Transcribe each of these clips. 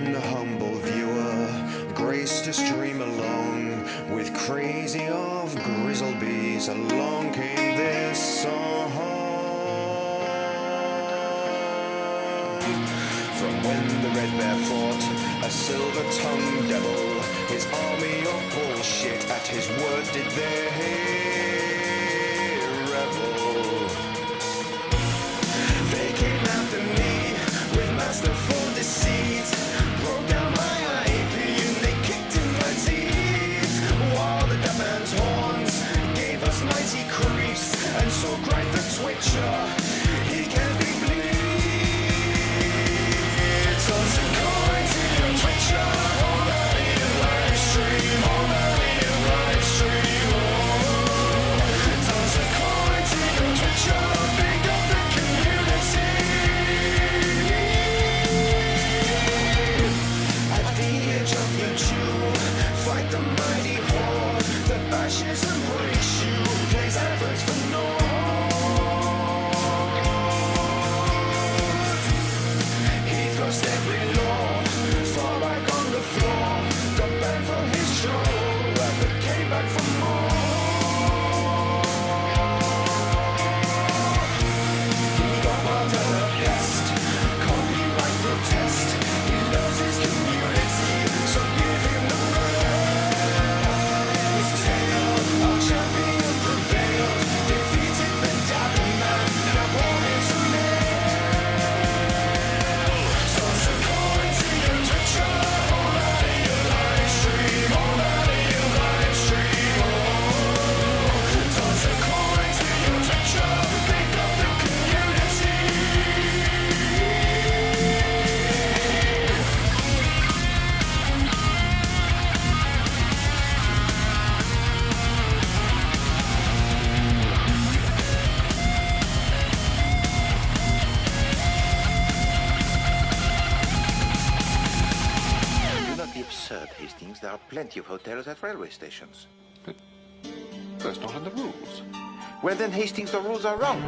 and the humble viewer graced to stream along with crazy of grizzlebees. Along came this song. From when the Red Bear fought a silver-tongued devil, his army of bullshit at his word did they revel. They came after me with masterful deceit, broke down my IP and they kicked in my teeth, while the deaf man's horns gave us mighty creeps, and so cried the twitcher, he can't be bleed. Toss a coin to your twitcher, all that in live stream, all that in live stream. Toss a coin to your twitcher, big up the community. At the edge of your jewel, fight the mighty horde that bashes and breaks you, plays adverts for naught. He thrust every law far back on the floor, got banned from his show, but came back for more. He got marked as a pest, copyright protest. He loves his community, so give him the rest. Tale, our champion prevailed, defeated the dabbing man, now born into nail. Toss a coin to your twitcher, all that in your live stream, all that in your live stream. Toss a coin to your twitcher, pick up the community. Do not be absurd, Hastings. There are plenty of hotels at railway stations. But that's not in the rules. Well then, Hastings, the rules are wrong.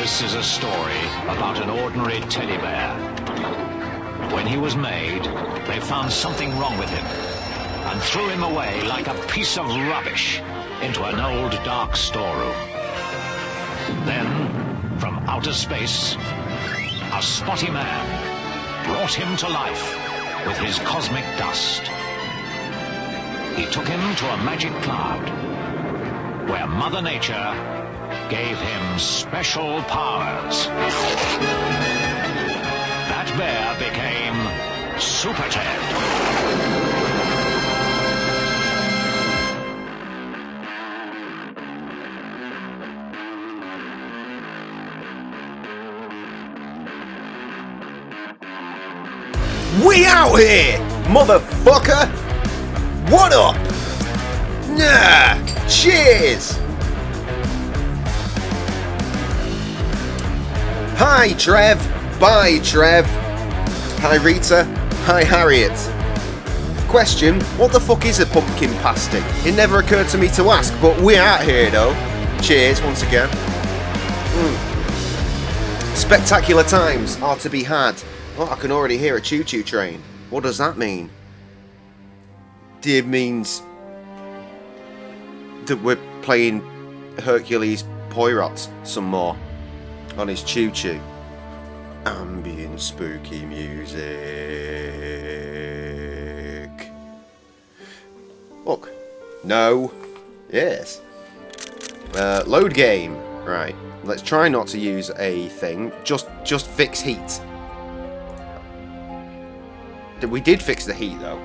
This is a story about an ordinary teddy bear. When he was made, they found something wrong with him and threw him away like a piece of rubbish into an old dark storeroom. Then, from outer space, a spotty man, brought him to life with his cosmic dust. He took him to a magic cloud, where Mother Nature gave him special powers. That bear became Super Ted. We out here, motherfucker! What up? Nah, cheers! Hi, Trev. Bye, Trev. Hi, Rita. Hi, Harriet. Question, what the fuck is a pumpkin pasty? It never occurred to me to ask, but we're out here, though. Cheers, once again. Spectacular times are to be had. Oh, I can already hear a choo-choo train. What does that mean? It means that we're playing Hercules Poirot some more on his choo-choo. Ambient spooky music. Look. No. Yes. Load game. Right. Let's try not to use a thing. Just fix heat. We did fix the heat, though.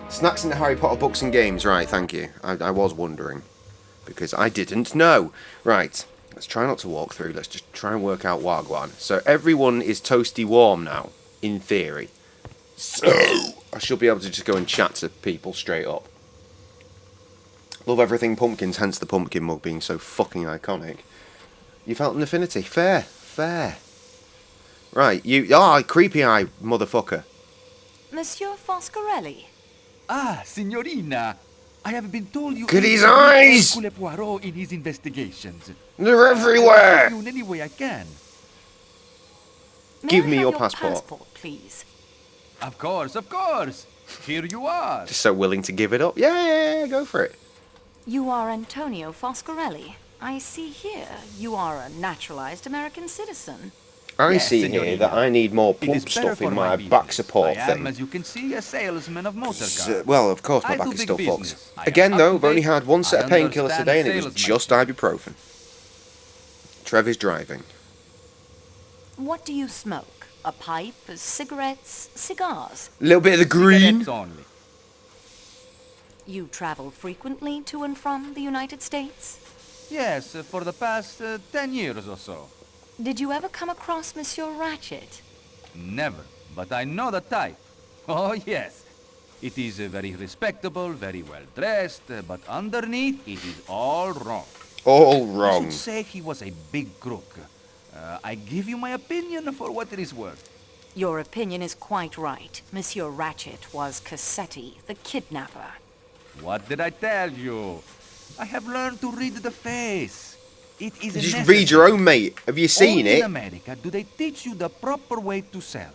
Snacks in the Harry Potter books and games. Right, thank you. I was wondering. Because I didn't know. Right, let's try not to walk through. Let's just try and work out Wagwan. So everyone is toasty warm now, in theory. So I should be able to just go and chat to people straight up. Love everything pumpkins, hence the pumpkin mug being so fucking iconic. You felt an affinity. Fair, fair. Right, you... Ah, creepy eye, motherfucker. Monsieur Foscarelli. Ah, signorina. I have been told you... Look at his eyes! Hercule Poirot in his investigations. They're everywhere! I'll help you in any way I can. Give me May I your have passport. please. Of course, of course. Here you are. Just so willing to give it up. Yeah, go for it. You are Antonio Foscarelli. I see here you are a naturalized American citizen. I Yes, see here signorina. that I need more It is plump better stuff in for my business. back support I am, thing. as you can see, a salesman of motor cars. Well, of course, my I back do is big still business. fucked. I am Again, up though, to I've only date. had one set I of painkillers understand today, and it was salesmanship. just ibuprofen. Trev is driving. What do you smoke? A pipe, cigarettes, cigars? A little bit of the green. Cigarettes only. You travel frequently to and from the United States? Yes, for the past 10 years or so. Did you ever come across Monsieur Ratchet? Never, but I know the type. Oh, yes. It is very respectable, very well dressed, but underneath it is all wrong. All I wrong. should say he was a big crook. I give you my opinion for what it is worth. Your opinion is quite right. Monsieur Ratchet was Cassetti, the kidnapper. What did I tell you? I have learned to read the face. It is You just necessary. read your own, mate. Have you seen Only in it? America do they teach you the proper way to sell.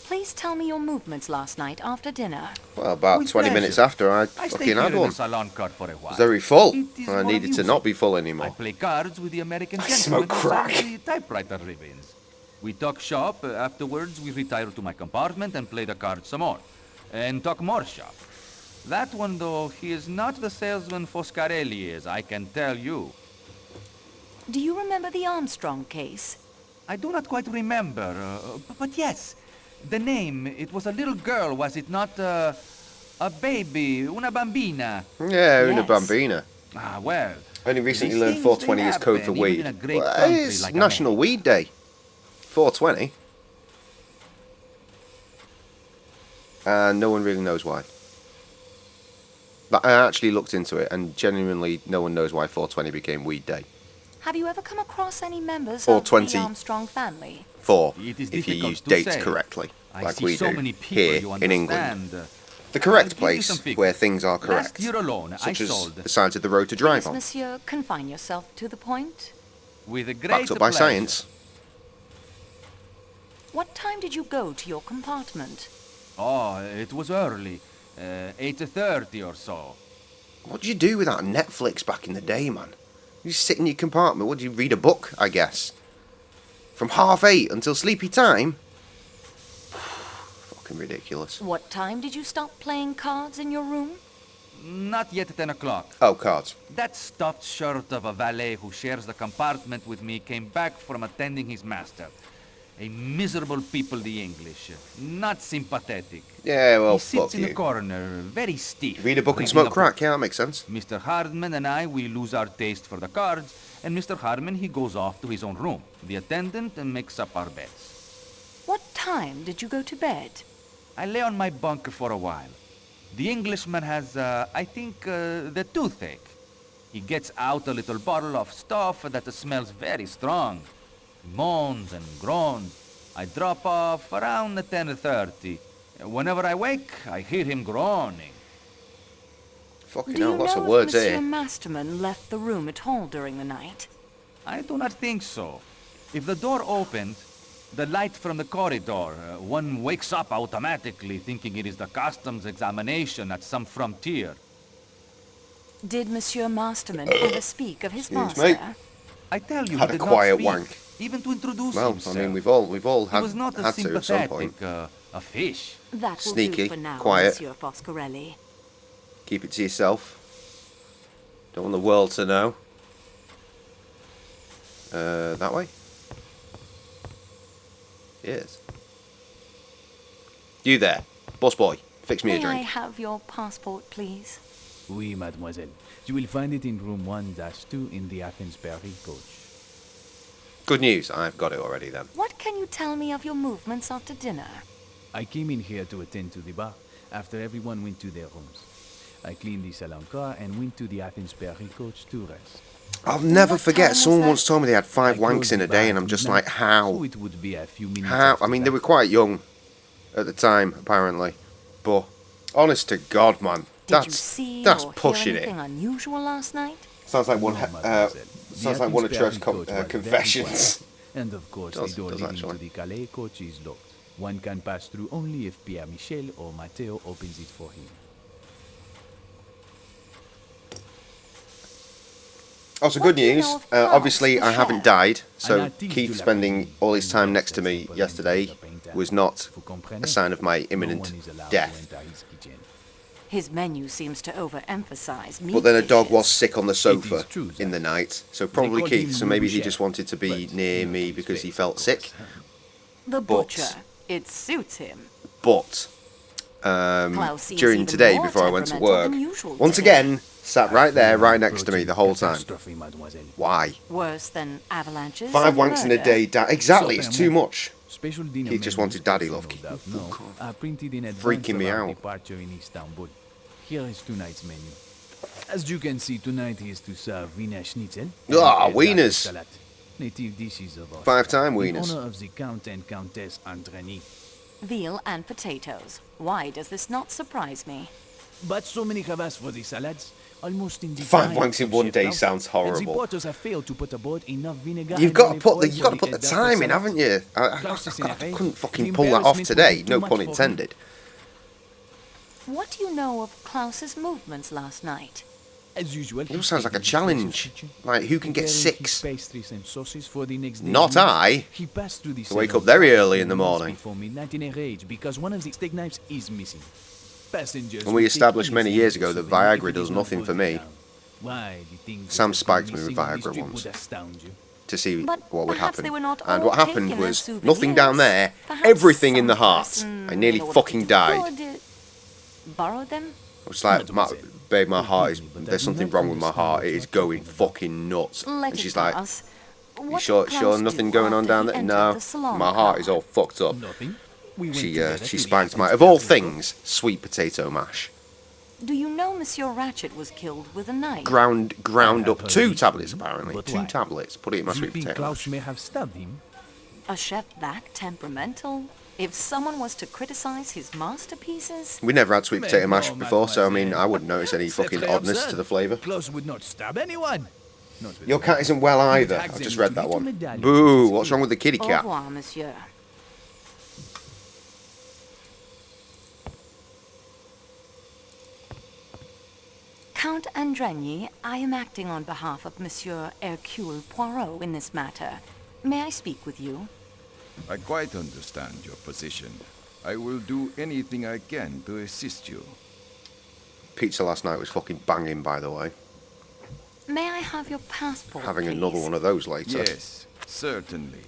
Please tell me your movements last night after dinner. Well, about With 20 pleasure. minutes after, I I stay fucking here had in one. the salon car for a while. It was very full. It is I more needed to amusing. not be full I anymore. play cards with the American I gentlemen smoke who sell crack. the typewriter ribbons. We talk shop. Afterwards, we retire to my compartment and play the cards some more. And talk more shop. That one, though, he is not the salesman Foscarelli is, I can tell you. Do you remember the Armstrong case? I do not quite remember, but yes. The name, it was a little girl, was it not? A baby, una bambina. Yeah, Una Yes. Bambina. Ah, well. Only recently these learned things, 420 they is code for happen even weed. in a great Well, country it's like National America. Weed Day. 420. And no one really knows why. But I actually looked into it, and genuinely no one knows why 420 became Weed Day. Have you ever come across any members Or of 20. the Armstrong family? 4, It is if you difficult use to dates say. correctly, I like see we so do many people, here you in England. understand. The correct I'll give you place some figures. where things are correct, Last year alone, I such as sold, the sides of the road to drive Please, on, monsieur, confine yourself to the point. with a great backed up by pleasure. science. What time did you go to your compartment? Oh, it was early, 8:30 or so. What did you do without Netflix back in the day, man? You sit in your compartment. What, did you read a book, I guess? From 8:30 until sleepy time? Fucking ridiculous. What time did you stop playing cards in your room? Not yet 10 o'clock. Oh, cards. That stuffed shirt of a valet who shares the compartment with me came back from attending his master. A miserable people, the English. Not sympathetic. Yeah, well, He sits fuck in the you. corner, very stiff. Read a book and reading smoke crack. Yeah, that makes sense. Mr. Hardman and I, we lose our taste for the cards, and Mr. Hardman, he goes off to his own room. The attendant makes up our beds. What time did you go to bed? I lay on my bunk for a while. The Englishman has, I think, the toothache. He gets out a little bottle of stuff that smells very strong. He moans and groans. I drop off around 10:30. Whenever I wake, I hear him groaning. Fucking Do hell, you lots know of if words Monsieur here. Masterman left the room at all during the night? I do not think so. If the door opened, the light from the corridor, one wakes up automatically thinking it is the customs examination at some frontier. Did Monsieur Masterman ever speak of his Excuse master? me. I tell you, Had he a did quiet not speak, wank. even to introduce Well, himself. I mean, we've all He had, was not had to at some point. sympathetic, a fish. That will Sneaky, do for now, quiet. Monsieur Foscarelli. Keep it to yourself. Don't want the world to know. That way? Yes. You there, boss boy. Fix me a May I drink. have your passport, please? Oui, mademoiselle. You will find it in room 1-2 in the Athens Paris coach. Good news, I've got it already then. What can you tell me of your movements after dinner? I came in here to attend to the bar after everyone went to their rooms. I cleaned the salon car and went to the Athens Paris coach to rest. I'll never What forget, time was someone that? once told me they had 5 I wanks closed in the a day, bar and I'm at just midnight, like, how? So it would be a few minutes How? after I mean, they that. were quite young at the time, apparently. But, honest to God, man, Did you see that's or pushing hear it. anything unusual last night? Sounds like one. No, mademoiselle. The Sounds like one of Athens Trev's Paris coach was very confessions. quiet. And of course, Does- the door does leading actually. to the Calais coach is locked. One can pass through only if Pierre Michel or Matteo opens it for him. Also, What good do you news. know of Klaus, Obviously, the I haven't chef? died, so Un artiste Keith de la spending cuisine. all his time Une next to me recette yesterday pour l'Inde was not Vous comprenez? a sign of my No imminent one is allowed to death. enter his kitchen. His menu seems to overemphasize meat But then a dog was dishes. sick on the sofa true, in Zach. the night, so probably call Keith. him So maybe he Louis just Chef, wanted to be but near not me his because he face, felt of sick. course. The butcher. It suits him. But Klaus seems during even today, more before I went to temperamental work, than usual once today. again sat right there, right next to me the whole time. Catastrophe, mademoiselle. Why? Worse than avalanches. 5 and wanks in a murder. day. Exactly, it's too much. Special dinner Keith just menus, wanted daddy also love. no Keith. doubt know, are printed in advance Freaking of me our out. departure in Istanbul. Here is tonight's menu. As you can see, tonight is to serve Wiener Schnitzel. and Ah, Elsa wieners. salad, native dishes of our 5-time in wieners. honor of the Count and Countess Andreni. Veal and potatoes. Why does this not surprise me? But so many have asked for the salads, almost in the 5 time wanks in of one Chef day Klaus, sounds and the horrible. porters have failed to put aboard enough vinegar. You've and got to olive put oil the for the Agatha time in, salad. haven't you? Klaus is in a hurry. couldn't The fucking pull that off embarrassment today. will be No too much pun for him. intended. What do you know of Klaus's movements last night? As usual, It all sounds like a challenge. Like, who can get Preparing 6? his pastries and sauces for the next day's Not meal. I. He passed through the To wake salon up very car early in the 10 minutes morning. before midnight in a rage because one of the steak knives is missing. Passengers And we will take established many anything years to ago that souvenir if Viagra it does is not nothing for voted me. down. Why, the things Sam that have spiked been me with missing on the Viagra strip once. would astound you. To see But what would perhaps happen. they were not And all what happened taken was as nothing down souvenirs. there, Perhaps everything in the some heart. person, I nearly in order to fucking do died. good, borrowed them? It's like, Mademoiselle, babe, my heart is. forgive me, but I There's do something not wrong with my understand heart. what It you is are going talking about. fucking nuts. Let And it she's like, pass. you What sure, did sure Klaus nothing do going on after down he there? entered No, the salon my heart car? is all fucked up. Nothing. We went She together to the spanked my, Athens of all Paris things, sweet potato mash. Do you know Monsieur Ratchet was killed with a knife? Ground I up have 2 heard tablets it, apparently. but 2 why? tablets. Put it in my You sweet think potato Klaus mash. may have stabbed him? A chef that temperamental? If someone was to criticize his masterpieces? We never had sweet potato mash No, before, so I mean, mademoiselle. I wouldn't notice any C'est fucking très oddness absurd. to the flavour. Klaus would not stab anyone. Not with Your a cat knife. isn't well He would either. hack I've them just into read that little one. medallions Boo! with What's his wrong with the kitty Au cat? revoir, monsieur. Count Andreni, I am acting on behalf of Monsieur Hercule Poirot in this matter. May I speak with you? I quite understand your position. I will do anything I can to assist you. Pizza last night was fucking banging, by the way. May I have your passport, Having please? another one of those later. Yes, certainly.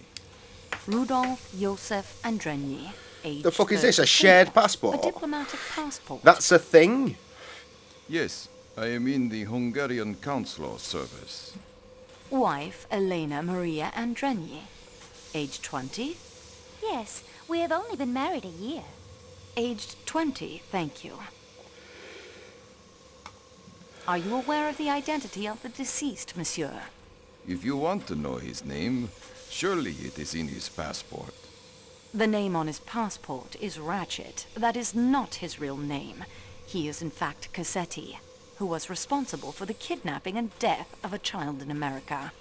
Rudolf Josef Andrenyi, age The fuck is this? A 34. shared passport? A diplomatic passport. That's a thing? Yes, I am in the Hungarian consular service. Wife, Elena Maria Andrenyi, age 20. Yes, we have only been married a year. Aged 20, thank you. Are you aware of the identity of the deceased, monsieur? If you want to know his name, surely it is in his passport. The name on his passport is Ratchet. That is not his real name. He is in fact Cassetti, who was responsible for the kidnapping and death of a child in America.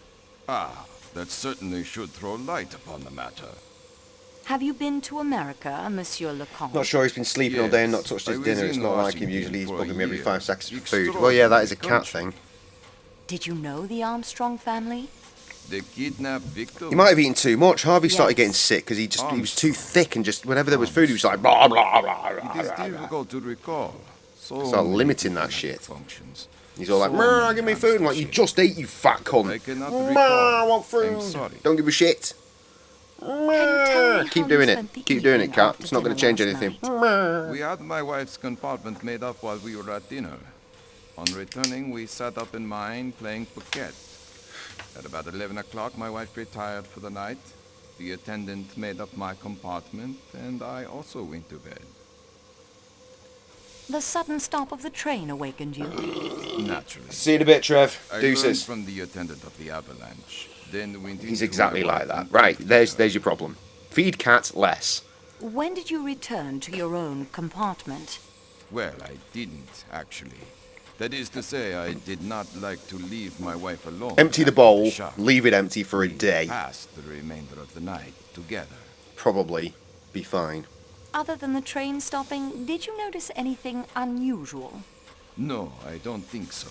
Ah, that certainly should throw light upon the matter. Have you been to America, Monsieur Lecomte? Not sure he's been sleeping all day and not touched his dinner. It's not like him. Usually he's bugging me every 5 seconds for food. Well, yeah, that is a cat thing. Did you know the Armstrong family? The kidnapped victim? He might have eaten too much. Harvey started Yes. getting sick because he was too thick and just whenever there was food he was like blah blah blah blah. It is difficult to recall. So Start many limiting that different shit. Functions. He's all like, So "Meh, many give me food." I'm like, you just ate, you fat I cunt. cannot "Meh, recall. I want I'm food. sorry. Don't give a shit. Can you tell me Keep how doing you it. spent the Keep doing it, evening cat. after It's not going to dinner change last anything. night? We had my wife's compartment made up while we were at dinner. On returning, we sat up in mine playing piquet. At about 11 o'clock, my wife retired for the night. The attendant made up my compartment, and I also went to bed. The sudden stop of the train awakened you. Naturally. See you in a bit, Trev. I learned Deuces. from the attendant of the avalanche. Then went He's into exactly my like wife that. and Right, talked there's together. your problem. Feed cat less. When did you return to your own compartment? Well, I didn't, actually. That is to say, I did not like to leave my wife alone. Empty the after bowl, shop. leave it empty for a We day. passed the remainder of the night together. Probably be fine. Other than the train stopping, did you notice anything unusual? No, I don't think so.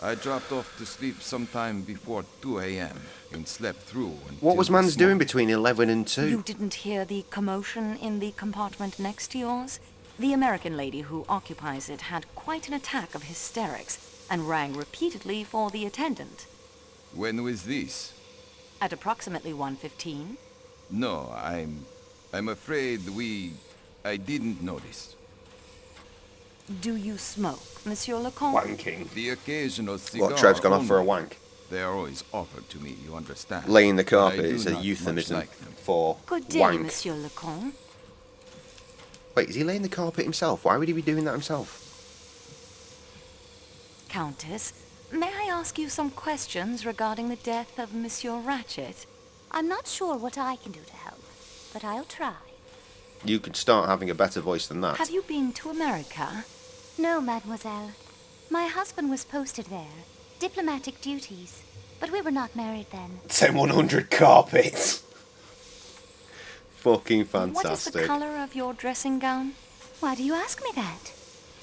I dropped off to sleep sometime before 2 a.m. and slept through until What was this Mans doing morning. between 11 and 2? You didn't hear the commotion in the compartment next to yours? The American lady who occupies it had quite an attack of hysterics and rang repeatedly for the attendant. When was this? At approximately 1:15. No, I'm afraid I didn't notice. Do you smoke, Monsieur Lecomte? Wanking. The occasional cigar. What, Trev's gone off for a only. wank? They are always offered to me, you understand. Laying the But I carpet do is a not euphemism much like them. for Good day, wank. Monsieur Lecomte. Wait, is he laying the carpet himself? Why would he be doing that himself? Countess, may I ask you some questions regarding the death of Monsieur Ratchet? I'm not sure what I can do to help, but I'll try. You could start having a better voice than that. Have you been to America? No, mademoiselle. My husband was posted there. Diplomatic duties. But we were not married then. 100 carpets. Fucking What is the fantastic. color of your dressing gown? Why do you ask me that?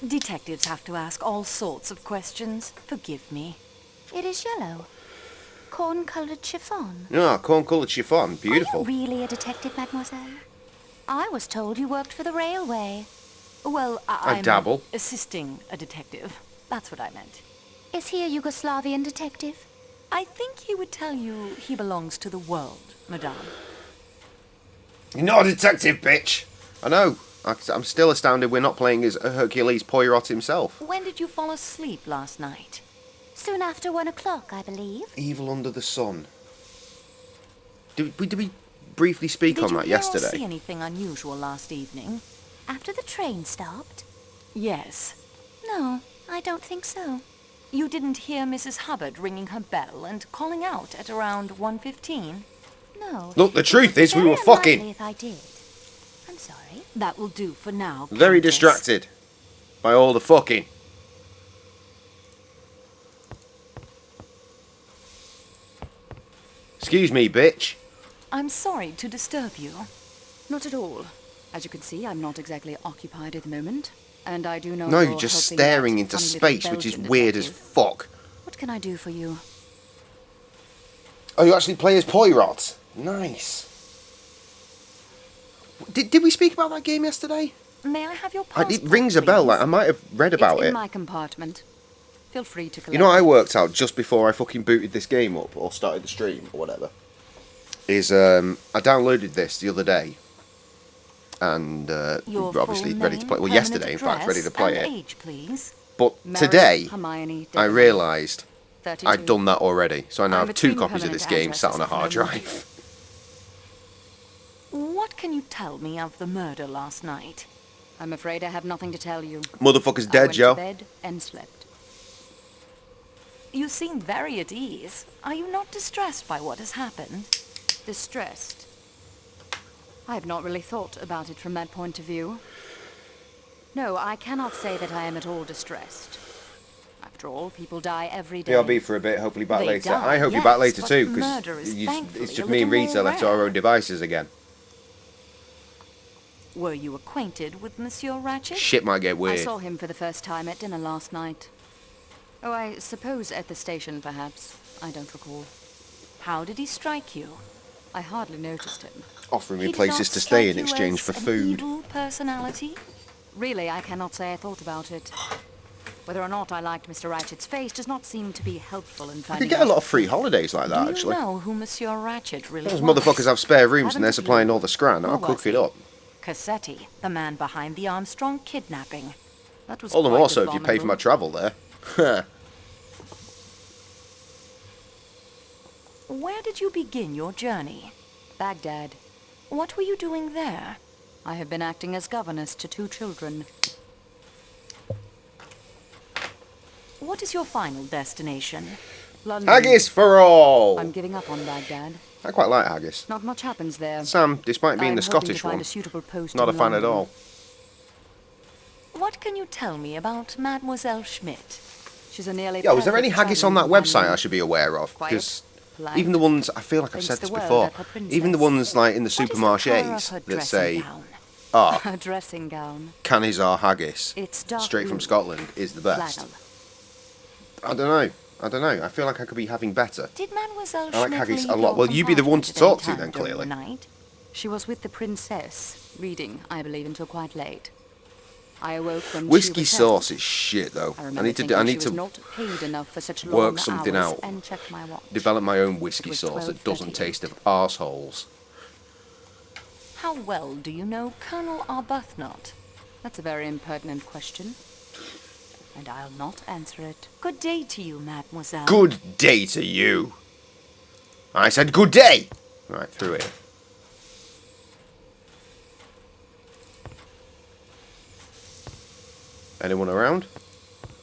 Detectives have to ask all sorts of questions. Forgive me. It is yellow. Corn-colored chiffon. Ah, corn-coloured chiffon. Beautiful. Are you really a detective, mademoiselle? I was told you worked for the railway. Well, I I'm dabble. assisting a detective. That's what I meant. Is he a Yugoslavian detective? I think he would tell you he belongs to the world, madame. You're not a detective, bitch. I know. I'm still astounded we're not playing as Hercules Poirot himself. When did you fall asleep last night? Soon after 1 o'clock, I believe. Evil under the sun. Did we briefly speak on that Did you hear or yesterday? see anything unusual last evening? After the train stopped? Yes. No, I don't think so. You didn't hear Mrs. Hubbard ringing her bell and calling out at around 1:15? No. Look, the truth is we Very were fucking. unlikely if I did. I'm sorry. That will do for now. Very Countess. distracted by all the fucking. Excuse me, bitch. I'm sorry to disturb you. Not at all. As you can see, I'm not exactly occupied at the moment. And I do know No, you're you're just helping that staring into funny little space, which is Belgian weird as detective. fuck. What can I do for you? Oh, you actually play as Poirot? Nice. Did we speak about that game yesterday? May I have your passport, It rings a bell. Like, I might have read about It's it. in my compartment. Feel free to collect You know what I it. worked out just before I fucking booted this game up or started the stream or whatever? Is I downloaded this the other day and Your we're obviously full ready to name, play. Well, permanent yesterday, in fact, ready to address, play and it. age, please. But Mary today, Hermione I Dillon, realised 32. I'd done that already. So I now I'm have 2 between copies of this permanent game sat on a hard addresses at the moment. drive. What can you tell me of the murder last night? I'm afraid I have nothing to tell you. Motherfucker's I dead, went Joe. to bed and slept. You seem very at ease. Are you not distressed by what has happened? Distressed? I have not really thought about it from that point of view. No, I cannot say that I am at all distressed. After all, people die every day. BRB for a bit, hopefully back They later. die, I hope you're back yes, later but too, murder because is thankfully it's just a me and little Rita more left to our rare. own devices again. Were you acquainted with Monsieur Ratchet? Shit might get I weird. saw him for the first time at dinner last night. Oh, I suppose at the station, perhaps. I don't recall. How did he strike you? I hardly noticed him. Offering me He did places not to stay in strike you exchange as for an food. evil personality? Really, I cannot say I thought about it. Whether or not I liked Mr. Ratchet's face does not seem to be helpful in I finding could get a out. lot of free holidays like that, Do actually. you know who Monsieur Ratchet really Those was? motherfuckers have spare rooms Haven't and they're a supplying clue. all the scran. I'll Who cook was it he? up. Cassetti, the man behind the Armstrong kidnapping. That was All the quite more so if you pay for my abominable. travel there. Where did you begin your journey? Baghdad. What were you doing there? I have been acting as governess to 2 children. What is your final destination? London. Haggis for all! I'm giving up on Baghdad. I quite like haggis. Not much happens there. Sam, despite being I'm the hoping Scottish to find one, a suitable post not a in fan at London. all. What can you tell me about Mademoiselle Schmidt? She's a nearly Yo, is there any perfect haggis on that travelling website companion. I should be aware of? Quiet, Because polite, even the ones, I feel like I've thinks said the this world before, of her princess. even the ones like in the What is the colour of her supermarchés that dressing say, gown? ah, A dressing gown. Canizar haggis, It's dark straight from blue. Scotland, is the best. Flannel. I don't know. I feel like I could be having better. Did Mademoiselle I like Schmidt haggis leave a lot. your Well, you be the one to compartment talk to at any then, time during clearly. the night? She was with the princess, reading, I believe, until quite late. I awoke when Whiskey she sauce returned. is shit though. I I remember need to thinking I she need was to not paid enough for such long work something hours out. and check my watch. develop my own whiskey It was sauce that doesn't 12:30. taste of arseholes. How well do you know Colonel Arbuthnot? That's a very impertinent question, and I'll not answer it. Good day to you, mademoiselle. Good day to you. I said good day. Right, through it. Anyone around?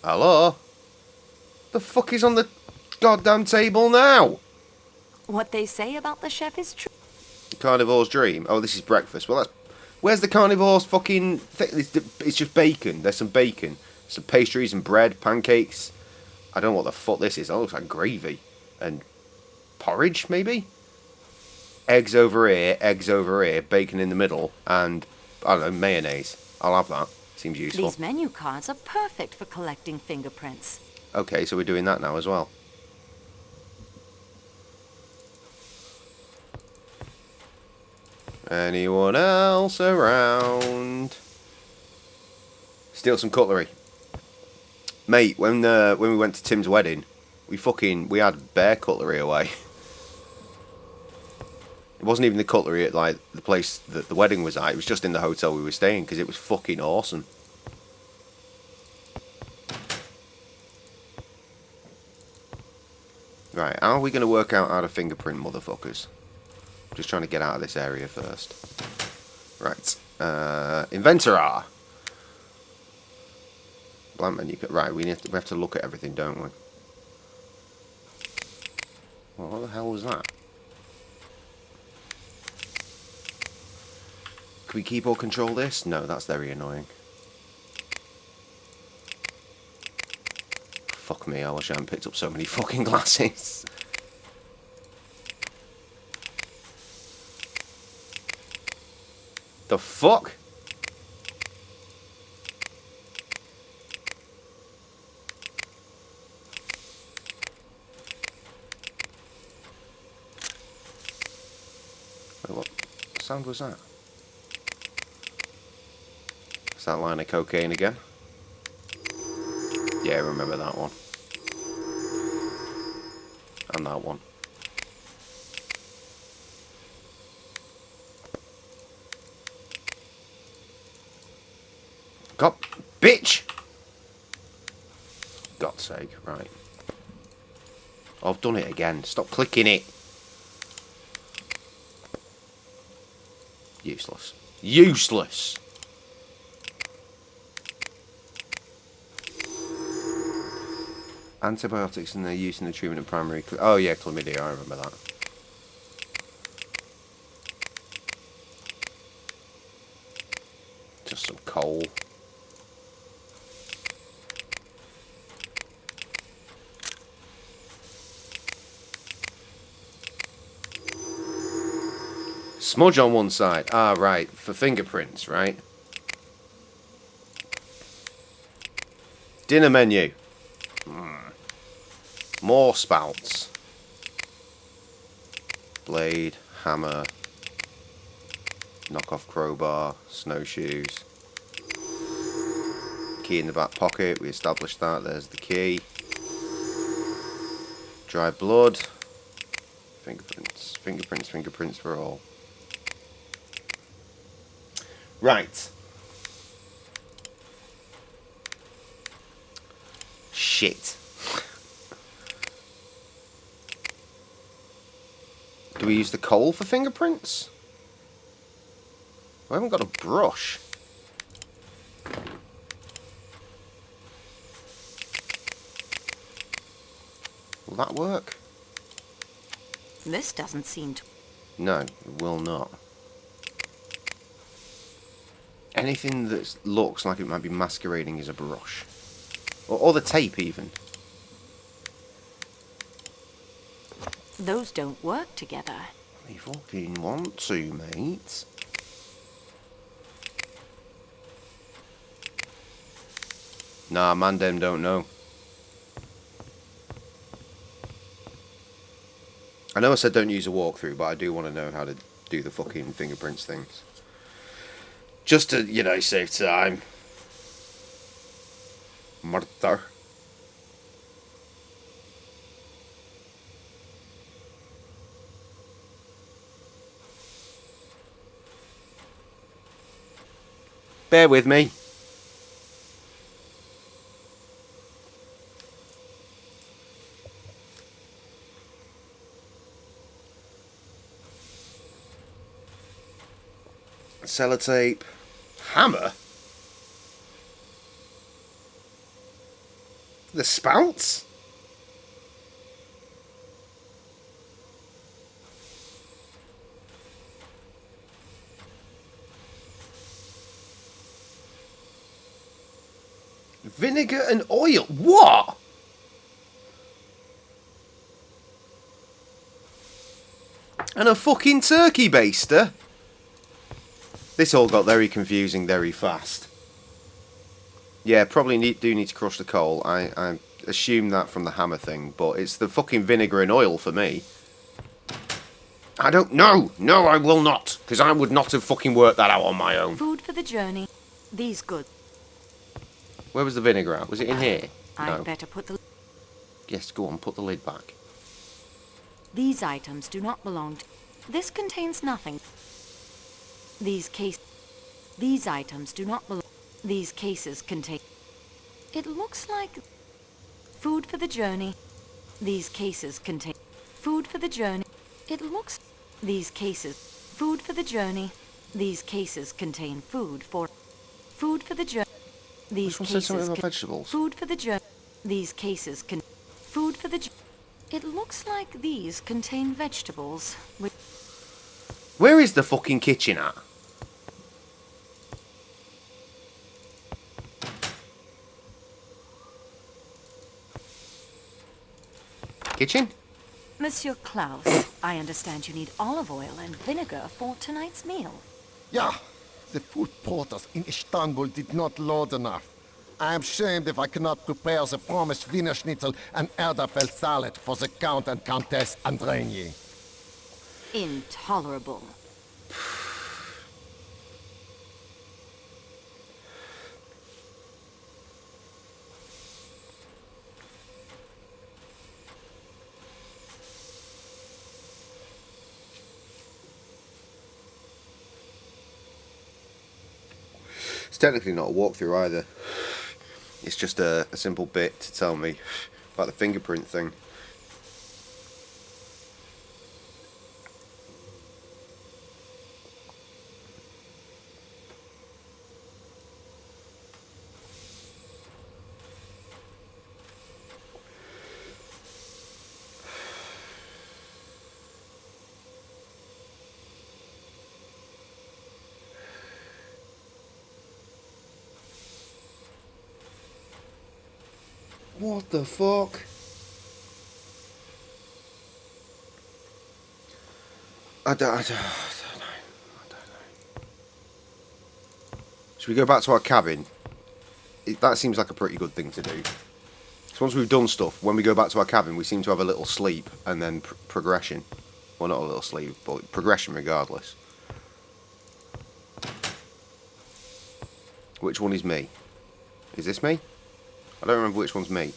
Hello? The fuck is on the goddamn table now? What they say about the chef is true. Carnivore's dream. Oh, this is breakfast. Well, that's... Where's the carnivore's fucking... It's just bacon. There's some bacon. Some pastries and bread, pancakes. I don't know what the fuck this is. That looks like gravy. And porridge, maybe? Eggs over here, bacon in the middle, and, I don't know, mayonnaise. I'll have that. Seems useful. These menu cards are perfect for collecting fingerprints. Okay, so we're doing that now as well. Anyone else around? Steal some cutlery. Mate, when we went to Tim's wedding, we had bare cutlery away. It wasn't even the cutlery at like the place that the wedding was at. It was just in the hotel we were staying because it was fucking awesome. Right, how are we going to work out how to fingerprint motherfuckers? Just trying to get out of this area first. Right, inventor R. Blank menu. Right, we have to look at everything, don't we? Well, what the hell was that? Can we keyboard control this? No, that's very annoying. Fuck me, I wish I hadn't picked up so many fucking glasses. The fuck? Wait, what sound was that? Is that line of cocaine again? Yeah, I remember that one. And that one. God, bitch! God's sake, right. I've done it again. Stop clicking it. Useless. Useless! Antibiotics and their use in the treatment of primary... Oh yeah, chlamydia, I remember that. Just some coal. Smudge on one side. Ah, right. For fingerprints, right? Dinner menu. More spouts. Blade, hammer, knockoff crowbar, snowshoes. Key in the back pocket. We established that. There's the key. Dry blood. Fingerprints. Fingerprints, fingerprints for all. Right. Shit. Do we use the coal for fingerprints? I haven't got a brush. Will that work? This doesn't seem to... No, it will not. Anything that looks like it might be masquerading as a brush. Or the tape, even. Those don't work together. They fucking want to, mate. Nah, man, them don't know. I know I said don't use a walkthrough, but I do want to know how to do the fucking fingerprints things. Just to, you know, save time. Murder. Bear with me. Sellotape. Hammer? The spouts? Vinegar and oil? What? And a fucking turkey baster? This all got very confusing very fast. Yeah, probably do need to crush the coal. I assume that from the hammer thing, but it's the fucking vinegar and oil for me. I don't know. No, I will not, because I would not have fucking worked that out on my own. Food for the journey. These goods. Where was the vinegar at? Was it in here? I'd No. better put the... Yes, go on, put the lid back. These items do not belong to... This contains nothing. These items do not belong... These cases contain... It looks like... Food for the journey. These cases contain... Food for the journey. It looks... These cases... Food for the journey. These cases contain food for... Food for the journey. These cases... Something about vegetables. Food for the journey. These cases con... Food for the... It looks like these contain vegetables. Where is the fucking kitchen at? Kitchen? Monsieur Klaus, I understand you need olive oil and vinegar for tonight's meal. Yeah, the food porters in Istanbul did not load enough. I am shamed if I cannot prepare the promised Wiener Schnitzel and Erdapfel salad for the Count and Countess Andreni. Intolerable. technically not a walkthrough either. It's just a simple bit to tell me about the fingerprint thing. What the fuck? I don't know. Should we go back to our cabin? That seems like a pretty good thing to do. So once we've done stuff, when we go back to our cabin, we seem to have a little sleep and then progression. Well, not a little sleep, but progression regardless. Which one is me? Is this me? I don't remember which one's me.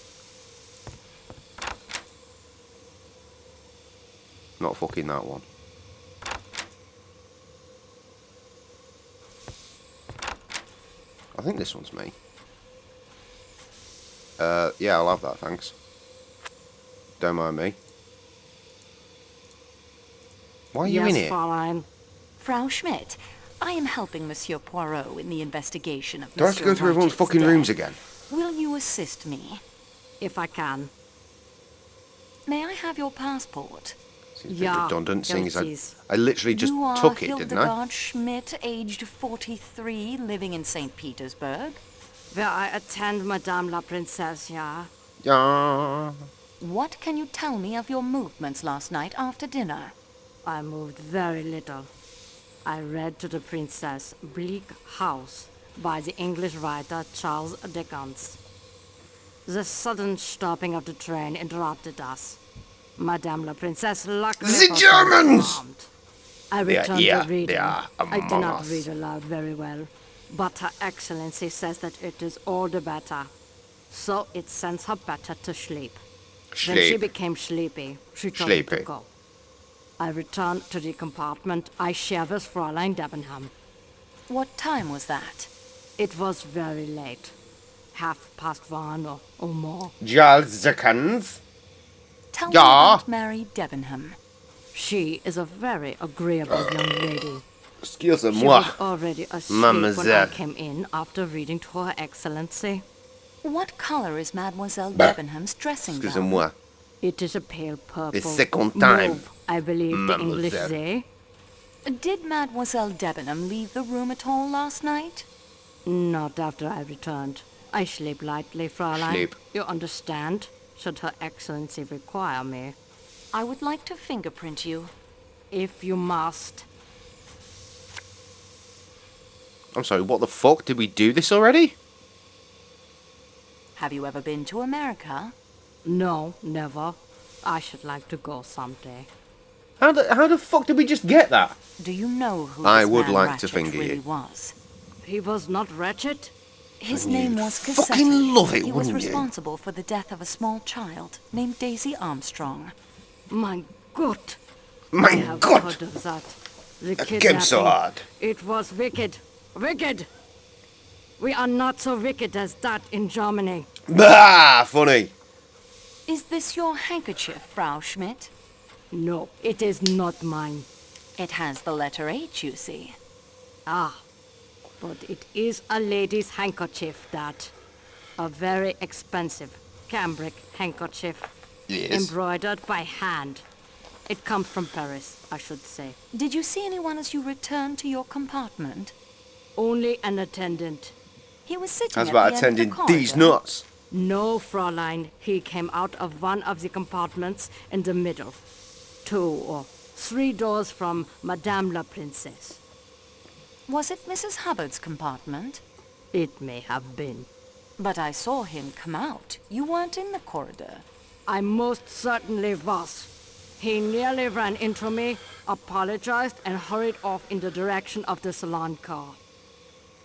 Not fucking that one. I think this one's me. Yeah, I'll have that, thanks. Don't mind me. Why are you in here? Fräulein. Frau Schmidt, I am helping Monsieur Poirot in the investigation of Do I have to go through everyone's fucking rooms again? Will you assist me? If I can. May I have your passport? Seems a bit redundant, seeing as I literally just took it, didn't I? Hildegard Schmidt, aged 43, living in St. Petersburg. Where I attend Madame la Princesse, yeah? Yeah. What can you tell me of your movements last night after dinner? I moved very little. I read to the Princess Bleak House by the English writer Charles Dickens. The sudden stopping of the train interrupted us. Madame la Princesse luckily The Germans! I returned to reading. I do among not us. read aloud very well, but Her Excellency says that it is all the better. So it sends her better to sleep. When she became sleepy, she told me to go. I returned to the compartment I share with Fräulein Debenham. What time was that? It was very late. 1:30 or more. Charles Dickens? Tell me about Mary Debenham. She is a very agreeable young lady. Excusez-moi. She was already asleep when I Mademoiselle. came in after reading to Her Excellency. What color is Mademoiselle Debenham's dressing gown? Excusez-moi. It is a pale purple. The second time, Mauve, I believe the English say. Did Mademoiselle Debenham leave the room at all last night? Not after I returned. I sleep lightly, Fräulein. Sleep. You understand? Should Her Excellency require me. I would like to fingerprint you. If you must. I'm sorry, what the fuck? Did we do this already? Have you ever been to America? No, never. I should like to go someday. How the fuck did we just get that? Do you know who I this would man like to Ratchet finger really you. was? He was not wretched? His name was Cassetti. fucking love it, He was wouldn't you? responsible for the death of a small child named Daisy Armstrong. My God. My I have God. heard of that. The Again so kidnapping. hard. It was wicked. Wicked! We are not so wicked as that in Germany. Bah, funny. Is this your handkerchief, Frau Schmidt? No, it is not mine. It has the letter H, you see. Ah, but it is a lady's handkerchief, that. A very expensive cambric handkerchief. Yes. Embroidered by hand. It comes from Paris, I should say. Did you see anyone as you returned to your compartment? Only an attendant. He was sitting How's at about the end of attending the corridor. these nuts? No, Fräulein. He came out of one of the compartments in the middle. 2 or 3 doors from Madame la Princesse. Was it Mrs. Hubbard's compartment? It may have been. But I saw him come out. You weren't in the corridor. I most certainly was. He nearly ran into me, apologized, and hurried off in the direction of the salon car.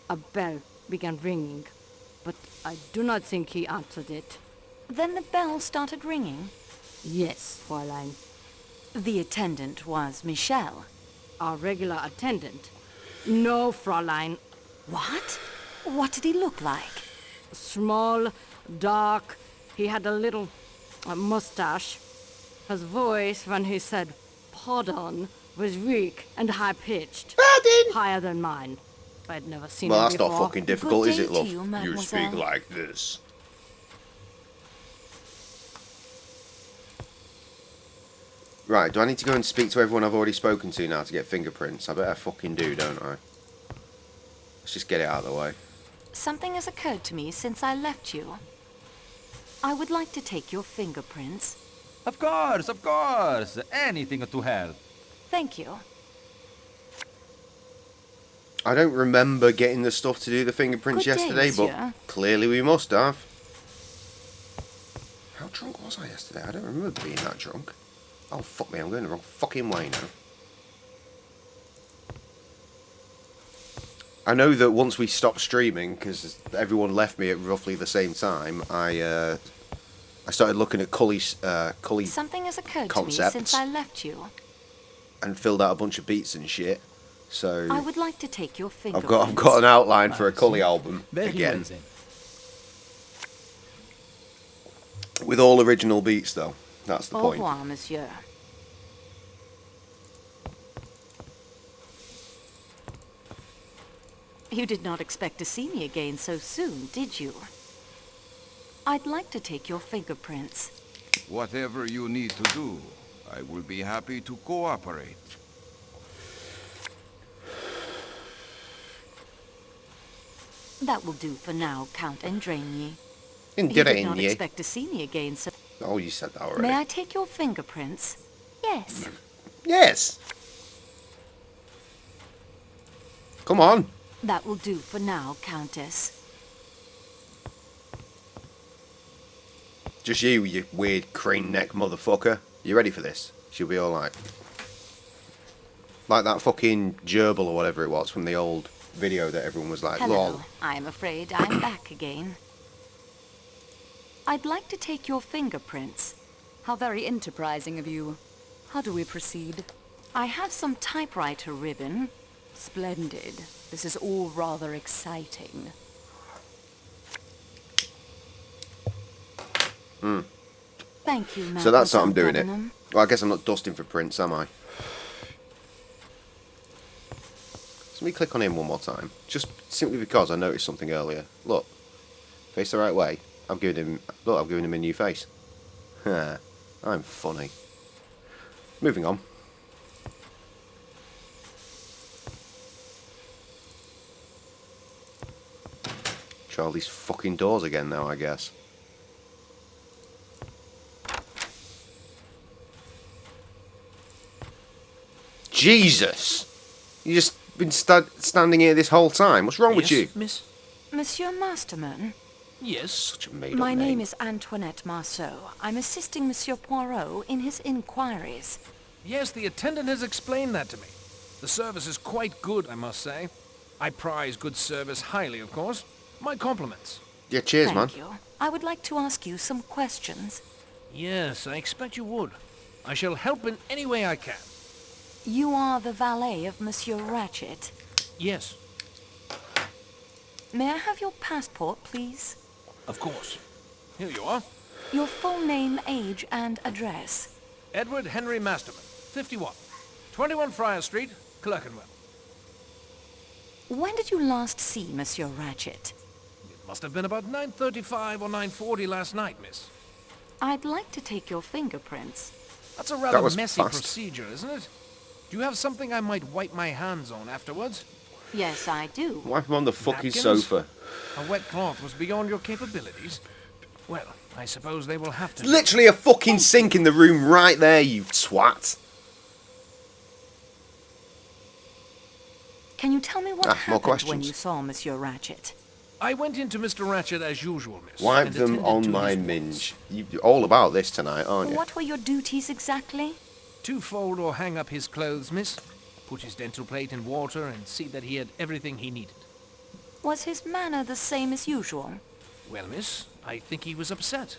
A bell began ringing, but I do not think he answered it. Then the bell started ringing. Yes, Fräulein. The attendant was Michel. Our regular attendant. No, Fräulein. What? What did he look like? Small, dark. He had a little mustache. His voice, when he said "pardon," was weak and high-pitched. Pardon? Higher than mine. I'd never seen Well, him that's before. not fucking difficult, is Good it, day love? to you, You mademoiselle. speak like this. Right, do I need to go and speak to everyone I've already spoken to now to get fingerprints? I better fucking do, don't I? Let's just get it out of the way. Something has occurred to me since I left you. I would like to take your fingerprints. Of course, of course. Anything to help. Thank you. I don't remember getting the stuff to do the fingerprints Good day, yesterday, but monsieur. clearly we must have. How drunk was I yesterday? I don't remember being that drunk. Oh, fuck me, I'm going the wrong fucking way now. I know that once we stopped streaming, because everyone left me at roughly the same time, I started looking at Cully's Something has occurred to me concepts since I left you. and filled out a bunch of beats and shit. So I would like to take your fingerprints. I've got an outline for a Cully album Very again, well, then. with all original beats though. That's the Au point. revoir, monsieur. You did not expect to see me again so soon, did you? I'd like to take your fingerprints. Whatever you need to do, I will be happy to cooperate. That will do for now, Count Endraigny. You did not Endraigny. expect to see me again so... Oh, you said that already. May I take your fingerprints? Yes. Yes. Come on. That will do for now, Countess. Just you weird crane neck motherfucker. You ready for this? She'll be alright. Like that fucking gerbil or whatever it was from the old video that everyone was like, Hello. lol. I'm afraid I'm back again. I'd like to take your fingerprints. How very enterprising of you. How do we proceed? I have some typewriter ribbon. Splendid. This is all rather exciting. Thank you, So that's how I'm Mademoiselle doing it. Debenham. Well, I guess I'm not dusting for prints, am I? Let me click on him one more time. Just simply because I noticed something earlier. Look. Face the right way. I've given him a new face. I'm funny. Moving on. Try all these fucking doors again now, I guess. Jesus! You just been standing here this whole time. What's wrong with you? Miss? Monsieur Masterman, Yes. Such a made-up my name. name is Antoinette Marceau. I'm assisting Monsieur Poirot in his inquiries. Yes, the attendant has explained that to me. The service is quite good, I must say. I prize good service highly, of course. My compliments. Yeah, cheers, man. Thank you. I would like to ask you some questions. Yes, I expect you would. I shall help in any way I can. You are the valet of Monsieur Ratchet. Yes, May I have your passport, please? of course. Here you are. Your full name, age, and address. Edward Henry Masterman, 51. 21 Friar Street, Clerkenwell. When did you last see Monsieur Ratchet? It must have been about 9:35 or 9:40 last night, miss. I'd like to take your fingerprints. That's a rather was messy fast. procedure, isn't it? Do you have something I might wipe my hands on afterwards? Yes, I do. Wipe him on the fucking Napkins? sofa. A wet cloth was beyond your capabilities? Well, I suppose they will have to... There's literally a fucking sink in the room right there, you twat. Can you tell me what More happened questions. when you saw Monsieur Ratchet? I went into Mr. Ratchet as usual, miss. Wipe and them attended on to my his minge. You're all about this tonight, aren't you? What were your duties exactly? To fold or hang up his clothes, miss. Put his dental plate in water and see that he had everything he needed. Was his manner the same as usual? Well, miss, I think he was upset.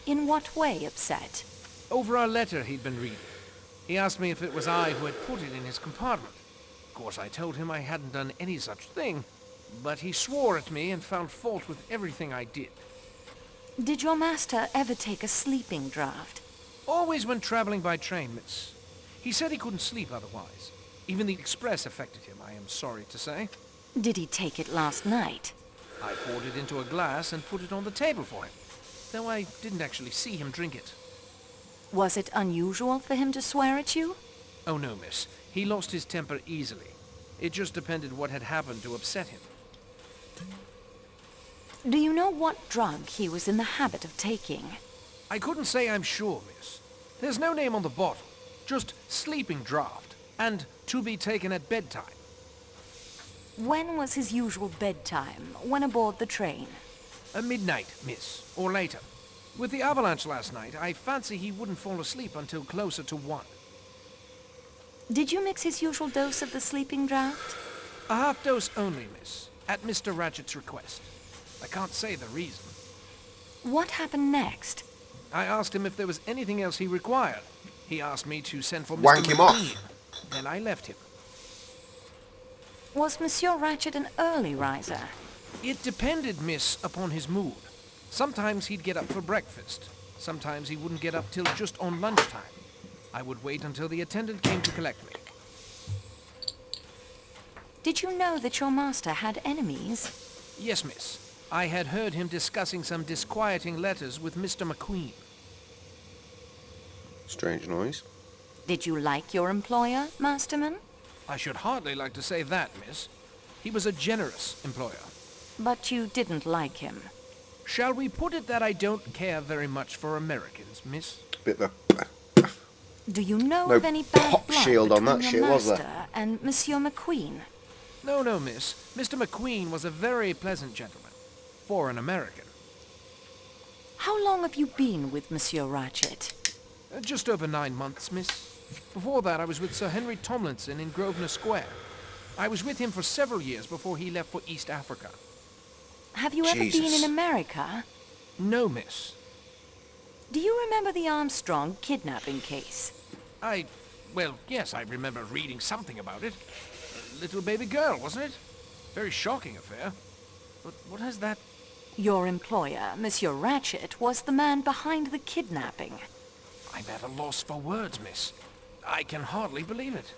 In what way upset? Over our letter he'd been reading. He asked me if it was I who had put it in his compartment. Of course, I told him I hadn't done any such thing. but he swore at me and found fault with everything I did. Did your master ever take a sleeping draught? Always when traveling by train, miss. He said he couldn't sleep otherwise. Even the express affected him, I am sorry to say. Did he take it last night? I poured it into a glass and put it on the table for him, though I didn't actually see him drink it. Was it unusual for him to swear at you? Oh no, miss. He lost his temper easily. It just depended what had happened to upset him. Do you know what drug he was in the habit of taking? I couldn't say I'm sure, miss. There's no name on the bottle. Just sleeping draught, and to be taken at bedtime. When was his usual bedtime, when aboard the train? Midnight, miss, or later. With the avalanche last night, I fancy he wouldn't fall asleep until closer to 1. Did you mix his usual dose of the sleeping draught? A half dose only, miss, at Mr. Ratchet's request. I can't say the reason. What happened next? I asked him if there was anything else he required. He asked me to send for Wank Mr. him McQueen. off. Then I left him. Was Monsieur Ratchet an early riser? It depended, miss, upon his mood. Sometimes he'd get up for breakfast. Sometimes he wouldn't get up till just on lunchtime. I would wait until the attendant came to collect me. Did you know that your master had enemies? Yes, miss. I had heard him discussing some disquieting letters with Mr. McQueen. Strange noise. Did you like your employer, Masterman? I should hardly like to say that, miss. He was a generous employer. But you didn't like him. Shall we put it that I don't care very much for Americans, miss? Bit of Do you know No of any bad pop blood shield on between that your shit, was there? master and Monsieur McQueen? No, no, miss. Mr. McQueen was a very pleasant gentleman. For an American. How long have you been with Monsieur Ratchet? Just over 9 months, miss. Before that, I was with Sir Henry Tomlinson in Grosvenor Square. I was with him for several years before he left for East Africa. Have you ever been Jesus. in America? No, miss. Do you remember the Armstrong kidnapping case? Well, yes, I remember reading something about it. A little baby girl, wasn't it? Very shocking affair. But what has that... Your employer, Monsieur Ratchet, was the man behind the kidnapping. I'm at a loss for words, miss. I can hardly believe it.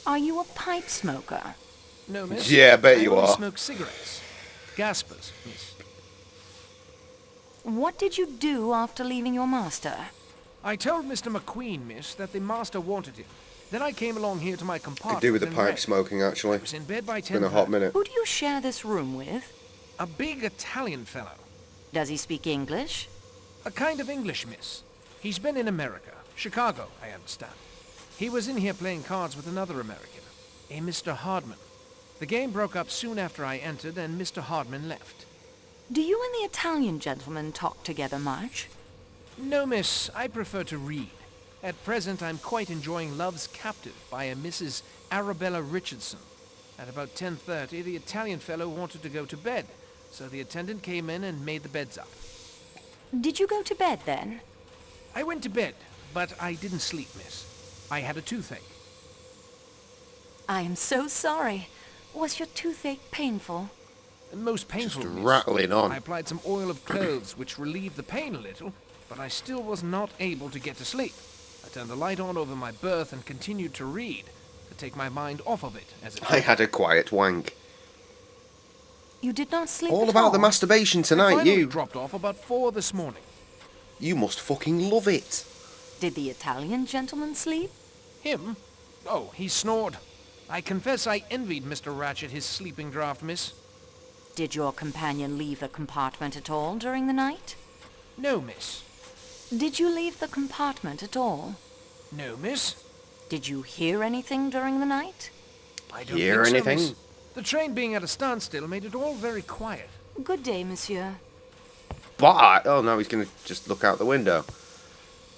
Are you a pipe smoker? No, miss. Yeah, I bet you only are. Smoke cigarettes. Gaspers, miss. What did you do after leaving your master? I told Mr. McQueen, miss, that the master wanted him. Then I came along here to my compartment. Could do with the and pipe read. smoking, actually. I was in bed by It's been a 10:30. hot minute. Who do you share this room with? A big Italian fellow. Does he speak English? A kind of English, miss. He's been in America. Chicago, I understand. He was in here playing cards with another American, a Mr. Hardman. The game broke up soon after I entered, and Mr. Hardman left. Do you and the Italian gentleman talk together much? No, miss. I prefer to read. At present, I'm quite enjoying Love's Captive by a Mrs. Arabella Richardson. At about 10:30, the Italian fellow wanted to go to bed, so the attendant came in and made the beds up. Did you go to bed then? I went to bed, but I didn't sleep, miss. I had a toothache. I am so sorry. Was your toothache painful? Most painful, Just miss. rattling on. I applied some oil of clothes, which relieved the pain a little, but I still was not able to get to sleep. I turned the light on over my berth and continued to read, to take my mind off of it, as it I were. had a quiet wank. You did not sleep All at about all? the masturbation tonight, Finally you. dropped off about 4 this morning. You must fucking love it. Did the Italian gentleman sleep? Him? Oh, he snored. I confess I envied Mr. Ratchet his sleeping draught, miss. Did your companion leave the compartment at all during the night? No, miss. Did you leave the compartment at all? No, miss. Did you hear anything during the night? I don't Hear think so, anything? miss. The train being at a standstill made it all very quiet. Good day, monsieur. But oh no, he's gonna just look out the window.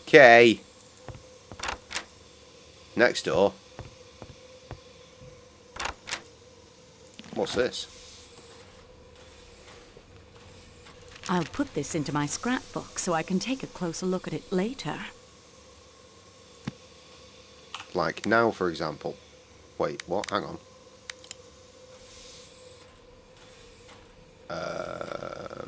Okay. Next door. What's this? I'll put this into my scrapbook so I can take a closer look at it later. Like now, for example. Wait, what? Hang on. I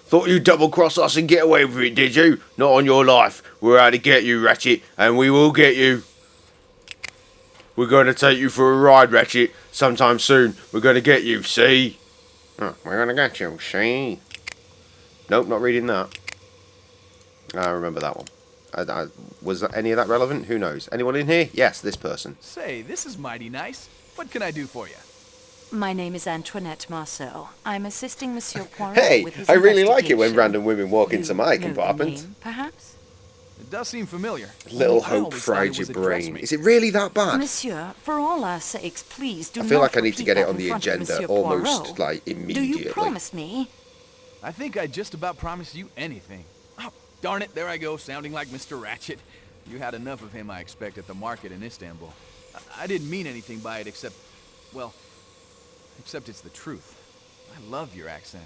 thought you'd double-cross us and get away with it, did you? Not on your life. We're out to get you, Ratchet, and we will get you. We're going to take you for a ride, Ratchet. Sometime soon, we're going to get you, see? Oh, we're going to get you, see? Nope, not reading that. I remember that one. Was any of that relevant? Who knows? Anyone in here? Yes, this person. Say, this is mighty nice. What can I do for you? My name is Antoinette Marceau. I'm assisting Monsieur Poirot Hey, with his I really like it when investigation. random women walk into my You know the compartment. name, perhaps? It does seem familiar. Little I hope always thought fried it your was a dress brain. maker. Is it really that bad? Monsieur, for all our sakes, please do I not feel like I need to repeat get it that on in the front of agenda Monsieur almost, Poirot. like, Do immediately. you promise me? I think I just about promised you anything. Oh, darn it, there I go, sounding like Mr. Ratchet. You had enough of him, I expect, at the market in Istanbul. I didn't mean anything by it except, well, except it's the truth. I love your accent.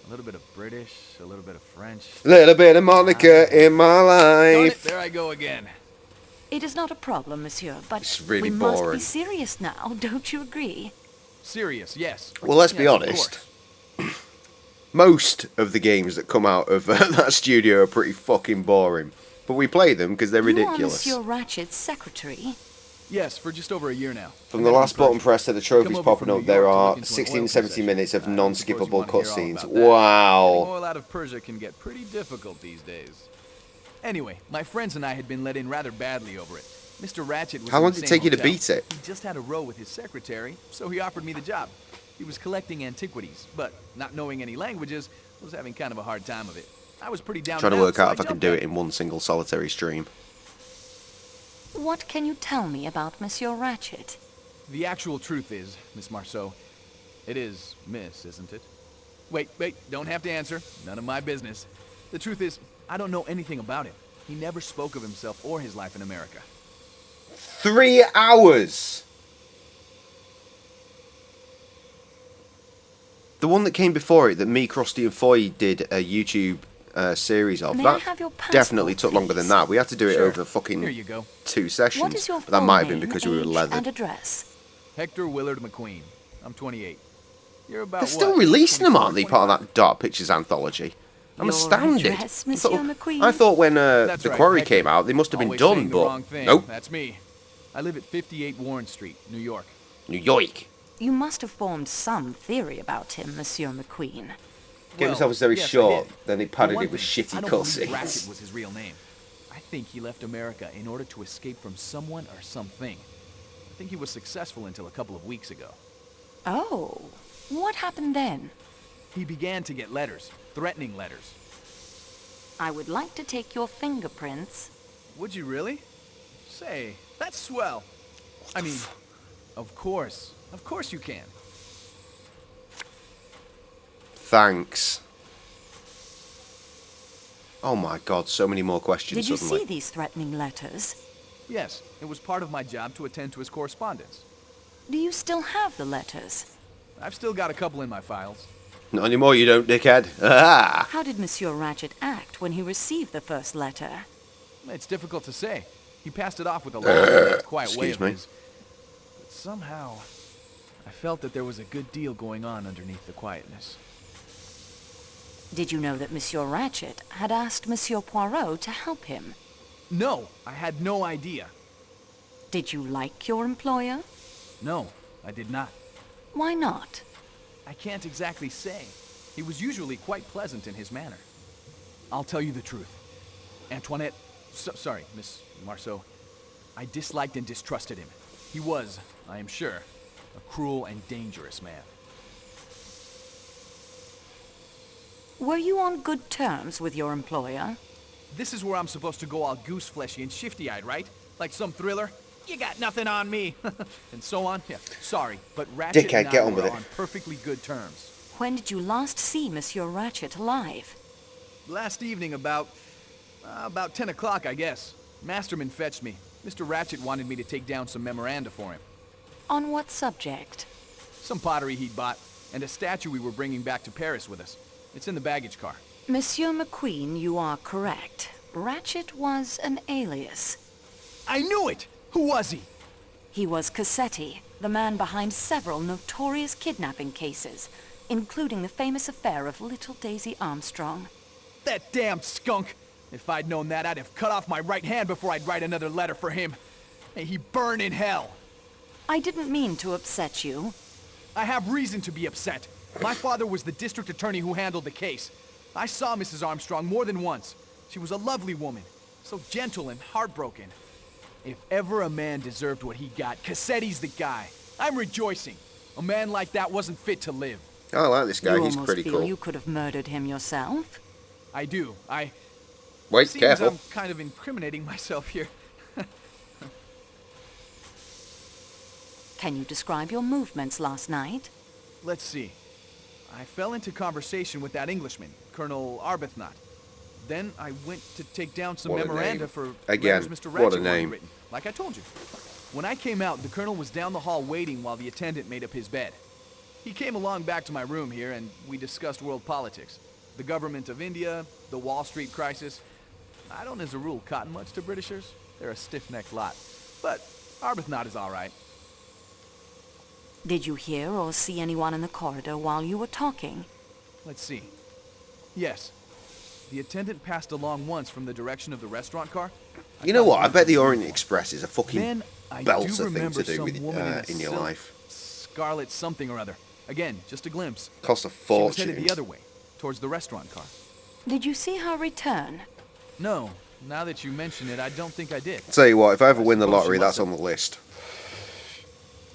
A little bit of British, a little bit of French. Little bit of Monica in my Darn it, life. there I go again. It is not a problem, Monsieur, but It's really we must be boring. serious now, don't you agree? Serious, yes. Well, let's be Yes, of honest. course. Most of the games that come out of that studio are pretty fucking boring. But we play them because they're You are ridiculous. Monsieur Ratchet's secretary. Yes, for just over a year now. From the last button press to the trophies over popping from up, New there York to are look into an 16 oil 70 concession. minutes of I non-skippable suppose you wanna hear all cutscenes. about that. Wow. Getting oil out of Persia can get pretty difficult these days. Anyway, my friends and I had been let in rather badly over it. Mr. Ratchet was How in long the did it same take you to hotel. beat it? He just had a row with his secretary, so he offered me the job. He was collecting antiquities, but not knowing any languages, was having kind of a hard time of it. I was pretty down Trying to and work so out if I can jumped do at it in one single solitary stream. What can you tell me about Monsieur Ratchet? The actual truth is, Miss Marceau, it is Miss, isn't it? Wait, don't have to answer. None of my business. The truth is, I don't know anything about him. He never spoke of himself or his life in America. 3 hours! The one that came before it, that me, Krusty and Foy did a YouTube series of, May I that have your passport, definitely took longer than please? that. We had to do it Sure. over fucking Here you go. 2 sessions. What is your But that full might have been name, because we were age, leathered. and address? Hector Willard McQueen. I'm 28. You're about They're still what, releasing them, 24, aren't they? Part of that Dark Pictures anthology. I'm Your astounded. address, Monsieur McQueen? I thought when That's The right, Quarry Hector. came out, they must have been Always done, saying the but wrong thing. nope. That's me. I live at 58 Warren Street, New York. New York. You must have formed some theory about him, Monsieur McQueen. Gave Well, himself was very yes, I short, did. then he For padded one it with thing, shitty I don't believe cutscenes. Ratchet was his real name. I think he left America in order to escape from someone or something. I think he was successful until a couple of weeks ago. Oh, what happened then? He began to get letters, threatening letters. I would like to take your fingerprints. Would you really? Say, that's swell. I mean, of course you can. Thanks. Oh my god, so many more questions Did you suddenly. see these threatening letters? Yes, it was part of my job to attend to his correspondence. Do you still have the letters? I've still got a couple in my files. Not anymore, you don't, dickhead. Ah! How did Monsieur Ratchet act when he received the first letter? It's difficult to say. He passed it off with a laugh, quiet way excuse of me. his. But somehow, I felt that there was a good deal going on underneath the quietness. Did you know that Monsieur Ratchet had asked Monsieur Poirot to help him? No, I had no idea. Did you like your employer? No, I did not. Why not? I can't exactly say. He was usually quite pleasant in his manner. I'll tell you the truth. Antoinette, sorry, Miss Marceau. I disliked and distrusted him. He was, I am sure, a cruel and dangerous man. Were you on good terms with your employer? This is where I'm supposed to go all goose-fleshy and shifty-eyed, right? Like some thriller? You got nothing on me. And so on. Yeah, sorry, but Ratchet Dickhead, and I get on were with it. on perfectly good terms. When did you last see Monsieur Ratchet alive? Last evening about 10 o'clock, I guess. Masterman fetched me. Mr. Ratchet wanted me to take down some memoranda for him. On what subject? Some pottery he'd bought, and a statue we were bringing back to Paris with us. It's in the baggage car. Monsieur McQueen, you are correct. Ratchet was an alias. I knew it! Who was he? He was Cassetti, the man behind several notorious kidnapping cases, including the famous affair of little Daisy Armstrong. That damn skunk! If I'd known that, I'd have cut off my right hand before I'd write another letter for him. May he burn in hell. I didn't mean to upset you. I have reason to be upset. My father was the district attorney who handled the case. I saw Mrs. Armstrong more than once. She was a lovely woman, so gentle and heartbroken. If ever a man deserved what he got, Cassetti's the guy. I'm rejoicing. A man like that wasn't fit to live. I like this guy. You He's almost pretty feel cool. you could have murdered him yourself. I do. Wait, Seems careful. I'm kind of incriminating myself here. Can you describe your movements last night? Let's see. I fell into conversation with that Englishman, Colonel Arbuthnot. Then I went to take down some What a memoranda name. for Again, letters Mr. what a Ratchet wanted name. written, like I told you. When I came out, the Colonel was down the hall waiting while the attendant made up his bed. He came along back to my room here, and we discussed world politics. The government of India, the Wall Street crisis. I don't, as a rule, cotton much to Britishers. They're a stiff-necked lot. But Arbuthnot is all right. Did you hear or see anyone in the corridor while you were talking? Let's see. Yes. The attendant passed along once from the direction of the restaurant car. You know what? I bet the Orient Express is a fucking Then I belter do thing remember to do some with woman in your silk life. Scarlet something or other. Again, just a glimpse. Cost a She was fortune. headed the other way, towards the restaurant car. Did you see her return? No. Now that you mention it, I don't think I did. Tell you what, if I ever win the suppose lottery, she that's must on the list.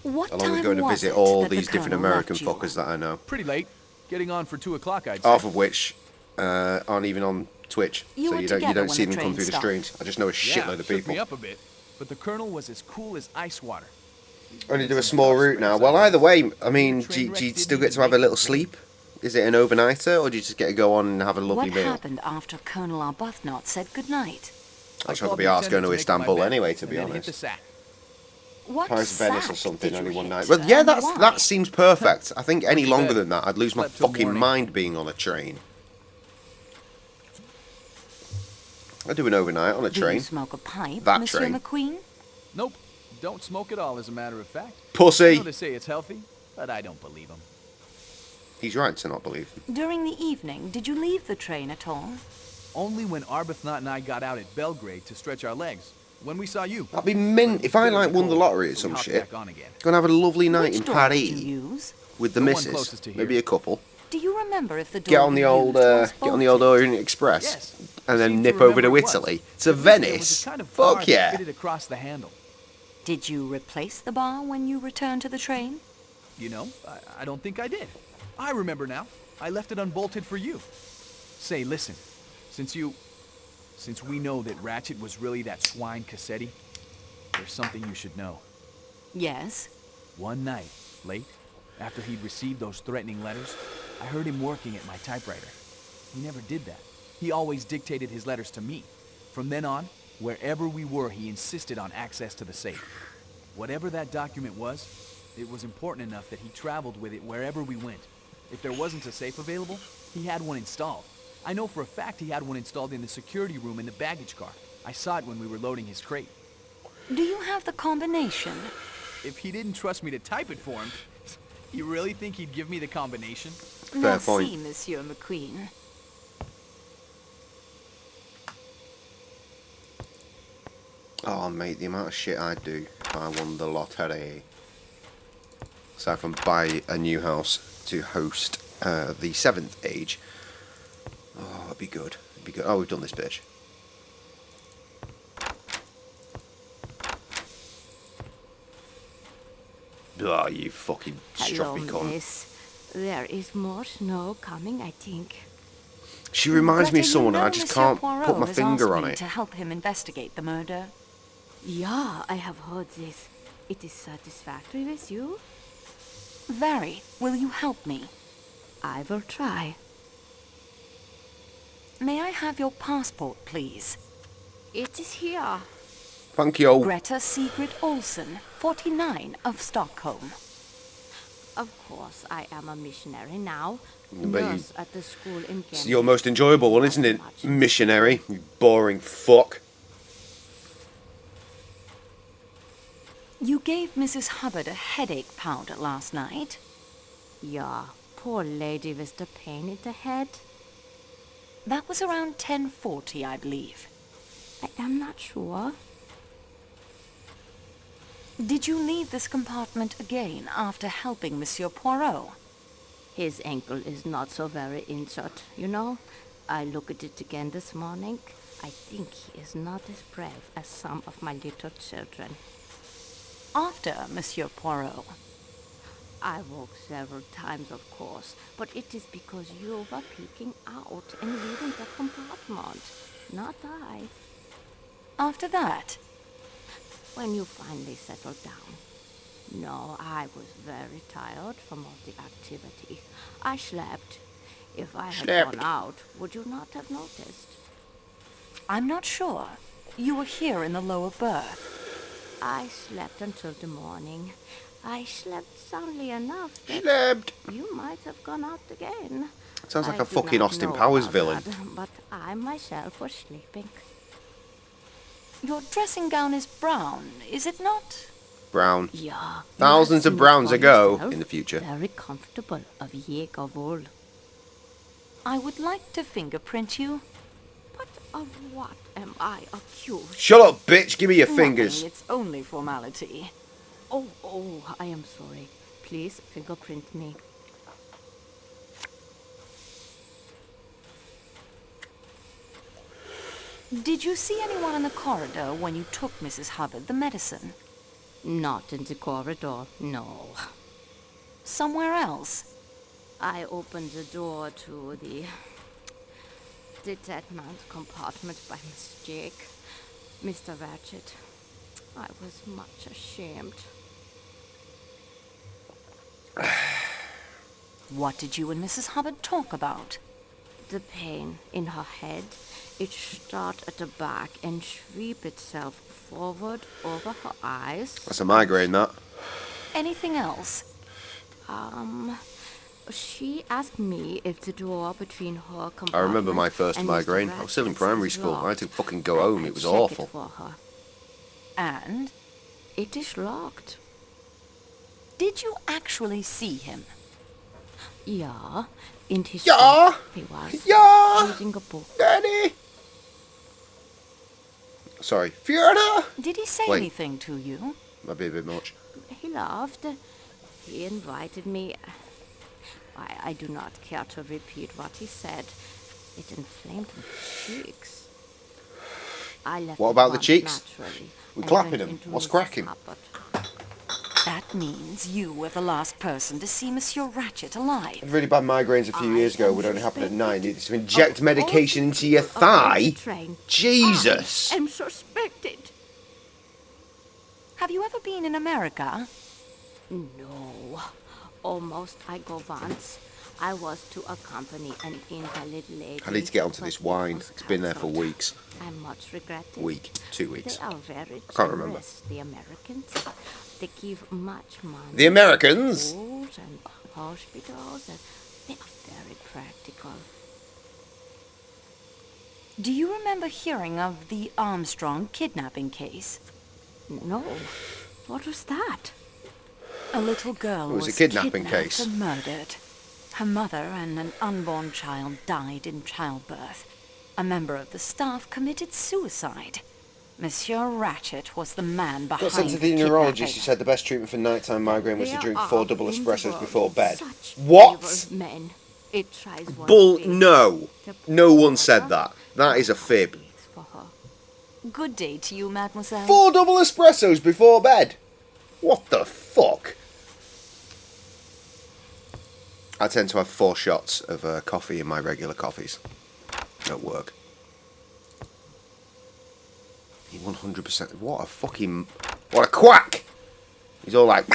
What Along with time going to was visit it all that the these different Colonel American left you? fuckers that I know. Pretty late. Getting on for 2 o'clock, I'd say. Half of which aren't even on Twitch, You so were you together don't when see the them come train through the stopped. streams. I just know a shitload of shook people. me up a bit. But the Colonel was as cool as ice water. Only do a small route now. Well, either way, I mean, do you still get to have a little sleep? Is it an overnighter, or do you just get to go on and have a lovely What meal? happened after Colonel Arbuthnot said goodnight? I'd rather be arsed going to Istanbul anyway, to be honest. What Paris, Venice, or sack something, did you only one hit, night. Well, yeah, and why? that seems perfect. I think any Pretty longer bad. than that, I'd lose my Slept till fucking morning. mind being on a train. I'd do an overnight on a Do train. you smoke a pipe, That Monsieur train. McQueen? Nope. Don't smoke at all, as a matter of fact. Pussy! I know they say it's healthy, but I don't believe them. He's right to not believe him. During the evening, did you leave the train at all? Only when Arbuthnot and I got out at Belgrade to stretch our legs. When we saw you. That'd be mint. If I like won the lottery or some shit, gonna have a lovely night Which in door Paris did you use? with the The one missus, closest to here. maybe a couple. Do you remember if the door Get on the you old, used was get on the old bolted? Orient Express, Yes. and then Seem nip to over to remember it was. Italy, to At least there was Venice. a kind of bar Fuck that yeah! fitted across the handle. Did you replace the bar when you returned to the train? You know, I don't think I did. I remember now. I left it unbolted for you. Say, listen, since we know that Ratchet was really that swine Cassetti, there's something you should know. Yes. One night, late, after he'd received those threatening letters, I heard him working at my typewriter. He never did that. He always dictated his letters to me. From then on, wherever we were, he insisted on access to the safe. Whatever that document was, it was important enough that he traveled with it wherever we went. If there wasn't a safe available, he had one installed. I know for a fact he had one installed in the security room in the baggage car. I saw it when we were loading his crate. Do you have the combination? If he didn't trust me to type it for him, you really think he'd give me the combination? Fair point. Merci, Monsieur McQueen. Oh, mate, the amount of shit I'd do if I won the lottery. Aside from buy a new house to host the 7th age. Oh, it'd be good. It'd be good. Oh, we've done this bitch. Oh, you fucking Hello, stroppy cunt. miss. There is more snow coming, I think. She reminds me of Greta, someone, you I know just Monsieur can't Poirot put my has finger asked on me it. to help him investigate the murder. Yeah, I have heard this. It is satisfactory with you? Very. Will you help me? I will try. May I have your passport, please? It is here. Thank you. Greta Sigrid Olsen, 49, of Stockholm. Of course, I am a missionary now. But you- Nurse at the school in It's Cambridge. your most enjoyable one, isn't it? Missionary. You boring fuck. You gave Mrs. Hubbard a headache powder last night. Yeah, poor lady with the pain in the head. That was around 10:40, I believe. I am not sure. Did you leave this compartment again after helping Monsieur Poirot? His ankle is not so very injured, you know. I looked at it again this morning. I think he is not as brave as some of my little children. After Monsieur Poirot? I woke several times, of course, but it is because you were peeking out and leaving the compartment, not I. After that? When you finally settled down. No, I was very tired from all the activity. I slept. If I had gone out, would you not have noticed? I'm not sure. You were here in the lower berth. I slept until the morning. I slept soundly enough that you might have gone out again. Sounds like I a do fucking not Austin know Powers about villain. that, but I myself was sleeping. Your dressing gown is brown, is it not? Brown. Yeah. Thousands of browns ago in the future. Very comfortable of Jaeger wool. I would like to fingerprint you. But of what am I accused? Shut up, bitch! Give me your Nothing, fingers. it's only formality. Oh, I am sorry. Please fingerprint me. Did you see anyone in the corridor when you took Mrs. Hubbard the medicine? Not in the corridor, no. Somewhere else? I opened the door to the dead man's compartment by mistake. Mr. Ratchet. I was much ashamed. What did you and Mrs. Hubbard talk about? The pain in her head. It started at the back and sweep itself forward over her eyes. That's a migraine, that. Anything else? She asked me if the door between her compartment I remember my first and migraine. Mr. I was still in Ratchet's primary is school. I had to locked. fucking go home. It was Check awful. It for her. And? It is locked. Did you actually see him? Yeah, in his Yeah. book he was reading a book. Daddy. Sorry, Fiona. Did he say Wait. anything to you? Might be a bit much. He laughed. He invited me. I do not care to repeat what he said. It inflamed my cheeks. I left What at about the once, cheeks? naturally, We and clapping went him. into What's Mrs. cracking? Hubbard. That means you were the last person to see Monsieur Ratchet alive. I had really bad migraines a few years ago. Would only happen at night. Needed to inject Of medication all into your people aboard the thigh. train, Jesus. I am suspected. Have you ever been in America? No. Almost I go once. I was to accompany an invalid lady. I need to get onto but this it wine. was It's been there for cancelled. weeks. I much regret it. Week. 2 weeks. They are very I can't remember. generous, the Americans. They give much money. The Americans? to schools and hospitals, and they are very practical. Do you remember hearing of the Armstrong kidnapping case? No. What was that? A little girl It was was a kidnapping kidnapped case. and murdered. Her mother and an unborn child died in childbirth. A member of the staff committed suicide. Monsieur Ratchet was the man behind Got sent to the neurologist. He said the best treatment for nighttime migraine was to There drink are 4 double in the espressos world before bed. such What? evil men. It tries one Bull. way No. to No one please said her, that. That is a fib. please for her. Good day to you, mademoiselle. 4 double espressos before bed. What the fuck? I tend to have 4 shots of coffee in my regular coffees at work. He 100%. What a fucking. What a quack! He's all like.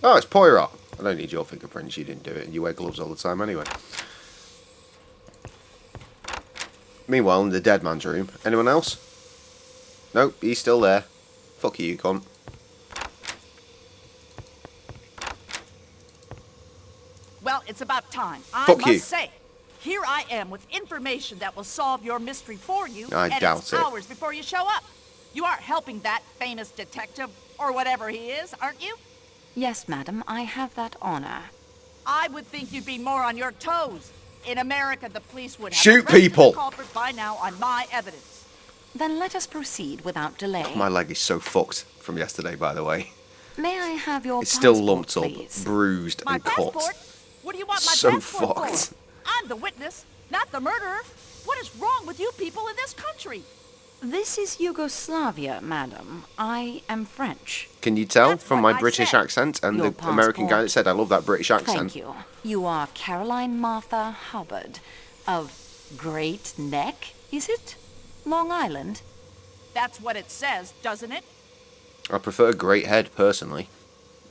Oh, it's Poirot. I don't need your fingerprints. You didn't do it, and you wear gloves all the time anyway. Meanwhile, in the dead man's room, anyone else? Nope, he's still there. Fuck you, cunt. Well, it's about time. I Fuck must you. say, Here I am with information that will solve your mystery for you. I and doubt it's it. hours before you show up. You aren't helping that famous detective, or whatever he is, aren't you? Yes, madam, I have that honor. I would think you'd be more on your toes. In America, the police would have Shoot arrested people. the culprit by now on my evidence. Then let us proceed without delay. My leg is so fucked from yesterday, by the way. May I have your It's still passport, lumped please? up, bruised, My and cut. passport? What do you want my So passport fucked. for? I'm the witness, not the murderer. What is wrong with you people in this country? This is Yugoslavia, madam. I am French. Can you tell That's from what my I British said. accent and Your the American guy that passport. said I love that British accent? Thank you. You are Caroline Martha Hubbard of Great Neck, is it? Long Island? That's what it says, doesn't it? I prefer Great Head, personally.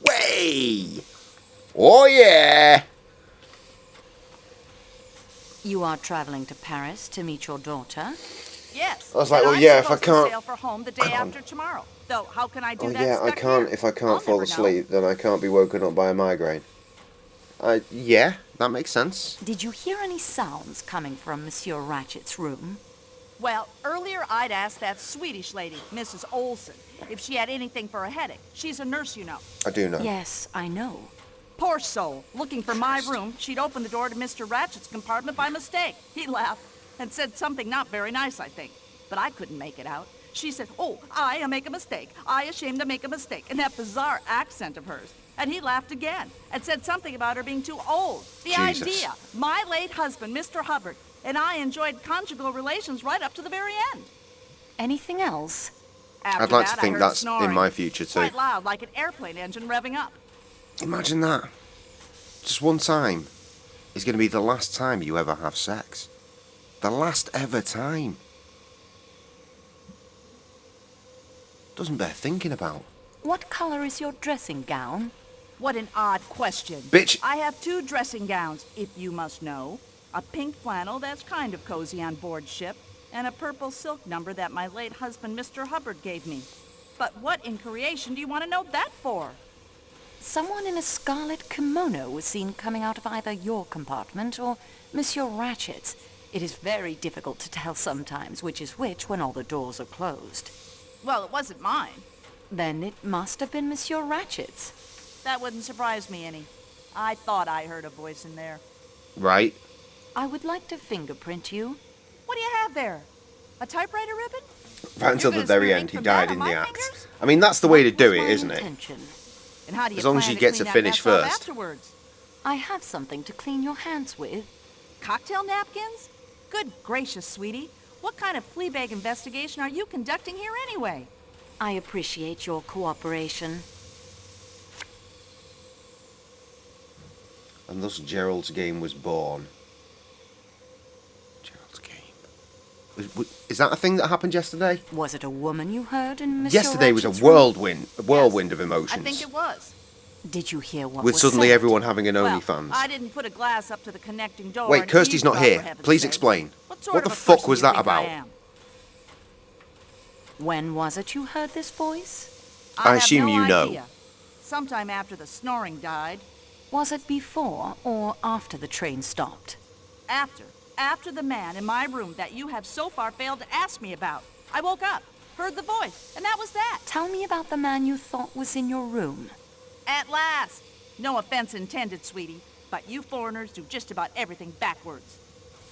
Way! Oh, yeah! You are traveling to Paris to meet your daughter? Yes. I was like, and well, I'm yeah, if I supposed to can't- sail for home the day after tomorrow. Though, how can I do Oh, that yeah, I stuck can't. here? If I I'll can't fall never know. asleep, then I can't be woken up by a migraine. Yeah, that makes sense. Did you hear any sounds coming from Monsieur Ratchet's room? Well, earlier I'd asked that Swedish lady, Mrs. Olson, if she had anything for a headache. She's a nurse, you know. I do know. Yes, I know. Poor soul. Looking for my room, she'd opened the door to Mr. Ratchet's compartment by mistake. He laughed and said something not very nice, I think. But I couldn't make it out. She said, "Oh, I make a mistake. I ashamed to make a mistake," in that bizarre accent of hers. And he laughed again and said something about her being too old. The Jesus. idea. My late husband, Mr. Hubbard, and I enjoyed conjugal relations right up to the very end. Anything else? After I'd like that, to I think heard that's snoring, in my future, too. quite loud, like an airplane engine revving up. Imagine that. Just one time is going to be the last time you ever have sex. The last ever time. Doesn't bear thinking about. What color is your dressing gown? What an odd question. Bitch. I have 2 dressing gowns, if you must know. A pink flannel that's kind of cozy on board ship, and a purple silk number that my late husband, Mr. Hubbard, gave me. But what in creation do you want to know that for? Someone in a scarlet kimono was seen coming out of either your compartment or Monsieur Ratchet's. It is very difficult to tell sometimes which is which when all the doors are closed. Well, it wasn't mine. Then it must have been Monsieur Ratchet's. That wouldn't surprise me any. I thought I heard a voice in there. Right? I would like to fingerprint you. What do you have there? A typewriter ribbon? Right until You're the gonna very smear end, ink he from died that in on the my act. fingers? I mean, that's the way to do Was it, my isn't it? intention. And how do you As long as plan you to get to clean that finish mess off first. afterwards? I have something to clean your hands with. Cocktail napkins? Good gracious, sweetie. What kind of fleabag investigation are you conducting here anyway? I appreciate your cooperation. And thus Gerald's game was born. Gerald's game. Is that a thing that happened yesterday? Was it a woman you heard in Monsieur Yesterday was a Ratchet's room? whirlwind of emotions. I think it was. Did you hear what With was suddenly said? everyone having an Well, OnlyFans. I didn't put a glass up to the connecting door. Wait, and Kirsty's not eavesdrop, here. for heaven's Please sake. explain. What sort What of the a fuck person was do you that think I about? am? When was it you heard this voice? I have assume no you know. idea. Sometime after the snoring died. Was it before or after the train stopped? After the man in my room that you have so far failed to ask me about. I woke up, heard the voice, and that was that. Tell me about the man you thought was in your room. At last. No offense intended, sweetie, but you foreigners do just about everything backwards.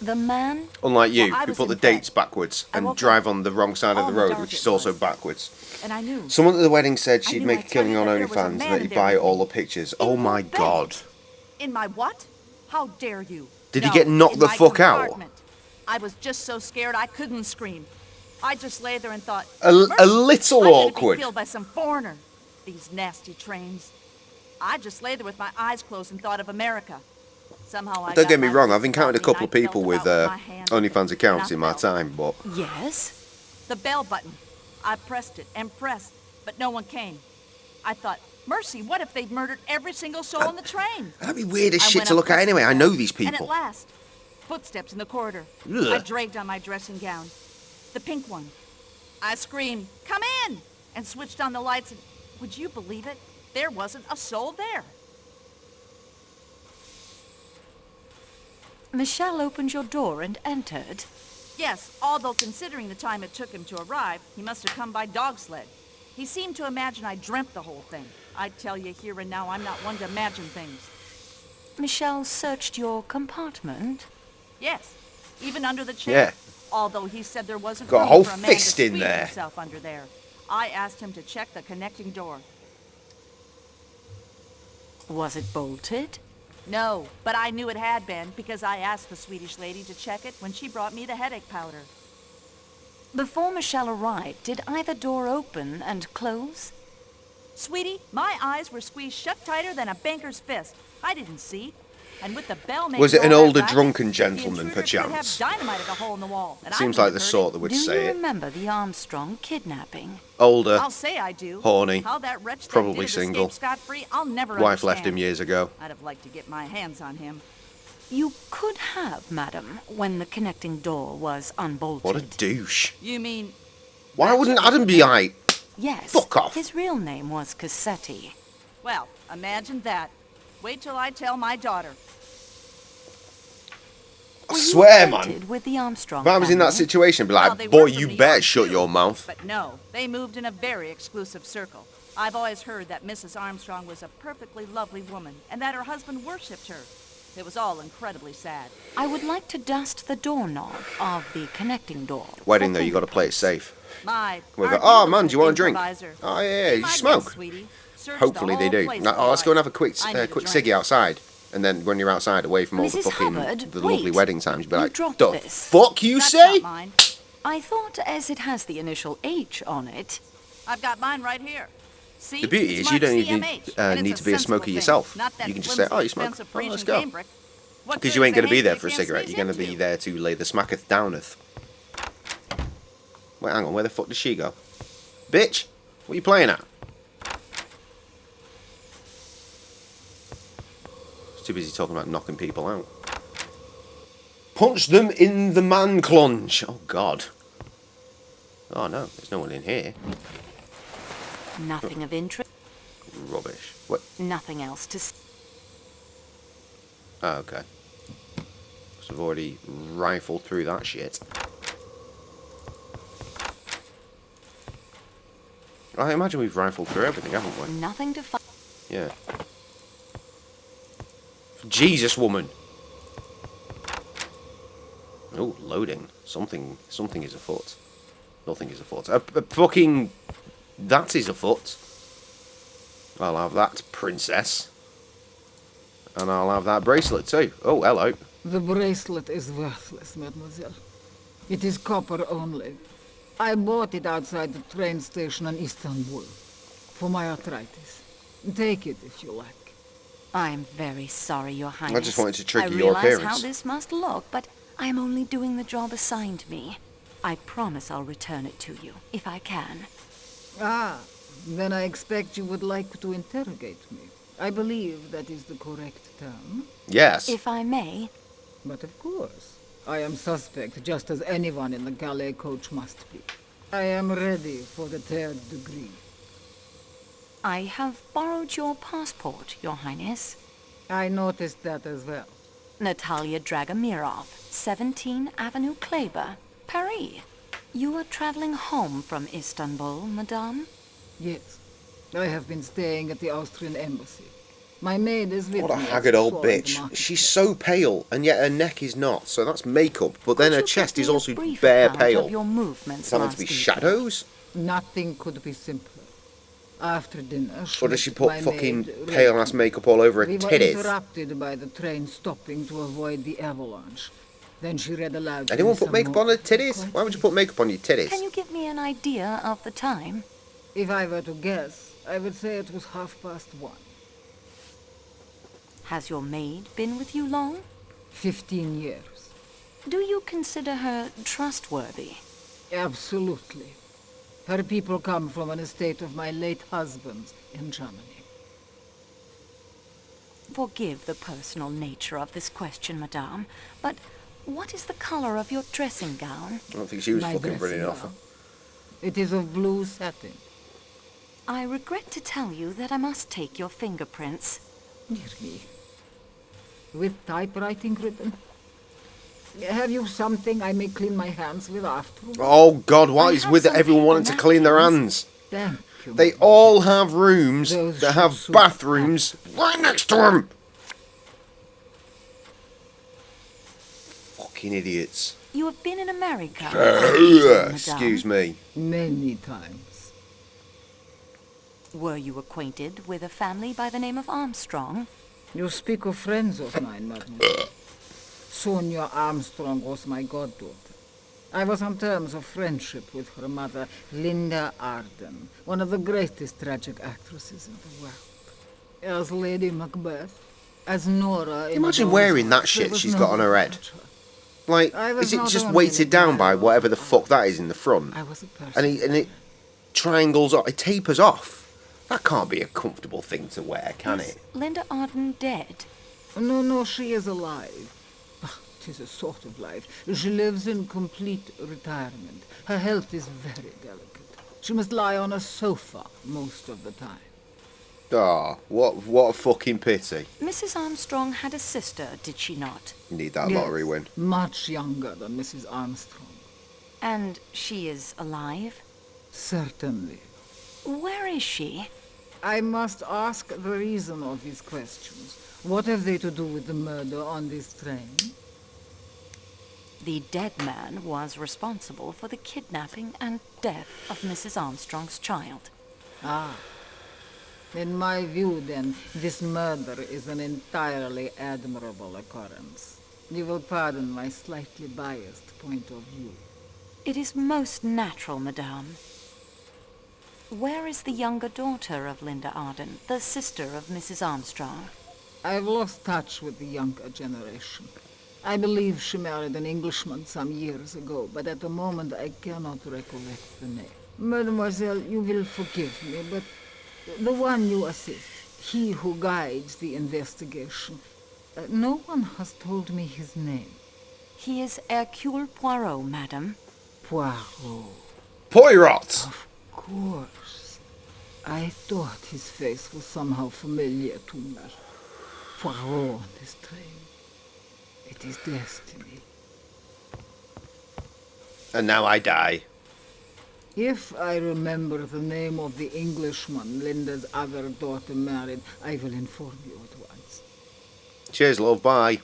The man? Unlike you, Well, I who was put the in bed. dates backwards I and woke drive up. on the wrong side of All the in the road, dark which it is also was. backwards. And I knew. Someone at the wedding said she'd knew make I'd a tell killing you on that there was a OnlyFans and man that in he'd there buy with all me. the pictures. In Oh your my bed. god. In my what? How dare you? Did he No, get knocked in the my fuck out? compartment. I was just so scared I couldn't scream. I just lay there and thought, A little I'm gonna awkward. be killed by some foreigner. These nasty trains. I just lay there with my eyes closed and thought of America. Somehow I Don't got get me my wrong, wits I've encountered a about me couple of and I people felt with about my hand. OnlyFans accounts Not in my the time, but Yes? The bell button. I pressed it and pressed, but no one came. I thought, mercy, what if they'd murdered every single soul on the train? that'd be weird as I shit went to up look at pressing anyway. the I bell, know these And at people. last, footsteps in the corridor. Ugh. I dragged on my dressing gown. The pink one. I screamed, come in! And switched on the lights and, would you believe it? There wasn't a soul there. Michelle opened your door and entered. Yes, although considering the time it took him to arrive, he must have come by dog sled. He seemed to imagine I dreamt the whole thing. I tell you here and now, I'm not one to imagine things. Michelle searched your compartment? Yes, even under the chair. Yeah. Although he said there wasn't Got a room whole for a man fist to in squeeze there. himself under there. I asked him to check the connecting door. Was it bolted? No, but I knew it had been because I asked the Swedish lady to check it when she brought me the headache powder. Before Michelle arrived, did either door open and close? Sweetie, my eyes were squeezed shut tighter than a banker's fist. I didn't see. And with the bell making Was it an all that older racket, drunken the gentleman, intruder could have perchance? dynamited a hole in the wall, and I Seems wouldn't like the have heard sort it. that would Do say you it. remember the Armstrong kidnapping? Older. I'll say I do. Horny. How that wretch Probably that did single. escape scot-free, I'll never Wife left understand. him years ago. I'd have liked to get my hands on him. You could have, madam, when the connecting door was unbolted. What a douche. You mean... Why wouldn't Adam be right? Yes. Fuck off. His real name was Cassetti. Well, imagine that. Wait till I tell my daughter. I swear, man. With the Armstrong If I was in that family? situation, I'd be Well, like, they boy, were from you New better York, shut too. your mouth. But no, they moved in a very exclusive circle. I've always heard that Mrs. Armstrong was a perfectly lovely woman and that her husband worshipped her. It was all incredibly sad. I would like to dust the doorknob of the connecting door. Wedding, though, you got to play it safe. My, We our go, oh, man, beautiful do you want a drink? improviser. Oh, yeah, Be you my smoke. guest, sweetie. Search Hopefully the they whole do. place Now, for let's go and have a quick, I need a quick drink. ciggy outside. And then when you're outside, away from all the Mrs. fucking Hubbard, the lovely wait. wedding times, you'd be You like, dropped the this. fuck you That's say? not mine. I thought as it has the initial H on it. I've got mine right here. See? The beauty It's is you don't marked even CMH, and need it's to be a sensible smoker thing, yourself. not that You can just say, flimsy, oh, you smoke? expensive Oh, let's Parisian go. cambric. What Because good you is ain't going a to be there handshake for a you cigarette. squeeze You're going to be into? there to lay the smacketh downeth. Wait, hang on. Where the fuck did she go? Bitch, what are you playing at? Too busy talking about knocking people out. Punch them in the man clunge. Oh, God. Oh, no. There's no one in here. Nothing of interest. Rubbish. What? Nothing else to... Oh, okay. So I've already rifled through that shit. I imagine we've rifled through everything, haven't we? Nothing to find. Yeah. Jesus, woman. Oh, loading. Something is afoot. Nothing is afoot. A fucking... That is afoot. I'll have that, princess. And I'll have that bracelet too. Oh, hello. The bracelet is worthless, mademoiselle. It is copper only. I bought it outside the train station in Istanbul. For my arthritis. Take it if you like. I'm very sorry, Your Highness. I just wanted to trigger I your realize appearance. how this must look, but I'm only doing the job assigned me. I promise I'll return it to you, if I can. Ah, then I expect you would like to interrogate me. I believe that is the correct term. Yes. If I may. But of course. I am suspect just as anyone in the Calais coach must be. I am ready for the third degree. I have borrowed your passport, Your Highness. I noticed that as well. Natalia Dragomirov, 17 Avenue Kleber, Paris. You are traveling home from Istanbul, madame? Yes. I have been staying at the Austrian embassy. My maid is with What a me as haggard I old saw in the bitch. market. She's so pale, and yet her neck is not. So that's makeup. But then her chest is also brief bare account pale. of your movements Is that meant last to be evening? shadows? Nothing could be simpler. After dinner, Or does she Schmidt, put my fucking maid, pale ass makeup all over her we were titties? interrupted by the train stopping to avoid the avalanche. Then she read aloud. to Anyone me put some makeup more. on her titties? Why would you put makeup on your titties? Can you give me an idea of the time? If I were to guess, I would say it was 1:30. Has your maid been with you long? 15 years. Do you consider her trustworthy? Absolutely. Her people come from an estate of my late husband's in Germany. Forgive the personal nature of this question, madame, but what is the color of your dressing gown? I don't think she was My fucking dressing brilliant off. gown. It is of blue satin. I regret to tell you that I must take your fingerprints. Dear me. With typewriting ribbon? Have you something I may clean my hands with afterwards? Oh God, what I is have with some everyone paper wanting to clean their napkins. hands? Thank you. They all have rooms Those that should have suit bathrooms right next to them. Fucking idiots. You have been in America, madame. Excuse me. Many times. Were you acquainted with a family by the name of Armstrong? You speak of friends of mine, mademoiselle. Sonia Armstrong was my goddaughter. I was on terms of friendship with her mother, Linda Arden, one of the greatest tragic actresses in the world. As Lady Macbeth, as Nora in Imagine Those wearing that Works, shit there was she's no got on her one head. to touch her. Like, I was is it not just only weighted down by admirer whatever the of fuck that is in the front? I was a person. And it triangles off, it tapers off. That can't be a comfortable thing to wear, can Is it? Linda Arden dead? No, she is alive. Tis a sort of life. She lives in complete retirement. Her health is very delicate. She must lie on a sofa most of the time. Ah, what a fucking pity. Mrs. Armstrong had a sister, did she not? Need that lottery win. Much younger than Mrs. Armstrong. And she is alive? Certainly. Where is she? I must ask the reason of these questions. What have they to do with the murder on this train? The dead man was responsible for the kidnapping and death of Mrs. Armstrong's child. Ah. In my view, then, this murder is an entirely admirable occurrence. You will pardon my slightly biased point of view. It is most natural, madame. Where is the younger daughter of Linda Arden, the sister of Mrs. Armstrong? I've lost touch with the younger generation. I believe she married an Englishman some years ago, but at the moment I cannot recollect the name. Mademoiselle, you will forgive me, but the one you assist, he who guides the investigation, no one has told me his name. He is Hercule Poirot, madame. Poirot. Poirot! Of course. I thought his face was somehow familiar to me. Poirot on this train. It is destiny. And now I die. If I remember the name of the Englishman Linda's other daughter married, I will inform you at once. Cheers, love. Bye.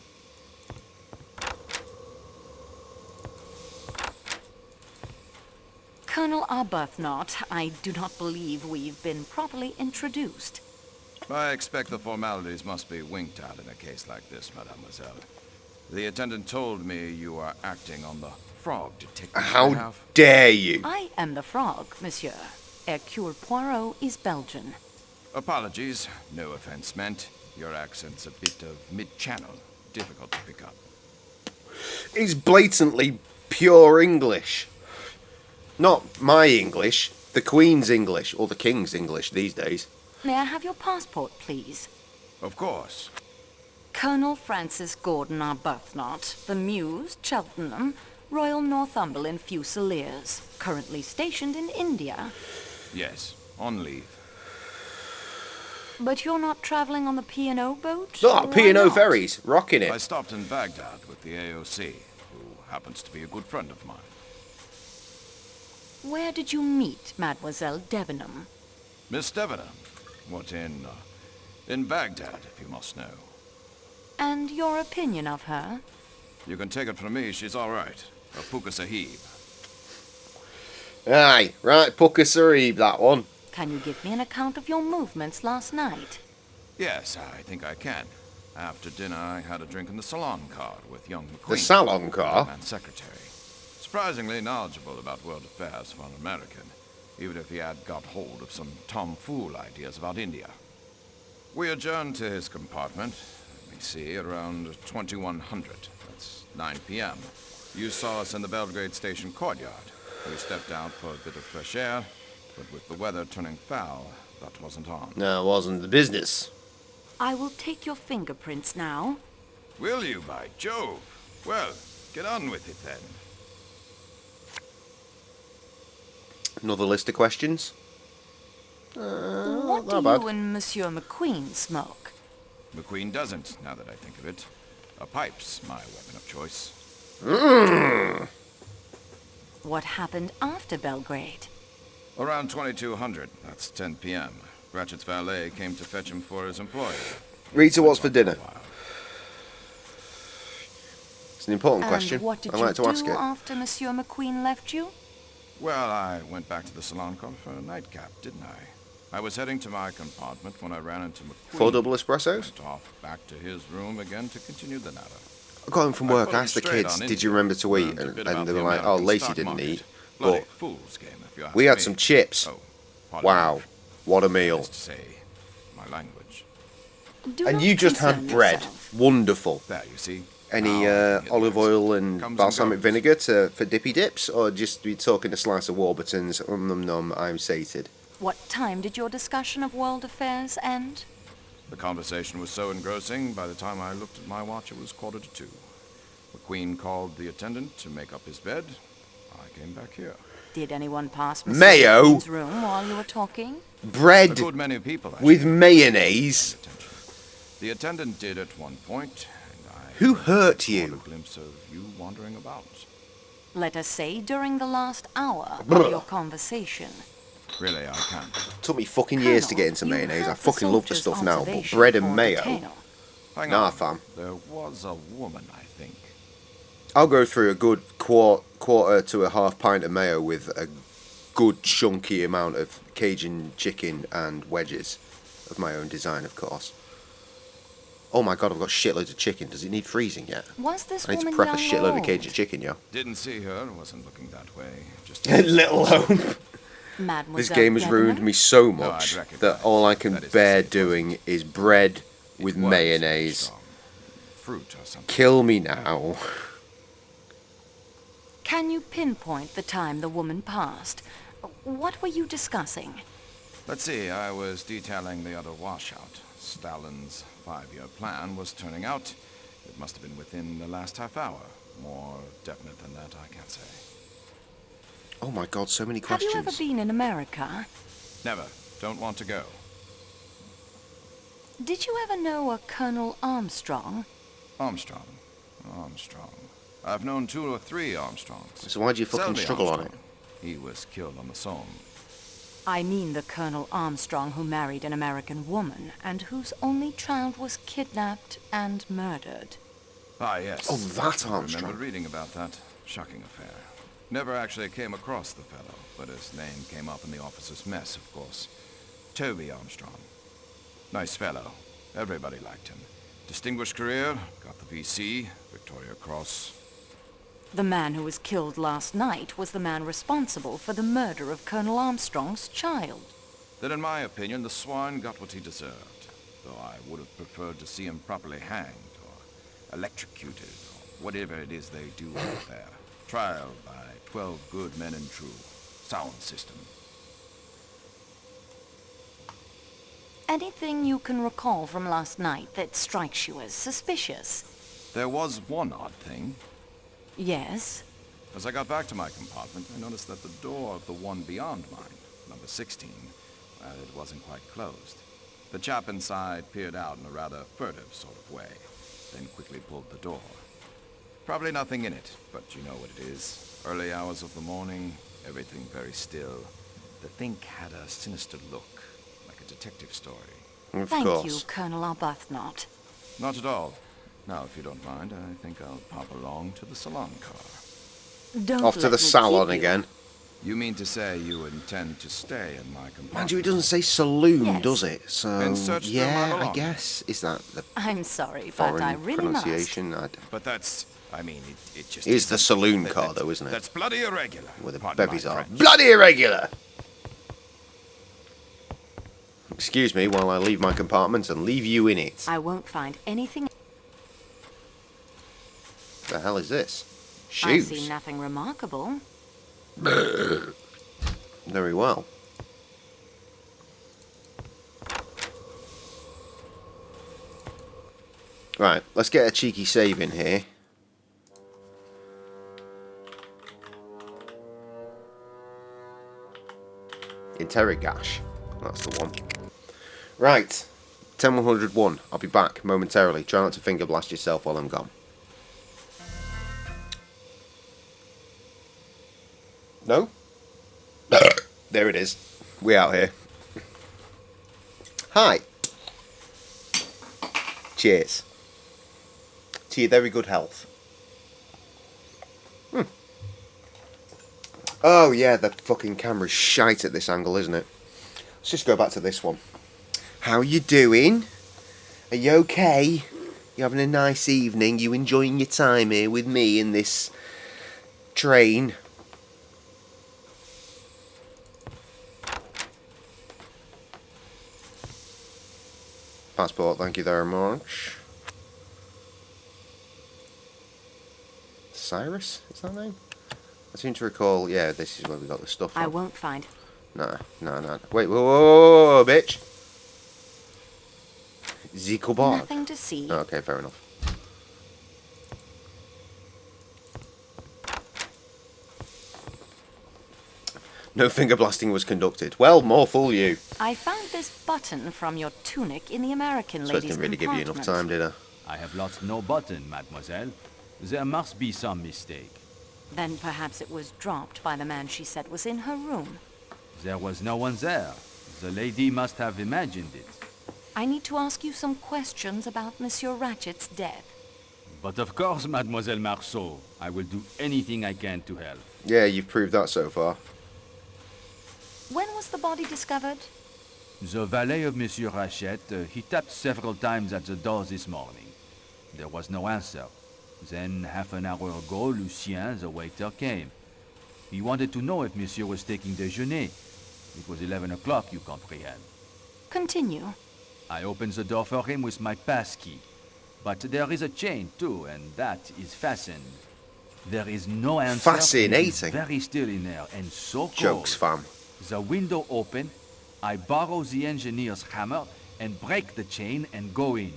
Colonel Arbuthnot, I do not believe we've been properly introduced. I expect the formalities must be winked at in a case like this, mademoiselle. The attendant told me you are acting on the frog detective. How dare you? I am the frog, monsieur. Hercule Poirot is Belgian. Apologies. No offense meant. Your accent's a bit of mid-channel. Difficult to pick up. It's blatantly pure English. Not my English, the Queen's English, or the King's English these days. May I have your passport, please? Of course. Colonel Francis Gordon Arbuthnot, the Mews, Cheltenham, Royal Northumberland Fusiliers, currently stationed in India. Yes, on leave. But you're not traveling on the P&O boat? Oh, Why P&O not? ferries, rocking it. I stopped in Baghdad with the AOC, who happens to be a good friend of mine. Where did you meet Mademoiselle Debenham? Miss Debenham? What, in Baghdad, if you must know. And your opinion of her? You can take it from me, she's all right. A Puka Sahib. Aye, right, Puka Sahib, that one. Can you give me an account of your movements last night? Yes, I think I can. After dinner, I had a drink in the salon car with young McQueen. The salon car? And secretary. Surprisingly knowledgeable about world affairs for an American, even if he had got hold of some tomfool ideas about India. We adjourned to his compartment, let me see, around 2100. That's 9 p.m. You saw us in the Belgrade station courtyard. We stepped out for a bit of fresh air, but with the weather turning foul, that wasn't on. No, it wasn't the business. I will take your fingerprints now. Will you, by Jove? Well, get on with it then. Another list of questions? What do not bad. you and Monsieur McQueen smoke? McQueen doesn't, now that I think of it. A pipe's my weapon of choice. What happened after Belgrade? Around 2200, that's 10 p.m. Ratchet's valet came to fetch him for his employer. Rita, what's for dinner? It's an important And question. what did I'd you like to ask do it. after Monsieur McQueen left you? Well, I went back to the salon car for a nightcap, didn't I? I was heading to my compartment when I ran into McQueen. 4 double espressos? Went off back to his room again to continue the natter. I got home from work, I put him asked the straight kids, on did you India, remember to eat? learned a And bit they about were the like, oh, American Lacey stock didn't market. eat. Bloody But fool's game, if you ask we had me. some chips. Pardon Wow, me. what a meal. Nice to say my language. Do And not you just had concern bread. yourself. Wonderful. There, you see. Any Now I can get olive lost. oil and Comes and balsamic goes. vinegar for dippy dips? Or just be talking a slice of Warburton's, num num, I'm sated? What time did your discussion of world affairs end? The conversation was so engrossing, by the time I looked at my watch, it was 1:45. McQueen called the attendant to make up his bed. I came back here. Did anyone pass Mr. Mayo? McQueen's room while you were talking? Bread A good many people, with mayonnaise? The attendant did at one point, and I Who hurt caught you? a glimpse of you wandering about. Let us say during the last hour Brr. of your conversation. Really, I can't. Took me fucking years to get into Colonel, you mayonnaise. I have the fucking love the soldier's stuff now, but observation bread and for mayo? detail. Hang Nah, on. fam. There was a woman, I think. I'll go through a good quarter to a half pint of mayo with a good chunky amount of Cajun chicken and wedges of my own design, of course. Oh my god, I've got shitloads of chicken. Does it need freezing yet? Was this I need to woman prep a young shitload or of Cajun old? chicken, yo. Didn't see her, wasn't looking that way. Just Little home. Mademoiselle This game has ruined Debenham? me so No, I'd much recognize that all I can that is to bear say, doing is bread with was mayonnaise. strong. Fruit or something. Kill me now. Can you pinpoint the time the woman passed? What were you discussing? Let's see, I was detailing the other washout. Stalin's 5-year plan was turning out. It must have been within the last half hour. More definite than that, I can't say. Oh my god, so many Have questions. you ever been in America? Never. Don't want to go. Did you ever know a Colonel Armstrong? Armstrong. I've known 2 or 3 Armstrongs. So why'd you fucking Selby struggle on Armstrong. He was killed on the Somme. I mean the Colonel Armstrong who married an American woman and whose only child was kidnapped and murdered. Ah, yes. Oh, that I Armstrong. remember reading about that. Shocking affair. Never actually came across the fellow, but his name came up in the officers' mess, of course. Toby Armstrong. Nice fellow. Everybody liked him. Distinguished career, got the VC, Victoria Cross. The man who was killed last night was the man responsible for the murder of Colonel Armstrong's child. Then in my opinion, the swine got what he deserved. Though I would have preferred to see him properly hanged, or electrocuted, or whatever it is they do out there. Trial by 12 good men and true. Sound system. Anything you can recall from last night that strikes you as suspicious? There was one odd thing. Yes? As I got back to my compartment, I noticed that the door of the one beyond mine, number 16, it wasn't quite closed. The chap inside peered out in a rather furtive sort of way, then quickly pulled the door. Probably nothing in it, but you know what it is. Early hours of the morning, everything very still. The thing had a sinister look, like a detective story. Of Thank course. you, Colonel Arbuthnot. Not at all. Now, if you don't mind, I think I'll pop along to the salon car. Don't Off to let the me salon keep you. again. You mean to say you intend to stay in my compartment? Mind you, it doesn't say saloon, Yes. does it? So, Then search through my yeah, I belongings. guess. Is that the I'm sorry, but foreign I really must. pronunciation? But that's, I mean, it just It's the isn't. saloon That- car, that- though, isn't it? That's bloody irregular. Where the Pardon bevies my are. French. Bloody irregular! Excuse me while I leave my compartment and leave you in it. I won't find anything. The hell is this? I Shoes. see nothing remarkable. Very well. Right, let's get a cheeky save in here. Interrogash. That's the one. Right. 10101. I'll be back momentarily. Try not to finger blast yourself while I'm gone. No? There it is. We out here. Hi. Cheers. To your very good health. Oh yeah, the fucking camera's shite at this angle, isn't it? Let's just go back to this one. How you doing? Are you okay? You having a nice evening? You enjoying your time here with me in this train? Passport, thank you very much. Cyrus, is that name? I seem to recall, yeah, this is where we got the stuff from. I won't find. Nah. Wait, whoa, bitch. Zico Bar. Nothing to see. Oh, okay, fair enough. No finger blasting was conducted. Well, more fool you. I found this button from your tunic in the American So I ladies' didn't really give you enough time, did I? I have lost no button, mademoiselle. There must be some mistake. Then perhaps it was dropped by the man she said was in her room. There was no one there. The lady must have imagined it. I need to ask you some questions about Monsieur Ratchet's death. But of course, Mademoiselle Marceau, I will do anything I can to help. Yeah, you've proved that so far. When was the body discovered? The valet of Monsieur Rachet, he tapped several times at the door this morning. There was no answer. Then, half an hour ago, Lucien, the waiter, came. He wanted to know if Monsieur was taking déjeuner. It was 11 o'clock, you comprehend. Continue. I opened the door for him with my pass key. But there is a chain, too, and that is fastened. There is no answer. Fascinating. It is very still in there, and so cold. Jokes, fam. The window open, I borrow the engineer's hammer and break the chain and go in.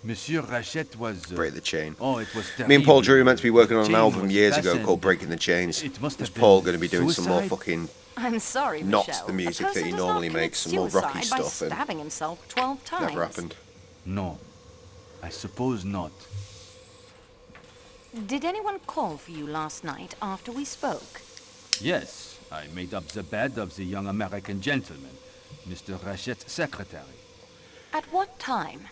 Monsieur Rachet was... Break the chain. Oh, it was terrible. Me and Paul Drew were meant to be working on an Chain album was years ago fastened. called Breaking the Chains. It must have Was Paul been going to be doing some more suicide? fucking... I'm sorry, Not Michelle. the music A that he person does normally not commit makes, some more rocky suicide by stuff, and stabbing himself 12 times. never happened. No, I suppose not. Did anyone call for you last night after we spoke? Yes, I made up the bed of the young American gentleman, Mr. Rachet's secretary. At what time?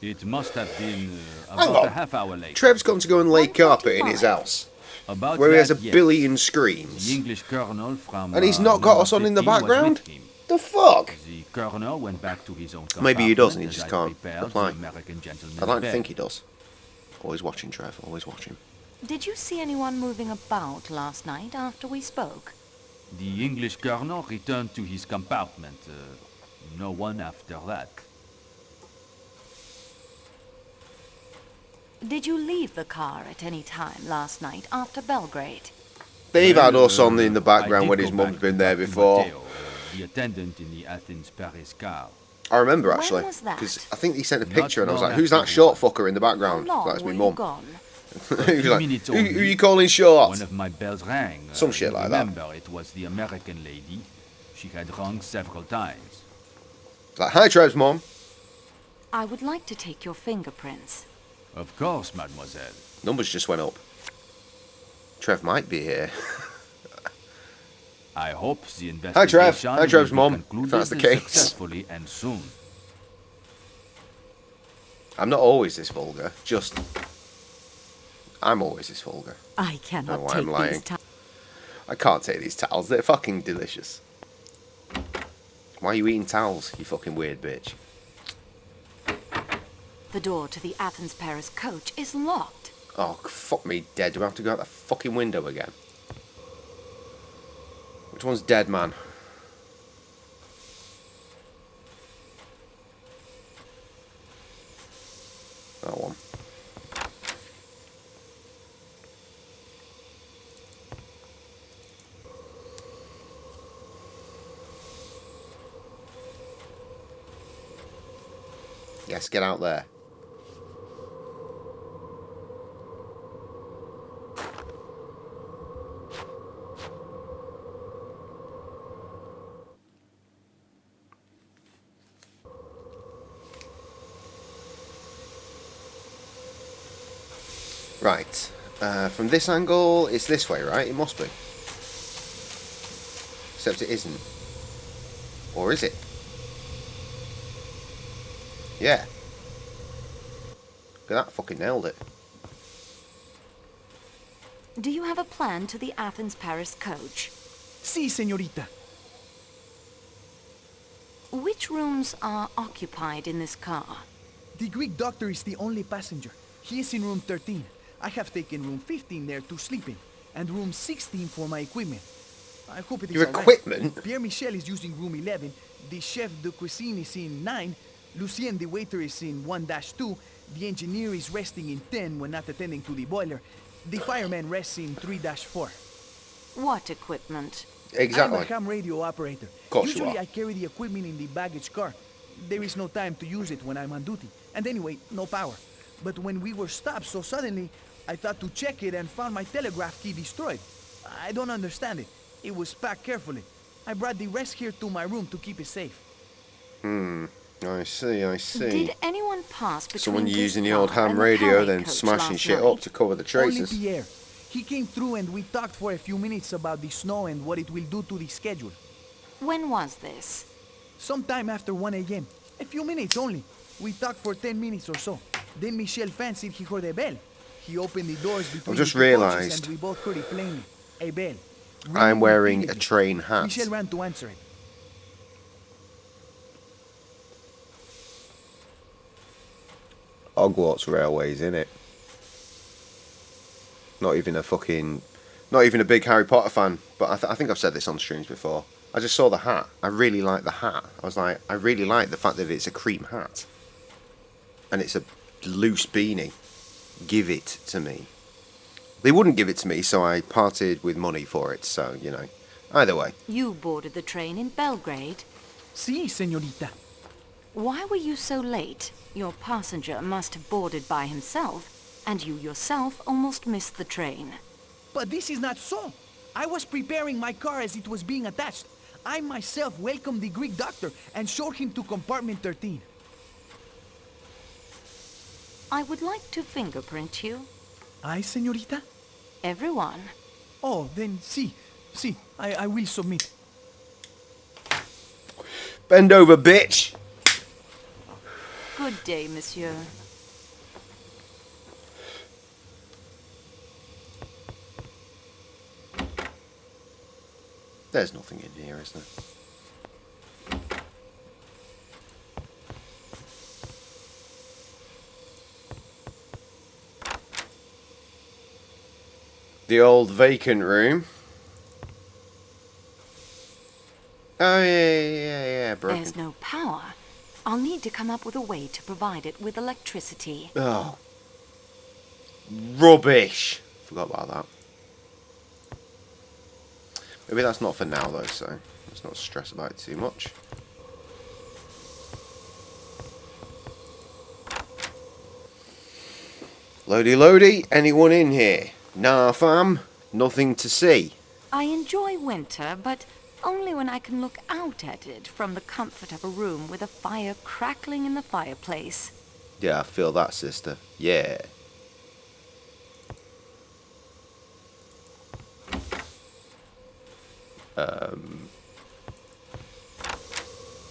It must have been Hang about on. a half hour later. Trev's gone to go and lay carpet in his house, About where he has a that, yes. billion screens. The English colonel from... And he's not got number us on in the 15 was background? with him. The fuck? The colonel went back to his own Maybe he does and he compartment just as I can't prepared reply. the American gentleman's I'd like to bed. think he does. Always watching, Trev, always watching. Did you see anyone moving about last night after we spoke? The English colonel returned to his compartment. No one after that. Did you leave the car at any time last night after Belgrade? They've had us on in the I background did when go his mum's back been to there Dr. before. Matteo, the attendant in the Athens-Paris car. I remember When actually, was that? because I think he sent a Not picture and I was long like, "Who's that after short fucker in the background?" How long That's were my you mum. gone? He was few like, minutes who only. are you calling short? One of my bells rang. Some shit you like that. remember, it was the American lady. She had rung several times. Like, hi, Trev's mum. I would like to take your fingerprints. Of course, mademoiselle. Numbers just went up. Trev might be here. I hope the investigation Hi, Trev. Hi, Trev's will be mum. concluded If that's the case. successfully and soon. I'm not always this vulgar. Just, I'm always this vulgar. I Don't cannot know why take I'm lying. these towels. I can't take these towels. They're fucking delicious. Why are you eating towels, you fucking weird bitch? The door to the Athens-Paris coach is locked. Oh, fuck me dead. Do I have to go out the fucking window again? Which one's dead, man? That one. Yes, get out there. Right. From this angle, it's this way, right? It must be. Except it isn't. Or is it? Yeah. Look at that, fucking nailed it. Do you have a plan to the Athens-Paris coach? Si, señorita. Which rooms are occupied in this car? The Greek doctor is the only passenger. He is in room 13. I have taken room 15 there to sleep in, and room 16 for my equipment. I hope it is Your all right. equipment? Pierre Michel is using room 11. The chef de cuisine is in 9. Lucien, the waiter, is in 1-2. The engineer is resting in 10 when not attending to the boiler. The fireman rests in 3-4. What equipment? Exactly. I'm a ham radio operator. Of course you Usually are. I carry the equipment in the baggage car. There is no time to use it when I'm on duty. And anyway, no power. But when we were stopped so suddenly, I thought to check it and found my telegraph key destroyed. I don't understand it. It was packed carefully. I brought the rest here to my room to keep it safe. I see, I see. Did anyone pass between Someone this using the old car ham and the radio, Paris then coach smashing last shit night? up to cover the Only traces. Pierre. He came through and we talked for a few minutes about the snow and what it will do to the schedule. When was this? Sometime after 1 a.m. A few minutes only. We talked for 10 minutes or so. Then Michel fancied he heard a bell. He opened the doors between just the two coaches realised. and we both heard it plainly. A bell. I'm Ringing wearing a repeatedly. train hat. Michel ran to answer it. Hogwarts Railways, innit? Not even a big Harry Potter fan, but I think I've said this on streams before. I just saw the hat. I really like the hat. I was like, I really like the fact that it's a cream hat. And it's a loose beanie. Give it to me. They wouldn't give it to me, so I parted with money for it, so, you know. Either way. You boarded the train in Belgrade. Si, señorita. Why were you so late? Your passenger must have boarded by himself, and you yourself almost missed the train. But this is not so. I was preparing my car as it was being attached. I myself welcomed the Greek doctor and showed him to compartment 13. I would like to fingerprint you. I, señorita? Everyone. Oh, then si. I will submit. Bend over, bitch! Good day, monsieur. There's nothing in here, is there? The old vacant room. Oh, yeah, broken. There's no power. I'll need to come up with a way to provide it with electricity. Oh. Rubbish. Forgot about that. Maybe that's not for now, though, so let's not stress about it too much. Loady, loady, anyone in here? Nah, fam, nothing to see. I enjoy winter, but only when I can look out at it from the comfort of a room with a fire crackling in the fireplace. Yeah, I feel that, sister. Yeah.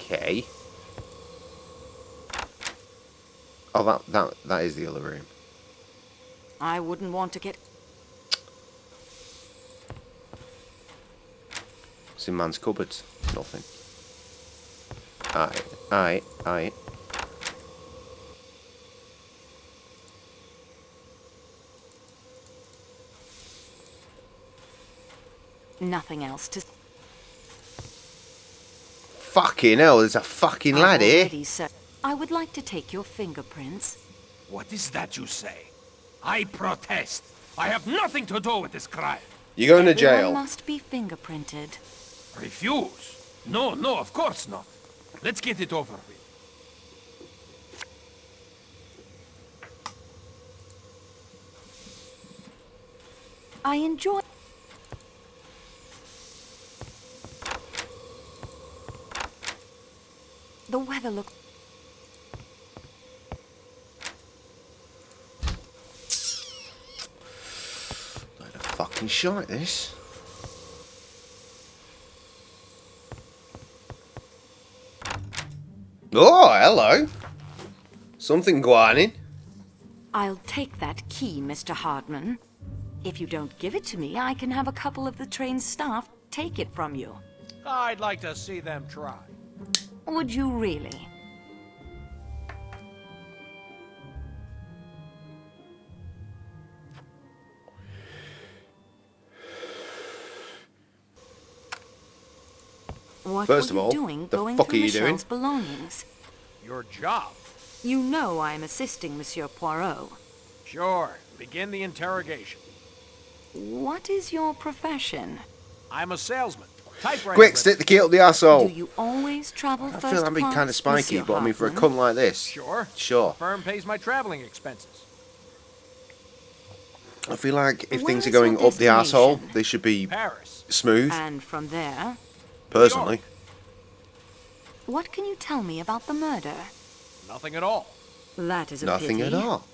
Okay. Oh, that is the other room. I wouldn't want to get... What's in man's cupboards? Nothing. Aye. Nothing else to... Fucking hell, there's a fucking lad here. Already, sir. I would like to take your fingerprints. What is that you say? I protest. I have nothing to do with this crime. You're going to Everyone jail. must be fingerprinted. Refuse? No, of course not. Let's get it over with. I enjoy... The weather looks... Like a fucking shite, this. Oh, hello. Something whining. I'll take that key, Mr. Hartman. If you don't give it to me, I can have a couple of the train's staff take it from you. I'd like to see them try. Would you really? What First were of all, you doing the going fuck through are you doing? Michelle's belongings? Your job. You know I'm assisting Monsieur Poirot. Sure. Begin the interrogation. What is your profession? I'm a salesman. Typewriter. Quick, stick the key up the asshole. Do you always travel I first feel I'm being class, kind of spiky, Monsieur but I mean, for a Hartman? cunt like this. Sure. Sure. Firm pays my traveling expenses. I feel like if Where things are is your going up the asshole, destination? they should be Paris. smooth. And from there, Personally. what can you tell me about the murder? Nothing at all. That is a Nothing pity. at all.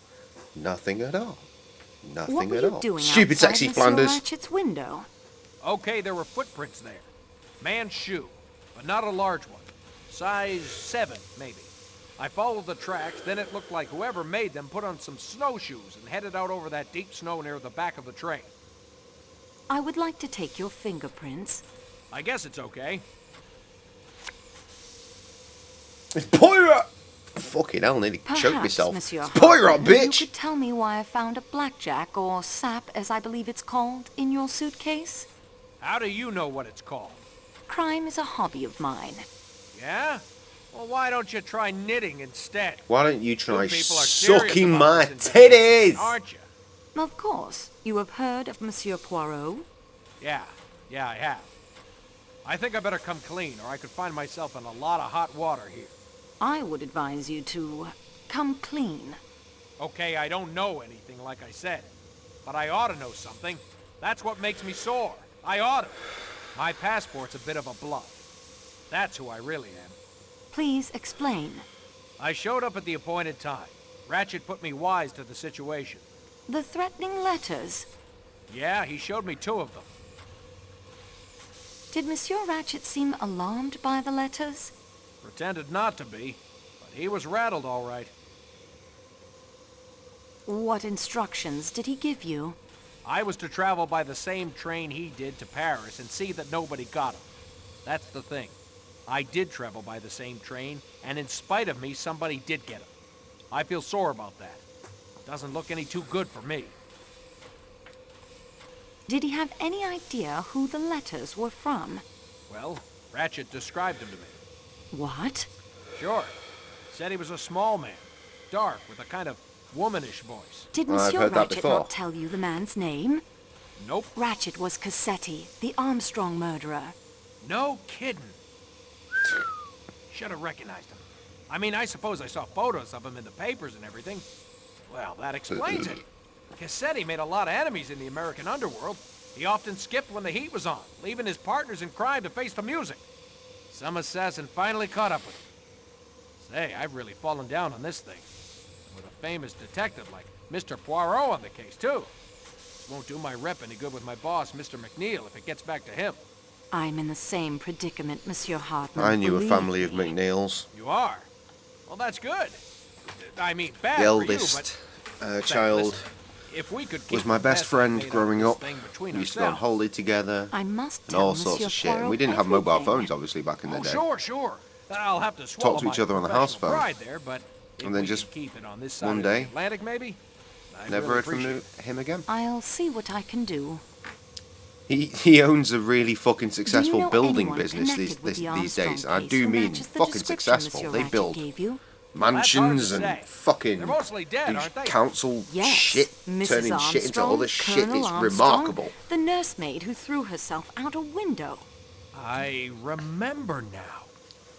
Nothing at all. What Nothing were at you all. doing Stupid, outside sexy Monsieur Flanders. Ratchet's window? Okay, there were footprints there. Man's shoe, but not a large one. Size 7, maybe. I followed the tracks, then it looked like whoever made them put on some snowshoes and headed out over that deep snow near the back of the train. I would like to take your fingerprints. I guess it's okay. It's Poirot! Fucking hell, nearly choked Perhaps, myself. Monsieur It's Poirot, Hartman, you bitch! could tell me why I found a blackjack, or sap, as I believe it's called, in your suitcase? How do you know what it's called? Crime is a hobby of mine. Yeah? Well, why don't you try knitting instead? Why don't you try You people are serious sucking about my this investigation, titties? aren't you? Of course. You have heard of Monsieur Poirot? Yeah, I have. I think I better come clean, or I could find myself in a lot of hot water here. I would advise you to come clean. Okay, I don't know anything, like I said. But I ought to know something. That's what makes me sore. I ought to. My passport's a bit of a bluff. That's who I really am. Please explain. I showed up at the appointed time. Ratchet put me wise to the situation. The threatening letters. Yeah, he showed me 2 of them. Did Monsieur Ratchet seem alarmed by the letters? Pretended not to be, but he was rattled all right. What instructions did he give you? I was to travel by the same train he did to Paris and see that nobody got him. That's the thing. I did travel by the same train, and in spite of me, somebody did get him. I feel sore about that. Doesn't look any too good for me. Did he have any idea who the letters were from? Well, Ratchet described him to me. What? Sure. Said he was a small man, dark, with a kind of womanish voice. Did I've Monsieur heard that Ratchet before. not tell you the man's name? Nope. Ratchet was Cassetti, the Armstrong murderer. No kidding. Should have recognized him. I mean, I suppose I saw photos of him in the papers and everything. Well, that explains it. Cassetti made a lot of enemies in the American underworld. He often skipped when the heat was on, leaving his partners in crime to face the music. Some assassin finally caught up with him. Say, I've really fallen down on this thing. With a famous detective like Mr. Poirot on the case, too. Won't do my rep any good with my boss, Mr. McNeil, if it gets back to him. I'm in the same predicament, Monsieur Hartman. I knew a believe family of me. McNeils. You are? Well, that's good. I mean, bad The for eldest you, but... child Listen, if we could keep was my the best mess friend made out of growing this up. thing between We used to go on ourselves. holiday together I must and tell all Monsieur sorts of shit. And Poirot we didn't have mobile everything. phones, obviously, back in the Oh, day. sure. I'll have to swallow Talk to each my other on the house professional phone. pride there, but if And then we just can keep it on this side one of day, the Atlantic, maybe? I'd never really heard from appreciate him again. I'll see what I can do. He owns a really fucking successful know building anyone business connected with the these days. Armstrong I case do who mean matches the fucking description successful. Monsieur They Ratchet build gave you? mansions That's hard to and say. fucking They're mostly dead, these aren't they? council Yes, shit, Mrs. turning shit into Armstrong, other shit Colonel is Armstrong, remarkable. The nursemaid who threw herself out a window. I remember now.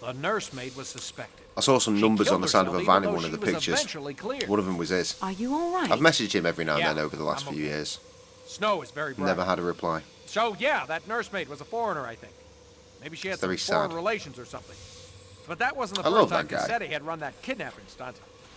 The nursemaid was suspected. I saw some She numbers killed on the side of a herself van in even one though of the she was pictures. eventually cleared. One of them was his. Are you all right? I've messaged him every now and Yeah, then over the last I'm few okay. years. Snow is very bright. Never had a reply. So, yeah, that nursemaid was a foreigner, I think. Maybe she had It's some very foreign sad. relations or something. But that wasn't the I first love time that guy. Cassetti had run that kidnapping stunt.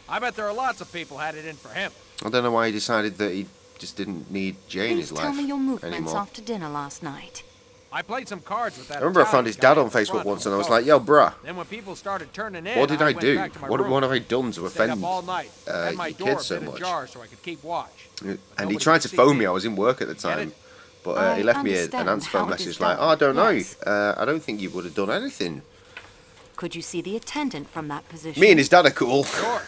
I bet there are lots of people had it in for him. I don't know why he decided that he just didn't need Jay in Please his tell life me your movements anymore. after dinner last night. I played some cards with that. I remember I found his dad on Facebook once, and I was like, "Yo, bruh, Then when people started turning in, what did I went do? back to my What room. have I done to Stayed offend up all night. Had my your door kids so been much?" ajar so I could keep watch. And he nobody tried could to see phone me. me. I was in work at the time, but I he left me an understand answer phone how it is message like, done. "Oh, I don't know. Yes. I don't think you would have done anything." Could you see the attendant from that position? Me and his dad are cool. Sure.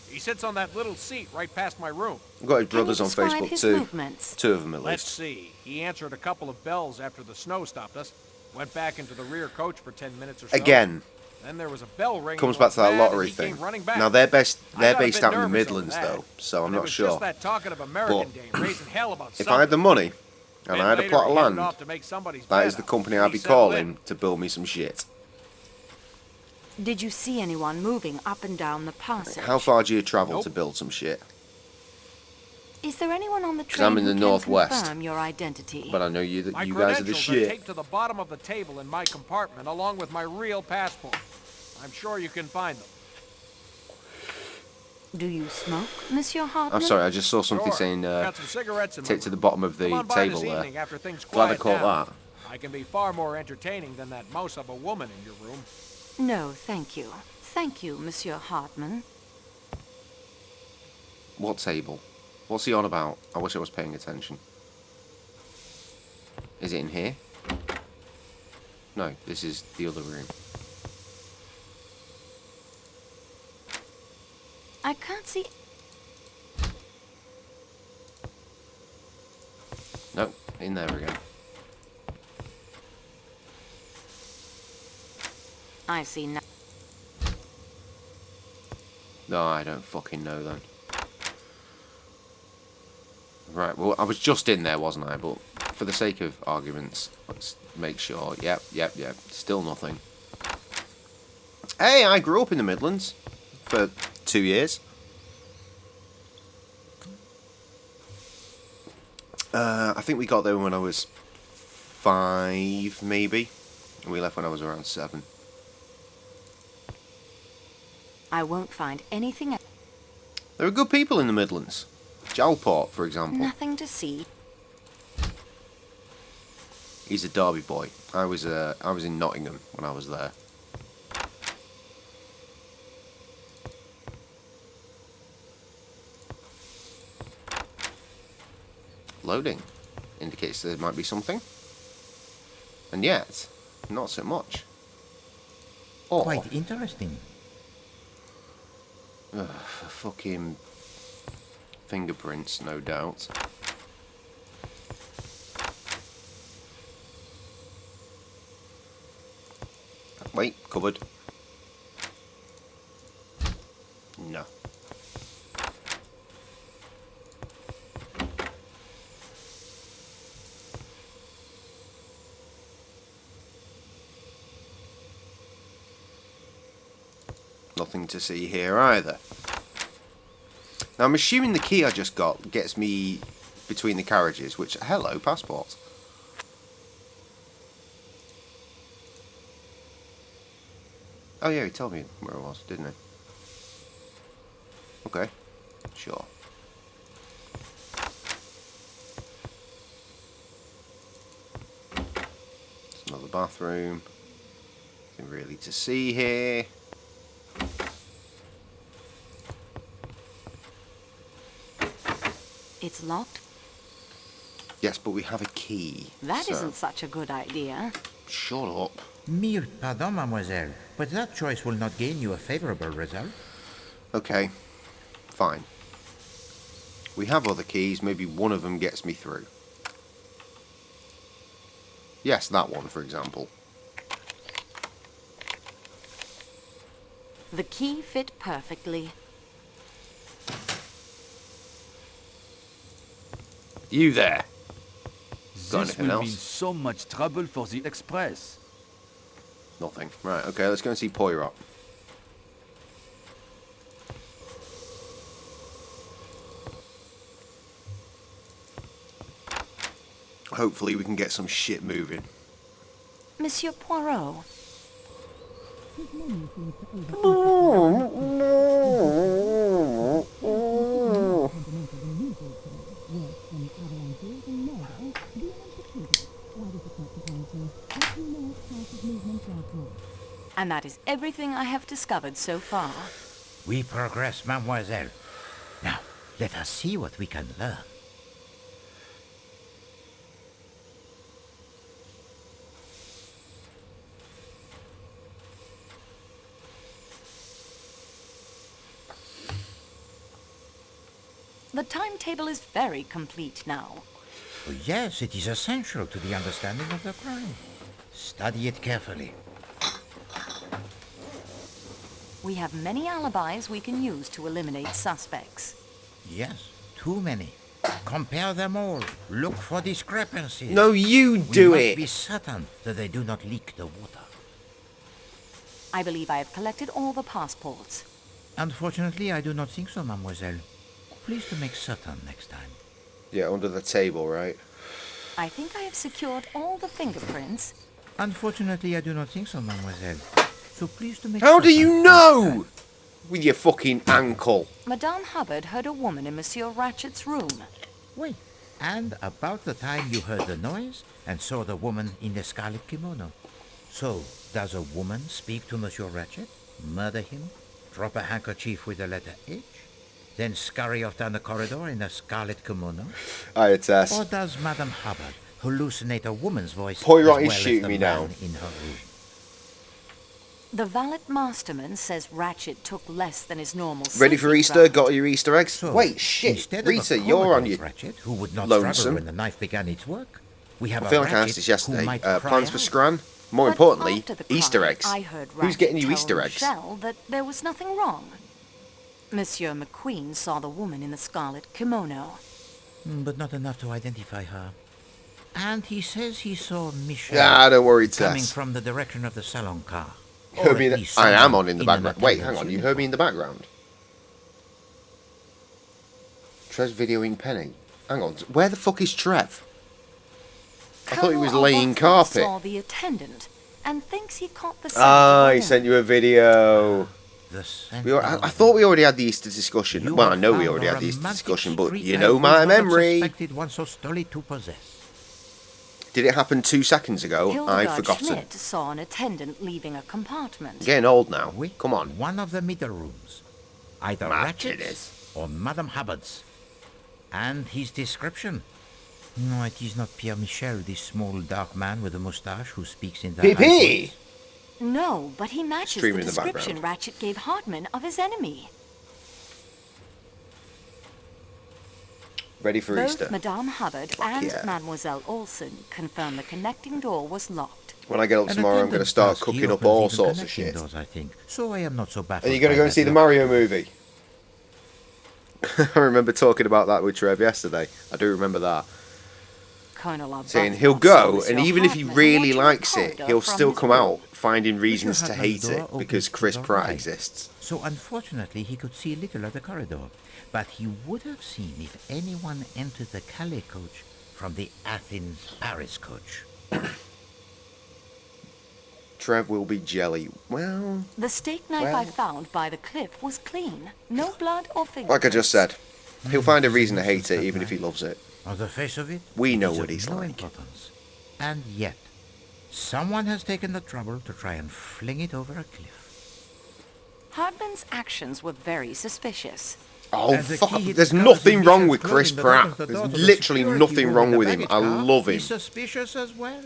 He sits on that little seat right past my room. I've got his Can you brothers on describe Facebook his too. movements? 2 of them at Let's least. see. He answered a couple of bells after the snow stopped us. Went back into the rear coach for 10 minutes or so. Again, Then there was a bell ring. comes back to that lottery thing. Now they're based out in the Midlands though, so I'm not sure. Just that talkative American But dame raising hell about if I had the money and I had a plot of land, off to make somebody's that bed is the up. company He I'd be settled in. calling to build me some shit. Did you see anyone moving up and down the passage? How far do you travel to build some shit? Is there anyone on the 'Cause train I'm in who the can northwest. confirm your identity? But I know you My you guys are the credentials are shit. taped to the bottom of the table in my compartment, along with my real passport. I'm sure you can find them. Do you smoke, Monsieur Hartman? I'm sorry, I just saw something Sure. saying Got some cigarettes in my take to the bottom of Come the on by table this there. evening after things Glad I quiet caught down. that. I can be far more entertaining than that mouse of a woman in your room. No, thank you. Thank you, Monsieur Hartman. What table? What's he on about? I wish I was paying attention. Is it in here? No, this is the other room. I can't see... Nope, in there again. I see no... No, I don't fucking know then. Right, well, I was just in there, wasn't I? But for the sake of arguments, let's make sure. Yep. Still nothing. Hey, I grew up in the Midlands for 2 years. I think we got there when I was 5, maybe. And we left when I was around 7. I won't find anything else. There are good people in the Midlands. Jalport, for example. Nothing to see. He's a Derby boy. I was in Nottingham when I was there. Loading indicates there might be something, and yet not so much. Or Quite interesting. fucking fingerprints, no doubt. Wait, cupboard. No. Nothing to see here either. Now I'm assuming the key I just got gets me between the carriages, which, hello, passport. Oh yeah, he told me where it was, didn't he? Okay, sure. It's another bathroom. Nothing really to see here. It's locked. Yes, but we have a key. That so. isn't such a good idea. Shut up. Mere pardon, mademoiselle, but that choice will not gain you a favorable result. Okay, fine. We have other keys, maybe one of them gets me through. Yes, that one, for example. The key fit perfectly. You there. Got This anything will mean else? so much trouble for the express. Nothing. Right, okay, let's go and see Poirot. Hopefully we can get some shit moving. Monsieur Poirot. And that is everything I have discovered so far. We progress, mademoiselle. Now, let us see what we can learn. The timetable is very complete now. Oh, yes, it is essential to the understanding of the crime. Study it carefully. We have many alibis we can use to eliminate suspects. Yes, too many. Compare them all. Look for discrepancies. No, you do we it. must be certain that they do not leak the water. I believe I have collected all the passports. Unfortunately, I do not think so, mademoiselle. Please to make certain next time. Yeah, under the table, right? I think I have secured all the fingerprints. Unfortunately, I do not think so, mademoiselle. So please to make How do certain you know? With your fucking ankle. Madame Hubbard heard a woman in Monsieur Ratchet's room. Wait, and about the time you heard the noise and saw the woman in the scarlet kimono. So, does a woman speak to Monsieur Ratchet, murder him, drop a handkerchief with the letter H, then scurry off down the corridor in a scarlet kimono? I attest. Or does Madame Hubbard hallucinate a woman's voice Poirot as is well shooting as me the now. man in her room? The valet masterman says Ratchet took less than his normal. Ready for sleeping Easter? drug. Got your Easter eggs? So, Wait, shit. instead Rita, of a you're on comatose your Ratchet who would not struggle lonesome. when the knife began its work. We have I a feel like I Ratchet asked this who yesterday. might cry Plans for out. Scran? More But importantly, after the Easter crime, eggs. I heard Who's getting you Ratchet Easter tell eggs? Michelle that there was nothing wrong. Monsieur McQueen saw the woman in the scarlet kimono. But not enough to identify her. And he says he saw Michelle Ah, don't worry, coming Tess. from the direction of the salon car. You heard Or me at in least the, I am someone on in the an background. Wait, hang attendant's on. You heard me in the background? Trev's videoing Penny. Hang on. Where the fuck is Trev? I thought he was Colonel laying Arbuthnot carpet. saw the attendant and thinks he caught the scent Ah, of a he woman. sent you a video. The scent I thought we already had the Easter discussion. You Well, I have know we found already a had the Easter romantic discussion, but street you light know we my would not have memory. suspected one so stolid to possess. Did it happen 2 seconds ago? I've Hildegard forgotten. Schmidt saw an attendant leaving a compartment. Getting old now. Come on. One of the middle rooms. Either Match it Ratchet's or Madame Hubbard's. And his description. No, it is not Pierre Michel, this small dark man with a moustache who speaks in the PP! No, but he matches Streaming the in the description background. Ratchet gave Hartman of his enemy. Ready for Both Easter. Madame Hubbard and yeah. Mademoiselle Olsen confirmed the connecting door was locked. When I get up An tomorrow, I'm going to attendant start task, he cooking up opens all even sorts of connecting shit. doors, I think. So I am not so baffled. Are you going to go and see the Mario movie? I remember talking about that with Trev yesterday. I do remember that. Colonel Arbuthnot Saying he'll saw go, Monsieur and even if he Hartman really watching the likes it, corridor he'll from still his come room. out finding reasons to Hartman's hate door it opens because to Chris the Pratt right. exists. So unfortunately, he could see little of the corridor. But he would have seen if anyone entered the Calais coach from the Athens-Paris coach. Trev will be jelly. Well, The steak knife Well. I found by the cliff was clean. No blood or fingerprints. like I just said, he'll find a reason to hate it even if he loves it. On the face of it, We it know is what of he's no like. importance. And yet, someone has taken the trouble to try and fling it over a cliff. Hartman's actions were very suspicious. Oh, And the fuck. key he There's discovers nothing in wrong Michel's with Chris clothing that opens Pratt. the door There's to the literally security nothing room wrong in with the him. I baggage car love him. He's suspicious as well.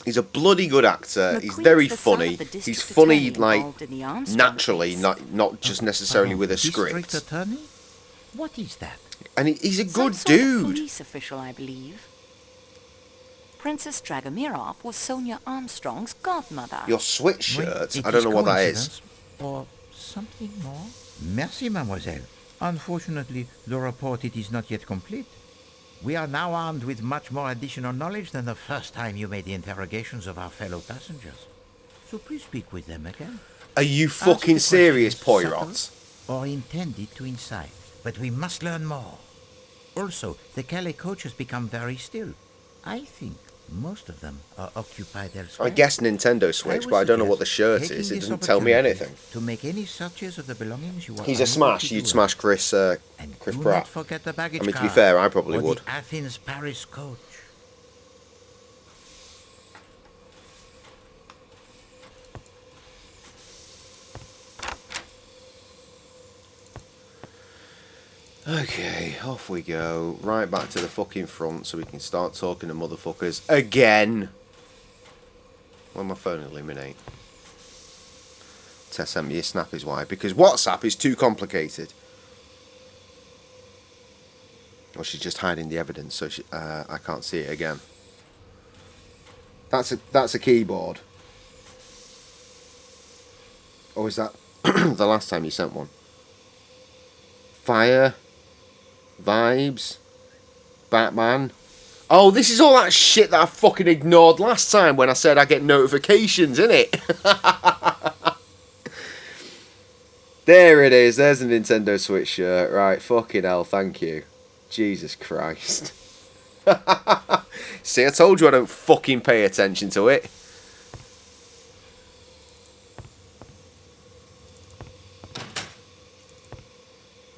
He's a bloody good actor. He's McQueen's very the son funny. of the district He's funny, attorney like, involved in the Armstrong naturally, case. not just necessarily with a District script. attorney? What is that? And he's a Some good sort of dude. police official, I believe. Princess Dragomirov was Sonia Armstrong's godmother. Your sweatshirt, It I don't is know what that is. coincidence or something more? Merci, mademoiselle. Unfortunately, the report it is not yet complete. We are now armed with much more additional knowledge than the first time you made the interrogations of our fellow passengers. So please speak with them again. Are you Answer fucking the serious, questions Poirot? subtle or intended to incite, but we must learn more. Also, the Calais coach has become very still. I think most of them are occupied elsewhere. I guess Nintendo Switch, but I don't know what the shirt is. It doesn't tell me anything. To make any searches of the belongings you are He's a unable smash. to You'd do. smash Chris Do Pratt. not forget the baggage I mean, to car be fair, I probably or would. the Athens-Paris coach. Okay, off we go. Right back to the fucking front so we can start talking to motherfuckers again. Will my phone illuminate? Tess sent me a snap is why. Because WhatsApp is too complicated. Or she's just hiding the evidence so I can't see it again. That's a keyboard. Or is that the last time you sent one? Fire. Vibes. Batman. Oh, this is all that shit that I fucking ignored last time when I said I get notifications, innit? There it is. There's a Nintendo Switch shirt. Right, fucking hell, thank you. Jesus Christ. See, I told you I don't fucking pay attention to it.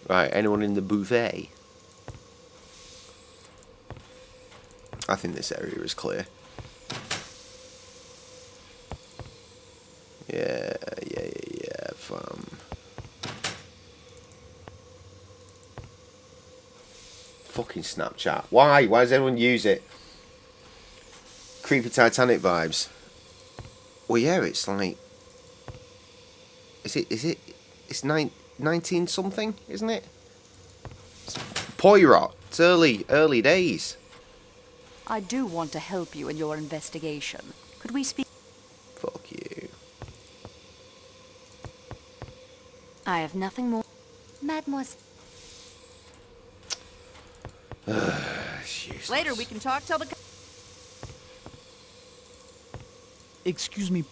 Right, anyone in the buffet? I think this area is clear. Yeah, fam. Fucking Snapchat. Why? Why does everyone use it? Creepy Titanic vibes. Well, yeah, it's like... Is it? It's 19 something, isn't it? It's Poirot. It's early days. I do want to help you in your investigation. Could we speak? Fuck you. I have nothing more. Mademoiselle. Later we can talk till the... Excuse me.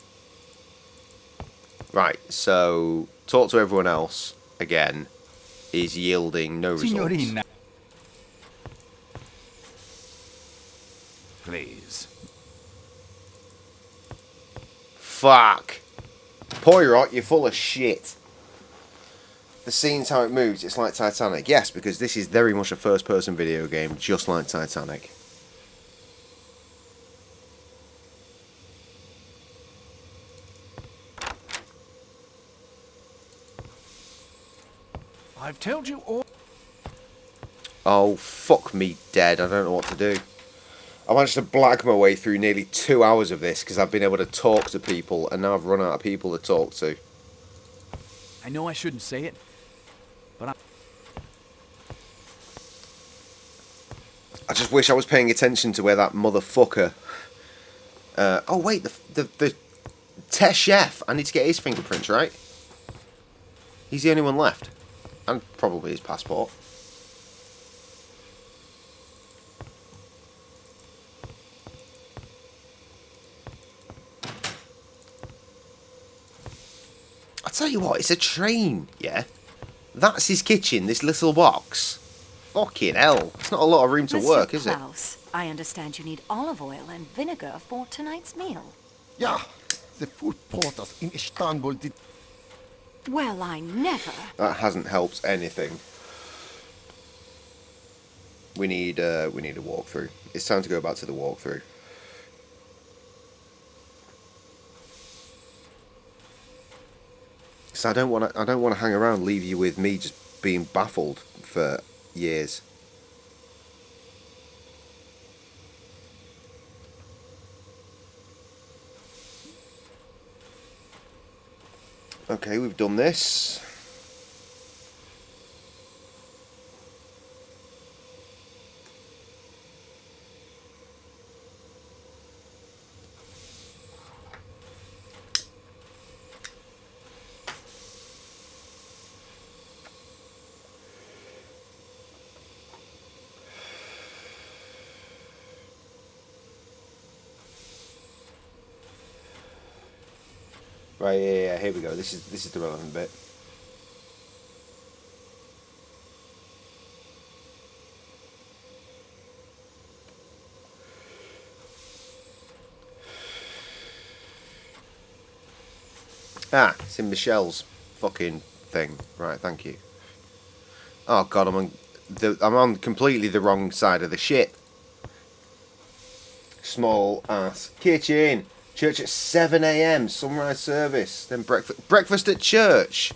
Right, so talk to everyone else again is yielding no results. Signorina. Please. Fuck. Poirot, you're full of shit. The scene's how it moves, it's like Titanic. Yes, because this is very much a first-person video game, just like Titanic. I've told you all. Oh, fuck me dead. I don't know what to do. I managed to blag my way through nearly 2 hours of this because I've been able to talk to people, and now I've run out of people to talk to. I know I shouldn't say it, but I just wish I was paying attention to where that motherfucker... oh, wait, the test chef. I need to get his fingerprints, right? He's the only one left. And probably his passport. I tell you what, it's a train, yeah? That's his kitchen, this little box. Fucking hell. It's not a lot of room to work, is it? Klaus, I understand you need olive oil and vinegar for tonight's meal. Yeah, the food porters in Istanbul did... Well, I never... That hasn't helped anything. We need a walkthrough. It's time to go back to the walkthrough. So I don't want to hang around, leave you with me just being baffled for years. Okay, we've done this. Right, yeah, here we go. This is the relevant bit. Ah, it's in Michelle's fucking thing. Right, thank you. Oh god, I'm on completely the wrong side of the ship. Small ass kitchen. Church at 7 AM, sunrise service, then breakfast at church.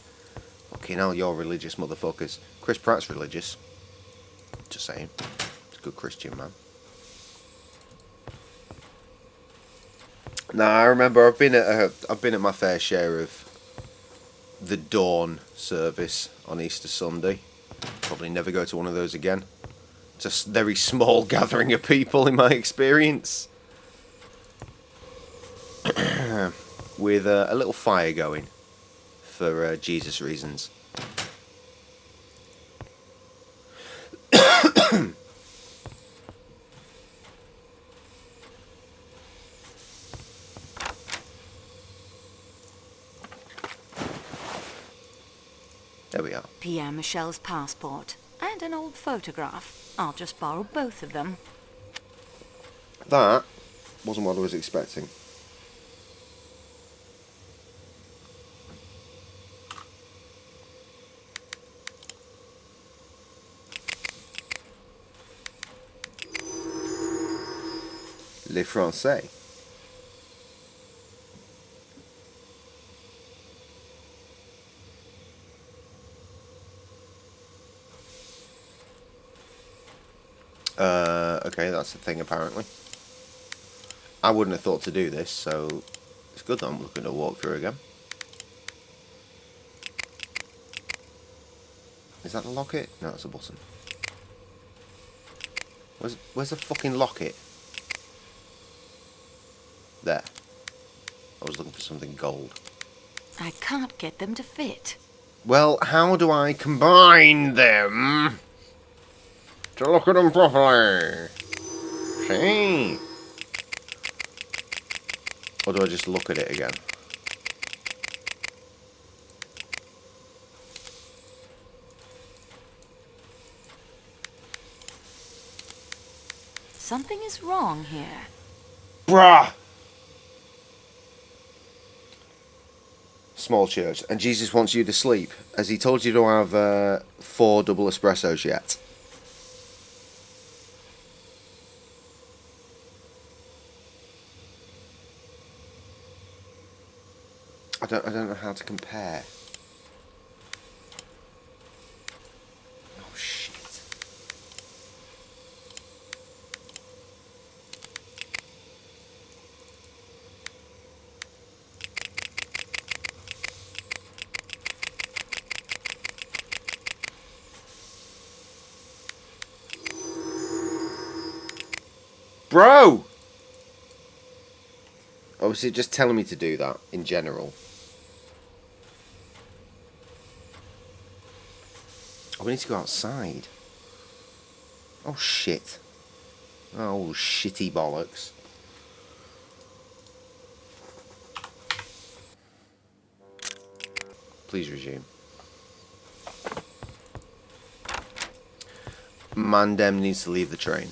Fucking hell, you're religious motherfuckers. Chris Pratt's religious. Just saying. He's a good Christian man. Now I remember I've been at my fair share of the dawn service on Easter Sunday. Probably never go to one of those again. Just very small gathering of people in my experience. With a little fire going for Jesus reasons. There we are. Pierre Michel's passport and an old photograph. I'll just borrow both of them. That wasn't what I was expecting. Les Français. Okay, that's the thing apparently. I wouldn't have thought to do this, so it's good that I'm looking to walk through again. Is that the locket? No, it's a button. Where's the fucking locket? There. I was looking for something gold. I can't get them to fit. Well, how do I combine them to look at them properly? See? Or do I just look at it again? Something is wrong here. Bruh! Small church. And Jesus wants you to sleep. Has he told you to have 4 double espressos yet? I don't know how to compare. Oh shit. Bro! Or was it just telling me to do that in general? Oh, we need to go outside. Oh shit. Oh shitty bollocks. Please resume. Mandem needs to leave the train.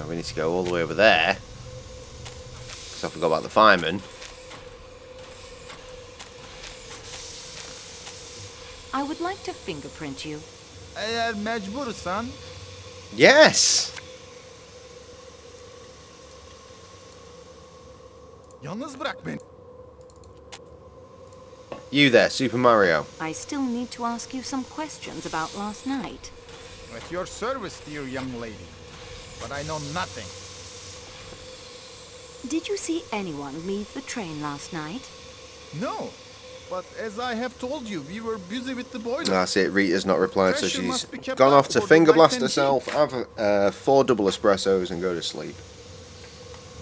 We need to go all the way over there. Because I forgot about the fireman. I would like to fingerprint you. Eğer mecbursan. Yes! Yalnız bırak beni. You there, Super Mario. I still need to ask you some questions about last night. At your service, dear young lady. But I know nothing. Did you see anyone leave the train last night? No. But as I have told you, we were busy with the boiler. That's it, Rita's not replied, so Pressure she's must be kept gone up off to for the finger blast right herself, have 4 double espressos and go to sleep.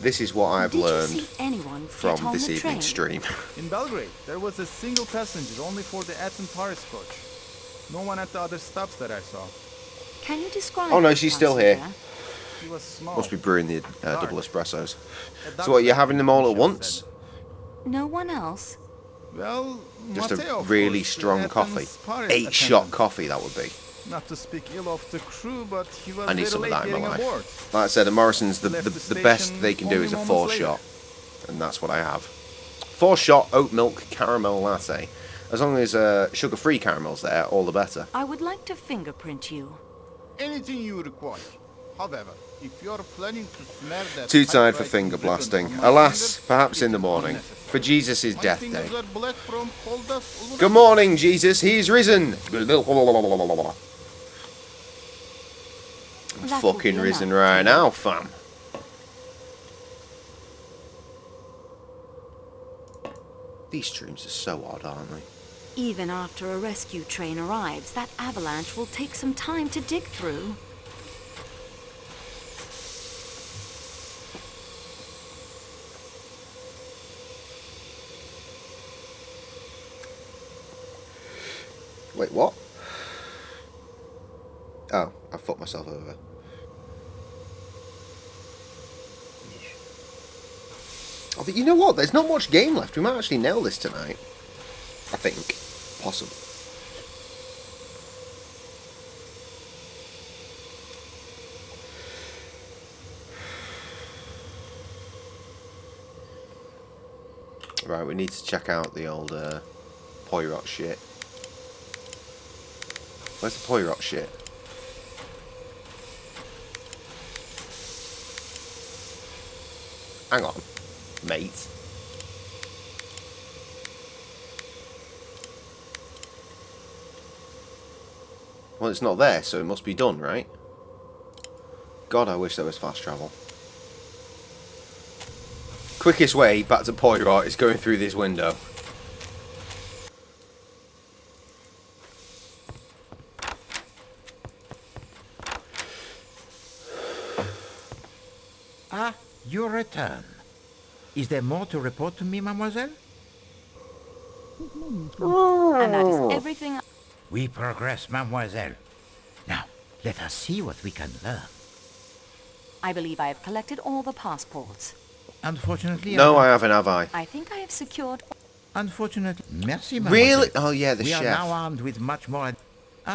This is what I've learned from this evening's stream. In Belgrade, there was a single passenger only for the Athens-Paris coach. No one at the other stops that I saw. Can you describe Oh no, the she's still here. passenger? He was small. Must be brewing the double espressos. So what, you're having them all at once? No one else? Well, Just Mateo, a of really course, strong the coffee. Athens-Paris 8-shot attendant. coffee, that would be. Not to speak ill of the crew, but he was I need very some of late that in my getting life. aboard. Like I said, at Morrison's, the best station they can do is a only moments 4-shot. And that's what I have. 4-shot oat milk caramel latte. As long as sugar-free caramel's there, all the better. I would like to fingerprint you. Anything you require. However, if you're planning to smear that Too tired for typewriting finger ribbon blasting. on my Alas, fingers, perhaps it in the is morning. unnecessary. For Jesus' My death fingers day. are black from coldest lunatic. Good morning, Jesus. He's risen. That will Fucking be risen enough, right Taylor. now, fam. These streams are so odd, aren't they? Even after a rescue train arrives, that avalanche will take some time to dig through. Wait, what? Oh, I fucked myself over. Oh, you know what? There's not much game left. We might actually nail this tonight. I think. Possible. Right, we need to check out the old Poirot shit. Where's the Poirot shit? Hang on, mate. Well, it's not there, so it must be done, right? God, I wish there was fast travel. Quickest way back to Poirot is going through this window. Ah, your return. Is there more to report to me, mademoiselle? And that is everything. We progress, mademoiselle. Now, let us see what we can learn. I believe I have collected all the passports. Unfortunately, No, I haven't, have I? I think I have secured. Unfortunately, merci, mademoiselle. Really? Oh yeah, the we chef. are now armed with much more.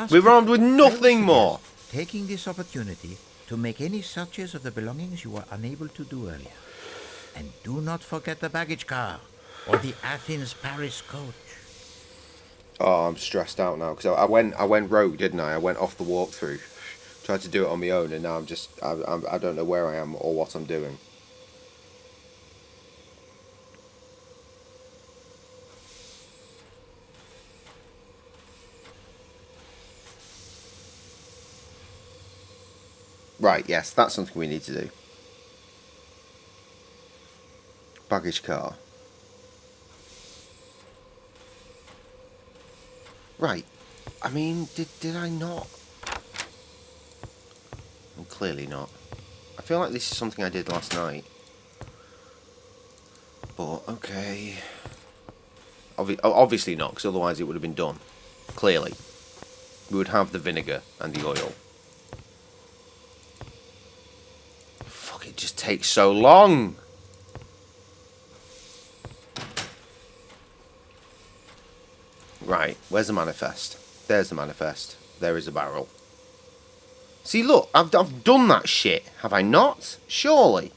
We're armed with nothing more. Taking this opportunity to make any searches of the belongings you were unable to do earlier. And do not forget the baggage car or the Athens-Paris coach. Oh, I'm stressed out now because I went rogue, didn't I? I went off the walkthrough, tried to do it on my own, and now I don't know where I am or what I'm doing. Right, yes, that's something we need to do. Baggage car. Right. I mean, did I not? Well, clearly not. I feel like this is something I did last night. But, okay. Obviously not, because otherwise it would have been done. Clearly. We would have the vinegar and the oil. Fuck, it just takes so long! Right, where's the manifest? There's the manifest. There is a barrel. See, look, I've done that shit, have I not? Surely.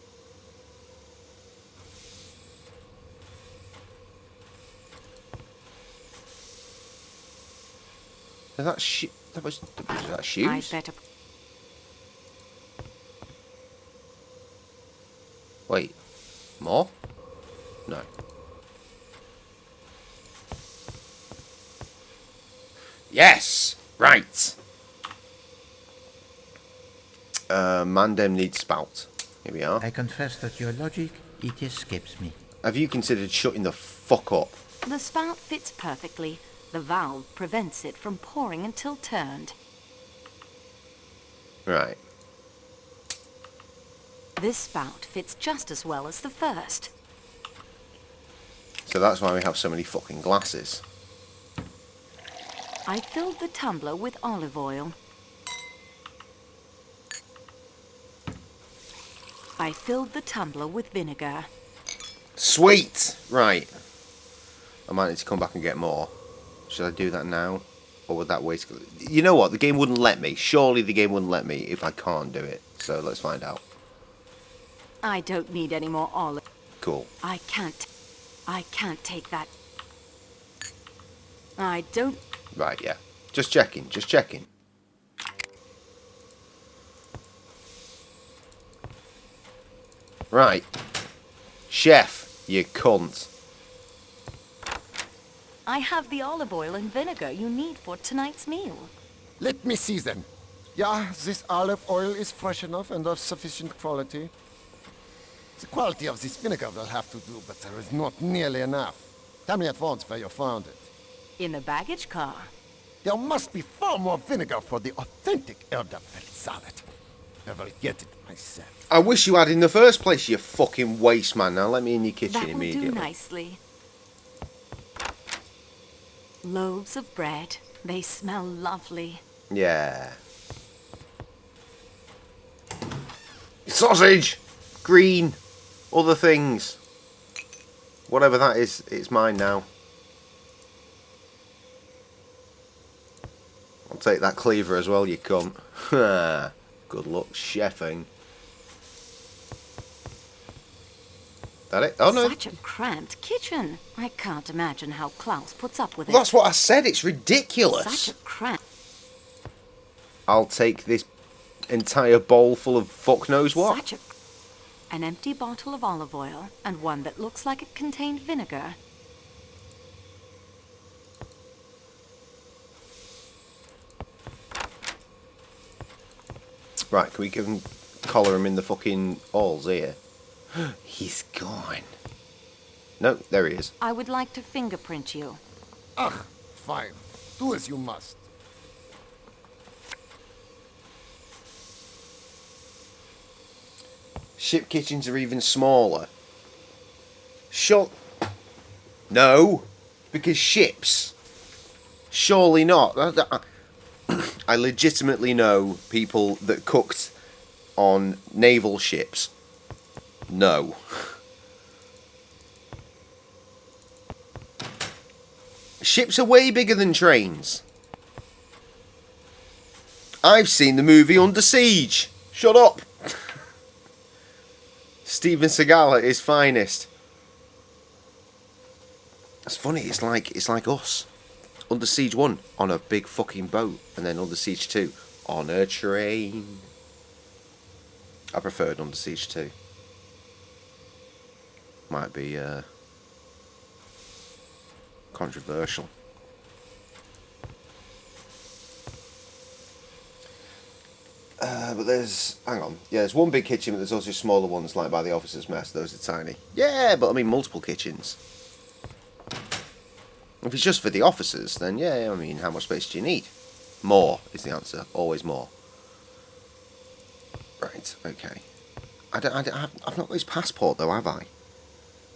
Is that shit? Was that shoes? I better. Wait, more? No. Yes! Right! Mandem needs spout. Here we are. I confess that your logic, it escapes me. Have you considered shutting the fuck up? The spout fits perfectly. The valve prevents it from pouring until turned. Right. This spout fits just as well as the first. So that's why we have so many fucking glasses. I filled the tumbler with olive oil. I filled the tumbler with vinegar. Sweet! Right. I might need to come back and get more. Should I do that now? Or would that waste... You know what? The game wouldn't let me. Surely the game wouldn't let me if I can't do it. So let's find out. I don't need any more olive. Cool. I can't take that. I don't... Right, yeah. Just checking, just checking. Right. Chef, you cunt. I have the olive oil and vinegar you need for tonight's meal. Let me see then. Yeah, this olive oil is fresh enough and of sufficient quality. The quality of this vinegar will have to do, but there is not nearly enough. Tell me at once where you found it. In the baggage car. There must be far more vinegar for the authentic elderfeld salad. I will get it myself. I wish you had in the first place, you fucking waste man. Now let me in your kitchen That will immediately. do nicely. Loaves of bread. They smell lovely. Yeah. Sausage! Green! Other things. Whatever that is, it's mine now. I'll take that cleaver as well, you cunt. Good luck chefing. That it? Oh no. Such a cramped kitchen. I can't imagine how Klaus puts up with it. Well, that's what I said, it's ridiculous. Such a cramp. I'll take this entire bowl full of fuck knows what. An empty bottle of olive oil and one that looks like it contained vinegar. Right, can we give him, collar him in the fucking alls here? He's gone. No, there he is. I would like to fingerprint you. Ugh, fine. Do as you must. Ship kitchens are even smaller. Shut. No, because ships. Surely not. I legitimately know people that cooked on naval ships. No. Ships are way bigger than trains. I've seen the movie Under Siege. Shut up. Steven Seagal at his finest. It's funny, it's like us. Under Siege 1 on a big fucking boat, and then Under Siege 2 on a train. I preferred Under Siege 2. Might be controversial. But there's, hang on, yeah, there's one big kitchen, but there's also smaller ones, like by the officers' mess. Those are tiny. Yeah, but I mean multiple kitchens. If it's just for the officers, then yeah, I mean, how much space do you need? More is the answer. Always more. Right, okay. I've not got his passport, though, have I?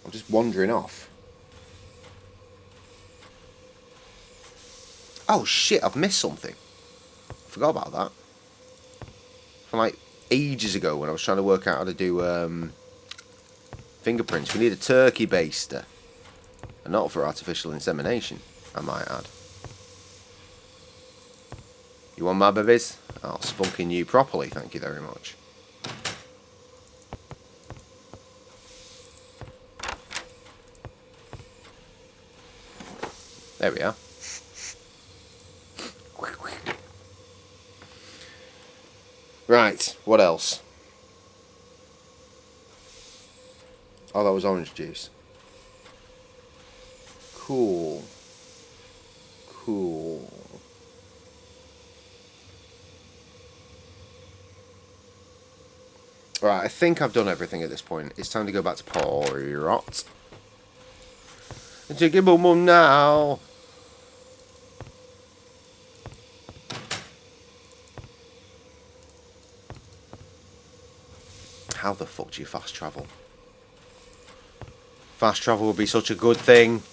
I'm just wandering off. Oh, shit, I've missed something. Forgot about that. From, like, ages ago when I was trying to work out how to do fingerprints. We need a turkey baster. And not for artificial insemination, I might add. You want my babies? I'll spunking you properly, thank you very much. There we are. Right, what else? Oh, that was orange juice. Cool. Cool. Right, I think I've done everything at this point. It's time to go back to Orient. Take a boom now. How the fuck do you fast travel? Fast travel would be such a good thing.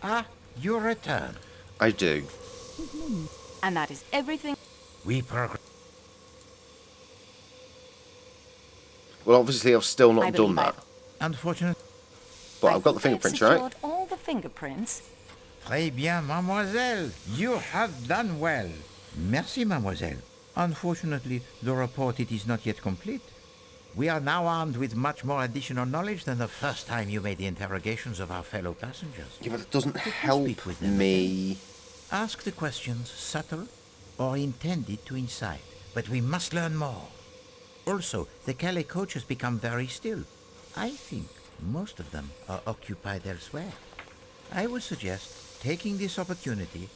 Ah, you return. I do. And that is everything. We progress. Well, obviously I've still not done that. Unfortunately. But I've got the fingerprints, right? Secured all the fingerprints. Très bien, mademoiselle. You have done well. Merci, mademoiselle. Unfortunately, the report it is not yet complete. We are now armed with much more additional knowledge than the first time you made the interrogations of our fellow passengers. Yeah, but it doesn't Could you help speak with them me. again? Ask the questions subtle or intended to incite, but we must learn more. Also, the Calais coach has become very still. I think most of them are occupied elsewhere. I would suggest taking this opportunity.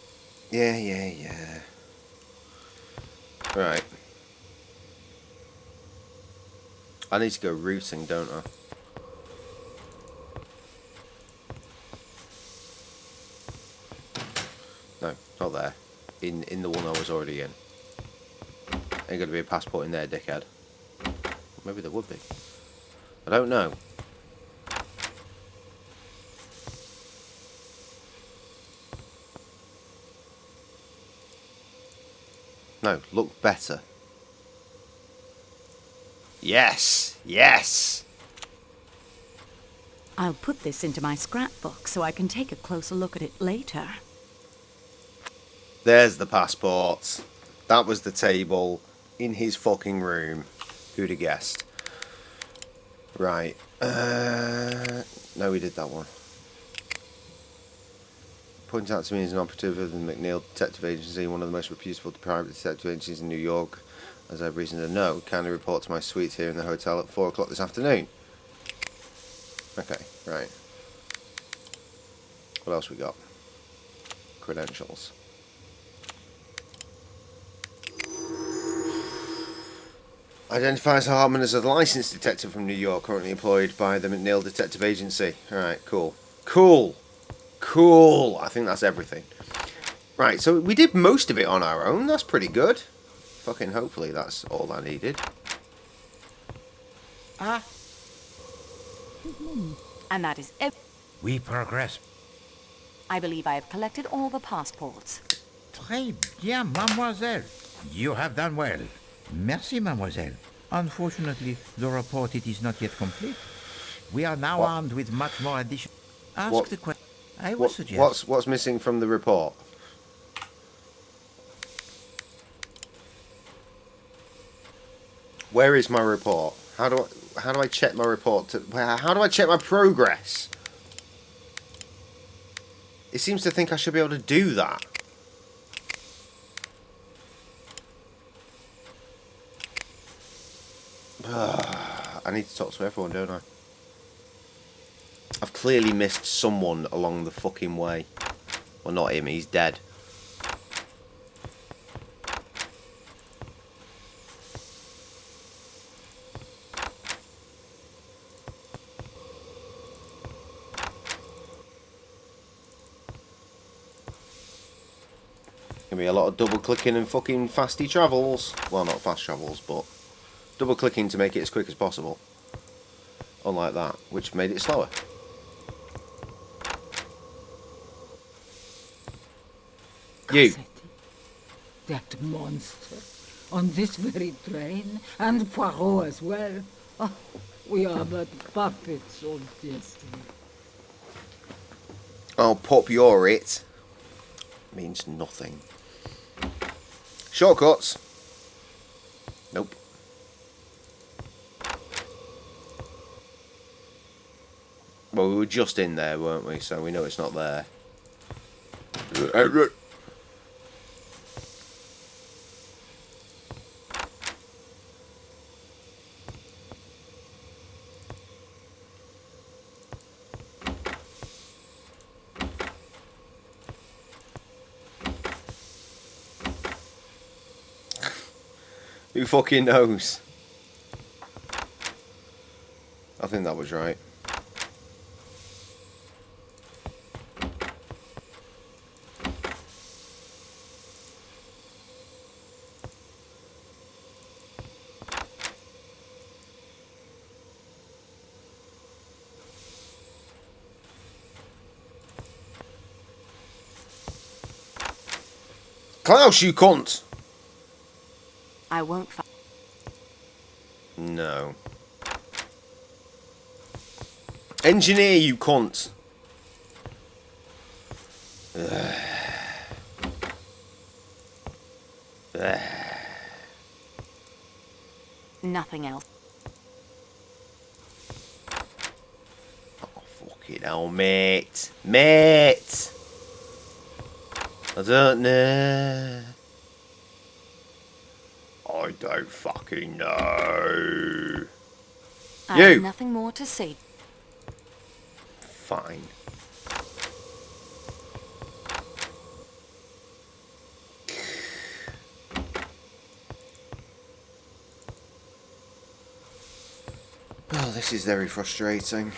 Yeah. Right. I need to go routing, don't I? No, not there. In the one I was already in. Ain't gonna be a passport in there, dickhead. Maybe there would be. I don't know. No, look better. Yes! I'll put this into my scrapbook so I can take a closer look at it later. There's the passport. That was the table in his fucking room. Who'd have guessed? Right. No, we did that one. Points out to me as an operative of the McNeil Detective Agency, one of the most reputable private detective agencies in New York. As I have reason to know, kindly report to my suite here in the hotel at 4 o'clock this afternoon. Okay, right. What else we got? Credentials. Identifies Hartman as a licensed detective from New York, currently employed by the McNeil Detective Agency. Alright, cool. Cool! I think that's everything. Right, so we did most of it on our own. That's pretty good. Fucking hopefully that's all I needed. And that is We progress. I believe I have collected all the passports. Très bien, mademoiselle. You have done well. Merci, mademoiselle. Unfortunately, the report it is not yet complete. We are now armed with much more addition. Ask the question. I would suggest. What's missing from the report? Where is my report? How do I check my report? How do I check my progress? It seems to think I should be able to do that. I need to talk to everyone, don't I? I've clearly missed someone along the fucking way. Well, not him, he's dead. Gonna be a lot of double clicking and fucking fasty travels. Well, not fast travels, but double clicking to make it as quick as possible. Unlike that, which made it slower. You. That monster. On this very train. And Poirot as well. Oh, we are but puppets of destiny. Oh, pop your it. Means nothing. Shortcuts. Nope. Well, we were just in there, weren't we? So we know it's not there. Who fucking knows? I think that was right. Klaus, you cunt! I won't No. Engineer, you cunt! Ugh. Nothing else. Fucking hell, mate. Mate! I don't know. I don't fucking know. I have nothing more to say. Fine. Oh, this is very frustrating.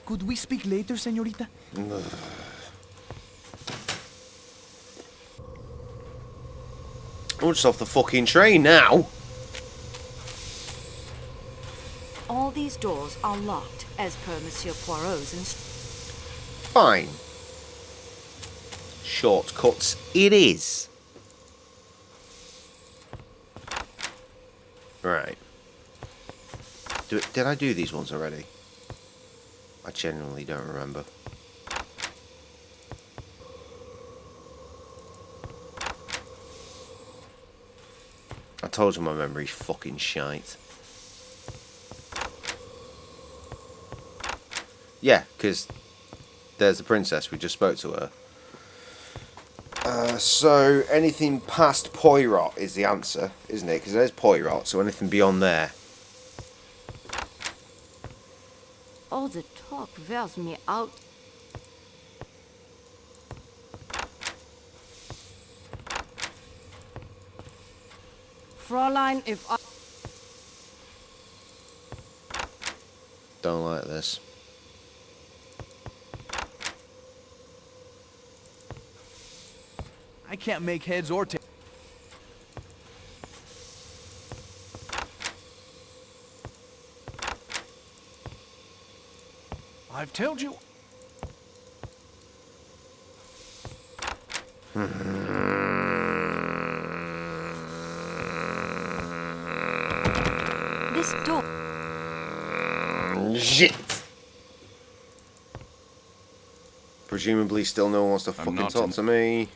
Could we speak later, señorita? I'm just off the fucking train now. All these doors are locked, as per Monsieur Poirot's instructions. Fine. Shortcuts it is. Right. Did I do these ones already? I genuinely don't remember. I told you my memory's fucking shite. Yeah, because there's the princess, we just spoke to her. So anything past Poirot is the answer, isn't it? Because there's Poirot, so anything beyond there. All the talk wears me out. Fräulein, if I... Don't like this. I can't make heads or tails. I've told you. This door. Shit. Presumably still no one wants to fucking talk to me.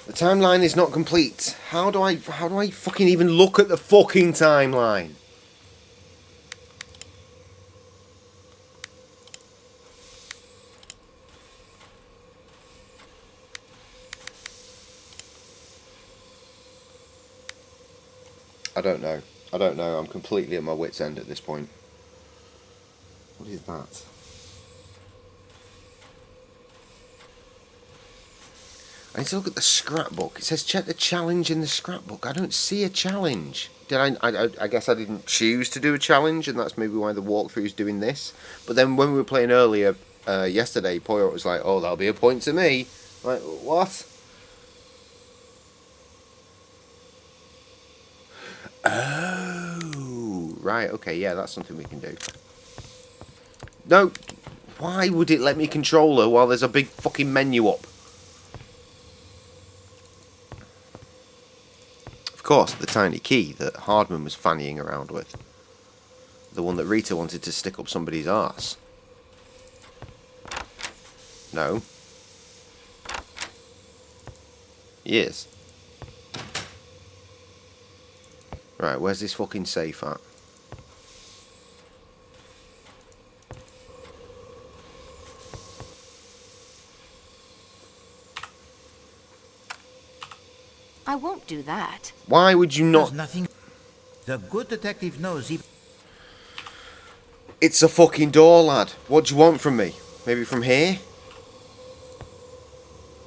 The timeline is not complete. How do I fucking even look at the fucking timeline? I don't know. I don't know. I'm completely at my wit's end at this point. What is that? I need to look at the scrapbook. It says check the challenge in the scrapbook. I don't see a challenge. Did I guess I didn't choose to do a challenge, and that's maybe why the walkthrough is doing this. But then when we were playing earlier, yesterday, Poirot was like, oh, that'll be a point to me. I'm like, what? Oh, right, okay, yeah, that's something we can do. No, why would it let me control her while there's a big fucking menu up? Of course, the tiny key that Hardman was fannying around with. The one that Rita wanted to stick up somebody's arse. No. Yes. Right, where's this fucking safe at? I won't do that. Why would you not? There's nothing. The good detective knows he... It's a fucking door, lad. What do you want from me? Maybe from here?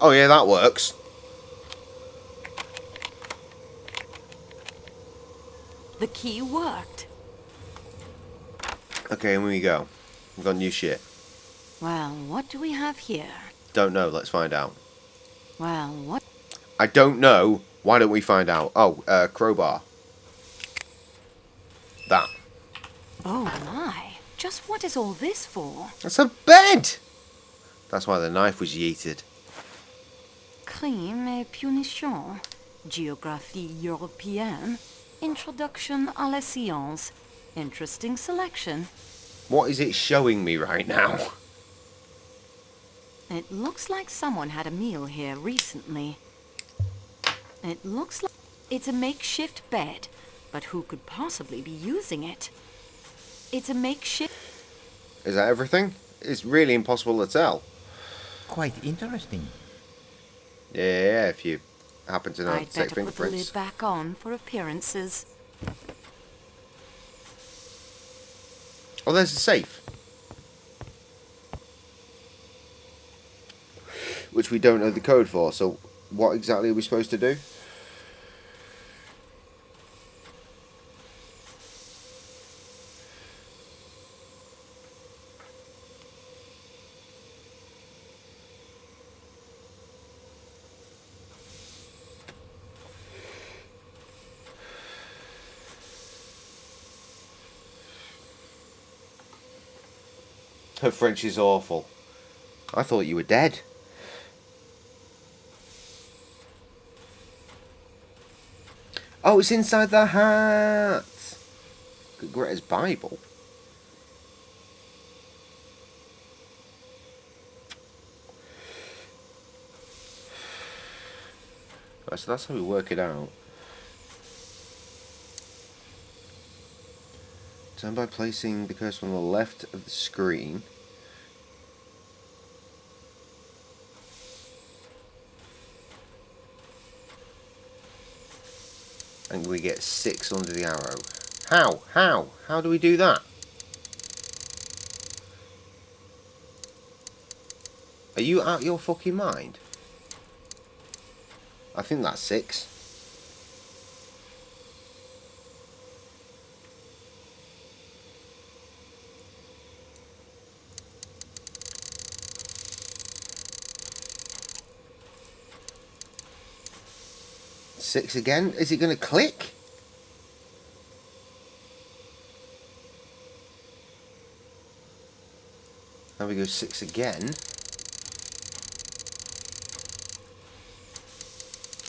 Oh yeah, that works. The key worked. Okay, and we go. We've got new shit. Well, what do we have here? Don't know, let's find out. Well, what? I don't know. Why don't we find out? Oh, crowbar. That. Oh my. Just what is all this for? That's a bed! That's why the knife was yeeted. Crime et punition. Géographie européenne. Introduction à la science. Interesting selection. What is it showing me right now? It looks like someone had a meal here recently. It looks like it's a makeshift bed, but who could possibly be using it? It's a makeshift... Is that everything? It's really impossible to tell. Quite interesting. Yeah, if you happen to know how I'd to take better put the lid fingerprints. back on for appearances. Oh, there's a safe. Which we don't know the code for, so what exactly are we supposed to do? Her French is awful. I thought you were dead. Oh, it's inside the hat. Greta's Bible. Right, so that's how we work it out. Turn by placing the cursor on the left of the screen. And we get 6 under the arrow. How? How? How do we do that? Are you out your fucking mind? I think that's 6. Six again? Is it going to click? Now we go 6 again.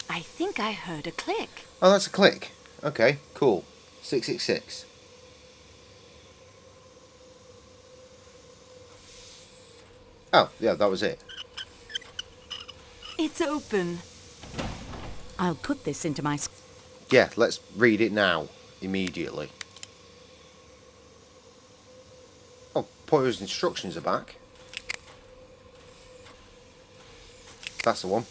I think I heard a click. Oh, that's a click. Okay, cool. 666. Oh, yeah, that was it. It's open. I'll put this into my... Yeah, let's read it now. Immediately. Oh, Poirot's instructions are back. That's the one.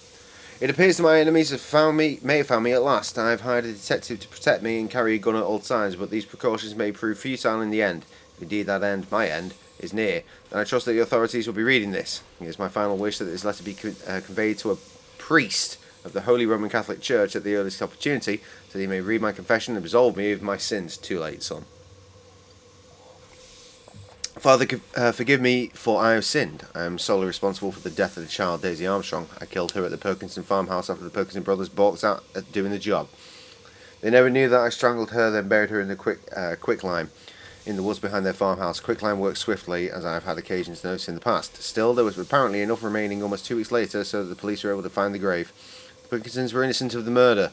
It appears that my enemies may have found me at last. I have hired a detective to protect me and carry a gun at all times, but these precautions may prove futile in the end. If indeed that end, my end, is near, then I trust that the authorities will be reading this. It is my final wish that this letter be conveyed to a priest of the Holy Roman Catholic Church at the earliest opportunity, so that he may read my confession and absolve me of my sins. Too late, son. Father, forgive me, for I have sinned. I am solely responsible for the death of the child, Daisy Armstrong. I killed her at the Perkinson farmhouse after the Perkinson brothers balked out at doing the job. They never knew that I strangled her, then buried her in the quicklime in the woods behind their farmhouse. Quicklime works swiftly, as I have had occasion to notice in the past. Still, there was apparently enough remaining almost 2 weeks later so that the police were able to find the grave. The Perkinsons were innocent of the murder,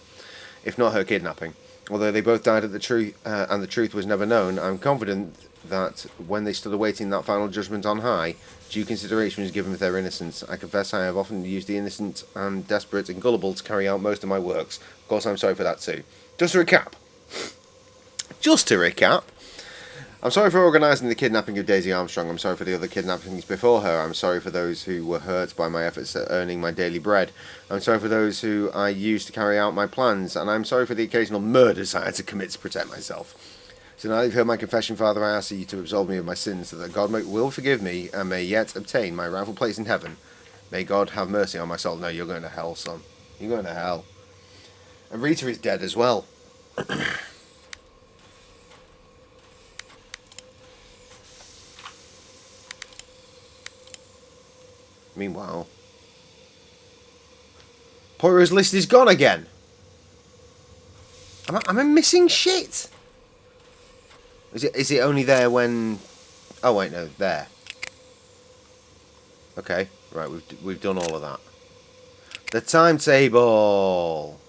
if not her kidnapping. Although they both died at the truth, and the truth was never known, I'm confident that when they stood awaiting that final judgment on high, due consideration was given for their innocence. I confess I have often used the innocent and desperate and gullible to carry out most of my works. Of course, I'm sorry for that too. Just to recap, I'm sorry for organising the kidnapping of Daisy Armstrong. I'm sorry for the other kidnappings before her. I'm sorry for those who were hurt by my efforts at earning my daily bread. I'm sorry for those who I used to carry out my plans. And I'm sorry for the occasional murders I had to commit to protect myself. So now that you've heard my confession, Father, I ask you to absolve me of my sins, so that God will forgive me and may yet obtain my rightful place in heaven. May God have mercy on my soul. No, you're going to hell, son. You're going to hell. And Rita is dead as well. Meanwhile, Poirot's list is gone again. Am I missing shit? Is it only there when... Oh wait, no, there. Okay, right, we've done all of that. The timetable.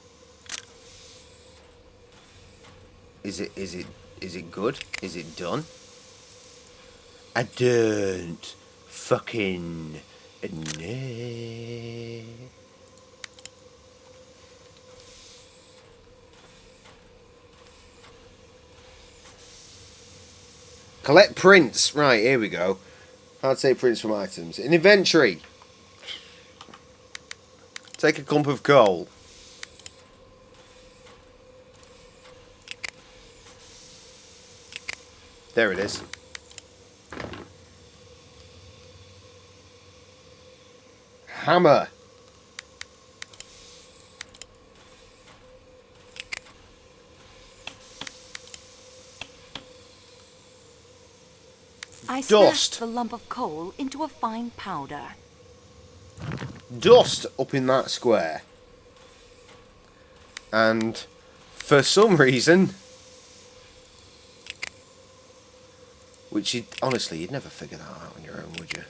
Is it good? Is it done? I don't fucking No. Collect prints. Right, here we go. How to take prints from items. In inventory. Take a clump of coal. There it is. Hammer. I Dust. smashed the lump of coal into a fine powder. Dust up in that square. And for some reason, which honestly, you'd never figure that out on your own, would you?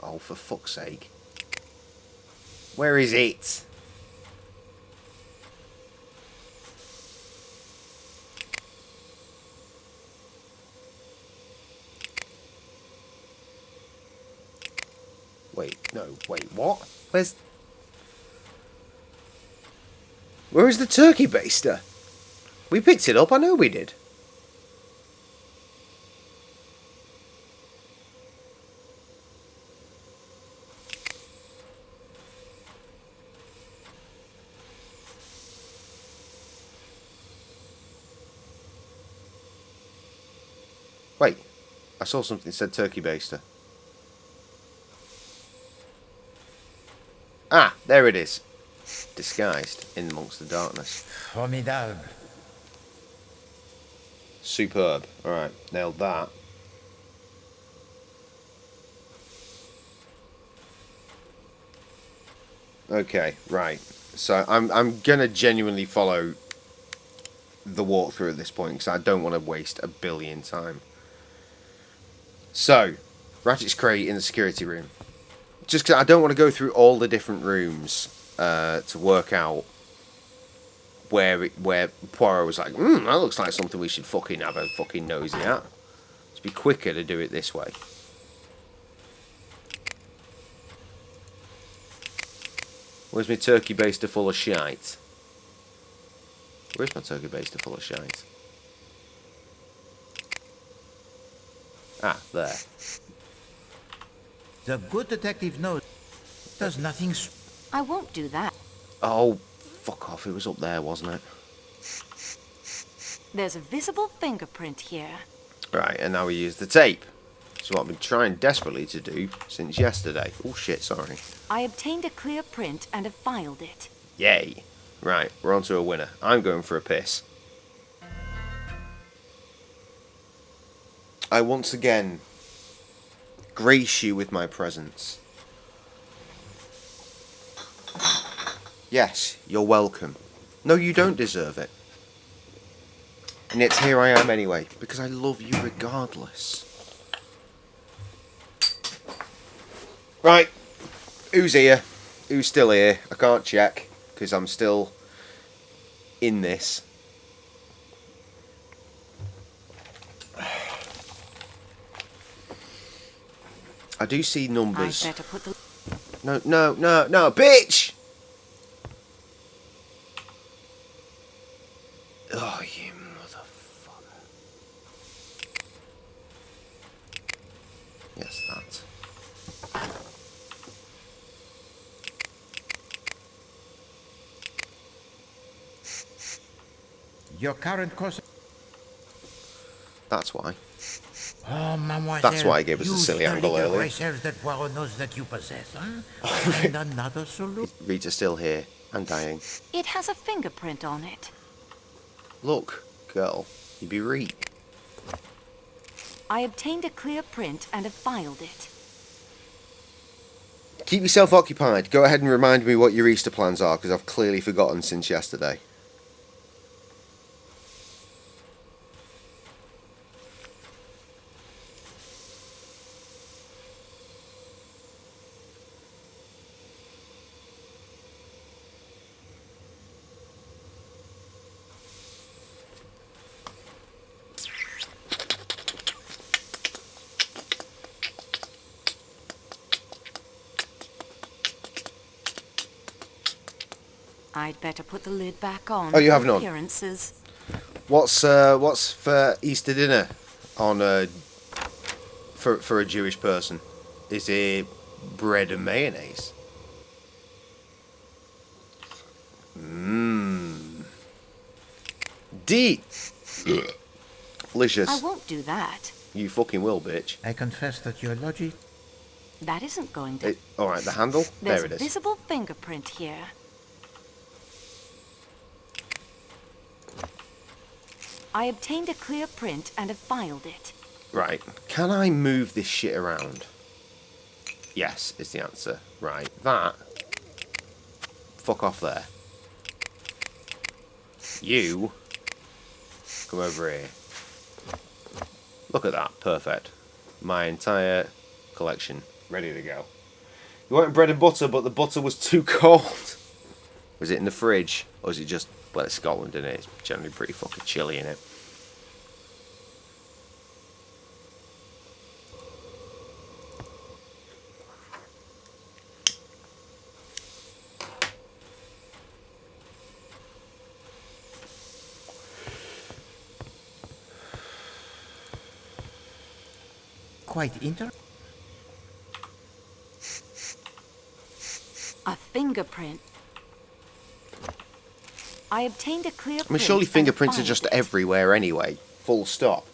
Oh, for fuck's sake. Where is it? Wait, what? Where is the turkey baster? We picked it up, I know we did. Wait, I saw something that said turkey baster. Ah, there it is. Disguised in amongst the darkness. Formidable. Superb. Alright, nailed that. Okay, right. So I'm gonna genuinely follow the walkthrough at this point because I don't want to waste a billion time. So, Ratchet's crate in the security room. Just because I don't want to go through all the different rooms to work out where Poirot was like, that looks like something we should fucking have a fucking nosy at. It'd be quicker to do it this way. Where's my turkey baster full of shite? Where's my turkey baster full of shite? Ah, there. The good detective knows there's nothing. I won't do that. Oh, fuck off. It was up there, wasn't it? There's a visible fingerprint here. Right, and now we use the tape. So what I've been trying desperately to do since yesterday. Oh shit, sorry. I obtained a clear print and have filed it. Yay. Right, we're on to a winner. I'm going for a piss. I once again grace you with my presence. Yes, you're welcome. No, you don't deserve it. And yet here I am anyway, because I love you regardless. Right, who's here? Who's still here? I can't check, because I'm still in this. I do see numbers. I better put the... No, bitch! Oh, you motherfucker. Yes, that. Your current course. That's why. Oh, mademoiselle. That's why I gave us a silly angle earlier. Research that Poirot knows that you possess, huh? And another solution. Rita's still here and dying. It has a fingerprint on it. Look, girl, you be Reed. I obtained a clear print and have filed it. Keep yourself occupied. Go ahead and remind me what your Easter plans are, because I've clearly forgotten since yesterday. I'd better put the lid back on. Oh, you have for none? appearances. What's for Easter dinner on for a Jewish person? Is it bread and mayonnaise? Mmm. Delicious. I won't do that. You fucking will, bitch. I confess that your logic... That isn't going to... Alright, the handle? There's There it a is. visible fingerprint here. I obtained a clear print and have filed it. Right. Can I move this shit around? Yes, is the answer. Right. That. Fuck off there. You. Come over here. Look at that. Perfect. My entire collection ready to go. You wanted bread and butter, but the butter was too cold. Was it in the fridge? Or is it just... Well, it's Scotland, isn't it? It's generally pretty fucking chilly, in it. Quite A fingerprint. I obtained a clear print. I mean, surely fingerprints are and just everywhere anyway. Full stop.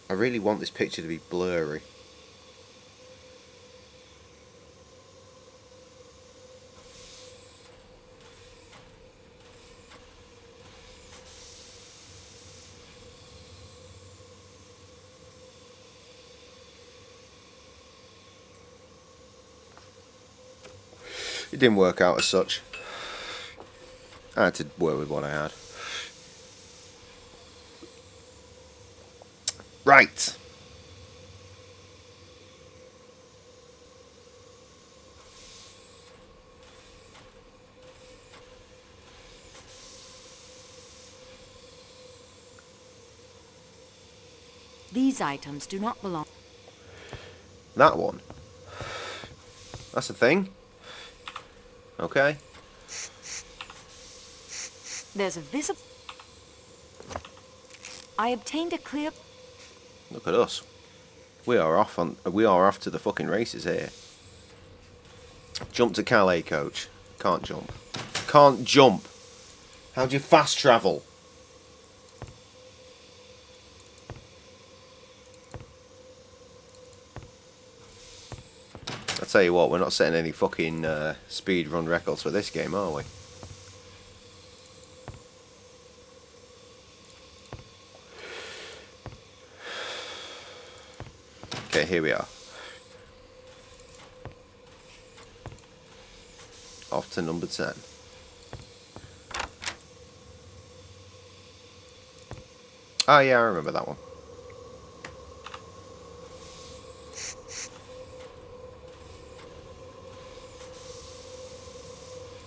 I really want this picture to be blurry. It didn't work out as such. I had to work with what I had. Right. These items do not belong. That one. That's the thing. Okay. There's a visible... I obtained a clear... Look at us. We are off to the fucking races here. Jump to Calais, coach. Can't jump. Can't jump. How do you fast travel? I tell you what, we're not setting any fucking speed run records for this game, are we? Okay, here we are. Off to number 10. Oh yeah, I remember that one.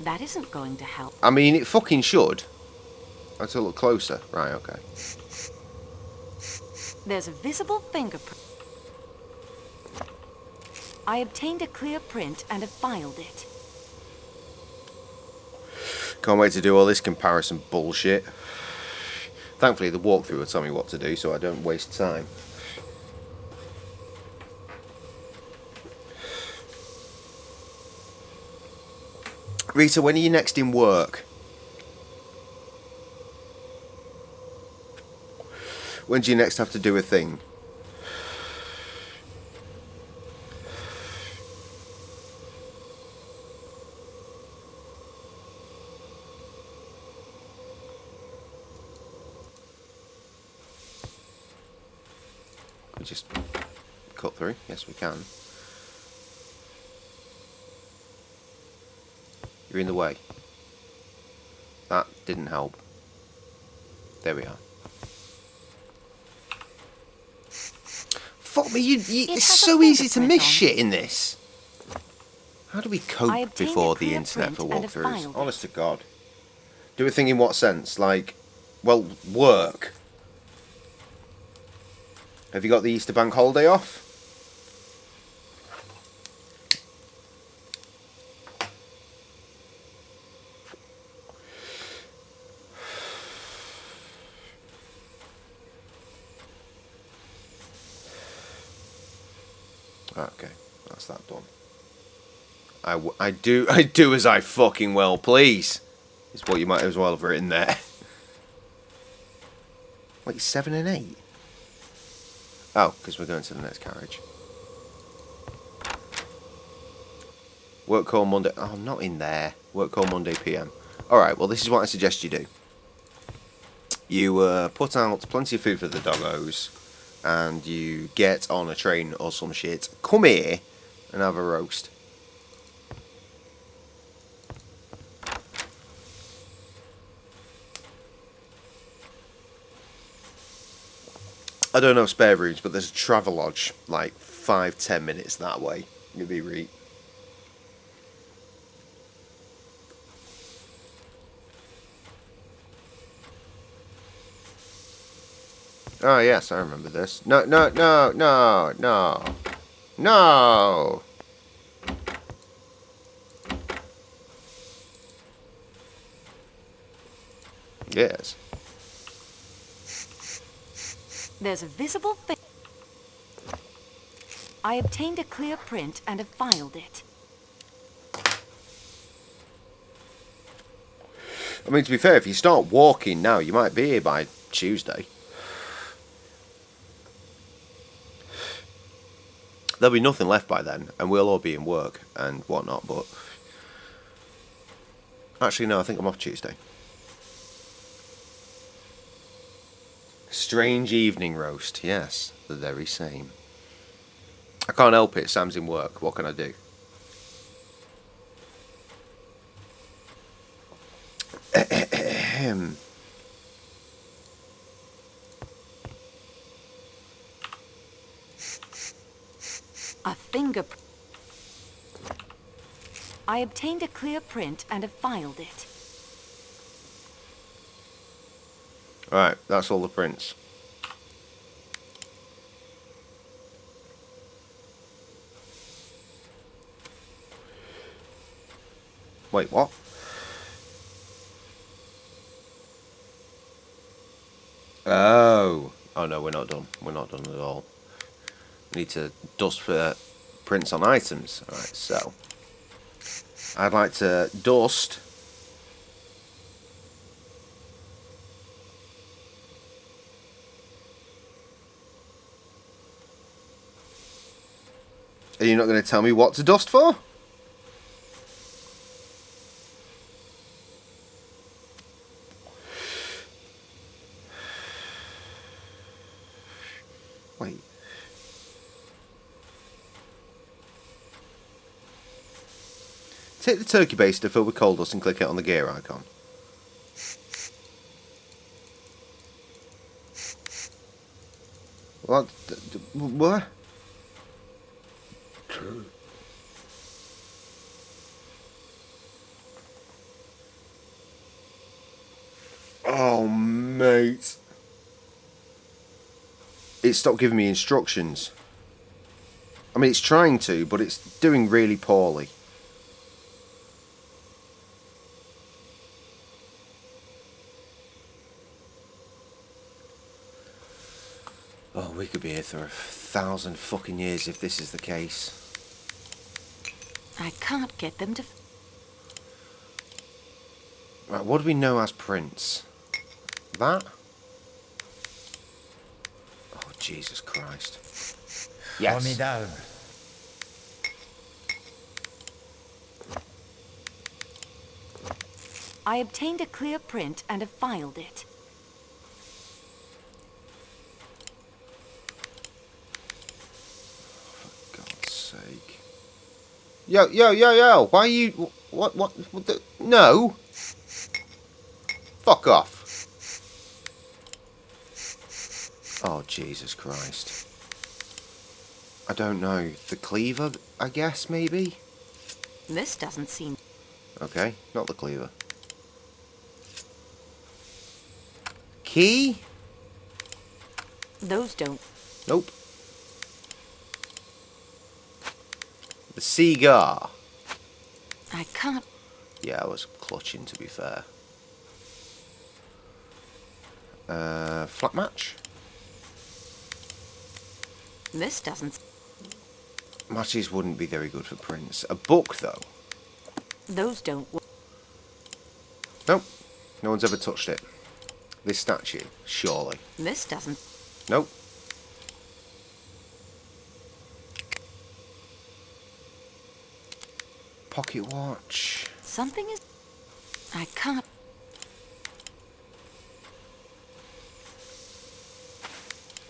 That isn't going to help. I mean, it fucking should. I have to look closer. Right, okay. There's a visible fingerprint. I obtained a clear print and have filed it. Can't wait to do all this comparison bullshit. Thankfully, the walkthrough will tell me what to do so I don't waste time. Rita, when are you next in work? When do you next have to do a thing? We just cut through? Yes, we can. You're in the way. That didn't help. There we are. fuck me, it's so easy to miss shit in this. How do we cope before the internet for walkthroughs? Honest to God. Do a thing in what sense? Like, well, work. Have you got the Easter bank holiday off? Okay, that's that done. I do as I fucking well please. Is what you might as well have written there. Wait, 7 and 8? Oh, because we're going to the next carriage. Work call Monday. Oh, not in there. Work call Monday PM. Alright, well, this is what I suggest you do. You put out plenty of food for the doggos, and you get on a train or some shit. Come here and have a roast. I don't know spare rooms, but there's a Travelodge like 5-10 minutes that way. You'll be right. Oh yes, I remember this. No. Yes. There's a visible thing. I obtained a clear print and have filed it. I mean, to be fair, if you start walking now, you might be here by Tuesday. There'll be nothing left by then, and we'll all be in work and whatnot, but... Actually, no, I think I'm off Tuesday. Strange evening roast, yes, the very same. I can't help it, Sam's in work, what can I do? A fingerprint. I obtained a clear print and have filed it. Alright, that's all the prints. Wait, what? Oh. Oh no, we're not done. We're not done at all. We need to dust for prints on items. Alright, so. I'd like to dust. Are you not going to tell me what to dust for? Wait. Take the turkey baster filled with coal dust and click it on the gear icon. What? What? Oh, mate. It stopped giving me instructions. I mean, it's trying to, but it's doing really poorly. Oh, we could be here for 1,000 fucking years if this is the case. I can't get them to... Right, what do we know as prints? That? Oh, Jesus Christ. Yes. Formidable. I obtained a clear print and have filed it. For God's sake. Yo. Why are you... What the... No. Fuck off. Oh, Jesus Christ. I don't know. The cleaver, I guess, maybe? This doesn't seem... Okay, not the cleaver. Key? Those don't... Nope. The cigar. I can't... Yeah, I was clutching, to be fair. Flat match? This doesn't... Matches wouldn't be very good for prints. A book, though? Those don't... Nope. No one's ever touched it. This statue, surely. This doesn't... Nope. Pocket watch. Something is... I can't...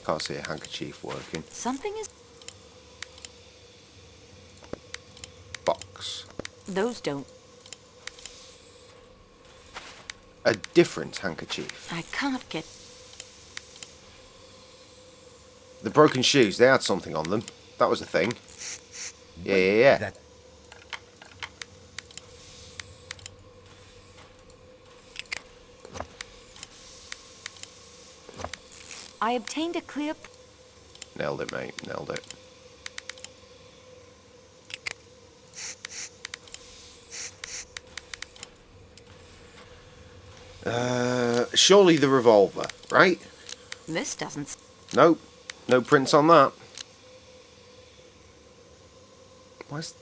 Can't see a handkerchief working. Something is... Box. Those don't... A different handkerchief. I can't get... The broken shoes, they had something on them. That was a thing. Yeah. I obtained a clear... Nailed it, mate. Nailed it. Surely the revolver, right? This doesn't... Nope. No prints on that. What?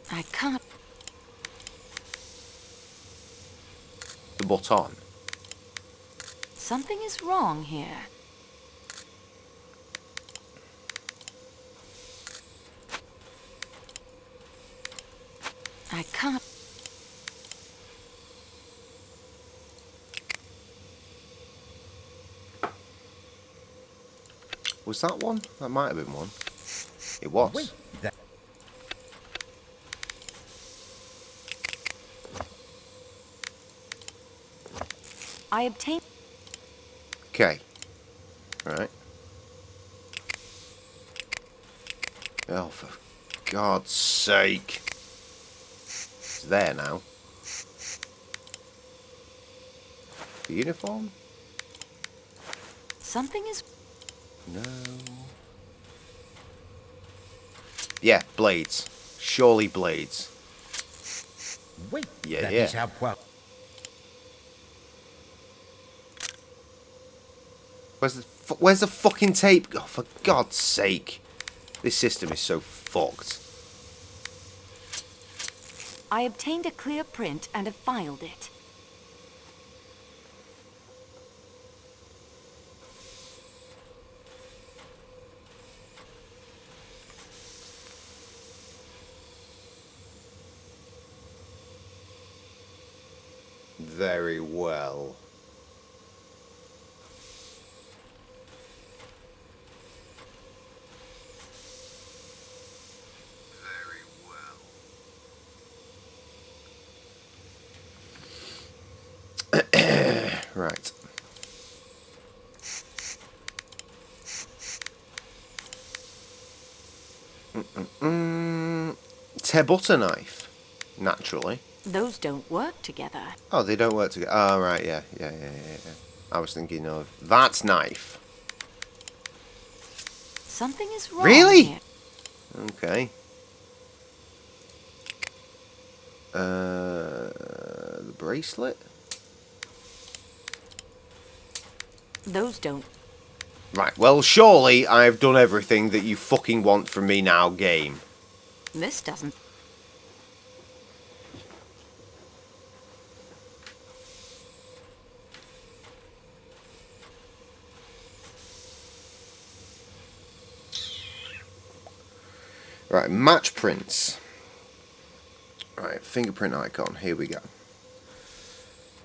I can't... The baton. Something is wrong here. I can't... Was that one? That might have been one. It was. Wait, that... I obtained... Okay. Right. Oh, for God's sake. It's there now. The uniform? Something is... No. Yeah, blades. Surely blades. Wait, Yeah, that yeah. is how well... Where's the fucking tape? Oh, for God's sake. This system is so fucked. I obtained a clear print and have filed it. Very well. Right. Butter knife, naturally. Those don't work together. Oh, they don't work together. Oh, right, yeah. I was thinking of that knife. Something is wrong Really? here. Okay. The bracelet? Those don't... Right, well, surely I've done everything that you fucking want from me now, game. This doesn't... Right, match prints. Right, fingerprint icon, here we go.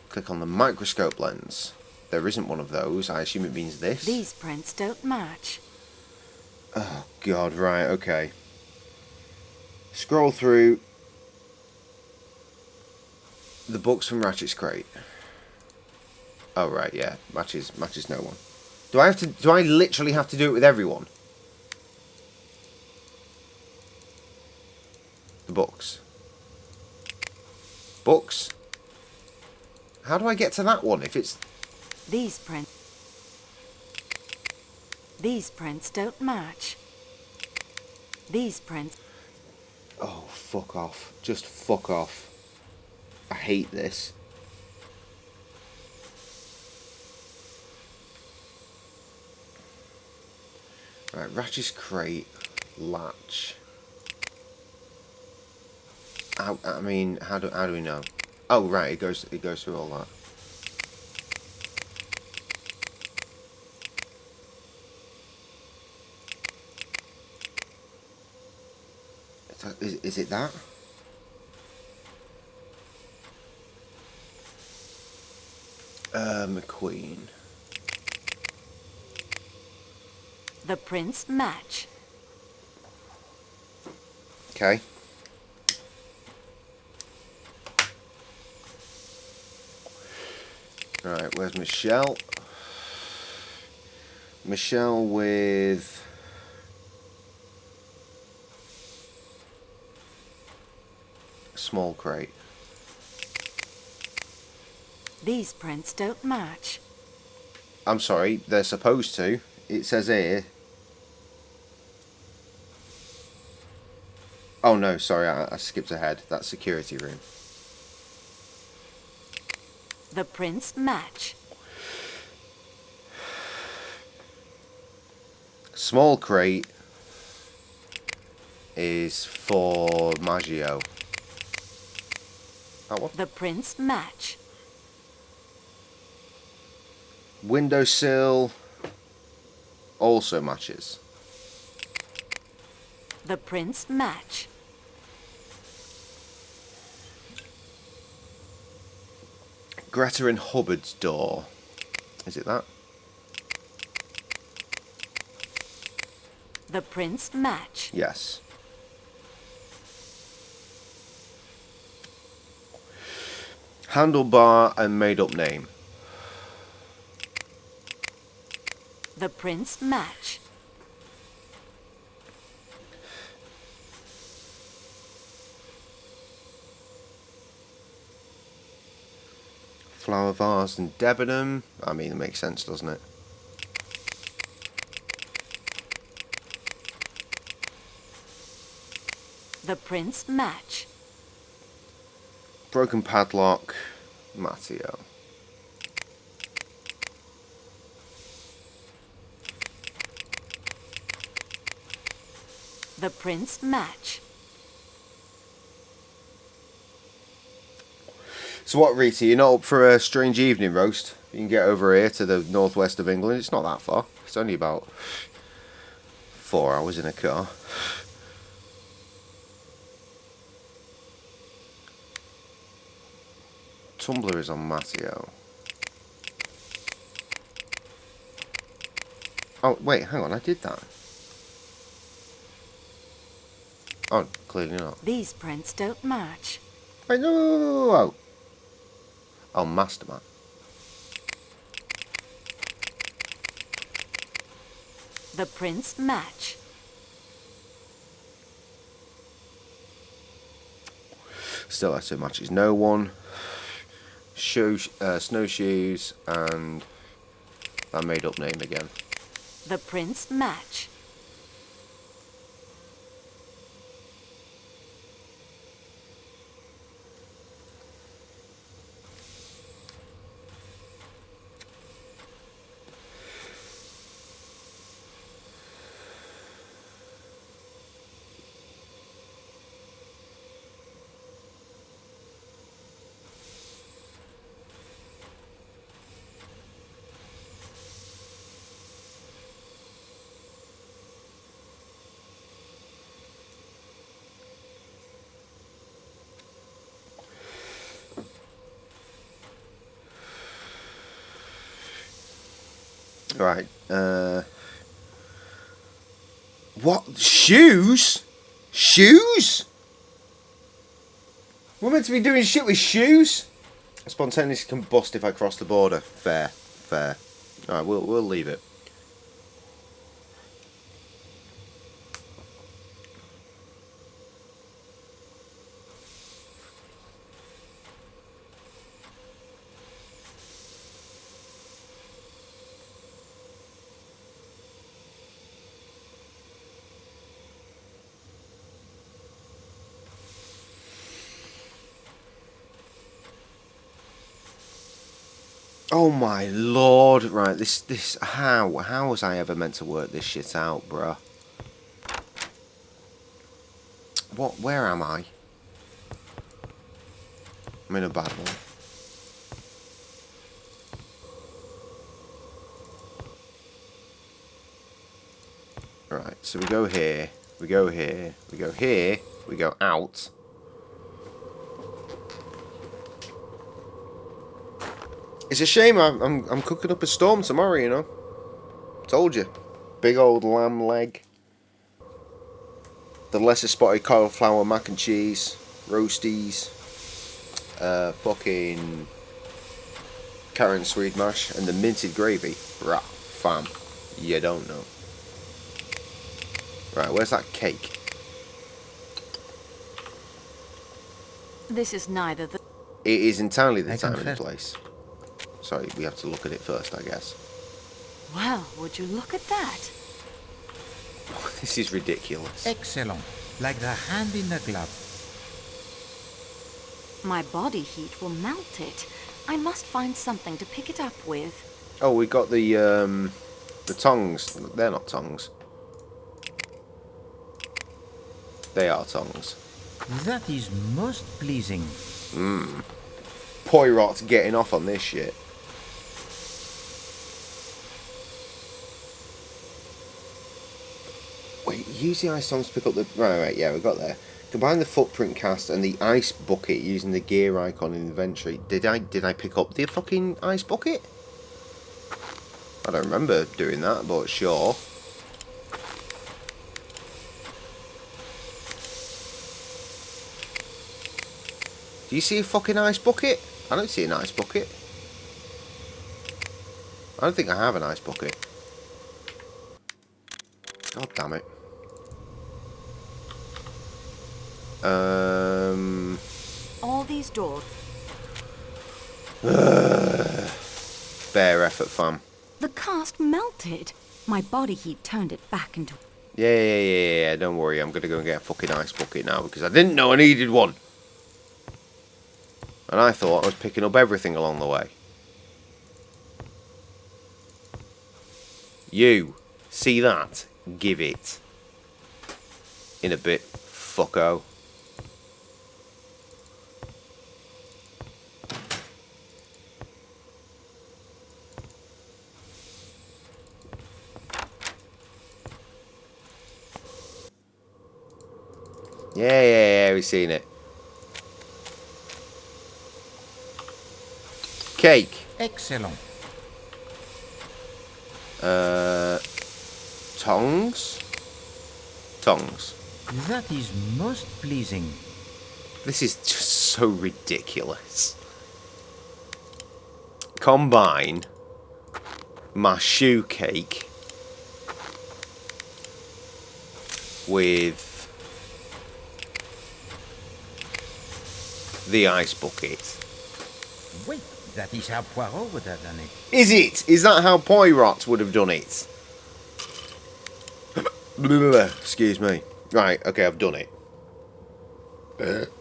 Click on the microscope lens. There isn't one of those, I assume it means this. These prints don't match. Oh god, right, okay. Scroll through the books from Ratchet's crate. Oh right, yeah, matches no one. Do I literally have to do it with everyone? The books. Books? How do I get to that one if it's... These prints don't match. These prints... Oh, fuck off. Just fuck off. I hate this. Right, Ratchet's crate, latch. I mean, how do we know? Oh, right, it goes through all that. Is it that? McQueen. The prints match. Okay. Right, where's Michelle? Michelle with... small crate. These prints don't match. I'm sorry, they're supposed to. It says here. Oh no, sorry, I skipped ahead. That's security room. The prints match. Small crate is for Maggio. That one? The prints match. Windowsill also matches. The prints match. Greta and Hubbard's door. Is it that? The prints match. Yes. Handlebar and made-up name. The prints match. Flower vase and Debenham. I mean, it makes sense, doesn't it? The prints match. Broken padlock. Matteo. The prints match. So what, Rita, you're not up for a strange evening roast? You can get over here to the northwest of England. It's not that far. It's only about 4 hours in a car. Tumblr is on Matteo. Oh, wait, hang on, I did that. Oh, clearly not. These prints don't match. Wait, no. Oh, Masterman. The prints match. Still, I say matches no one. Snowshoes and that made-up name again. The prints match. Right. What? Shoes? Shoes? We're meant to be doing shit with shoes? I spontaneously combust if I cross the border. Fair. Alright, we'll leave it. Oh my lord! Right, this how was I ever meant to work this shit out, bruh? What? Where am I? I'm in a bad one. Right, so we go here, we go here, we go here, we go out. It's a shame I'm cooking up a storm tomorrow, you know. Told you. Big old lamb leg. The lesser spotted cauliflower mac and cheese. Roasties. Fucking carrot and swede mash. And the minted gravy. Rah, fam. You don't know. Right, where's that cake? This is neither the... It is entirely the I time and confess. place. Sorry, we have to look at it first, I guess. Well, would you look at that? This is ridiculous. Excellent. Like the hand in the glove. My body heat will melt it. I must find something to pick it up with. Oh, we got the tongs. They're not tongs. They are tongs. That is most pleasing. Poirot's getting off on this shit. Wait, use the ice tongs to pick up the... Right, yeah, we got there. Combine the footprint cast and the ice bucket using the gear icon in inventory. Did I pick up the fucking ice bucket? I don't remember doing that, but sure. Do you see a fucking ice bucket? I don't see an ice bucket. I don't think I have an ice bucket. God damn it. All these doors... Bare effort, fam. The cast melted. My body heat turned it back into... Yeah, don't worry. I'm going to go and get a fucking ice bucket now because I didn't know I needed one. And I thought I was picking up everything along the way. You see that? Give it. In a bit, fucko. Yeah, we've seen it. Cake. Excellent. Tongs? Tongs. That is most pleasing. This is just so ridiculous. Combine my shoe cake with the ice bucket. Wait, that is how Poirot would have done it. Is it? Is that how Poirot would have done it? Excuse me. Right, okay, I've done it.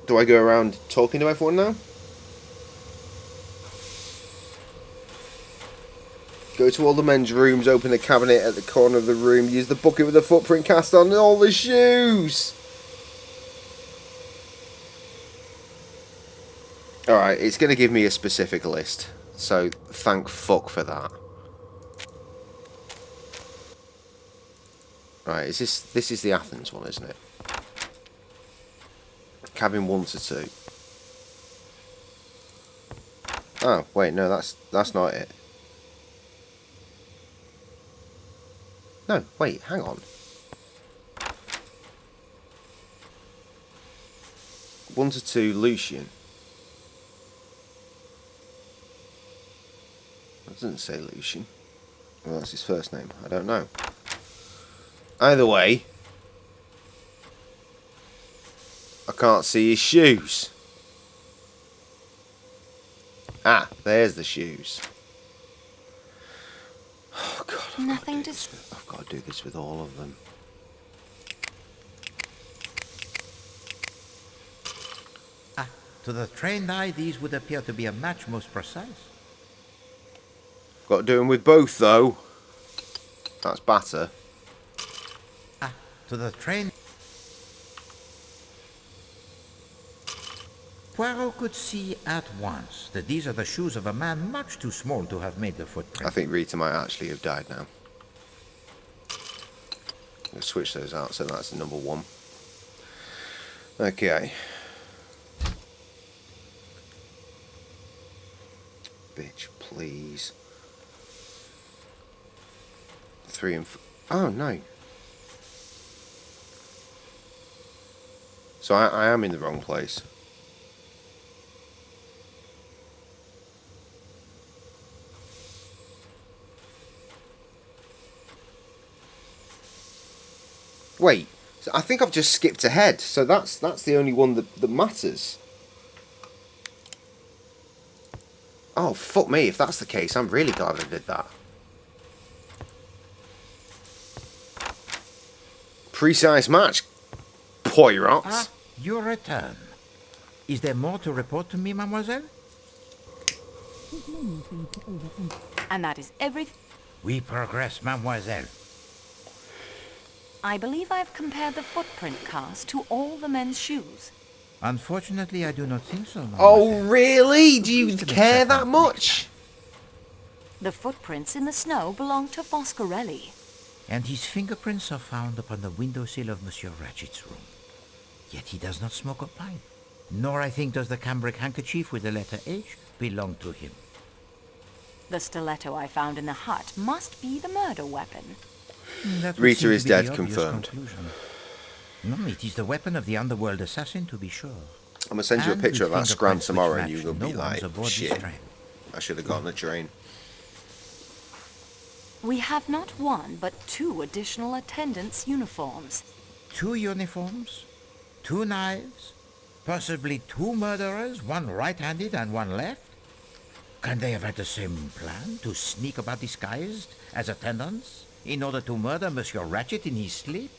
Do I go around talking to everyone now? Go to all the men's rooms, open the cabinet at the corner of the room, use the bucket with the footprint cast on all the shoes! Alright, it's going to give me a specific list, so thank fuck for that. Right, this is the Athens one, isn't it? Cabin 1 to 2. Oh, wait, no, that's not it. No, wait, hang on. 1 to 2, Lucian. That doesn't say Lucian. Well, that's his first name. I don't know. Either way, I can't see his shoes. Ah, there's the shoes. Oh God, Nothing to... I've got to do this with all of them. To the trained eye, these would appear to be a match most precise. Got to do them with both, though. That's batter. To the train. Poirot could see at once that these are the shoes of a man much too small to have made the footprint. I think Rita might actually have died now. Let's switch those out, so that's number 1. Okay. Bitch, please. 3 and 4. Oh, no. So I am in the wrong place. Wait, so I think I've just skipped ahead. So that's the only one that matters. Oh, fuck me. If that's the case, I'm really glad I did that. Precise match, Poirot. Your return. Is there more to report to me, mademoiselle? And that is everything. We progress, mademoiselle. I believe I've compared the footprint cast to all the men's shoes. Unfortunately, I do not think so, mademoiselle. Oh, really? Do you care that much? The footprints in the snow belong to Foscarelli. And his fingerprints are found upon the windowsill of Monsieur Ratchet's room. Yet he does not smoke a pipe. Nor, I think, does the cambric handkerchief with the letter H belong to him. The stiletto I found in the hut must be the murder weapon. Rita is dead, confirmed. No, it is the weapon of the underworld assassin, to be sure. I'm going to send you a And picture of with that scram fingerprints tomorrow which and you're going to match be no one's like, aboard this shit, train. I should have gotten a train. We have not one, but 2 additional attendants' uniforms. 2 uniforms, 2 knives, possibly 2 murderers, one right-handed and one left? Can they have had the same plan, to sneak about disguised as attendants, in order to murder Monsieur Ratchet in his sleep?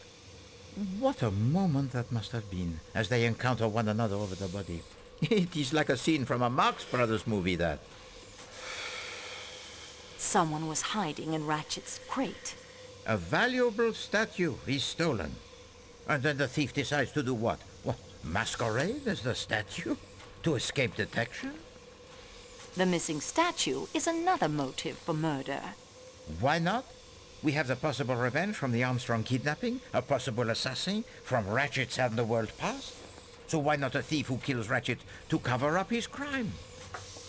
What a moment that must have been, as they encounter one another over the body. It is like a scene from a Marx Brothers movie, that. Someone was hiding in Ratchet's crate. A valuable statue is stolen. And then the thief decides to do what? What, masquerade as the statue? To escape detection? The missing statue is another motive for murder. Why not? We have the possible revenge from the Armstrong kidnapping, a possible assassin from Ratchet's underworld past. So why not a thief who kills Ratchet to cover up his crime?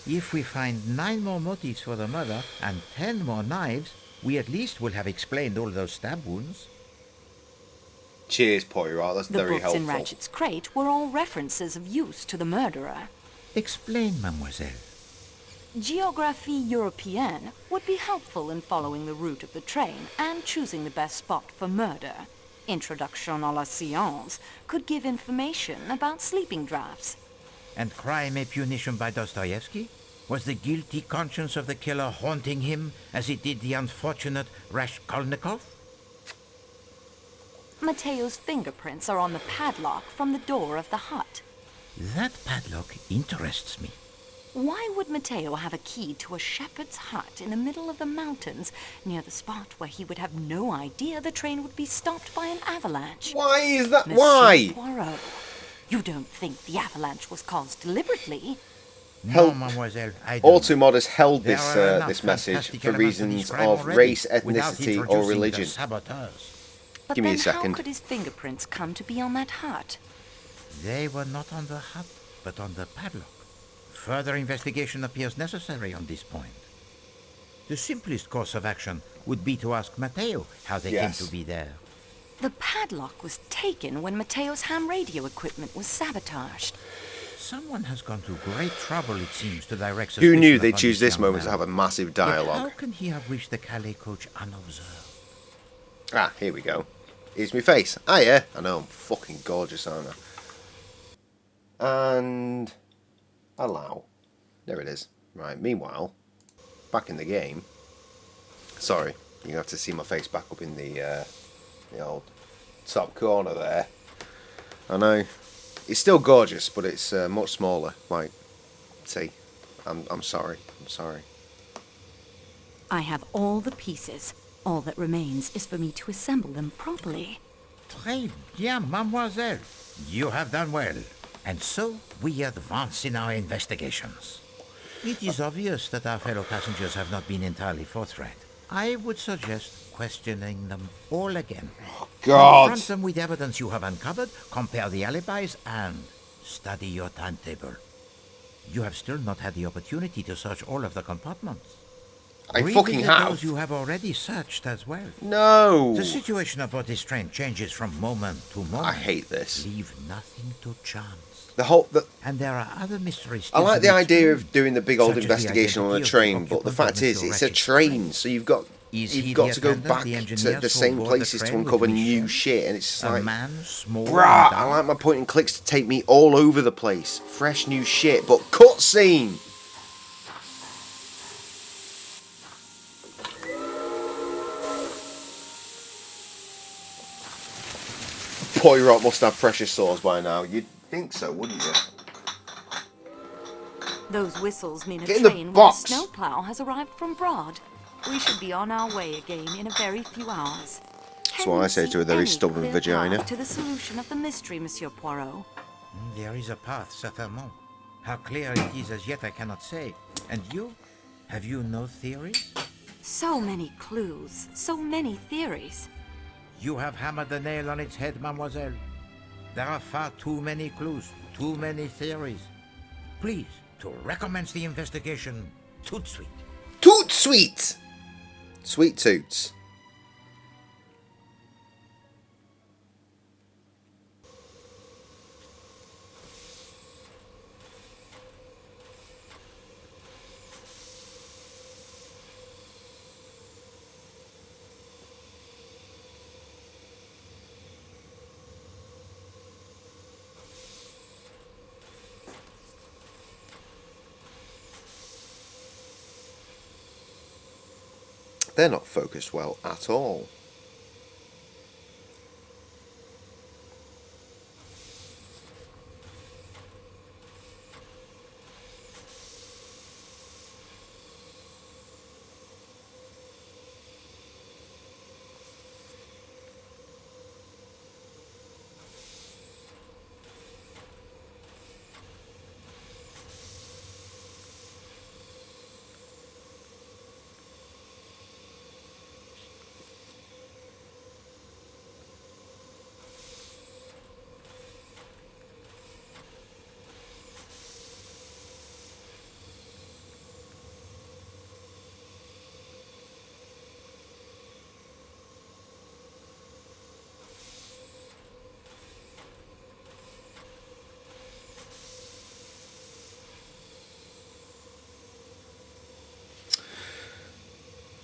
If we find 9 more motives for the murder and 10 more knives, we at least will have explained all those stab wounds. Cheers, Poirot. That's very helpful. The books in Ratchet's crate were all references of use to the murderer. Explain, mademoiselle. Géographie Européenne would be helpful in following the route of the train and choosing the best spot for murder. Introduction à la Science could give information about sleeping drafts. And Crime et Punition by Dostoevsky? Was the guilty conscience of the killer haunting him as it did the unfortunate Raskolnikov? Mateo's fingerprints are on the padlock from the door of the hut. That padlock interests me. Why would Mateo have a key to a shepherd's hut in the middle of the mountains, near the spot where he would have no idea the train would be stopped by an avalanche? Why is that? Monsieur Why? Poirot, you don't think the avalanche was caused deliberately? No, mademoiselle, I don't. All Too Modest held There this are enough this message fantastic for elements to reasons describe of already, race, without ethnicity, or introducing religion. the saboteurs. But Give me then a second. how could his fingerprints come to be on that hut? They were not on the hut, but on the padlock. Further investigation appears necessary on this point. The simplest course of action would be to ask Mateo how they came to be there. The padlock was taken when Mateo's ham radio equipment was sabotaged. Someone has gone to great trouble, it seems, to direct Who suspicion knew they'd upon choose this young moment to man. have a massive But how dialogue? can he have reached the Calais coach unobserved? Ah, here we go. Here's my face. Ah, yeah. I know, I'm fucking gorgeous, aren't I? And allow. There it is. Right, meanwhile, back in the game. Sorry, you have to see my face back up in the old top corner there. I know. It's still gorgeous, but it's much smaller. Like, see, I'm sorry. I'm sorry. I have all the pieces. All that remains is for me to assemble them properly. Très bien, mademoiselle. You have done well. And so we advance in our investigations. It is obvious that our fellow passengers have not been entirely forthright. I would suggest questioning them all again. God. Confront them with evidence you have uncovered, compare the alibis, and study your timetable. You have still not had the opportunity to search all of the compartments. I fucking Revisit have. those you have already searched as well. No. The situation aboard this train changes from moment to moment. I hate this. Leave nothing to chance. And there are other mysteries. I like the still idea of doing the big old such as the investigation on a identity of train, the but the occupant fact of is, Mr. it's a Ratchet's train, so you've got he to the go attendant, back the to engineers the who same board the places to train with uncover new Michel? shit, and it's just A like, man, small bruh, and I dark. like my point and clicks to take me all over the place. Fresh new shit, but cutscene. Poirot must have precious swords by now. You'd think so, wouldn't you? Those whistles mean a Get in the train with a box. snowplow has arrived from Broad. We should be on our way again in a very few hours. That's what I say to a very stubborn Clear vagina. path to the solution of the mystery, Monsieur Poirot. There is a path, certainement. How clear it is as yet I cannot say. And you? Have you no theories? So many clues, so many theories. You have hammered the nail on its head, mademoiselle. There are far too many clues, too many theories. Please, to recommence the investigation, tout de suite. Toot sweet! Sweet toots. They're not focused well at all.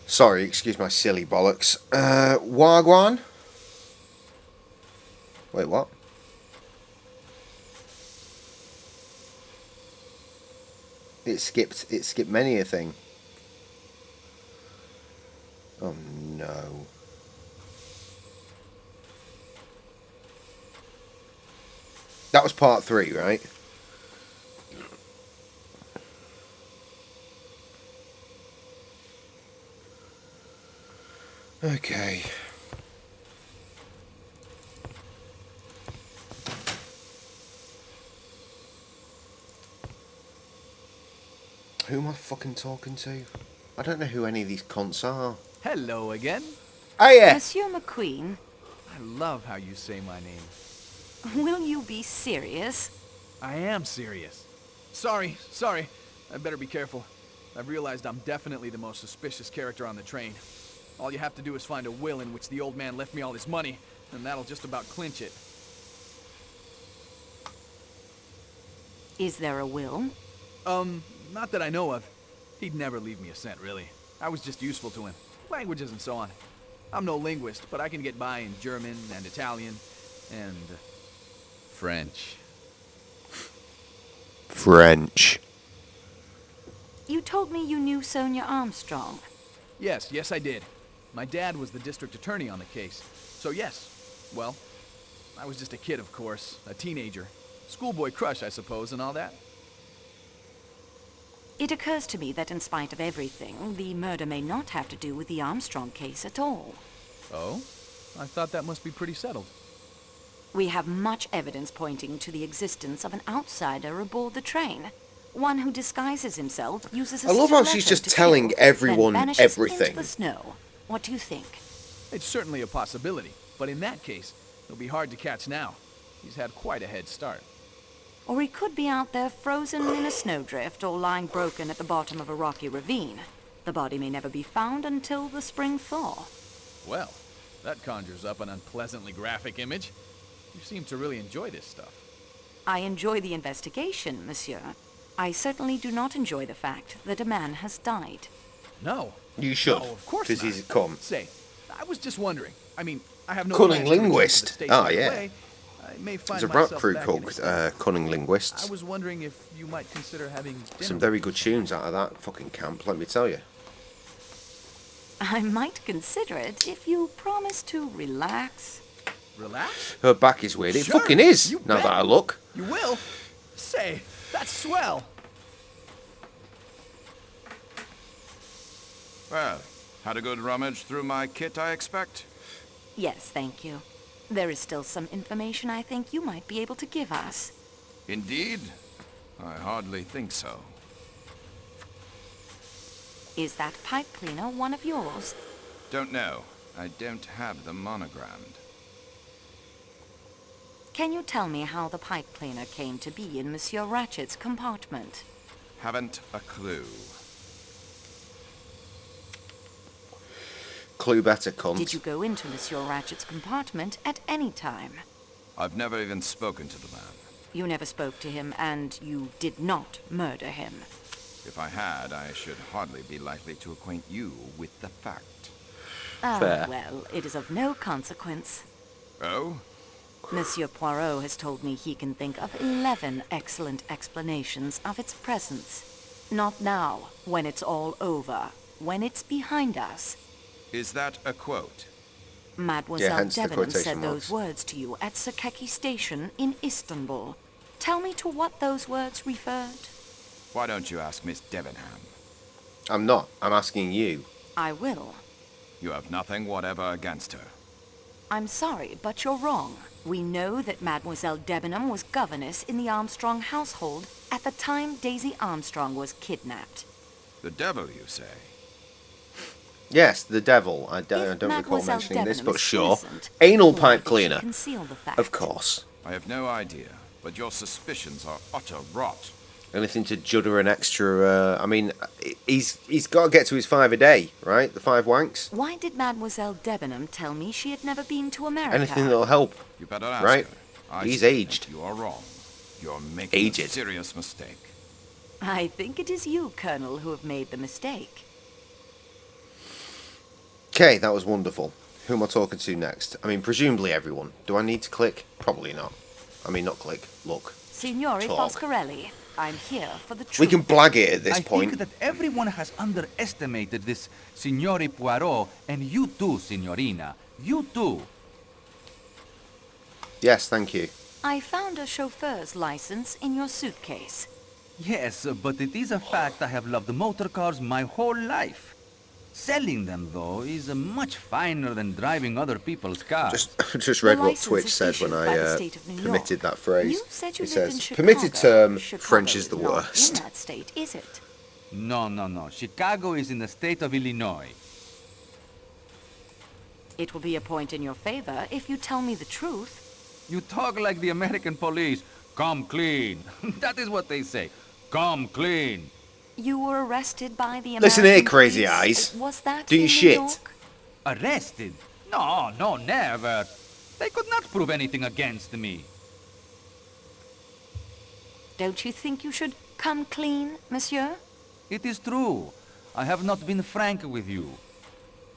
Sorry, excuse my silly bollocks. Wagwan? Wait, what? It skipped many a thing. Oh no. That was part 3, right? Okay. Who am I fucking talking to? I don't know who any of these cunts are. Hello again. Oh yeah. Monsieur McQueen, I love how you say my name. will you be serious? I am serious. Sorry. I better be careful. I've realized I'm definitely the most suspicious character on the train. All you have to do is find a will in which the old man left me all his money, and that'll just about clinch it. Is there a will? Not that I know of. He'd never leave me a cent, really. I was just useful to him. Languages and so on. I'm no linguist, but I can get by in German and Italian and French. French. You told me you knew Sonia Armstrong. Yes, I did. My dad was the district attorney on the case. So yes, well, I was just a kid, of course, a teenager. Schoolboy crush, I suppose, and all that. It occurs to me that in spite of everything, the murder may not have to do with the Armstrong case at all. Oh? I thought that must be pretty settled. We have much evidence pointing to the existence of an outsider aboard the train. One who disguises himself, uses a I love how she's stiletto just to telling kill, everyone then vanishes everything. into the snow. What do you think? It's certainly a possibility, but in that case, it'll be hard to catch now. He's had quite a head start. Or he could be out there frozen in a snowdrift or lying broken at the bottom of a rocky ravine. The body may never be found until the spring thaw. Well, that conjures up an unpleasantly graphic image. You seem to really enjoy this stuff. I enjoy the investigation, monsieur. I certainly do not enjoy the fact that a man has died. No. You should, No, of course because not. he's come. Say, I was just wondering. I mean, I have no Cunning plans to return to the linguist. States Ah, right yeah. away. I may find There's a myself rap crew back in called Istanbul. Cunning Linguists. I was wondering if you might consider having dinner. Some very good tunes out of that fucking camp, let me tell you. I might consider it if you promise to relax. Relax? Her back is weird. It Sure, fucking is, you now bet. that I look. You will? Say, that's swell. Well, had a good rummage through my kit, I expect? Yes, thank you. There is still some information I think you might be able to give us. Indeed? I hardly think so. Is that pipe cleaner one of yours? Don't know. I don't have them monogrammed. Can you tell me how the pipe cleaner came to be in Monsieur Ratchet's compartment? Haven't a clue. Clue better, cunt. Did you go into Monsieur Ratchet's compartment at any time? I've never even spoken to the man. You never spoke to him, and you did not murder him. If I had, I should hardly be likely to acquaint you with the fact. Ah, Fair. well, it is of no consequence. Oh? Monsieur Poirot has told me he can think of 11 excellent explanations of its presence. Not now, when it's all over, when it's behind us. Is that a quote? Mademoiselle hence the Debenham quotation said marks. those words to you at Sakeki Station in Istanbul. Tell me to what those words referred. Why don't you ask Miss Debenham? I'm not. I'm asking you. I will. You have nothing whatever against her. I'm sorry, but you're wrong. We know that Mademoiselle Debenham was governess in the Armstrong household at the time Daisy Armstrong was kidnapped. The devil, you say? Yes, the devil. I don't recall Mademoiselle mentioning this, Debenham but is sure. innocent, Anal why pipe did she cleaner. conceal the fact? Of course. I have no idea, but your suspicions are utter rot. Anything to judder an extra, I mean, he's got to get to his 5 a day, right? The 5 wanks? Why did Mademoiselle Debenham tell me she had never been to America? Anything that'll help. You better ask Right? her. I He's think aged. You are wrong. You're making Aged. a serious mistake. I think it is you, Colonel, who have made the mistake. Okay, that was wonderful. Who am I talking to next? I mean, presumably everyone. Do I need to click? Probably not. I mean, not click. Look. Signore Talk. Foscarelli, I'm here for the truth. We can blag it at this I point. think that everyone has underestimated this Signore Poirot, and you too, Signorina. You too. Yes, thank you. I found a chauffeur's license in your suitcase. Yes, but it is a fact I have loved motor cars my whole life. Selling them, though, is much finer than driving other people's cars. Just read The what license Twitch is said when issued by the I state of New permitted York. that phrase. You said you It lived in says, Chicago. permitted term, Chicago French is the not worst. in that state, is it? No. Chicago is in the state of Illinois. It will be a point in your favor if you tell me the truth. You talk like the American police. Come clean. That is what they say. Come clean. You were arrested by the American Listen here, crazy police. eyes. Was that Do in your New shit. York? Arrested? No, never. They could not prove anything against me. Don't you think you should come clean, monsieur? It is true. I have not been frank with you.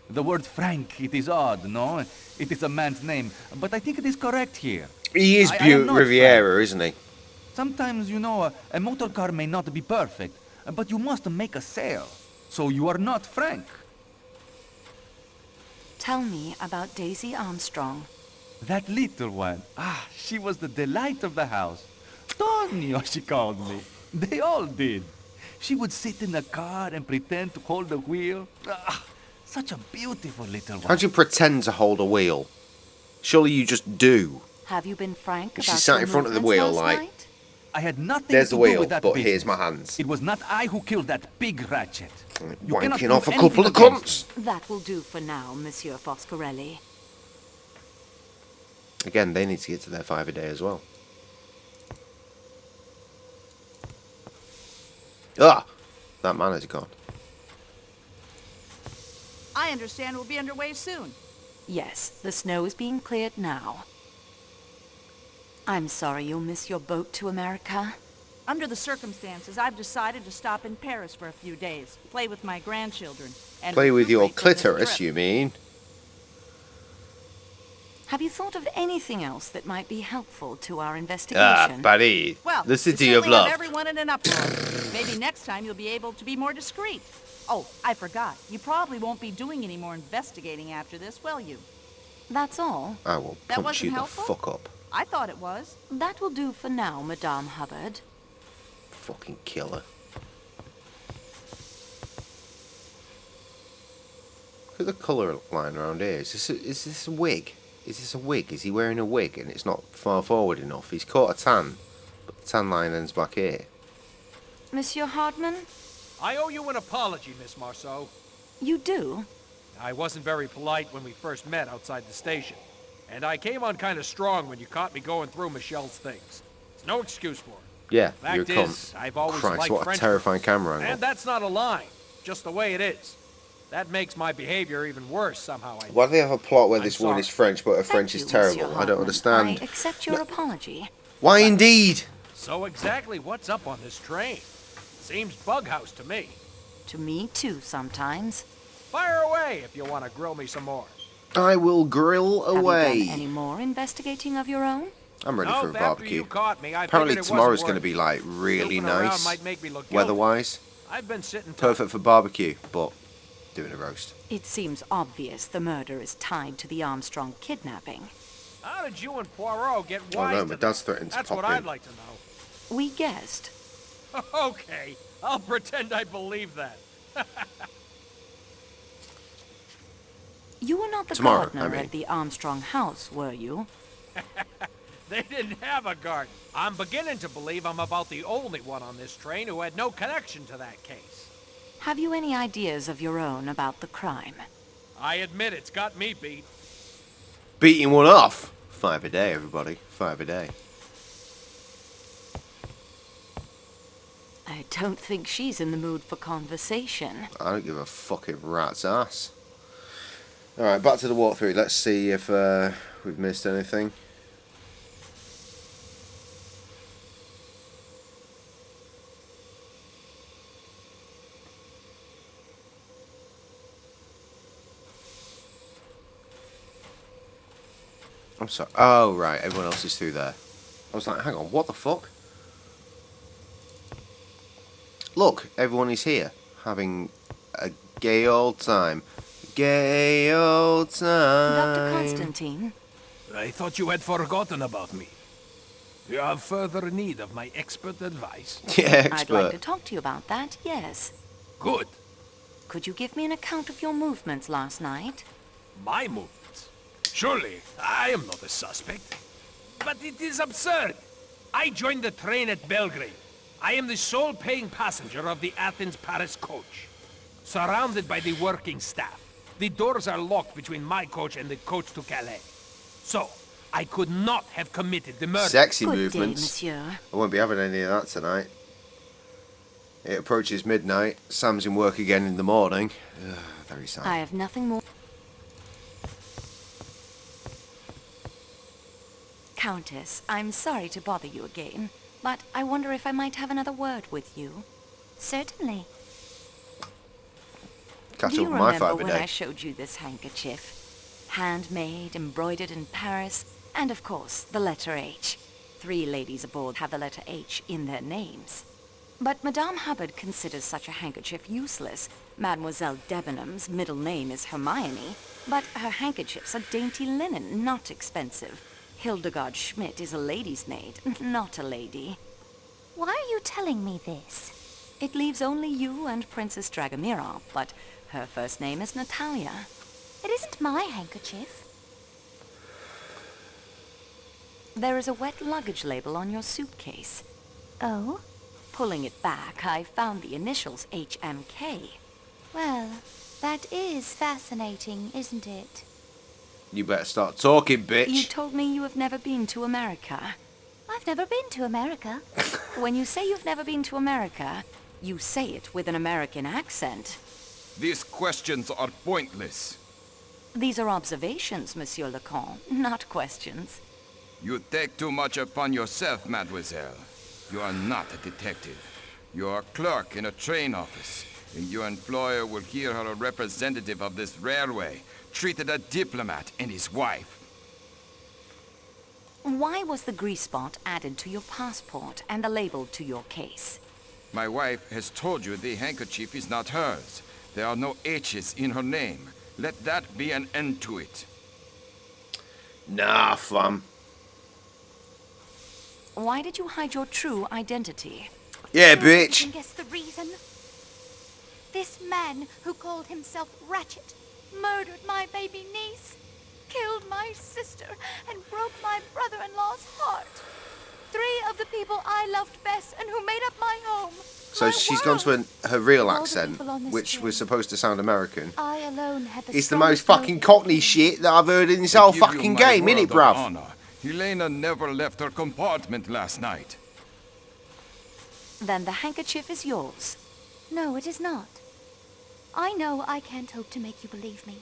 The word frank, it is odd, no? It is a man's name, but I think it is correct here. He is I am not Riviera, isn't he? Sometimes, you know, a motor car may not be perfect, but you must make a sale. So you are not frank. Tell me about Daisy Armstrong. That little one. She was the delight of the house. Tonio, she called me. They all did. She would sit in the car and pretend to hold the wheel. Ah, such a beautiful little one. How do you pretend to hold a wheel? Surely you just do. Have you been frank about She sat in front of the movements wheel last like, night? I had nothing there's to the do wheel, with that but business. here's my hands. It was not I who killed that big Ratchet. You cannot Wanking prove off a couple anything of against cunts. me. That will do for now, Monsieur Foscarelli. Again, they need to get to their 5 a day as well. Ah! That man is gone. I understand we'll be underway soon. Yes, the snow is being cleared now. I'm sorry you'll miss your boat to America. Under the circumstances, I've decided to stop in Paris for a few days, play with my grandchildren, and Play with your recuperate from this clitoris, trip. you mean? Have you thought of anything else that might be helpful to our Ah, investigation? Paris. Well, The we city of certainly have love. everyone in an uproar. Maybe next time you'll be able to be more discreet. Oh, I forgot. You probably won't be doing any more investigating after this, will you? That's all. I will That punch wasn't you the helpful? fuck up. I thought it was. That will do for now, Madame Hubbard. Fucking killer. Look at the colour line around here. Is this a wig? Is this a wig? Is he wearing a wig and it's not far forward enough? He's caught a tan, but the tan line ends back here. Monsieur Hardman? I owe you an apology, Miss Marceau. You do? I wasn't very polite when we first met outside the station. And I came on kind of strong when you caught me going through Michelle's things. There's no excuse for it. Yeah, Fact you're a is, cunt. I've always Christ, liked what a French terrifying girls. camera angle. And that's not a line, just the way it is. That makes my behavior even worse somehow, I Why do they have a plot where I'm this woman is sorry. French, but her Thank French you, is Monsieur terrible? I don't Hardman. understand. I accept your apology. Why indeed? So exactly what's up on this train? Seems bughouse to me. To me, too, sometimes. Fire away if you want to grill me some more. I will grill Have you away. done any more investigating of your own? I'm ready Nope, for a after barbecue. you caught me, I Apparently figured it tomorrow's wasn't going to worth be it. like really Snooping around nice, might make me look guilty. weather-wise. I've been sitting tight. Perfect for barbecue, but doing a roast. It seems obvious the murder is tied to the Armstrong kidnapping. How did you and Poirot get Oh wise no, to my that? dad's threatened to That's pop what in. I'd like to know. We guessed. Okay, I'll pretend I believe that. You were not the Tomorrow, gardener I mean. at the Armstrong house, were you? They didn't have a garden. I'm beginning to believe I'm about the only one on this train who had no connection to that case. Have you any ideas of your own about the crime? I admit it's got me beat. Beating one off. 5 a day, everybody. 5 a day. I don't think she's in the mood for conversation. I don't give a fucking rat's ass. Alright, back to the walkthrough. Let's see if we've missed anything. I'm sorry. Oh, right. Everyone else is through there. I was like, hang on, what the fuck? Look, everyone is here. Having a gay old time. Gay old time. Dr. Constantine? I thought you had forgotten about me. You have further need of my expert advice. Yeah, I'd like to talk to you about that, yes. Good. Could you give me an account of your movements last night? My movements? Surely, I am not a suspect. But it is absurd. I joined the train at Belgrade. I am the sole paying passenger of the Athens-Paris coach. Surrounded by the working staff. The doors are locked between my coach and the coach to Calais. So, I could not have committed the murder. Sexy Good movements. day, monsieur. I won't be having any of that tonight. It approaches midnight. Sam's in work again in the morning. Ugh, very sad. I have nothing more. Countess, I'm sorry to bother you again, but I wonder if I might have another word with you. Certainly. Catch Do up you with my remember 5 a when I day. showed you this handkerchief? Handmade, embroidered in Paris, and of course, the letter H. 3 ladies aboard have the letter H in their names. But Madame Hubbard considers such a handkerchief useless. Mademoiselle Debenham's middle name is Hermione, but her handkerchiefs are dainty linen, not expensive. Hildegard Schmidt is a lady's maid, not a lady. Why are you telling me this? It leaves only you and Princess Dragomirov, but her first name is Natalia. It isn't my handkerchief. There is a wet luggage label on your suitcase. Oh? Pulling it back, I found the initials HMK. Well, that is fascinating, isn't it? You better start talking, bitch. You told me you have never been to America. I've never been to America. When you say you've never been to America, you say it with an American accent. These questions are pointless. These are observations, Monsieur Leconte, not questions. You take too much upon yourself, mademoiselle. You are not a detective. You are a clerk in a train office, and your employer will hear her a representative of this railway treated a diplomat and his wife. Why was the grease spot added to your passport and the label to your case? My wife has told you the handkerchief is not hers. There are no H's in her name. Let that be an end to it. Nah, fam. Why did you hide your true identity? Yeah, You bitch. can guess the reason. This man who called himself Ratchet murdered my baby niece, killed my sister, and broke my brother-in-law's heart. 3 of the people I loved best and who made up my home. So my she's world. gone to her real All the accent, people on this which train. was supposed to sound American. I alone had the It's the most strongest fucking motive. Cockney shit that I've heard in this whole I give you fucking my game, word innit, of bruv? honor. Helena never left her compartment last night. Then the handkerchief is yours. No, it is not. I know I can't hope to make you believe me,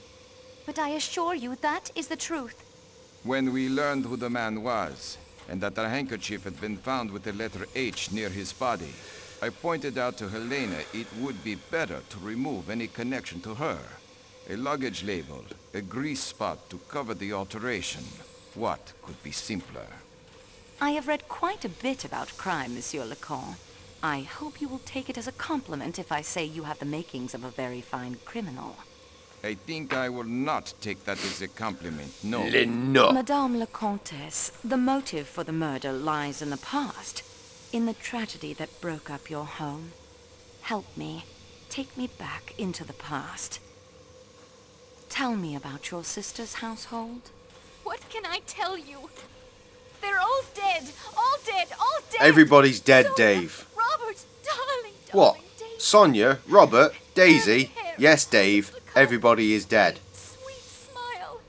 but I assure you that is the truth. When we learned who the man was, and that the handkerchief had been found with the letter H near his body, I pointed out to Helena it would be better to remove any connection to her. A luggage label, a grease spot to cover the alteration. What could be simpler? I have read quite a bit about crime, Monsieur Leconte. I hope you will take it as a compliment if I say you have the makings of a very fine criminal. I think I will not take that as a compliment, no. Madame la Comtesse, the motive for the murder lies in the past, in the tragedy that broke up your home. Help me. Take me back into the past. Tell me about your sister's household. What can I tell you? They're all dead, all dead, all dead. Everybody's dead, Sonia, Dave. Robert, darling, What? darling, Dave. Sonia, Robert, Daisy. Yes, Dave. Everybody is dead. Sweet smile.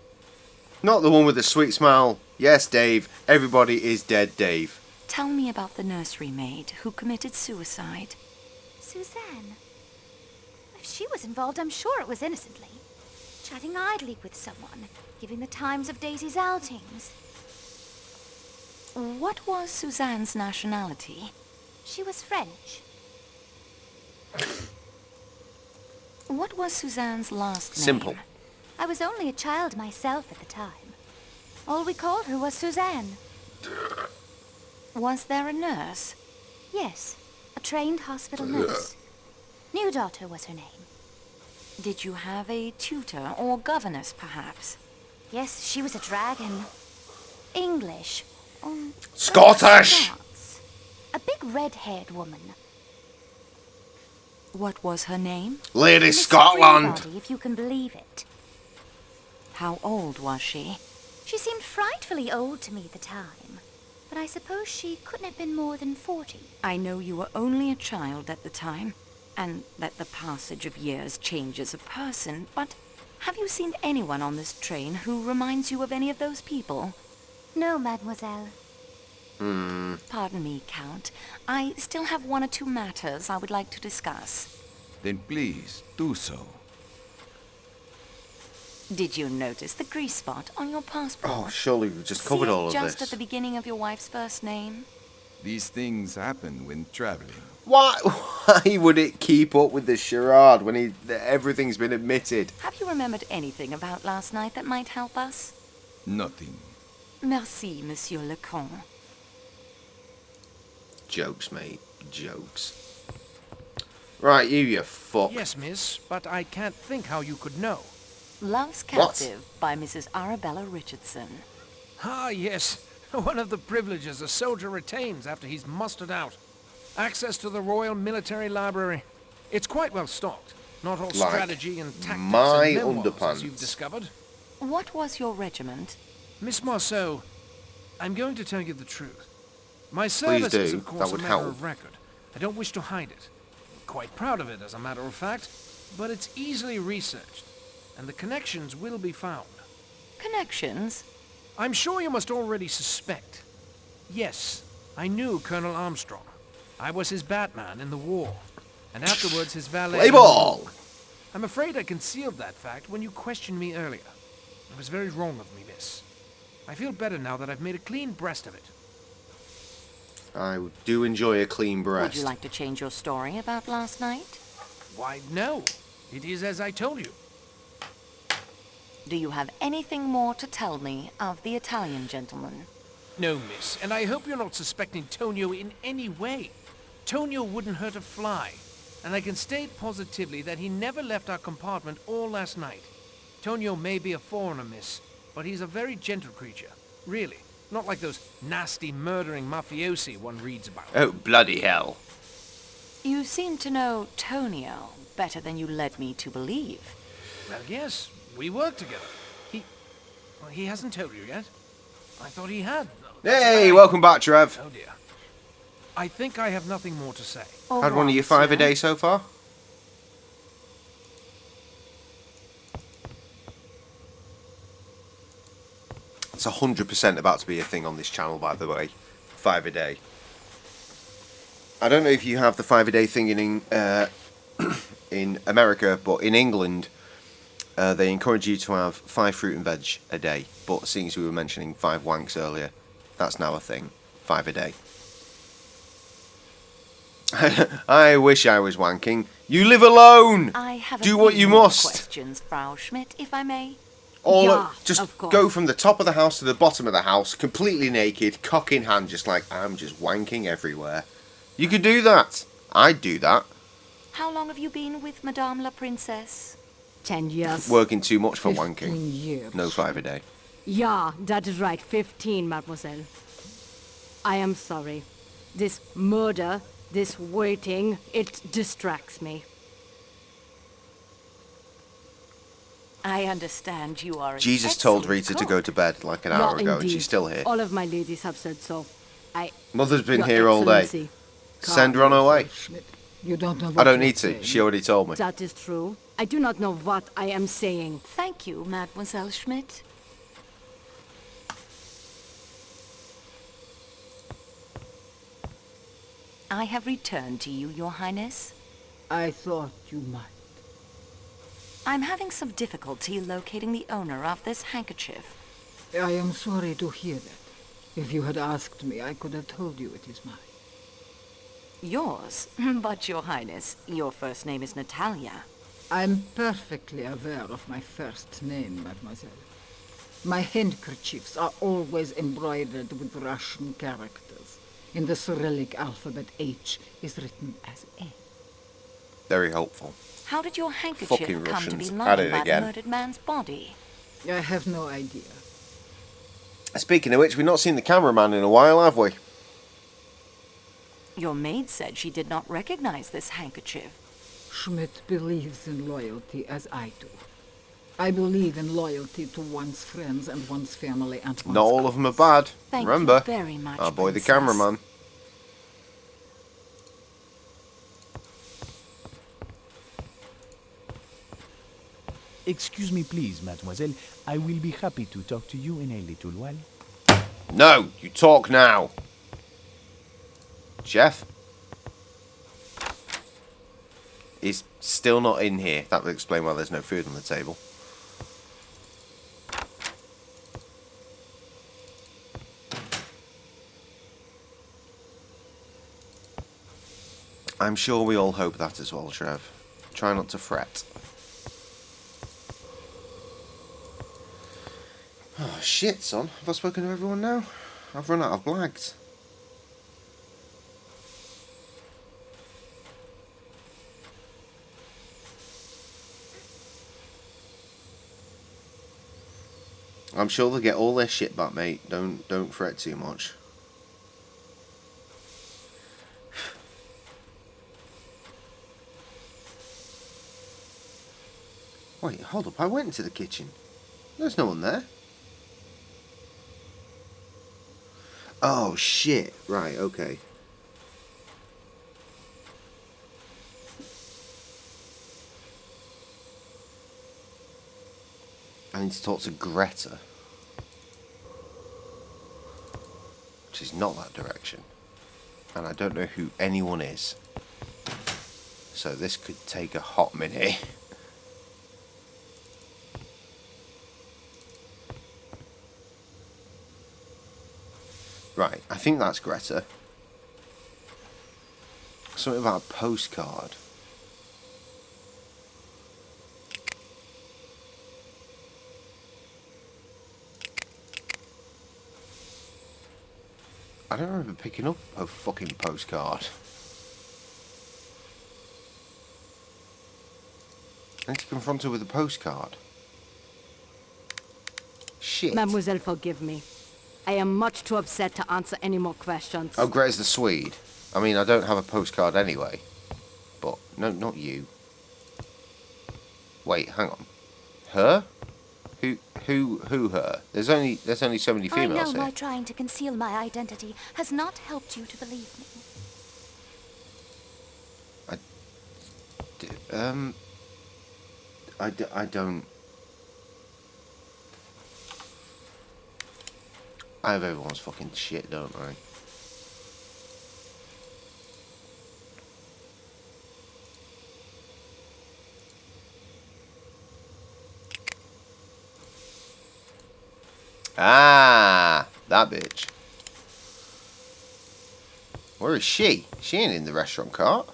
Not the one with the sweet smile. Yes, Dave. Everybody is dead, Dave. Tell me about the nursery maid who committed suicide. Suzanne. If she was involved, I'm sure it was innocently. Chatting idly with someone, giving the times of Daisy's outings. What was Suzanne's nationality? She was French. What was Suzanne's last name? Simple. I was only a child myself at the time. All we called her was Suzanne. Was there a nurse? Yes, a trained hospital nurse. New Daughter was her name. Did you have a tutor or governess, perhaps? Yes, she was a dragon. English. Scottish! Scots. A big red-haired woman. What was her name? Lady Miss Scotland! Freebody, if you can believe it. How old was she? She seemed frightfully old to me at the time, but I suppose she couldn't have been more than 40. I know you were only a child at the time, and that the passage of years changes a person, but have you seen anyone on this train who reminds you of any of those people? No, mademoiselle. Pardon me, Count. I still have 1 or 2 matters I would like to discuss. Then please, do so. Did you notice the grease spot on your passport? Oh, surely we've just covered See it all of just this. at the beginning of your wife's first name? These things happen when traveling. Why would it keep up with the charade when everything's been admitted? Have you remembered anything about last night that might help us? Nothing. Merci, Monsieur Leconte. Jokes, mate. Jokes. Right, you fuck. Yes, miss, but I can't think how you could know. Love's Captive by Mrs. Arabella Richardson. Ah, yes. One of the privileges a soldier retains after he's mustered out. Access to the Royal Military Library. It's quite well stocked. Not all Like strategy and tactics my and memoirs, as underpants. you've discovered. What was your regiment? Miss Marceau, I'm going to tell you the truth. My service is, do. of course, That a would matter help. of record. I don't wish to hide it. I'm quite proud of it, as a matter of fact. But it's easily researched, and the connections will be found. Connections? I'm sure you must already suspect. Yes, I knew Colonel Armstrong. I was his Batman in the war, and afterwards his valet. Play ball! I'm afraid I concealed that fact when you questioned me earlier. It was very wrong of me, miss. I feel better now that I've made a clean breast of it. I do enjoy a clean breast. Would you like to change your story about last night? Why, no. It is as I told you. Do you have anything more to tell me of the Italian gentleman? No, miss, and I hope you're not suspecting Tonio in any way. Tonio wouldn't hurt a fly, and I can state positively that he never left our compartment all last night. Tonio may be a foreigner, miss, but he's a very gentle creature. Really. Not like those nasty, murdering mafiosi one reads about. Oh, bloody hell. You seem to know Tonio better than you led me to believe. Well, yes, we work together. He hasn't told you yet. I thought he had. Hey, welcome back, Trev. Oh, dear. I think I have nothing more to say. Had one of your 5 a day so far? It's 100% about to be a thing on this channel, by the way. 5 a day. I don't know if you have the 5 a day thing in America, but in England, they encourage you to have 5 fruit and veg a day. But seeing as we were mentioning 5 wanks earlier, that's now a thing. 5 a day. I wish I was wanking. You live alone. I have Do what you must. Questions, Frau Schmidt, if I may. Just go from the top of the house to the bottom of the house, completely naked, cock in hand, just like I'm just wanking everywhere. You could do that. I'd do that. How long have you been with Madame la Princesse? 10 years. Working too much for 15 wanking. years. No 5 a day. Yeah, that is right. 15, mademoiselle. I am sorry. This murder, this waiting, it distracts me. I understand you are. Jesus told Rita to go to bed like an hour ago, and she's still here. All of my ladies have said so. Mother's been Your here all day. Excellency. Send her on her way. You don't know I what don't you're need to. saying. She already told me. That is true. I do not know what I am saying. Thank you, Mademoiselle Schmidt. I have returned to you, Your Highness. I thought you might. I'm having some difficulty locating the owner of this handkerchief. I am sorry to hear that. If you had asked me, I could have told you it is mine. Yours? But, Your Highness, your first name is Natalia. I'm perfectly aware of my first name, mademoiselle. My handkerchiefs are always embroidered with Russian characters. In the Cyrillic alphabet, H is written as A. Very helpful. How did your handkerchief Fucking come to be Russians. lying At it by again. the murdered man's body? I have no idea. Speaking of which, we've not seen the cameraman in a while, have we? Your maid said she did not recognize this handkerchief. Schmidt believes in loyalty as I do. I believe in loyalty to one's friends and one's family and one's Not all of them are bad. Thank you Remember, very much, our boy the Princess. cameraman. Excuse me, please, mademoiselle. I will be happy to talk to you in a little while. No, you talk now. Chef? He's still not in here. That would explain why there's no food on the table. I'm sure we all hope that as well, Trev. Try not to fret. Oh, shit, son. Have I spoken to everyone now? I've run out of blags. I'm sure they'll get all their shit back, mate. Don't fret too much. Wait, hold up. I went into the kitchen. There's no one there. Oh, shit. Right, okay. I need to talk to Greta. Which is not that direction. And I don't know who anyone is. So this could take a hot minute. Right, I think that's Greta. Something about a postcard. I don't remember picking up a fucking postcard. I need to confront her with a postcard. Shit. Mademoiselle, forgive me. I am much too upset to answer any more questions. Oh, Greta's the Swede. I mean, I don't have a postcard anyway. But, no, not you. Wait, hang on. Her? Who her? There's only so many females I know here. why trying to conceal my identity has not helped you to believe me. I don't... I have everyone's fucking shit, don't I? Ah, that bitch. Where is she? She ain't in the restaurant cart.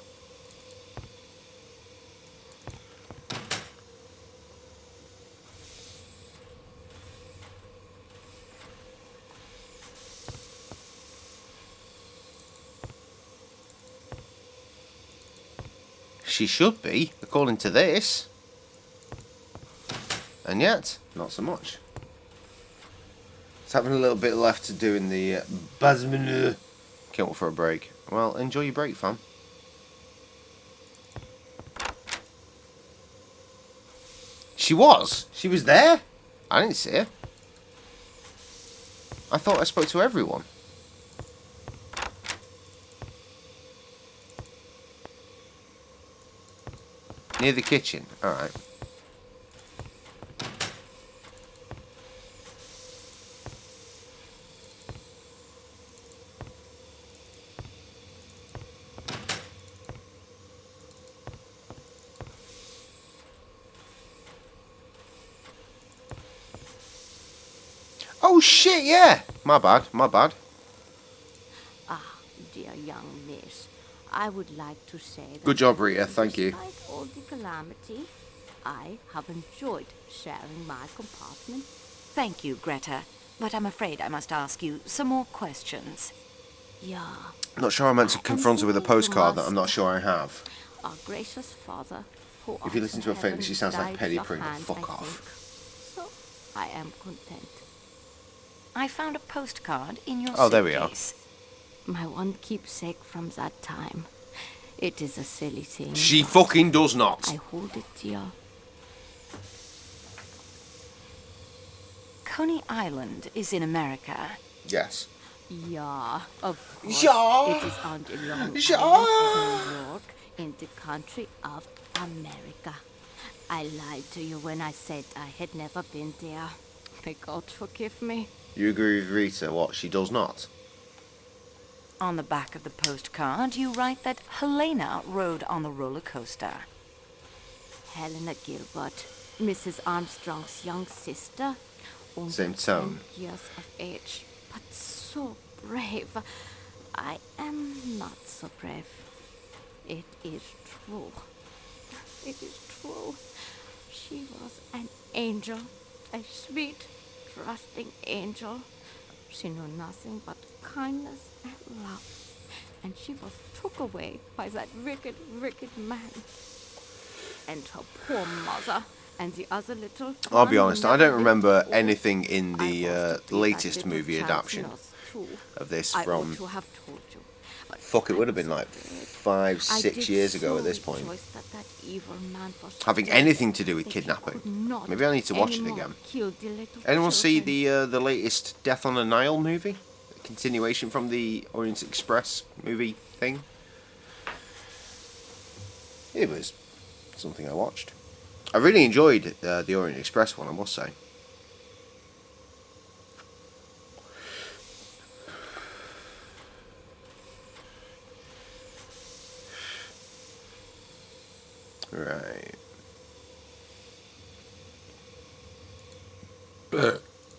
She should be, according to this. And yet, not so much. It's having a little bit left to do in the Basmenu. Can't wait for a break. Well, enjoy your break, fam. She was? She was there? I didn't see her. I thought I spoke to everyone. Near the kitchen. Alright. Oh shit, yeah! My bad, my bad. Ah, dear young miss, I would like to say that... Good job, Rita, thank you. Despite all the calamity, I have enjoyed sharing my compartment. Thank you, Greta. But I'm afraid I must ask you some more questions. Yeah. I'm not sure I meant to confront her with a postcard that I'm not sure I have. Our gracious Father, who If you listen to her heaven face, she sounds like guides Penny your Pringle. hand, Fuck I off. think. So, I am content. I found a postcard in your Oh, there we are. suitcase. My one keepsake from that time. It is a silly thing. She but fucking does not. I hold it dear. Coney Island is in America. Yes. Yeah, of course. Ja. It is on the Long Ja. Island of New York, in the country of America. I lied to you when I said I had never been there. May God forgive me. You agree with Rita, what? She does not? On the back of the postcard, you write that Helena rode on the roller coaster. Helena Gilbert, Mrs. Armstrong's young sister. Only Same tone. 10 years of age, but so brave. I am not so brave. It is true. It is true. She was an angel, a sweet, trusting angel. She knew nothing but kindness and love. And she was took away by that wicked, wicked man. And her poor mother and the other little... I'll be honest, I don't remember anything in the latest movie adaptation of this from... Fuck, it would have been like 5, 6 years ago at this point. That evil man for having anything to do with kidnapping. Maybe I need to watch it again. Anyone see the latest Death on the Nile movie? A continuation from the Orient Express movie thing? It was something I watched. I really enjoyed the Orient Express one, I must say. Right.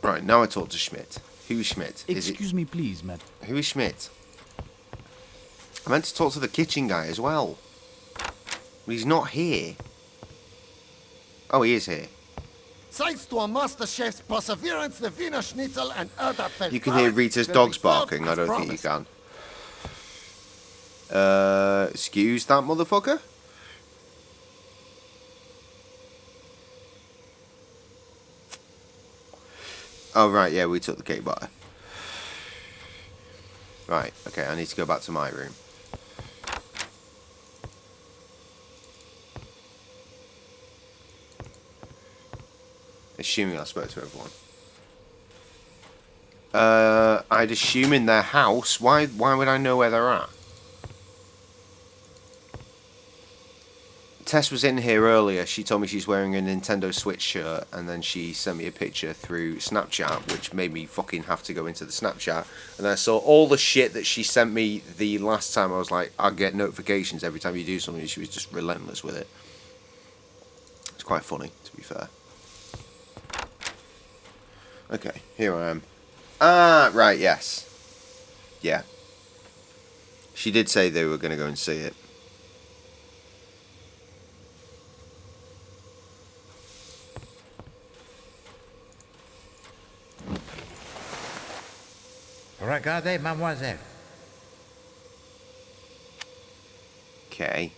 Right, now I talk to Schmidt. Who's Schmidt? Excuse me, please, madam. Who is Schmidt? I meant to talk to the kitchen guy as well. But he's not here. Oh, he is here. Thanks to a master chef's perseverance, the Wiener Schnitzel and other You can hear Rita's dogs barking. I don't think you can. Excuse that motherfucker? Oh, right, yeah, we took the cake butter. Right, okay, I need to go back to my room. Assuming I spoke to everyone. I'd assume in their house. Why would I know where they're at? Tess was in here earlier. She told me she's wearing a Nintendo Switch shirt, and then she sent me a picture through Snapchat, which made me fucking have to go into the Snapchat. And I saw all the shit that she sent me the last time. I was like, I get notifications every time you do something. She was just relentless with it. It's quite funny, to be fair. Okay, here I am. Ah, right, yes. Yeah. She did say they were going to go and see it. Regardez, mademoiselle. Okay.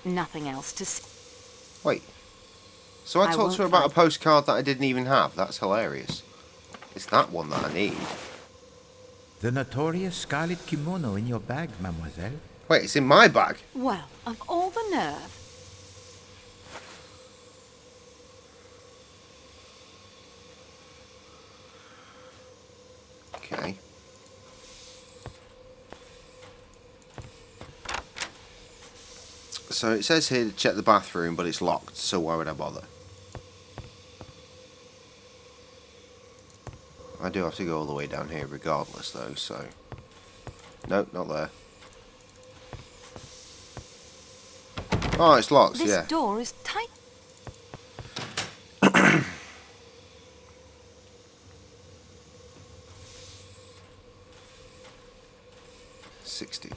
Nothing else to see. Wait. So I talked to her about a postcard that I didn't even have. That's hilarious. It's that one that I need. The notorious scarlet kimono in your bag, mademoiselle. Wait, it's in my bag? Well, of all the nerve. Okay. So it says here to check the bathroom, but it's locked, so why would I bother? I do have to go all the way down here regardless, though, so... Nope, not there. Oh, it's locked, This yeah. door is tight. 16.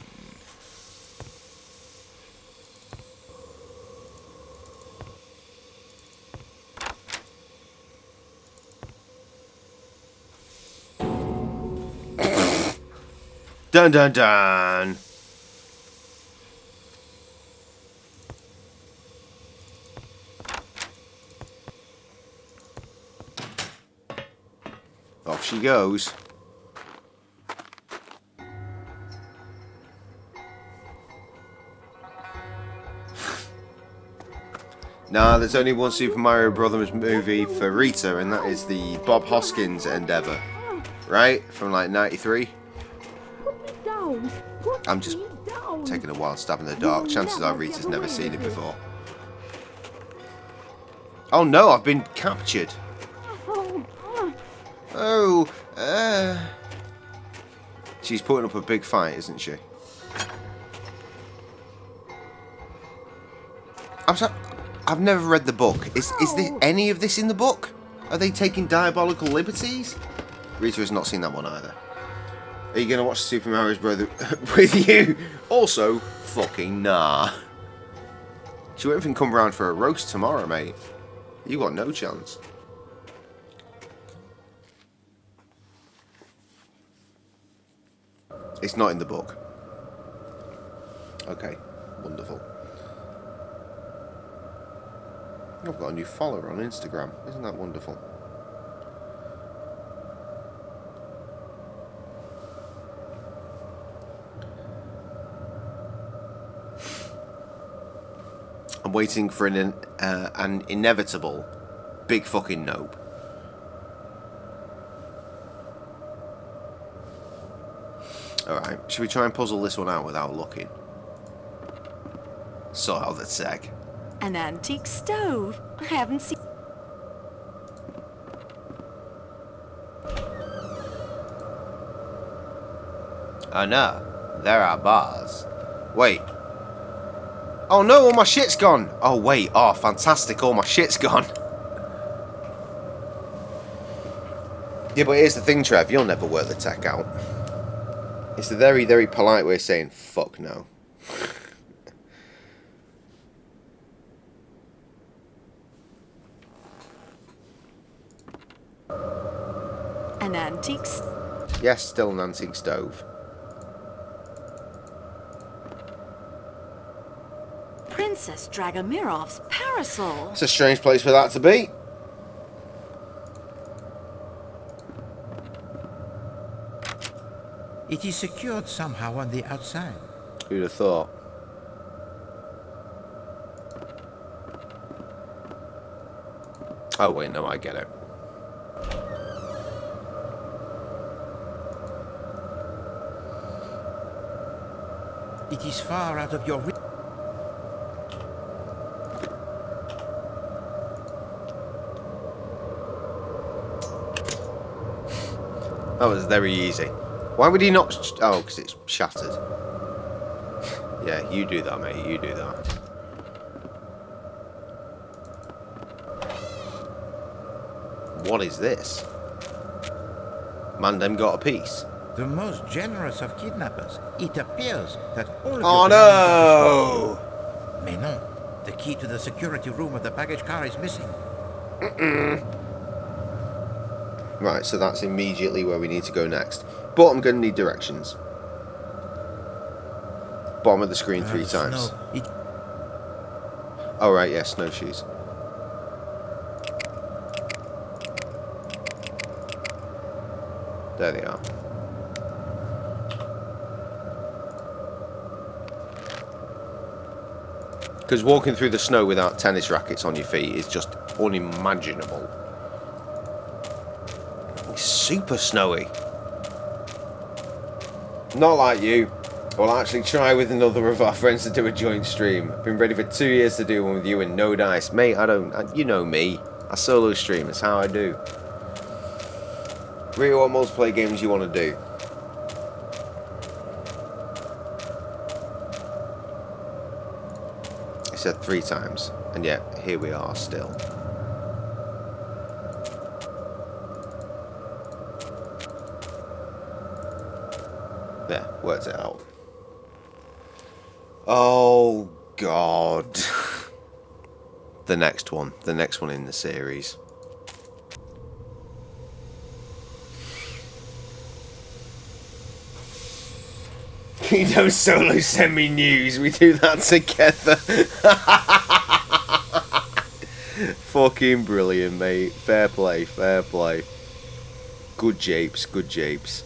Dun dun dun. Off she goes. Nah, there's only one Super Mario Brothers movie for Rita, and that is the Bob Hoskins endeavour. Right? From like 93. I'm just taking a wild stab in the dark. Chances are Rita's never seen it before. Oh no, I've been captured. Oh, she's putting up a big fight, isn't she? I'm sorry, I've never read the book. Is this, any of this in the book? Are they taking diabolical liberties? Rita has not seen that one either. Are you going to watch Super Mario Bros. With you? Also, fucking nah. She won't even come round for a roast tomorrow, mate. You got no chance. It's not in the book. Okay, wonderful. I've got a new follower on Instagram. Isn't that wonderful? I'm waiting for an inevitable big fucking nope. Alright, should we try and puzzle this one out without looking? So out the tech. An antique stove. I haven't seen... Oh no, there are bars. Wait. Oh no, all my shit's gone. Oh wait, oh fantastic, all my shit's gone. Yeah, but here's the thing, Trev, you'll never work the tech out. It's a very, very polite way of saying fuck no. An antique... Yes, still an antique stove. Princess Dragomirov's parasol. It's a strange place for that to be. It is secured somehow on the outside. Who'd have thought? Oh wait, no, I get it. It is far out of your reach. That was very easy. Why would he not... Oh, because it's shattered. Yeah, you do that, mate. You do that. What is this? Mandem got a piece. The most generous of kidnappers. It appears that all of Oh your... no! Mais non. The key to the security room of the baggage car is missing. Right, so that's immediately where we need to go next. But I'm going to need directions. Bottom of the screen 3 times. Oh, right, yeah, snowshoes. There they are. Because walking through the snow without tennis rackets on your feet is just unimaginable. It's super snowy. Not like you. I'll actually try with another of our friends to do a joint stream. I've been ready for 2 years to do one with you and no dice. Mate, you know me. I solo stream, it's how I do. Really, what multiplayer games you want to do? I said 3 times, and yet here we are still. There, worked it out. Oh God. The next one in the series. You don't solo send me news, we do that together. Fucking brilliant, mate. Fair play, fair play. Good japes, good japes.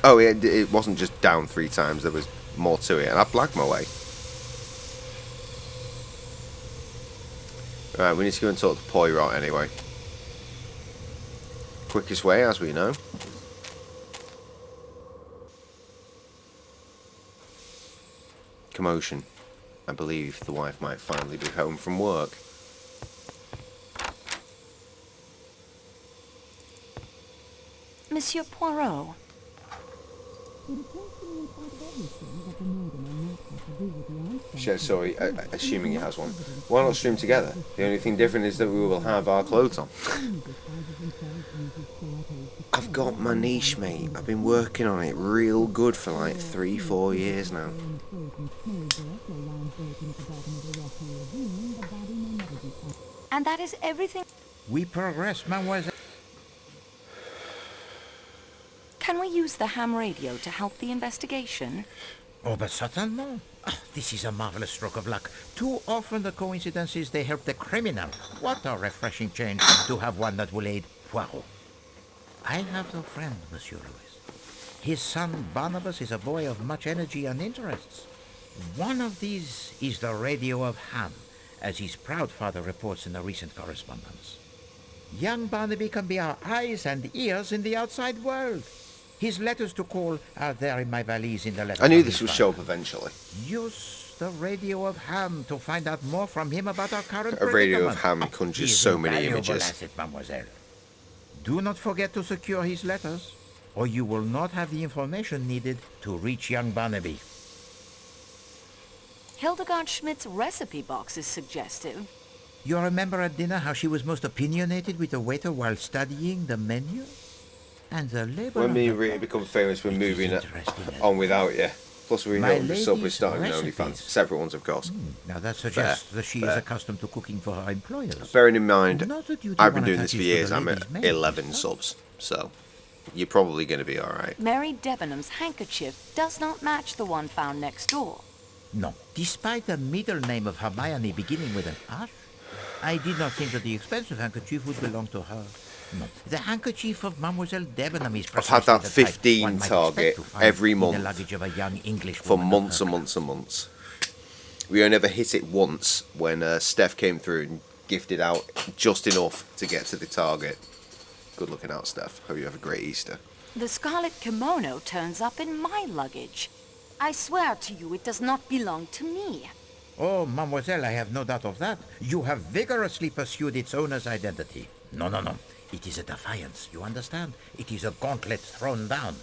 Oh, it wasn't just down 3 times, there was more to it, and I blagged my way. Right, we need to go and talk to Poirot anyway. Quickest way, as we know. Commotion. I believe the wife might finally be home from work. Monsieur Poirot. Sorry, assuming he has one. Why not stream together? The only thing different is that we will have our clothes on. I've got my niche, mate. I've been working on it real good for like 3-4 years now. And that is everything... We progress, mademoiselle. Can we use the ham radio to help the investigation? Oh, but certainly. This is a marvelous stroke of luck. Too often the coincidences, they help the criminal. What a refreshing change to have one that will aid Poirot. I have no friend, Monsieur Louis. His son Barnabas is a boy of much energy and interests. One of these is the radio of Ham, as his proud father reports in a recent correspondence. Young Barnaby can be our eyes and ears in the outside world. His letters to call are there in my valise in the letter. I knew this would show up eventually. Use the radio of Ham to find out more from him about our current A radio of predicament. Ham conjures He is so many invaluable images. asset, mademoiselle. Do not forget to secure his letters, or you will not have the information needed to reach young Barnaby. Hildegard Schmidt's recipe box is suggestive. You remember at dinner how she was most opinionated with the waiter while studying the menu? And the label When on me the and Rita become famous, we're moving interesting on without you. Plus, we My own the sub, we're lady's starting an recipes. OnlyFans. Separate ones, of course. Now that suggests that she is fair. accustomed to cooking for her employers. Bearing in mind, Not a duty I've been one doing this for attaches to years. the I'm at lady's maid, 11 subs, so you're probably going to be all right. Mary Debenham's handkerchief does not match the one found next door. No, despite the middle name of Hermione beginning with an H, I did not think that the expensive handkerchief would belong to her. No, the handkerchief of Mademoiselle Debenham is I've had precisely that the type 15 one might target expect to find every in the month luggage of a young English for woman of months her and months and months. We only ever hit it once when Steph came through and gifted out just enough to get to the target. Good looking out, Steph. Hope you have a great Easter. The scarlet kimono turns up in my luggage. I swear to you it does not belong to me. Oh, mademoiselle, I have no doubt of that. You have vigorously pursued its owner's identity. No, no, no. It is a defiance, you understand? It is a gauntlet thrown down.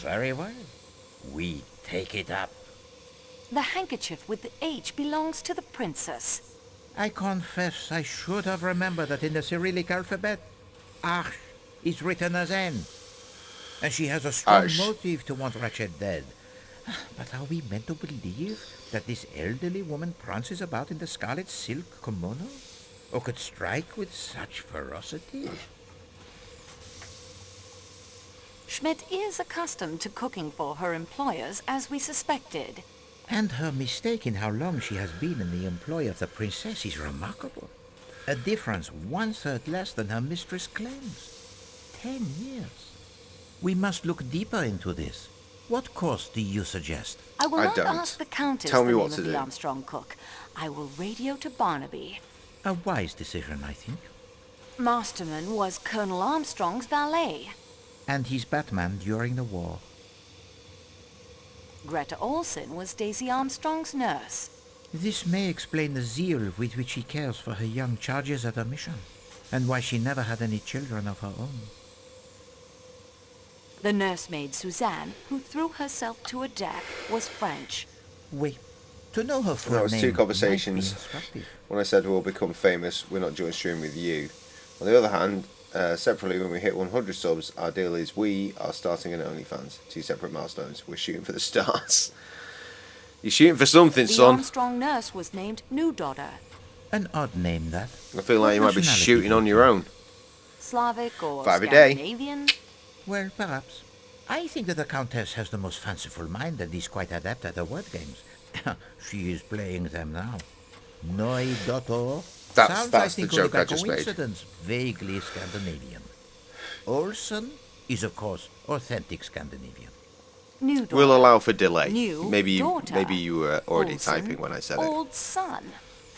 Very well. We take it up. The handkerchief with the H belongs to the princess. I confess I should have remembered that in the Cyrillic alphabet, Arch is written as N. And she has a strong Arch. motive to want Ratchet dead. But are we meant to believe that this elderly woman prances about in the scarlet silk kimono? Or could strike with such ferocity? Schmidt is accustomed to cooking for her employers, as we suspected. And her mistake in how long she has been in the employ of the princess is remarkable. A difference 1/3 less than her mistress claims. 10 years. We must look deeper into this. What course do you suggest? I will I not don't. ask the Countess Tell me the what name to of the do. Armstrong cook. I will radio to Barnaby. A wise decision, I think. Masterman was Colonel Armstrong's valet. And his Batman during the war. Greta Olson was Daisy Armstrong's nurse. This may explain the zeal with which she cares for her young charges at her mission, and why she never had any children of her own. The nursemaid Suzanne, who threw herself to her death, was French. Wait, to know her full That was name two might be conversations. instructive. When I said we'll become famous, we're not joint streaming with you. On the other hand, separately, when we hit 100 subs, our deal is we are starting an OnlyFans. 2 separate milestones. We're shooting for the stars. You're shooting for something, The son. Armstrong nurse was named New Daughter. An odd name, that. I feel like you might be nationality shooting on your own. Slavic or 5 a day. Scandinavian? Well, perhaps. I think that the Countess has the most fanciful mind and is quite adept at the word games. She is playing them now. Noi Dottor sounds, I That's the think, joke only I by just made. coincidence, vaguely Scandinavian. Olson is, of course, authentic Scandinavian. New Daughter. We'll allow for delay. New Maybe daughter. you were already Olsen, typing when I said it. Old son.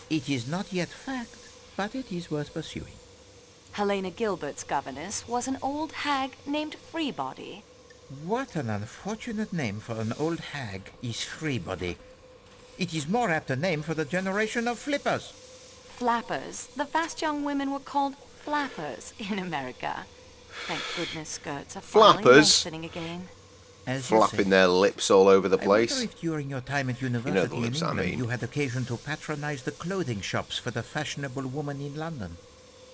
It is not yet fact, but it is worth pursuing. Helena Gilbert's governess was an old hag named Freebody. What an unfortunate name for an old hag is Freebody. It is more apt a name for the generation of flippers. Flappers. The fast young women were called flappers in America. Thank goodness skirts are finally Flappers? lengthening again. As you Flapping say. their lips all over the I place. wonder if during your time at You know the university in lips I England mean. you had occasion to patronize the clothing shops for the fashionable woman in London.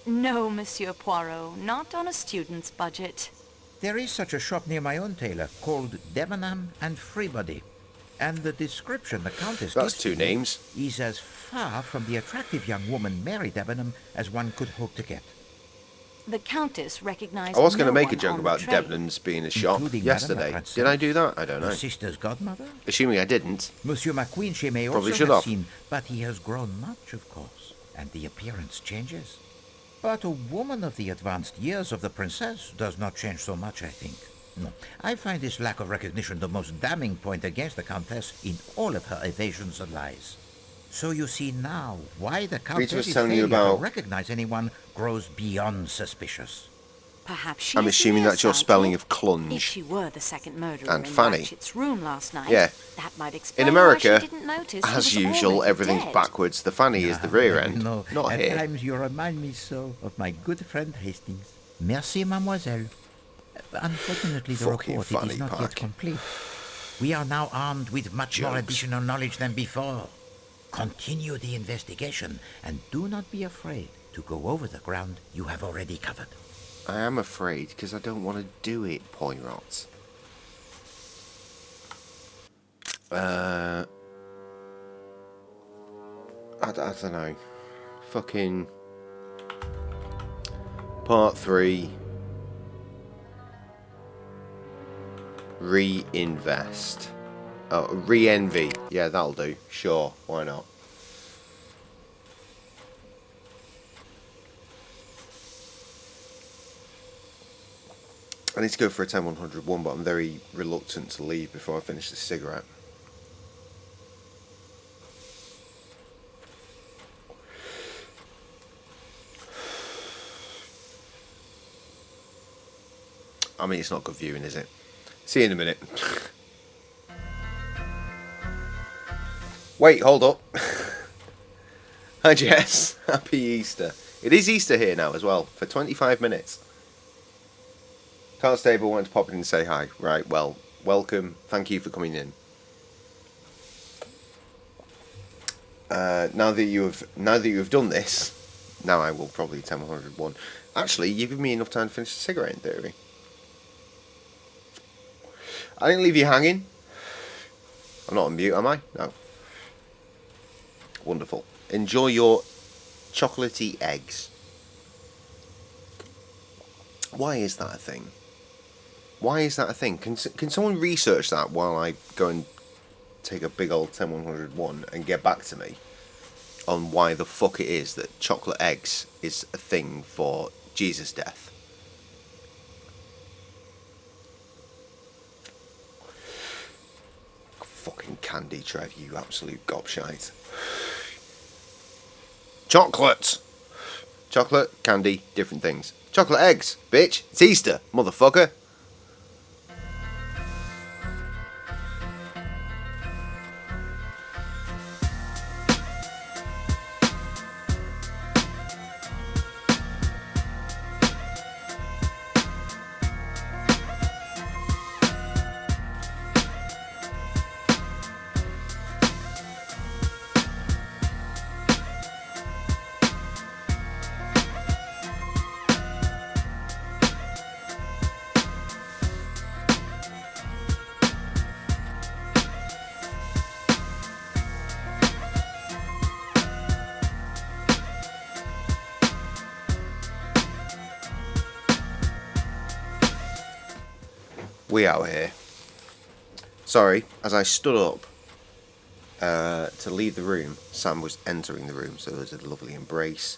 No, Monsieur Poirot, not on a student's budget. There is such a shop near my own tailor called Debenham and Freebody. And the description the Countess That's gives 2 to me names. is as far from the attractive young woman Mary Debenham as one could hope to get. The Countess recognized I was going no to make a one joke on about the train. Debenhams being a shop Including yesterday. Madame Did I do that? I don't know. Her sister's godmother? Assuming I didn't. Monsieur McQueen she may Probably also should have have. seen, but he has grown much, of course, and the appearance changes. But a woman of the advanced years of the princess does not change so much, I think. No, I find this lack of recognition the most damning point against the Countess in all of her evasions and lies. So you see now why the Countess's telling you failure to about- recognize anyone grows beyond suspicious. Perhaps she I'm is assuming the that's your near spelling sighted. of clunge. If she were the second murderer And in Fanny. Ratchet's room last night, Yeah. that might explain In America, why she didn't notice he as was usual, already everything's dead. backwards. The fanny is the rear end, No, not at here. times you remind me so of my good friend Hastings. Merci, mademoiselle. Unfortunately, the Fucking report it fanny is not pack. yet complete. We are now armed with much more Jokes. additional knowledge than before. Continue the investigation, and do not be afraid to go over the ground you have already covered. I am afraid because I don't want to do it, Poirot. I don't know. Fucking part 3. Reinvest. Oh, re-envy. Yeah, that'll do. Sure, why not? I need to go for a 10-101, but I'm very reluctant to leave before I finish this cigarette. I mean, it's not good viewing, is it? See you in a minute. Wait, hold up. Hi, Jess. Happy Easter. It is Easter here now as well, for 25 minutes. Constable wanted to pop in and say hi. Right, well, welcome. Thank you for coming in. Now that you have done this, now I will probably 10-101. Actually, you've given me enough time to finish the cigarette in theory. I didn't leave you hanging. I'm not on mute, am I? No. Wonderful. Enjoy your chocolatey eggs. Why is that a thing? Why is that a thing? Can someone research that while I go and take a big old 10-101 and get back to me on why the fuck it is that chocolate eggs is a thing for Jesus' death? Fucking candy, Trev, you absolute gobshite. Chocolate! Chocolate, candy, different things. Chocolate eggs, bitch. It's Easter, motherfucker. We out here. Sorry, as I stood up to leave the room, Sam was entering the room, so there was a lovely embrace,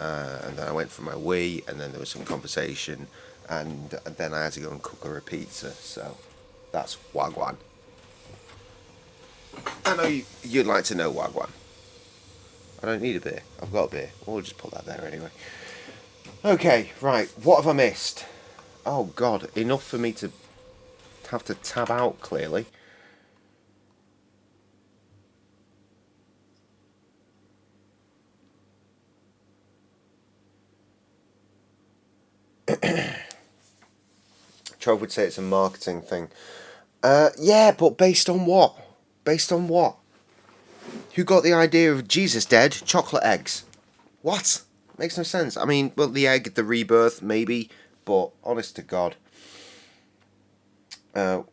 and then I went for my wee, and then there was some conversation, and then I had to go and cook her a pizza, so that's Wagwan. I know you'd like to know Wagwan. I don't need a beer, I've got a beer, we'll just put that there anyway. Okay, right, what have I missed? Oh god, enough for me to have to tab out clearly. Trove would say it's a marketing thing. Yeah, but based on what? Based on what? Who got the idea of Jesus dead, chocolate eggs? What? Makes no sense. I mean, well, the egg, the rebirth, maybe, but honest to God.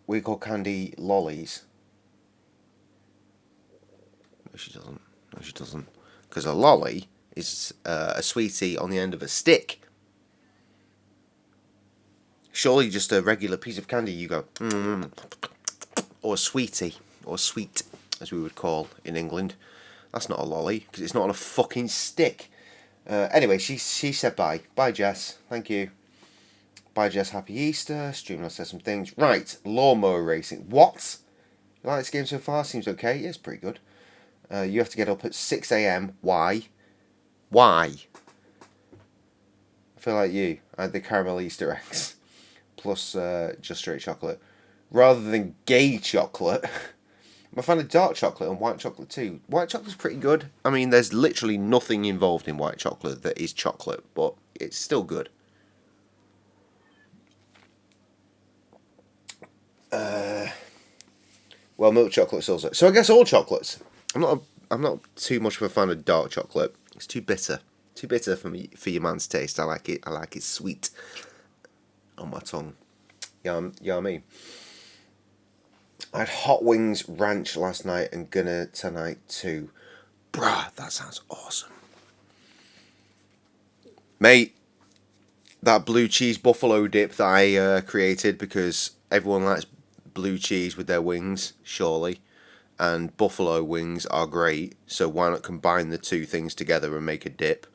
We call candy lollies. No, she doesn't. No, she doesn't. Because a lolly is a sweetie on the end of a stick. Surely just a regular piece of candy you go, or a sweetie, or sweet, as we would call in England. That's not a lolly, because it's not on a fucking stick. Anyway, she said bye. Bye, Jess. Thank you. Bye, Jess. Happy Easter. Streamlabs says some things. Right, lawnmower racing. What? You like this game so far? Seems okay. Yeah, it's pretty good. You have to get up at 6 a.m. Why? Why? I feel like you. I had the caramel Easter eggs. Plus just straight chocolate. Rather than gay chocolate, I'm a fan of dark chocolate and white chocolate too. White chocolate's pretty good. I mean, there's literally nothing involved in white chocolate that is chocolate, but it's still good. Well, milk chocolate's also. So I guess all chocolates. I'm not too much of a fan of dark chocolate. It's too bitter. Too bitter for me, for your man's taste. I like it sweet on my tongue. Yeah, you know what I mean? I had hot wings ranch last night and gonna tonight too. Bruh, that sounds awesome. Mate, that blue cheese buffalo dip that I created, because everyone likes blue cheese with their wings, surely. And buffalo wings are great, so why not combine the two things together and make a dip?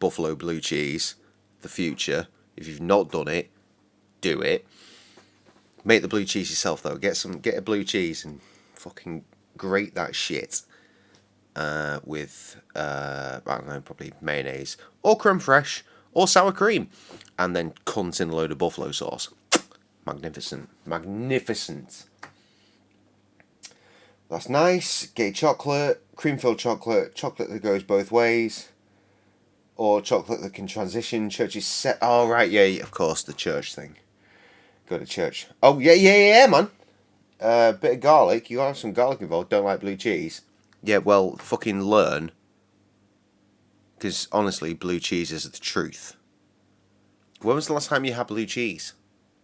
Buffalo blue cheese, the future. If you've not done it, do it. Make the blue cheese yourself though. Get a blue cheese and fucking grate that shit with I don't know, probably mayonnaise or creme fraiche or sour cream, and then cunt in a load of buffalo sauce. Magnificent, magnificent. That's nice. Gay chocolate, cream-filled chocolate, chocolate that goes both ways, or chocolate that can transition. Church's set. Oh right, yeah, of course, the church thing. Go to church. Oh yeah, man. Bit of garlic. You gotta have some garlic involved. Don't like blue cheese. Yeah, well, fucking learn. Because honestly, blue cheese is the truth. When was the last time you had blue cheese?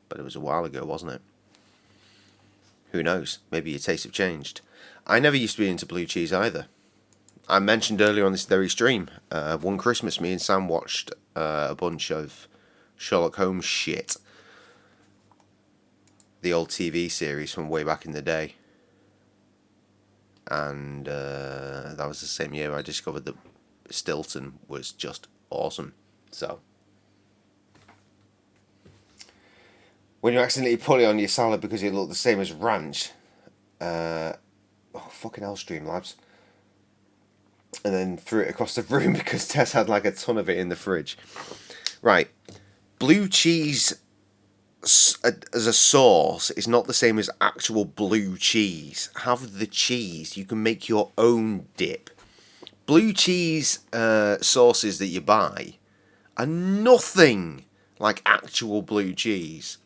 But it was a while ago, wasn't it? Who knows? Maybe your tastes have changed. I never used to be into blue cheese either. I mentioned earlier on this very stream, one Christmas me and Sam watched a bunch of Sherlock Holmes shit. The old TV series from way back in the day. And that was the same year I discovered that Stilton was just awesome. So when you accidentally put it on your salad because it looked the same as ranch, oh fucking hell, Streamlabs, and then threw it across the room because Tess had like a ton of it in the fridge. Right, blue cheese as a sauce is not the same as actual blue cheese. Have the cheese. You can make your own dip. Blue cheese sauces that you buy are nothing like actual blue cheese.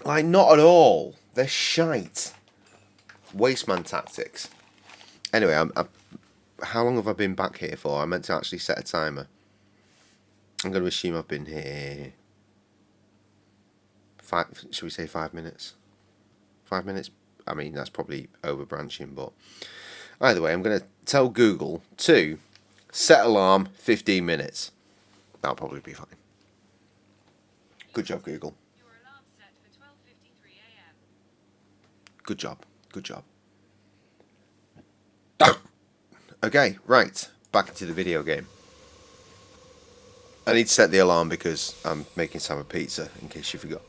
Like, not at all. They're shite. Wasteman tactics. Anyway, how long have I been back here for? I meant to actually set a timer. I'm going to assume I've been here... should we say 5 minutes? 5 minutes? I mean, that's probably overbranching, but... Either way, I'm going to tell Google to set alarm 15 minutes. That'll probably be fine. Good job, Google. Good job. Good job. Okay, right. Back into the video game. I need to set the alarm because I'm making Sam a pizza, in case you forgot.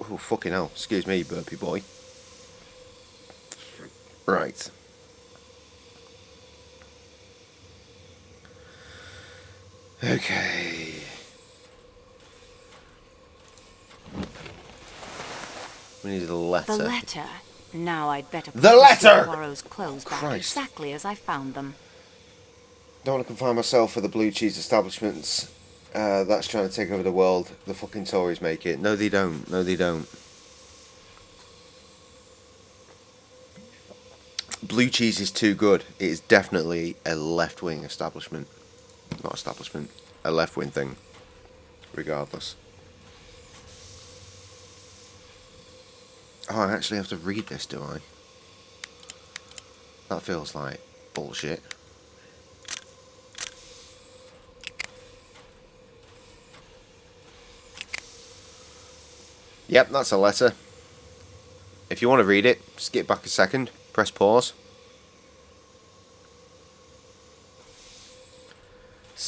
Oh, fucking hell. Excuse me, burpy boy. Right. Okay. We need a letter. The letter. Now I'd better put The letter! Poirot's clothes back Christ. exactly as I found them. Don't want to confine myself for the blue cheese establishments that's trying to take over the world. The fucking Tories make it. No, they don't. No, they don't. Blue cheese is too good. It is definitely a left-wing establishment. Not establishment. A left-wing thing. Regardless. Oh, I actually have to read this, do I? That feels like bullshit. Yep, that's a letter. If you want to read it, skip back a second, press pause.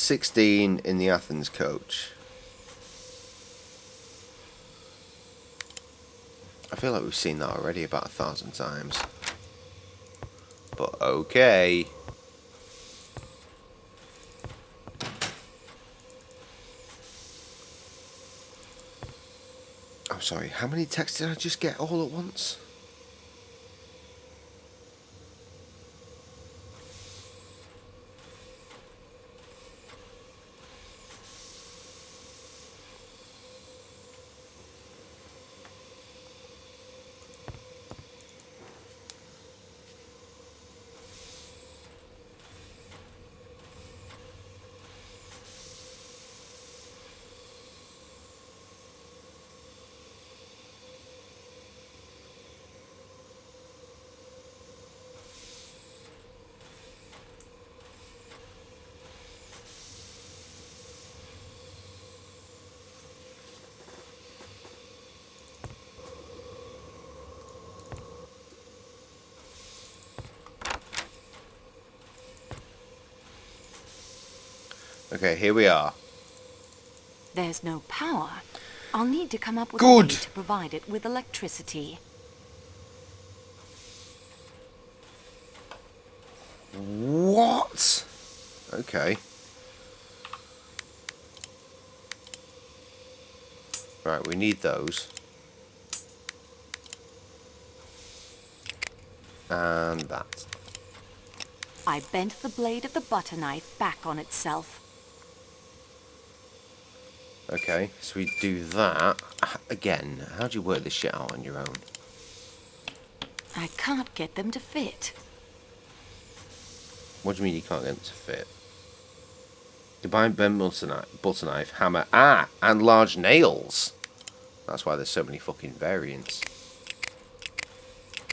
16 in the Athens coach. I feel like we've seen that already about 1,000 times. But okay. I'm sorry, how many texts did I just get all at once? Okay, here we are. There's no power. I'll need to come up with a way to provide it with electricity. What? Okay. Right, we need those. And that. I bent the blade of the butter knife back on itself. Okay, so we do that. Again, how do you work this shit out on your own? I can't get them to fit. What do you mean you can't get them to fit? Combine bent butter knife, hammer, and large nails. That's why there's so many fucking variants.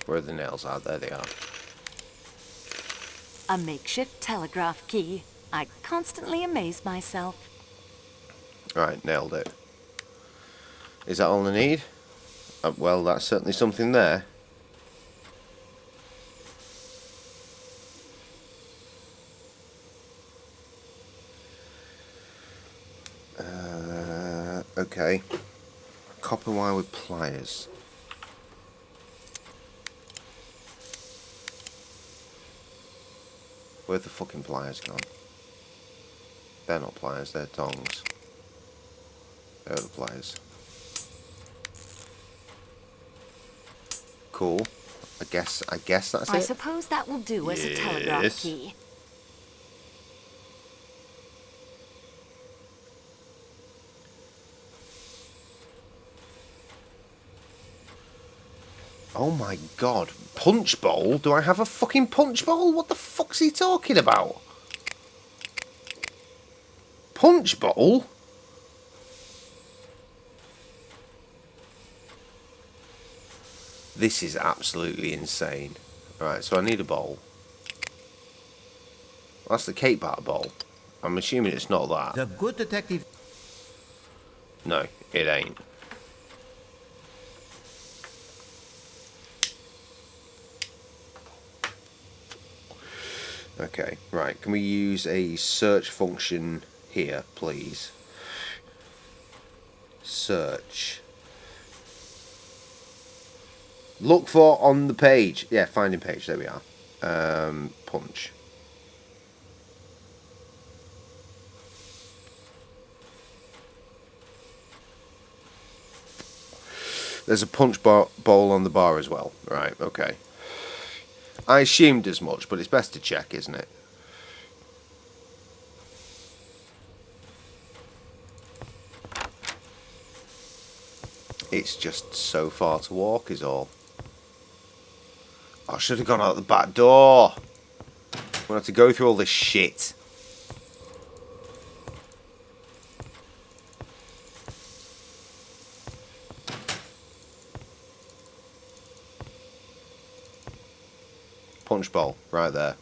Where are the nails? Ah, there they are. A makeshift telegraph key. I constantly amaze myself. Right, nailed it. Is that all I need? Well, that's certainly something there. Okay. Copper wire with pliers. Where'd the fucking pliers gone? They're not pliers, they're tongs. They're the pliers. Cool. I guess that's it. I suppose that will do as a telegraph key. Oh my god. Punch bowl? Do I have a fucking punch bowl? What the fuck's he talking about? Punch bowl? This is absolutely insane. Right, so I need a bowl. That's the cake batter bowl. I'm assuming it's not that. The good detective... No, it ain't. Okay, right. Can we use a search function here, please? Search. Look for on the page. Yeah, finding page. There we are. Punch. There's a punch bowl on the bar as well. Right, okay. I assumed as much, but it's best to check, isn't it? It's just so far to walk is all. I should have gone out the back door. We'll have to go through all this shit. Punch bowl, right there.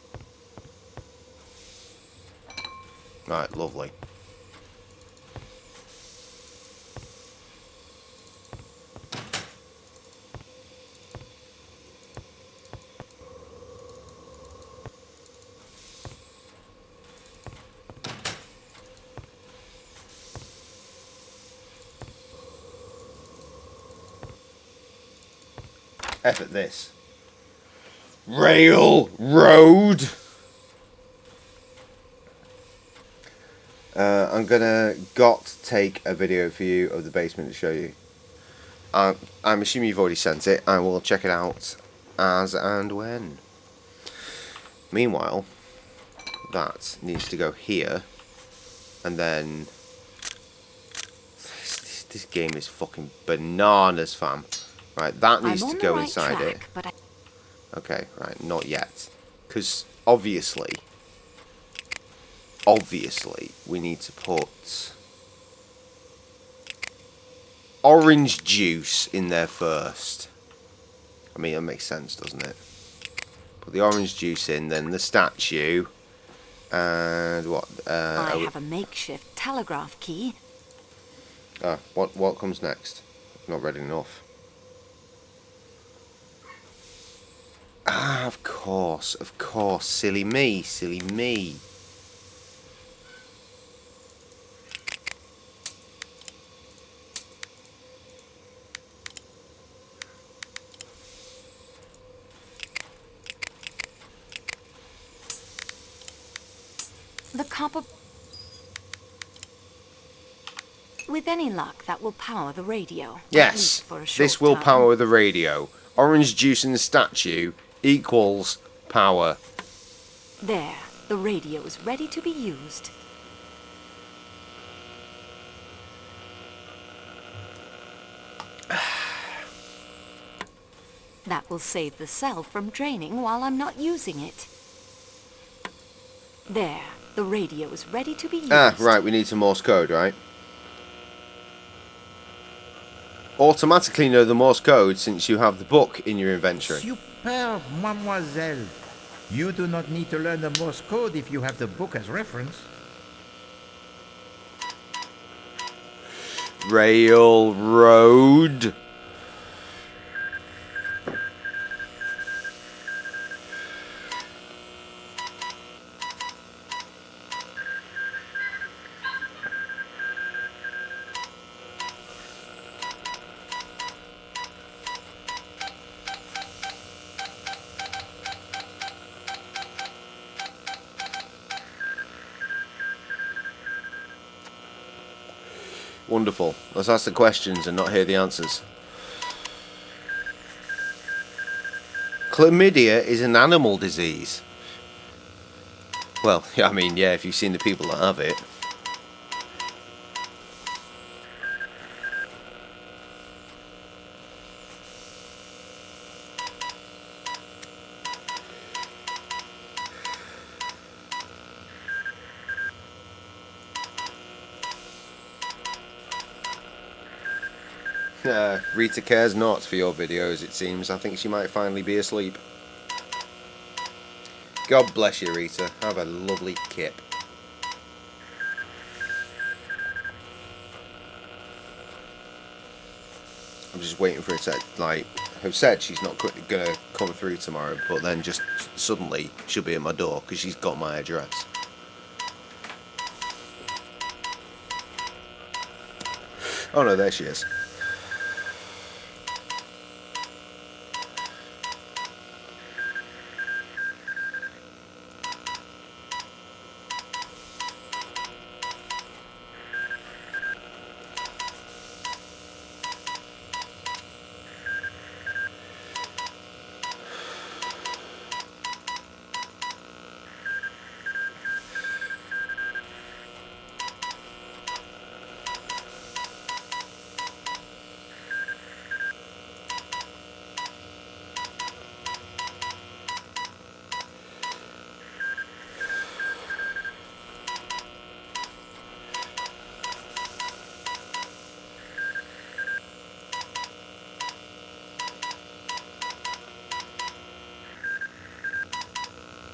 Right, lovely. F at this. Railroad. I'm gonna take a video for you of the basement to show you. I'm assuming you've already sent it. I will check it out as and when. Meanwhile, that needs to go here, and then this game is fucking bananas, fam. Right, that needs to go inside it. Okay, right, not yet, because obviously we need to put orange juice in there first. I mean, that makes sense, doesn't it? Put the orange juice in, then the statue, and what? I have a makeshift telegraph key. What comes next? Not read enough. Of course, silly me. The copper... With any luck, that will power the radio. Yes, this will power the radio. Orange juice in the statue equals power. There, the radio is ready to be used. That will save the cell from draining while I'm not using it. There, the radio is ready to be used. Right, we need some Morse code, right? Automatically know the Morse code since you have the book in your inventory. Superb, mademoiselle. You do not need to learn the Morse code if you have the book as reference. Railroad. Wonderful. Let's ask the questions and not hear the answers. Chlamydia is an animal disease. Well, I mean, yeah, if you've seen the people that have it. Rita cares not for your videos, it seems. I think she might finally be asleep. God bless you, Rita. Have a lovely kip. I'm just waiting for her to, like, have said she's not gonna come through tomorrow, but then just suddenly she'll be at my door because she's got my address. Oh no, there she is.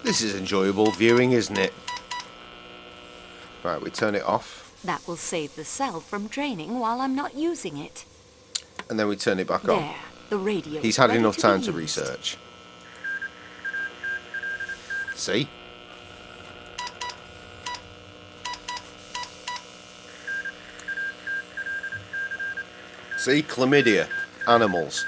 This is enjoyable viewing, isn't it? Right, we turn it off. That will save the cell from draining while I'm not using it. And then we turn it back on. There, the radio. He's had enough time to research. See? See? Chlamydia. Animals.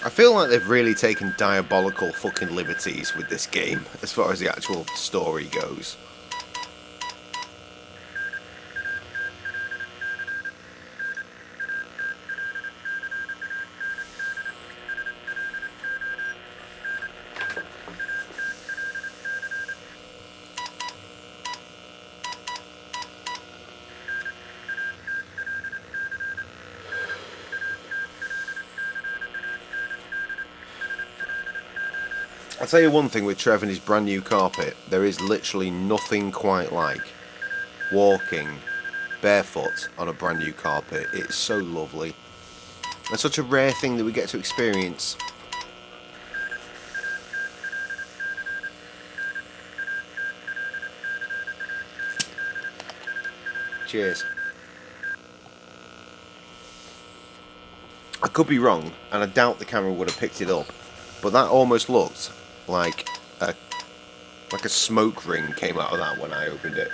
I feel like they've really taken diabolical fucking liberties with this game, as far as the actual story goes. I'll tell you one thing with Trev and his brand new carpet, there is literally nothing quite like walking barefoot on a brand new carpet. It's so lovely. It's such a rare thing that we get to experience. Cheers. I could be wrong, and I doubt the camera would have picked it up, but that almost looked like a smoke ring came out of that when I opened it.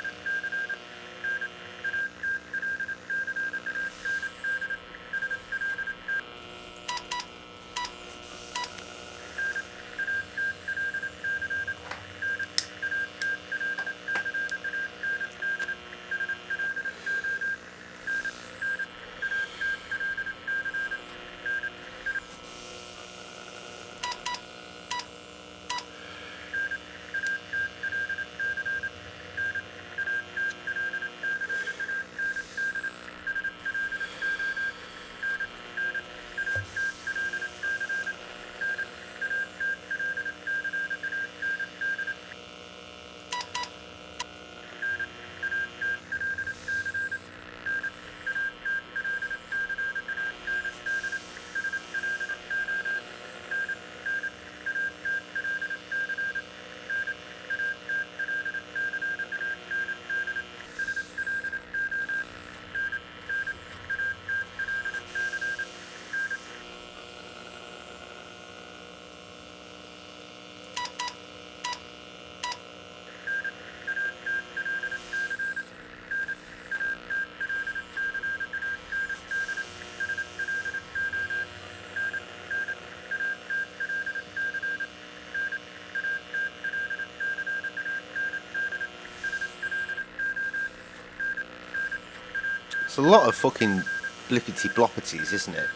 It's a lot of fucking blippity bloppities, isn't it?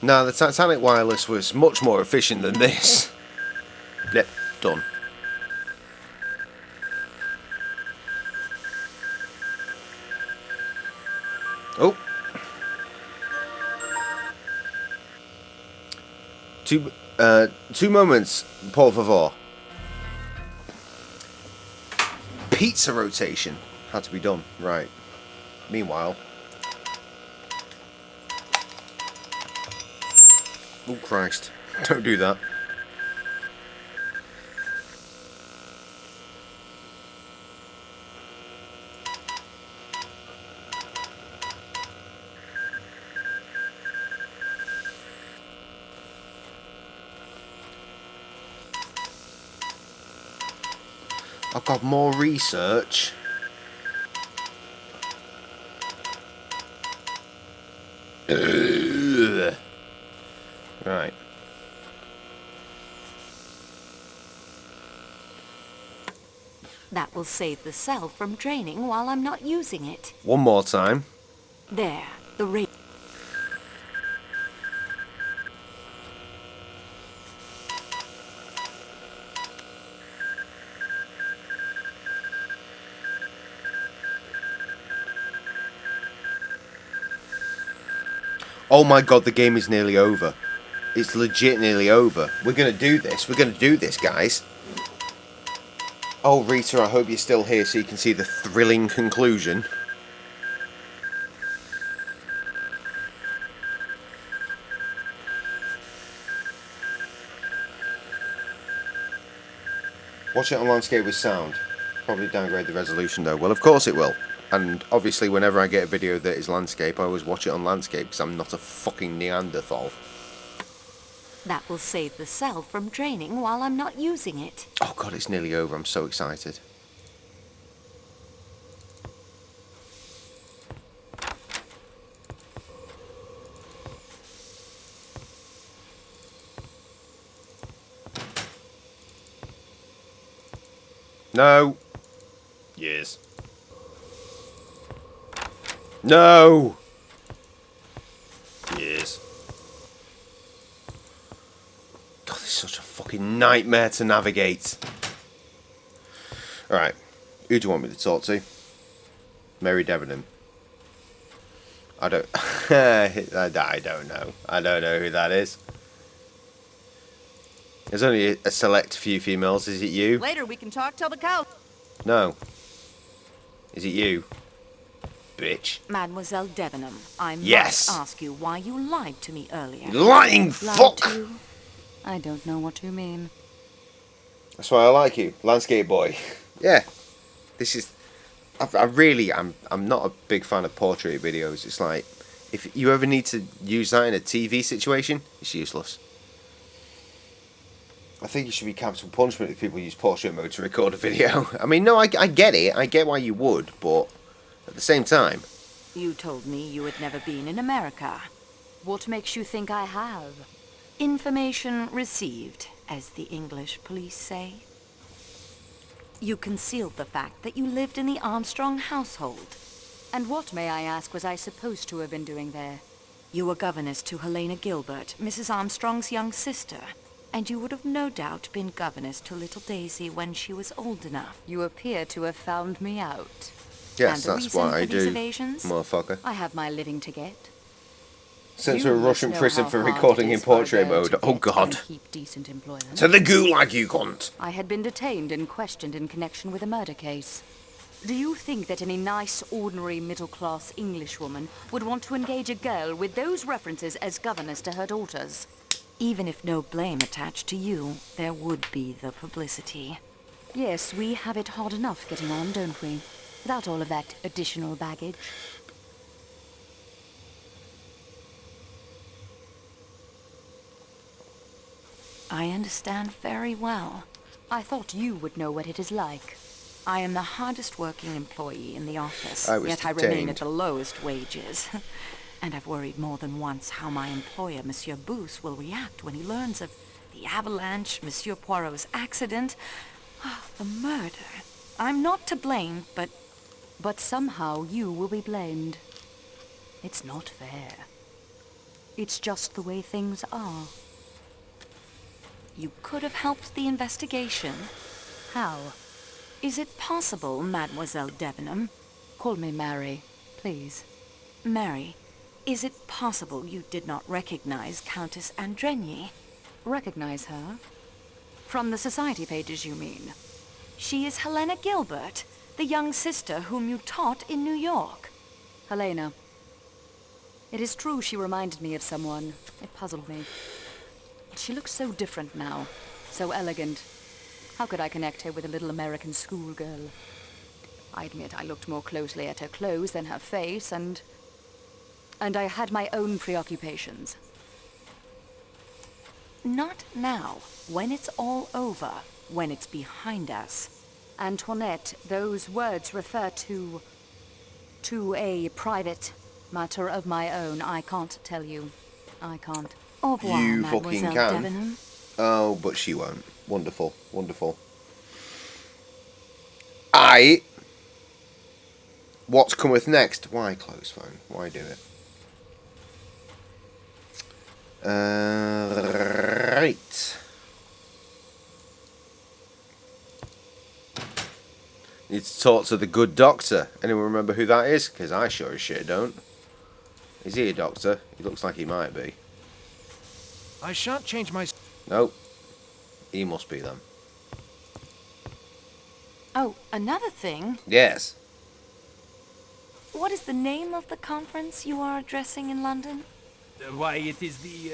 No, the Titanic wireless was much more efficient than this. Blip, done. Oh. Two moments, por favor. Pizza rotation had to be done, right. Meanwhile, oh Christ, don't do that. I've got more research. Right. That will save the cell from draining while I'm not using it. One more time. There, the rate. Oh my god, the game is nearly over. It's legit nearly over. We're gonna do this. We're gonna do this, guys. Oh, Rita, I hope you're still here so you can see the thrilling conclusion. Watch it on landscape with sound. Probably downgrade the resolution though. Well, of course it will. And obviously whenever I get a video that is landscape, I always watch it on landscape because I'm not a fucking Neanderthal. That will save the cell from draining while I'm not using it. Oh god, it's nearly over. I'm so excited. No. Yes. No. Yes. God, this is such a fucking nightmare to navigate. Alright. Who do you want me to talk to? Mary Debenham. I don't... I don't know. I don't know who that is. There's only a select few females. Is it you? Later we can talk till the cows. No. Is it you? Bitch. Mademoiselle Debenham, I Yes. must ask you why you lied to me earlier. Lying Lied fuck! to you? I don't know what you mean. That's why I like you. Landscape boy. Yeah. This is... I'm not a big fan of portrait videos. It's like, if you ever need to use that in a TV situation, it's useless. I think it should be capital punishment if people use portrait mode to record a video. I mean, no, I get it. I get why you would, but at the same time... You told me you had never been in America. What makes you think I have? Information received, as the English police say. You concealed the fact that you lived in the Armstrong household. And what, may I ask, was I supposed to have been doing there? You were governess to Helena Gilbert, Mrs. Armstrong's young sister. And you would have no doubt been governess to little Daisy when she was old enough. You appear to have found me out. Yes, and the that's what reason I for these do, evasions? motherfucker. I have my living to get. Sent to You a must Russian know prison how for hard recording it in is for a portrait girl mode. to Oh get god. and keep decent employment. To the gulag, you cunt. I had been detained and questioned in connection with a murder case. Do you think that any nice, ordinary, middle-class Englishwoman would want to engage a girl with those references as governess to her daughters? Even if no blame attached to you, there would be the publicity. Yes, we have it hard enough getting on, don't we? Without all of that additional baggage. I understand very well. I thought you would know what it is like. I am the hardest working employee in the office, I was yet I remain detained. at the lowest wages. And I've worried more than once how my employer, Monsieur Booth, will react when he learns of the avalanche, Monsieur Poirot's accident, the murder. I'm not to blame, but somehow you will be blamed. It's not fair. It's just the way things are. You could have helped the investigation. How? Is it possible, Mademoiselle Debenham? Call me Mary, please. Mary, is it possible you did not recognize Countess Andrigny? Recognize her? From the society pages, you mean? She is Helena Gilbert, the young sister whom you taught in New York. Helena. It is true she reminded me of someone. It puzzled me. But she looks so different now. So elegant. How could I connect her with a little American schoolgirl? I admit I looked more closely at her clothes than her face, and I had my own preoccupations. Not now, when it's all over, when it's behind us. Antoinette, those words refer to a private matter of my own. I can't tell you. I can't. Au revoir, You Mademoiselle fucking can. Debenham. Oh, but she won't. Wonderful, wonderful. What cometh next? Why close phone? Why do it? Right. Need to talk to the good doctor. Anyone remember who that is? Because I sure as shit don't. Is he a doctor? He looks like he might be. I shan't change my... Nope. He must be them. Oh, another thing. Yes. What is the name of the conference you are addressing in London? Why, it is the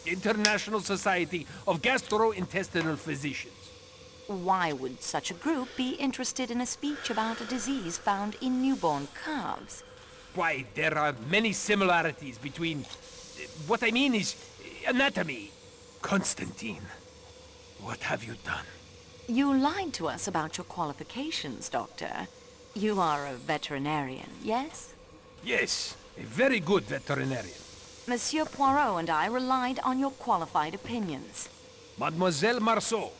International Society of Gastrointestinal Physicians. Why would such a group be interested in a speech about a disease found in newborn calves? Why, there are many similarities between... What I mean is anatomy. Constantine, what have you done? You lied to us about your qualifications, Doctor. You are a veterinarian, yes? Yes, a very good veterinarian. Monsieur Poirot and I relied on your qualified opinions. Mademoiselle Marceau,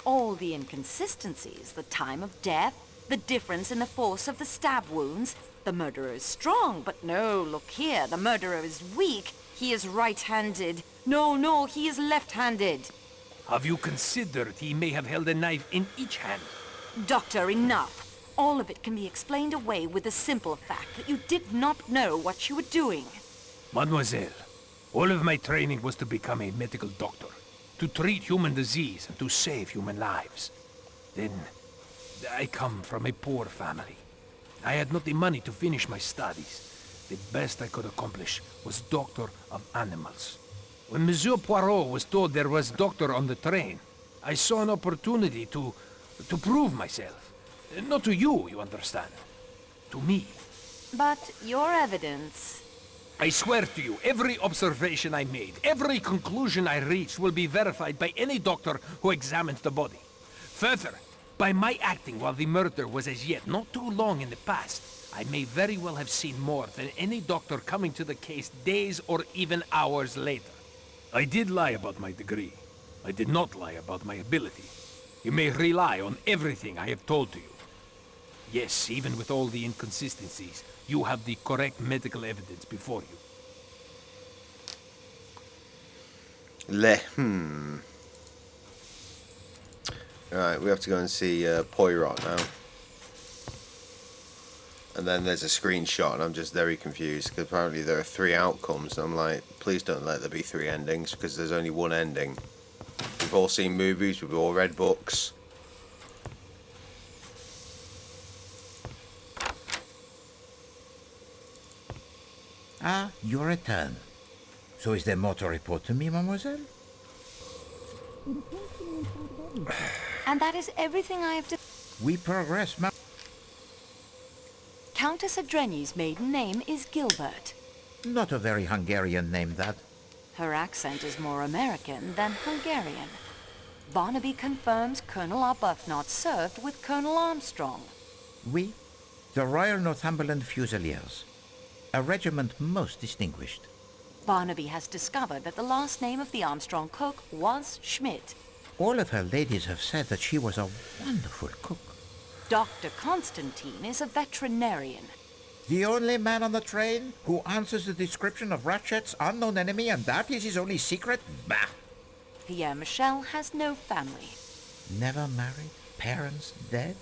all the inconsistencies, the time of death, the difference in the force of the stab wounds. The murderer is strong, but no, look here, the murderer is weak. He is right-handed. No, he is left-handed. Have you considered he may have held a knife in each hand? Doctor, enough. All of it can be explained away with the simple fact that you did not know what you were doing. Mademoiselle, all of my training was to become a medical doctor, to treat human disease and to save human lives. Then, I come from a poor family. I had not the money to finish my studies. The best I could accomplish was doctor of animals. When Monsieur Poirot was told there was doctor on the train, I saw an opportunity to prove myself. Not to you, you understand. To me. But your evidence... I swear to you, every observation I made, every conclusion I reached will be verified by any doctor who examines the body. Further, by my acting while the murder was as yet not too long in the past, I may very well have seen more than any doctor coming to the case days or even hours later. I did lie about my degree. I did not lie about my ability. You may rely on everything I have told to you. Yes, even with all the inconsistencies, you have the correct medical evidence before you. Right, we have to go and see Poirot now. And then there's a screenshot, and I'm just very confused, because apparently there are 3 outcomes, and I'm like, please don't let there be 3 endings, because there's only one ending. We've all seen movies, we've all read books. Ah, your return. So is there more to report to me, mademoiselle? And that is everything I have to... We progress, ma... Countess Adreni's maiden name is Gilbert. Not a very Hungarian name, that. Her accent is more American than Hungarian. Barnaby confirms Colonel Arbuthnot served with Colonel Armstrong. We, the Royal Northumberland Fusiliers. A regiment most distinguished. Barnaby has discovered that the last name of the Armstrong cook was Schmidt. All of her ladies have said that she was a wonderful cook. Dr. Constantine is a veterinarian. The only man on the train who answers the description of Ratchet's unknown enemy, and that is his only secret? Bah! Pierre Michel has no family. Never married, parents dead,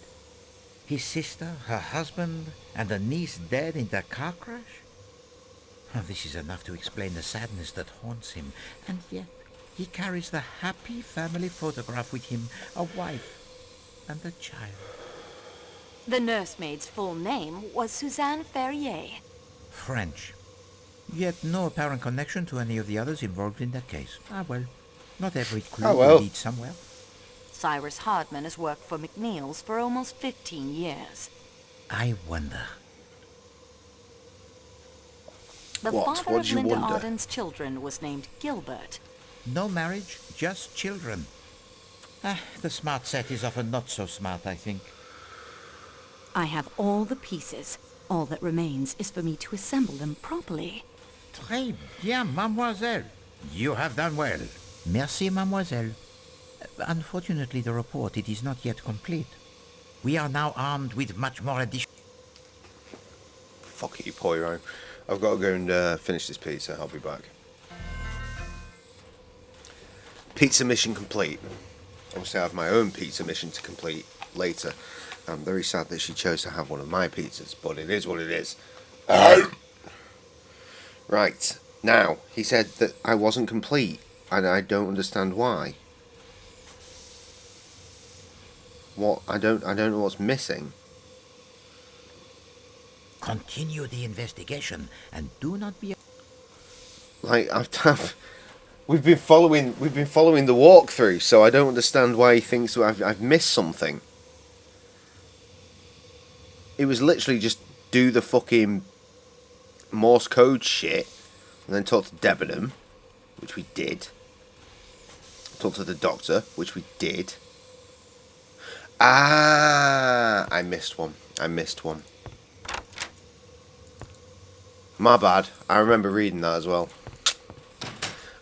his sister, her husband, and a niece dead in the car crash? Oh, this is enough to explain the sadness that haunts him, and yet he carries the happy family photograph with him, a wife and a child. The nursemaid's full name was Suzanne Ferrier. French. Yet no apparent connection to any of the others involved in the case. Ah, well. Not every clue will lead somewhere. Cyrus Hardman has worked for McNeil's for almost 15 years. I wonder. The father of Linda Arden's children was named Gilbert. No marriage, just children. Ah, the smart set is often not so smart, I think. I have all the pieces. All that remains is for me to assemble them properly. Très bien, mademoiselle. You have done well. Merci, mademoiselle. Unfortunately, the report, it is not yet complete. We are now armed with much more addition. Fuck you, Poirot. I've got to go and finish this pizza. I'll be back. Pizza mission complete. Obviously, I have my own pizza mission to complete later. I'm very sad that she chose to have one of my pizzas, but it is what it is. Right. Now, he said that I wasn't complete, and I don't understand why. What? I don't know what's missing. Continue the investigation, and do not be... Like, we've been following the walkthrough, so I don't understand why he thinks I've missed something. It was literally just do the fucking Morse code shit, and then talk to Debenham, which we did. Talk to the doctor, which we did. Ah, I missed one. My bad. I remember reading that as well.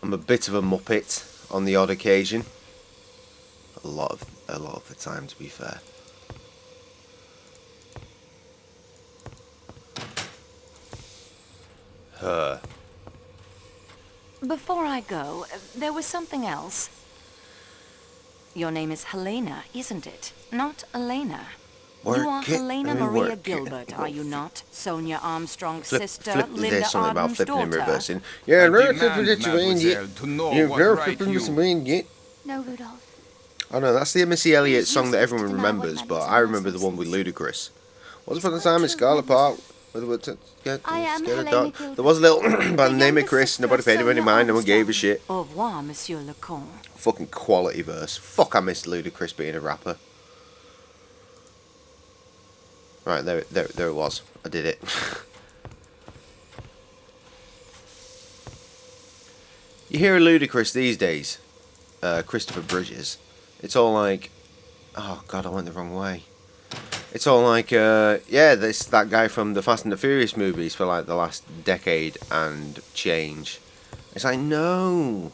I'm a bit of a muppet on the odd occasion. a lot of the time, to be fair. Her. Before I go, there was something else. Your name is Helena, isn't it? Not Elena. You are Helena Maria Gilbert, are you not? Sonia Armstrong's sister, Linda There's something about Arden's flipping and daughter. reversing. Yeah, mademoiselle, to know what right you- No, Rudolph. Oh no, that's the Missy Elliott song that everyone remembers, but I remember the one with Ludacris. Once upon a time in Scarlet Park, there was a little by the name of Chris, nobody paid him any mind, no one gave a shit. Au revoir, Monsieur Lecomte. Fucking quality verse. Fuck, I missed Ludacris being a rapper. Right, there it was. I did it. You hear a Ludacris these days, Christopher Bridges. It's all like, oh god, I went the wrong way. It's all like, yeah, that guy from the Fast and the Furious movies for like the last decade and change. It's like, no.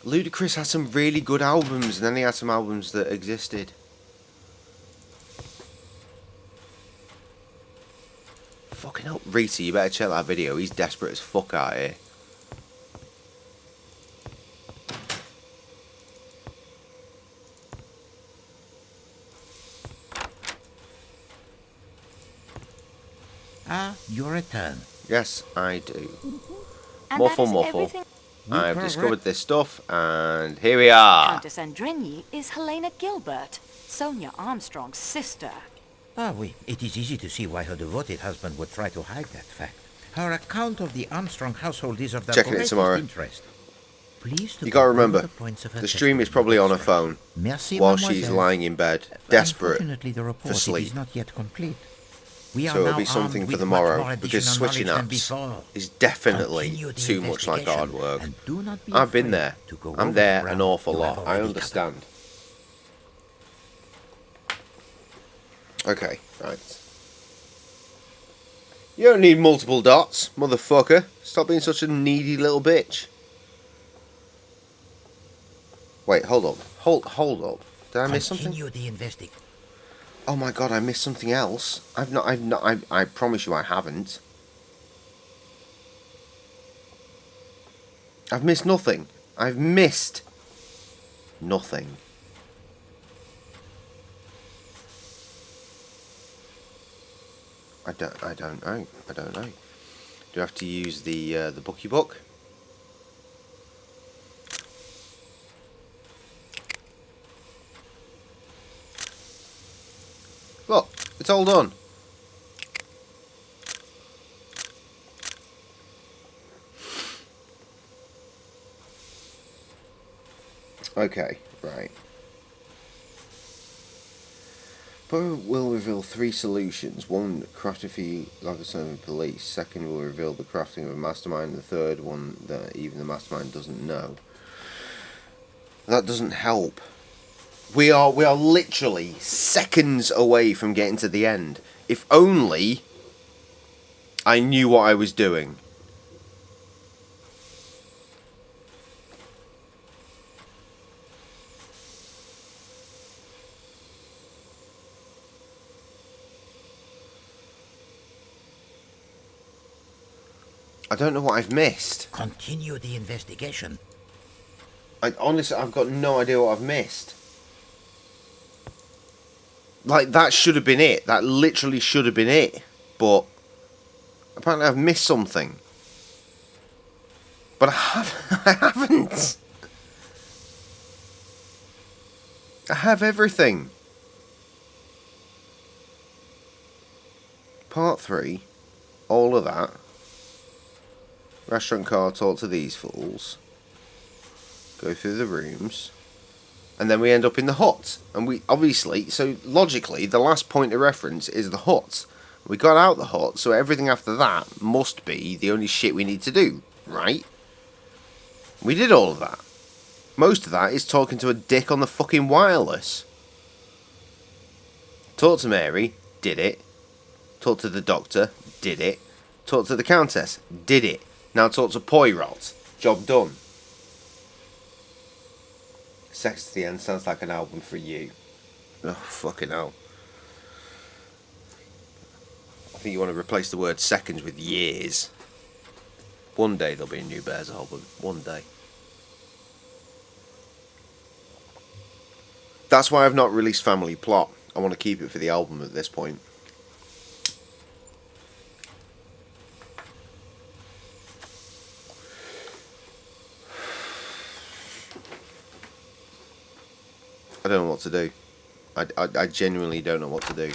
Ludacris had some really good albums, and then he had some albums that existed. Fucking hell, Rita, you better check that video. He's desperate as fuck out here. Ah, your return. Yes, I do. And Muffle, that is muffle. everything- I've discovered this stuff, and here we are. Countess Andrigny is Helena Gilbert, Sonia Armstrong's sister. Ah, oui. It is easy to see why her devoted husband would try to hide that fact. Her account of the Armstrong household is of the Checking it greatest tomorrow. interest. Please You gotta remember, the points of her the stream is probably on her phone Merci, while she's mademoiselle. lying in bed, desperate Unfortunately, the for report is sleep. not yet complete. We are So it'll now be something armed for with the much morrow, more because additional switching knowledge than apps before. is definitely Continue the too much like hard investigation, work. and do not be I've been afraid there. to go I'm over there the an ground awful you have lot. I already understand. Okay, right. You don't need multiple dots, motherfucker. Stop being such a needy little bitch. Wait, hold up. Hold up. Did I miss something? Continue the investigation. Oh my god, I missed something else. I promise you I haven't. I've missed nothing. I've missed nothing. I don't know. Do I have to use the bookie book? Look, it's all done. Okay, right. Poe will reveal 3 solutions. One, crafted for Agatha police. Second, will reveal the crafting of a mastermind. The third one, that even the mastermind doesn't know. That doesn't help. We are literally seconds away from getting to the end. If only I knew what I was doing. I don't know what I've missed. Continue the investigation. Honestly, I've got no idea what I've missed. Like, that should have been it. That literally should have been it. But apparently I've missed something. But I haven't. I have everything. Part 3. All of that. Restaurant car, talk to these fools. Go through the rooms. And then we end up in the hut. And we, obviously, so logically, the last point of reference is the hut. We got out the hut, so everything after that must be the only shit we need to do, right? We did all of that. Most of that is talking to a dick on the fucking wireless. Talk to Mary, did it. Talk to the doctor, did it. Talk to the countess, did it. Now talk to Poirot, job done. Sex to the End sounds like an album for you. Oh, fucking hell. I think you want to replace the word seconds with years. One day there'll be a new Bears album. One day. That's why I've not released Family Plot. I want to keep it for the album at this point. I don't know what to do. I genuinely don't know what to do.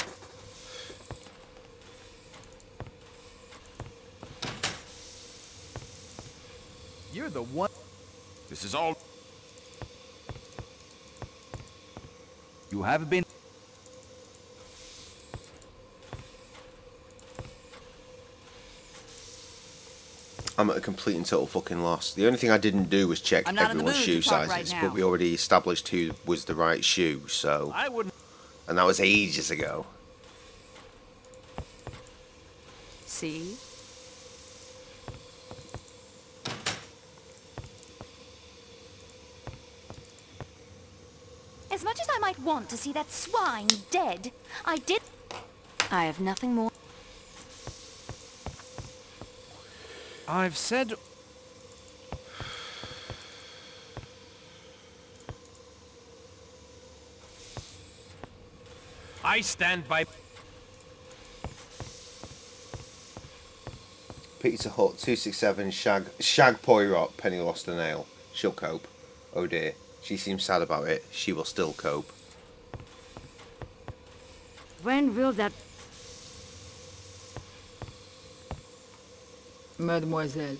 You're the one. This is all. You have been... I'm at a complete and total fucking loss. The only thing I didn't do was check I'm not in the everyone's mood shoe to talk sizes, right but now. we already established who was the right shoe, so... I wouldn't... And that was ages ago. See? As much as I might want to see that swine dead, I did... I have nothing more. I've said... I stand by... Pizza Hut, 267, Shag Poirot, Penny lost a nail. She'll cope. Oh dear. She seems sad about it. She will still cope. When will that... Mademoiselle.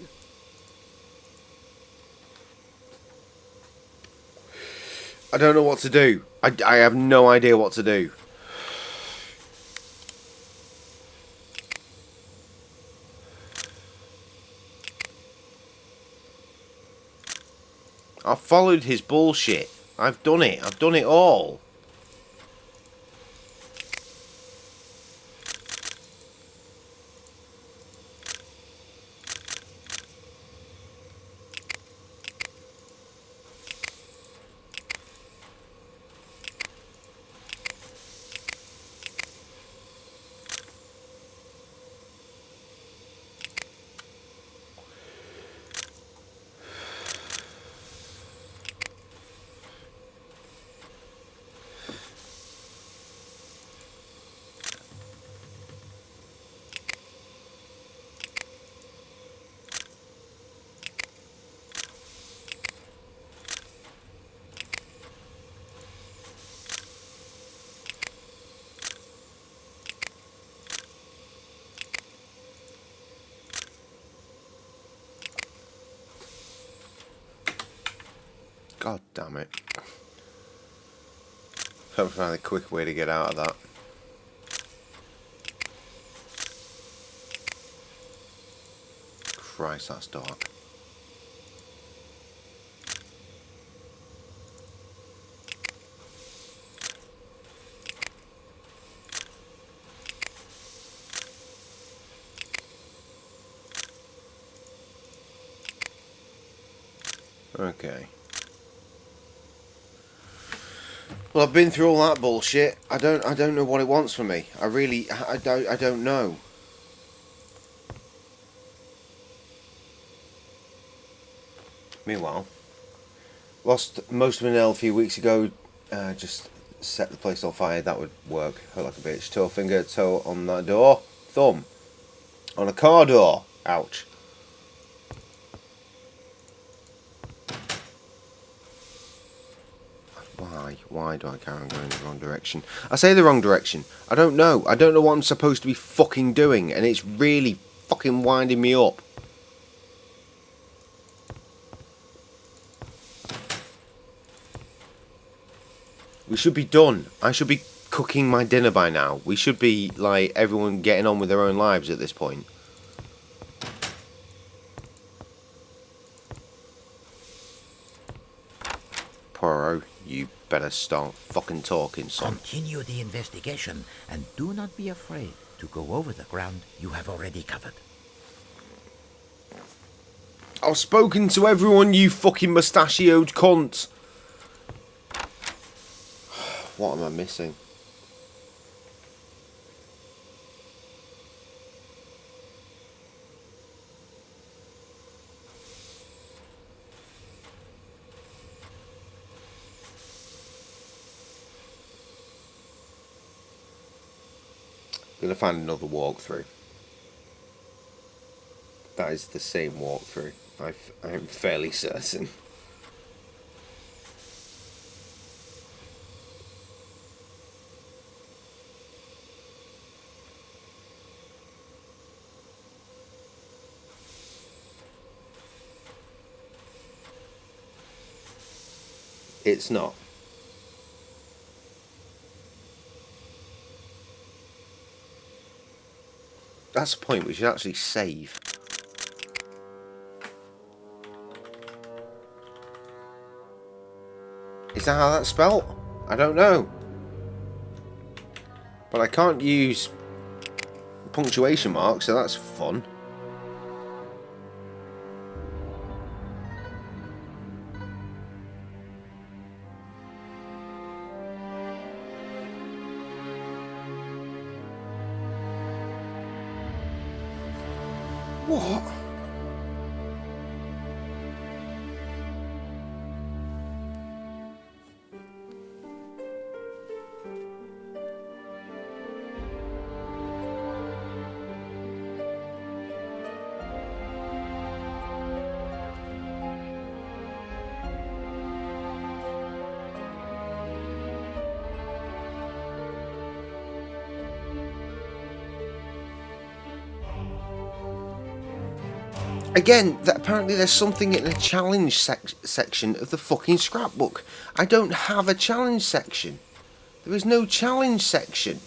I don't know what to do. I have no idea what to do. I've followed his bullshit. I've done it. I've done it all. God damn it. Hope I find a quick way to get out of that. Christ, that's dark. Okay. Well, I've been through all that bullshit. I don't know what it wants from me. I don't know. Meanwhile, lost most of my nail a few weeks ago. Just set the place on fire. That would work. Hurt like a bitch. Toe finger, toe on that door. Thumb on a car door. Ouch. Why do I carry on going in the wrong direction? I say the wrong direction. I don't know. I don't know what I'm supposed to be fucking doing, and it's really fucking winding me up. We should be done. I should be cooking my dinner by now. We should be, like, everyone getting on with their own lives at this point. Poirot, you better start fucking talking, son. Continue the investigation, and do not be afraid to go over the ground you have already covered. I've spoken to everyone, you fucking mustachioed cunt. What am I missing? I'm going to find another walkthrough. That is the same walkthrough. I'm fairly certain. It's not. That's the point, we should actually save. Is that how that's spelt? I don't know. But I can't use punctuation marks, so that's fun. What? Again, apparently there's something in the challenge section of the fucking scrapbook. I don't have a challenge section. There is no challenge section.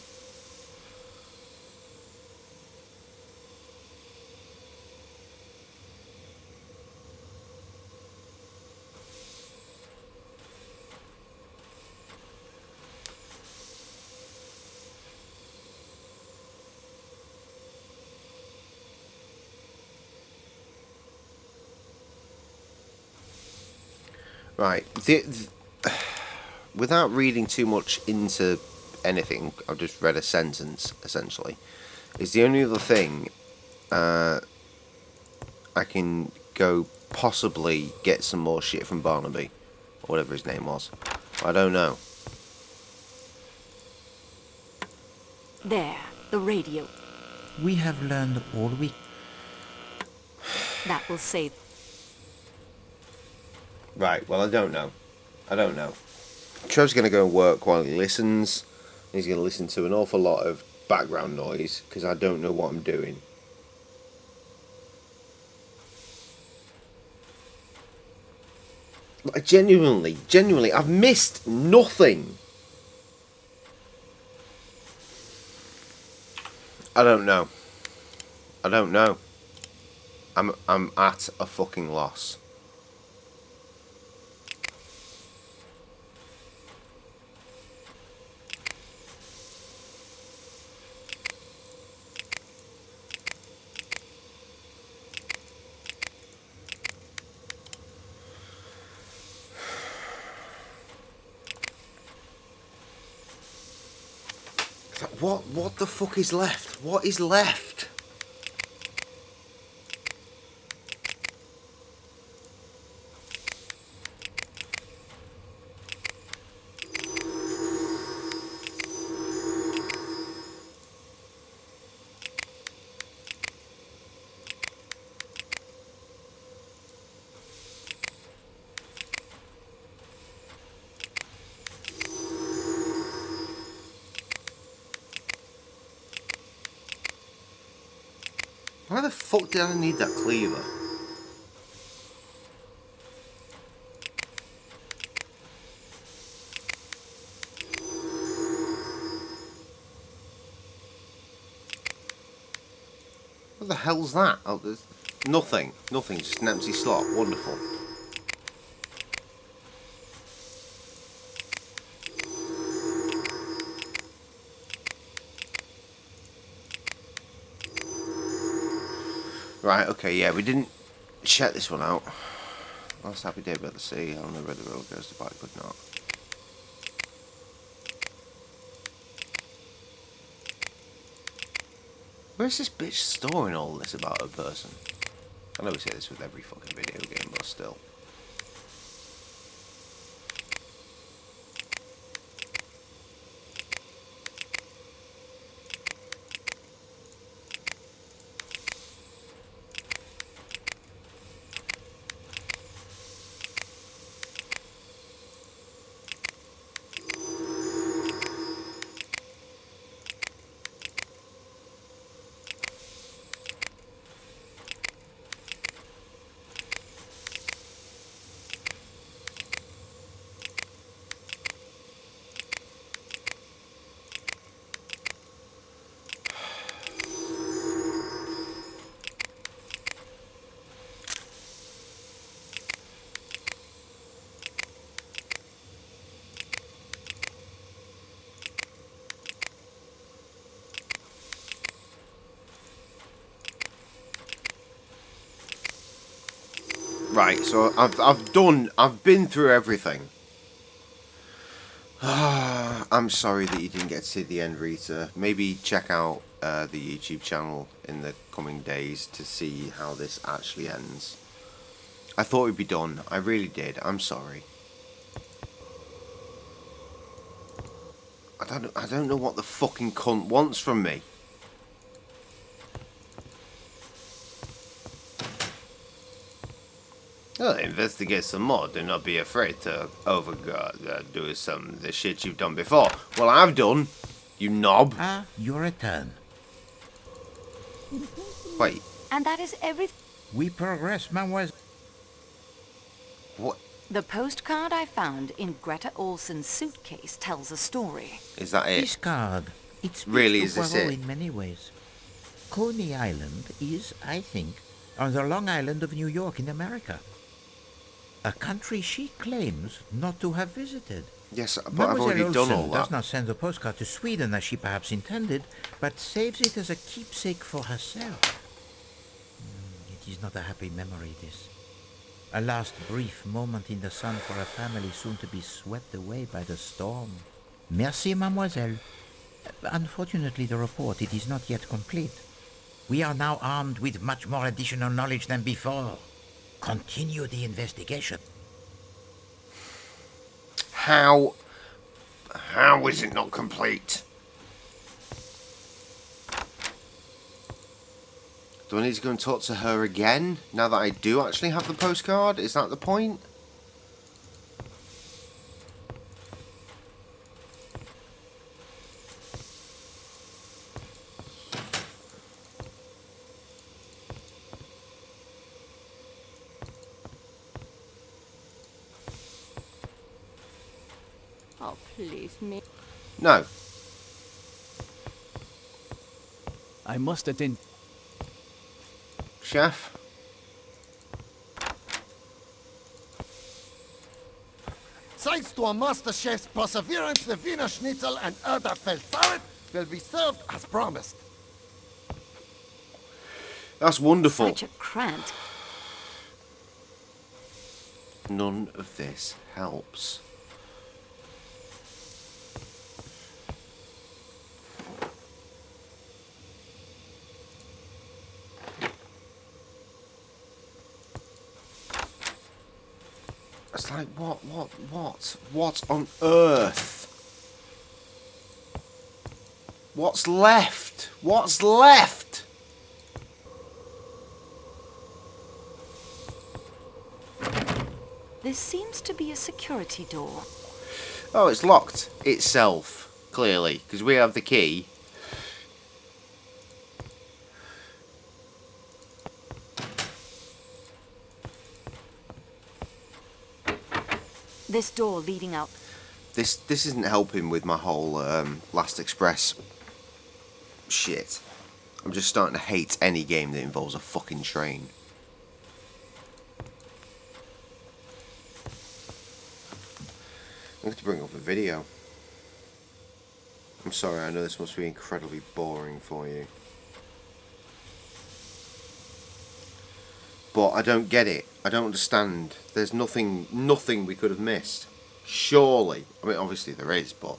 Right, without reading too much into anything, I've just read a sentence, essentially. Is the only other thing I can go possibly get some more shit from Barnaby, or whatever his name was. I don't know. There, the radio. We have learned all we... That will save... Right, well, I don't know. I don't know. Trev's going to go and work while he listens. He's going to listen to an awful lot of background noise, because I don't know what I'm doing. Like, genuinely, I've missed nothing. I don't know. I don't know. I'm at a fucking loss. What the fuck is left? What is left? Why the fuck did I need that cleaver? What the hell's that? Oh, there's nothing. Nothing, just an empty slot. Wonderful. Right, okay, yeah, we didn't check this one out. Last happy day by the sea, I don't know where the roller goes to bike, but not. Where's this bitch storing all this about her person? I know we say this with every fucking video game, but still. Right, so I've been through everything. I'm sorry that you didn't get to see the end, Rita. Maybe check out the YouTube channel in the coming days to see how this actually ends. I thought it'd be done. I really did. I'm sorry. I don't know what the fucking cunt wants from me. Well, investigate some more. Do not be afraid to do some of the shit you've done before. Well, I've done, you knob. Ah, your return. Wait. And that is everything. We progress, mademoiselle. What? The postcard I found in Greta Olsen's suitcase tells a story. Is that it? This card, it's really, is this it? In many ways. Coney Island is, I think, on the Long Island of New York in America. A country she claims not to have visited. Yes, but I've already done all that. Does not send the postcard to Sweden as she perhaps intended, but saves it as a keepsake for herself. It is not a happy memory, this. A last brief moment in the sun for a family soon to be swept away by the storm. Merci, mademoiselle. Unfortunately, the report, it is not yet complete. We are now armed with much more additional knowledge than before. Continue the investigation. How is it not complete? Do I need to go and talk to her again now that I do actually have the postcard? Is that the point? Oh, please, me. No. I must attend. Chef? Thanks to a master chef's perseverance, the Wiener Schnitzel and Erdäpfel salad will be served as promised. That's wonderful. Such a cramped. None of this helps. It's like, what on earth? What's left? What's left? This seems to be a security door. Oh, it's locked itself, clearly, because we have the key. This door leading out. This isn't helping with my whole Last Express shit. I'm just starting to hate any game that involves a fucking train. I have to bring up a video. I'm sorry, I know this must be incredibly boring for you. But I don't get it. I don't understand. There's nothing we could have missed. Surely. I mean, obviously there is, but...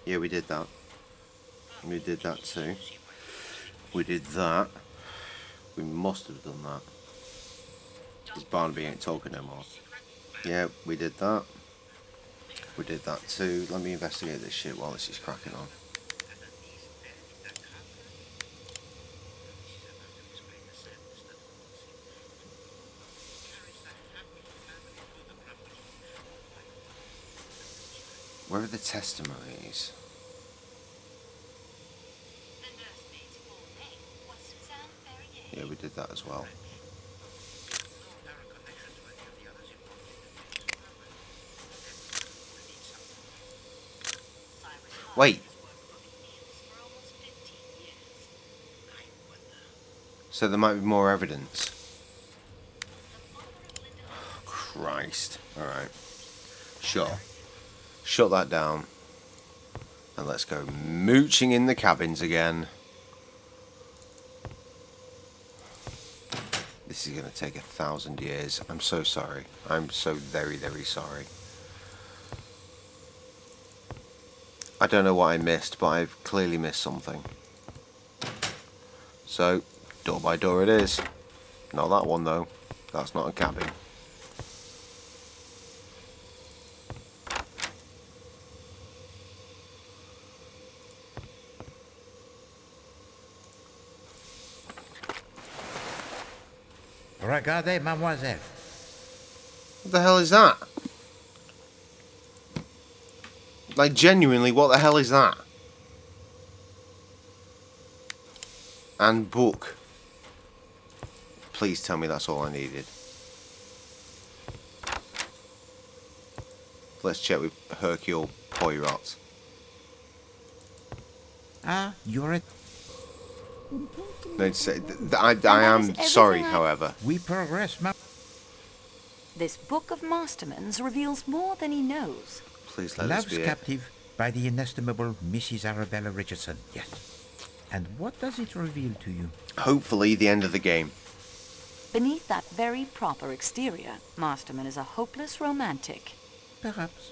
Yeah, we did that. We did that too. We did that. We must have done that. Because Barnaby ain't talking no more. Yeah, we did that. We did that too. Let me investigate this shit while this is cracking on. Where are the testimonies? Yeah, we did that as well. Wait. So there might be more evidence. Oh, Christ. Alright. Sure. Shut that down. And let's go mooching in the cabins again. This is going to take 1,000 years. I'm so sorry. I'm so very, very sorry. I don't know what I missed, but I've clearly missed something. So, door by door it is. Not that one though. That's not a cabin. Regardez, mademoiselle. What the hell is that? Like, genuinely, what the hell is that? And book. Please tell me that's all I needed. Let's check with Hercule Poirot. Ah, you're a... No, I am sorry, however. We progress, ma... This book of Masterman's reveals more than he knows. Please let Love's us be Captive by the inestimable Mrs. Arabella Richardson. Yes. And what does it reveal to you? Hopefully the end of the game. Beneath that very proper exterior, Masterman is a hopeless romantic. Perhaps.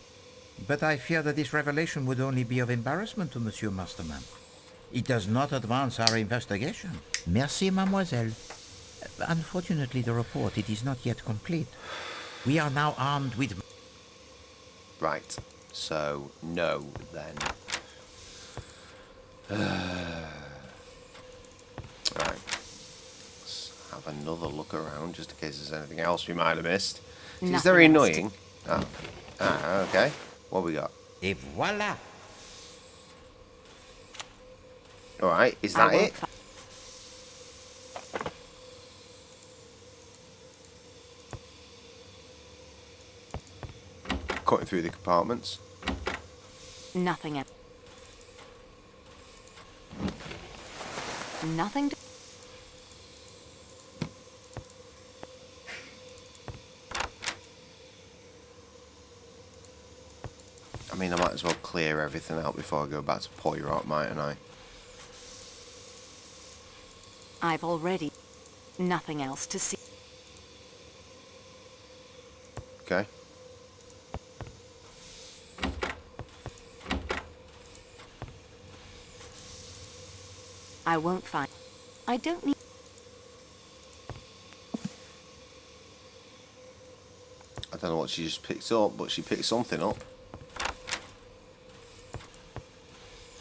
But I fear that this revelation would only be of embarrassment to Monsieur Masterman. It does not advance our investigation. Merci, mademoiselle. Unfortunately, the report, it is not yet complete. We are now armed with... Right. So, no, then. Right. Let's have another look around, just in case there's anything else we might have missed. It's very annoying. Oh. Ah, okay. What we got? Et voila! Alright, is that it? Cutting through the compartments. Nothing else. Nothing to... I mean, I might as well clear everything out before I go back to Poirot, mightn't I? I've already... Nothing else to see. Okay. I won't find... I don't need... I don't know what she just picked up, but she picked something up.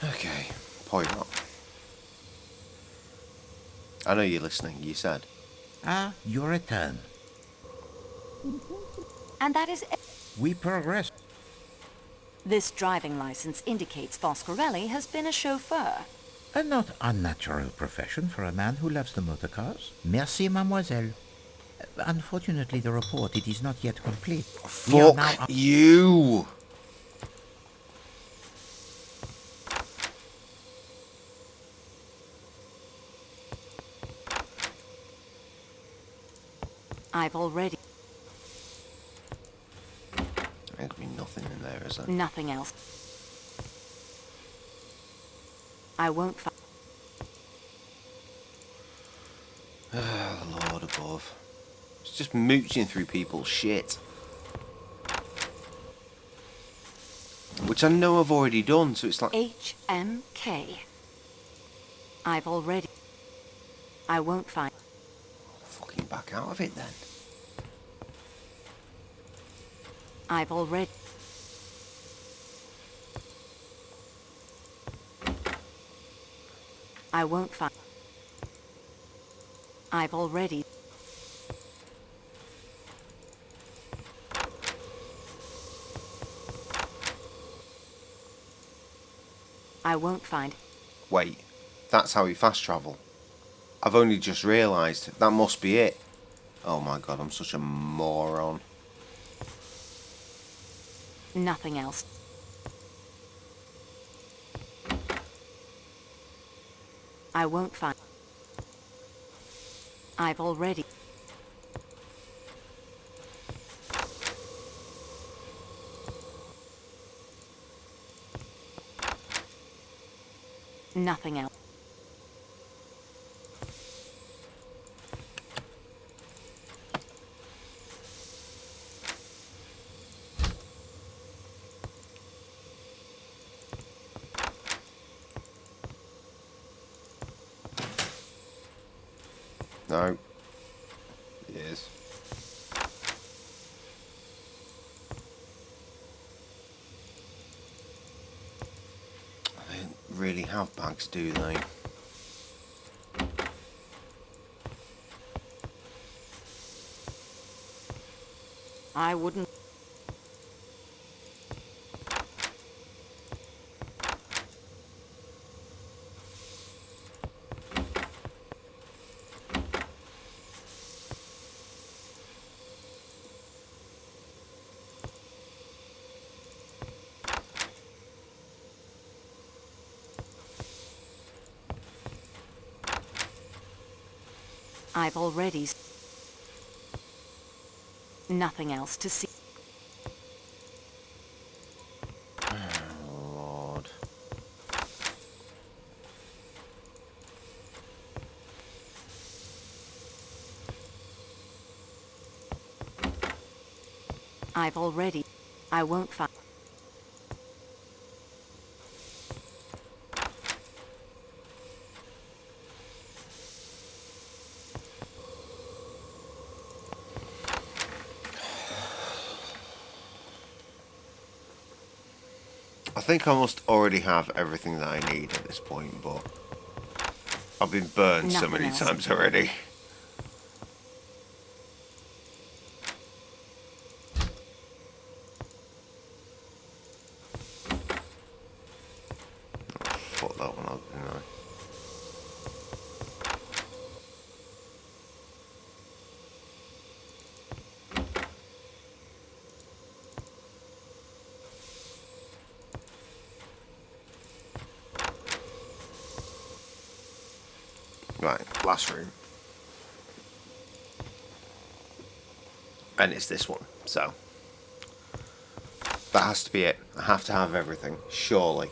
Okay, Poirot. I know you're listening, you said. Ah, your return. And that is... We progress. This driving license indicates Foscarelli has been a chauffeur. A not unnatural profession for a man who loves the motor cars. Merci, mademoiselle. Unfortunately, the report, it is not yet complete. Fuck you! I've already... There's been nothing in there, is there? Nothing else. I won't find... Ah, the Lord above. It's just mooching through people's shit. We're Which I know I've already done, so it's like... HMK. I've already... I won't find... Fucking back out of it then. I've already... I won't find... I've already... I won't find... Wait, that's how you fast travel. I've only just realised. That must be it. Oh my god, I'm such a moron. Nothing else. I won't find... I've already... Nothing else. No. Yes. They don't really have bags, do they? I wouldn't... I've already... Nothing else to see. Lord. I've already... I won't find... I think I must already have everything that I need at this point, but I've been burned so many times already. Fuck that one up, didn't I? Right, last room. And it's this one, so that has to be it. I have to have everything, surely.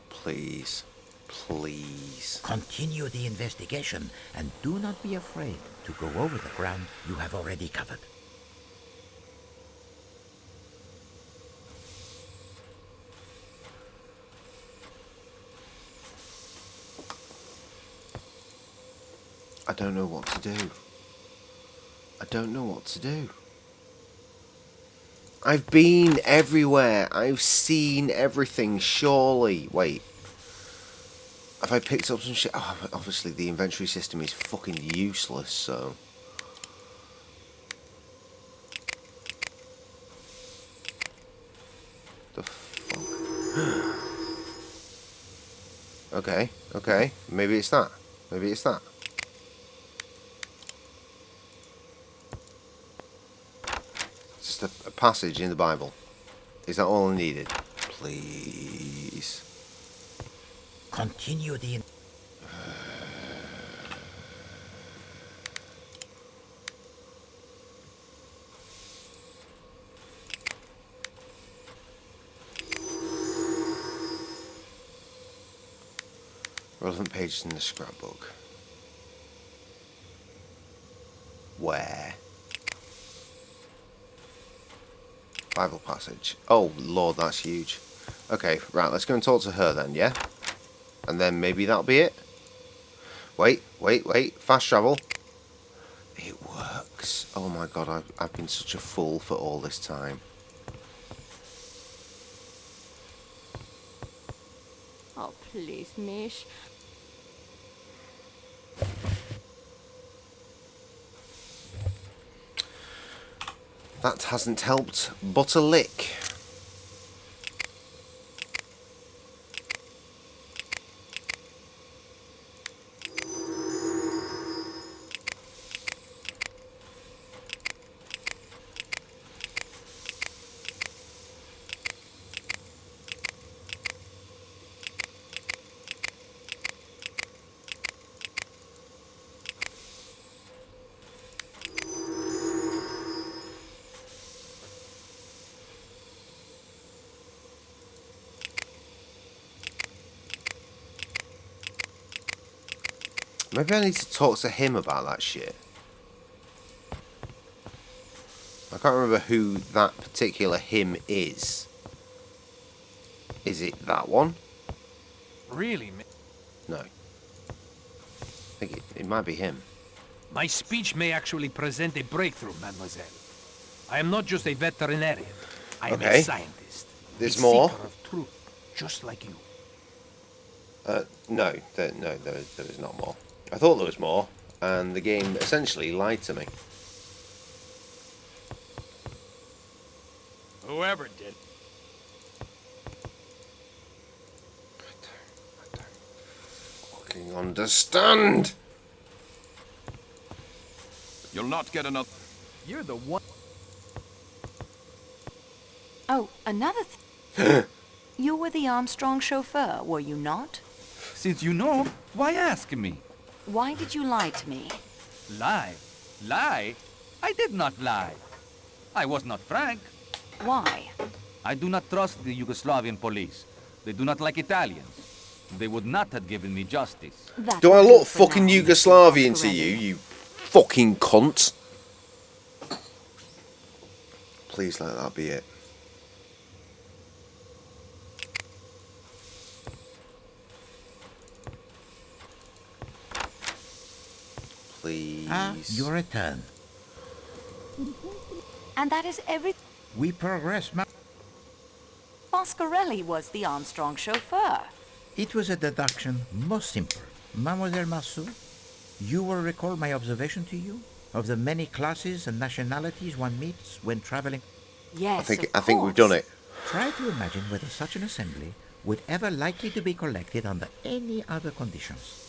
Please. Please. Continue the investigation and do not be afraid to go over the ground you have already covered. I don't know what to do. I don't know what to do. I've been everywhere. I've seen everything, surely. Wait. Have I picked up some shit? Oh, obviously the inventory system is fucking useless, so... The fuck? Okay, okay. Maybe it's that. Maybe it's that. Just a passage in the Bible. Is that all I needed? Please. Continue the... Relevant pages in the scrapbook. Where? Bible passage. Oh, Lord, that's huge. Okay, right, let's go and talk to her then, yeah? And then maybe that'll be it. Wait. Fast travel. It works. Oh my god, I've been such a fool for all this time. Oh, please, Mish. That hasn't helped but a lick. Maybe I need to talk to him about that shit. I can't remember who that particular him is. Is it that one? Really? No. I think it might be him. My speech may actually present a breakthrough, mademoiselle. I am not just a veterinarian. I am a scientist. There's a more? seeker of truth, just like you. No, there is not more. I thought there was more, and the game essentially lied to me. Whoever did. I don't fucking understand. You'll not get another. You're the one. Oh, another thing. You were the Armstrong chauffeur, were you not? Since you know, why ask me? Why did you lie to me? Lie? Lie? I did not lie. I was not frank. Why? I do not trust the Yugoslavian police. They do not like Italians. They would not have given me justice. Do I look fucking Yugoslavian to you, you fucking cunt? Please let that be it. Please. Ah, your return. And that is every... We progress, Foscarelli was the Armstrong chauffeur. It was a deduction most simple. Mademoiselle Marceau, you will recall my observation to you of the many classes and nationalities one meets when traveling. Yes, I think we've done it. Try to imagine whether such an assembly would ever likely to be collected under any other conditions.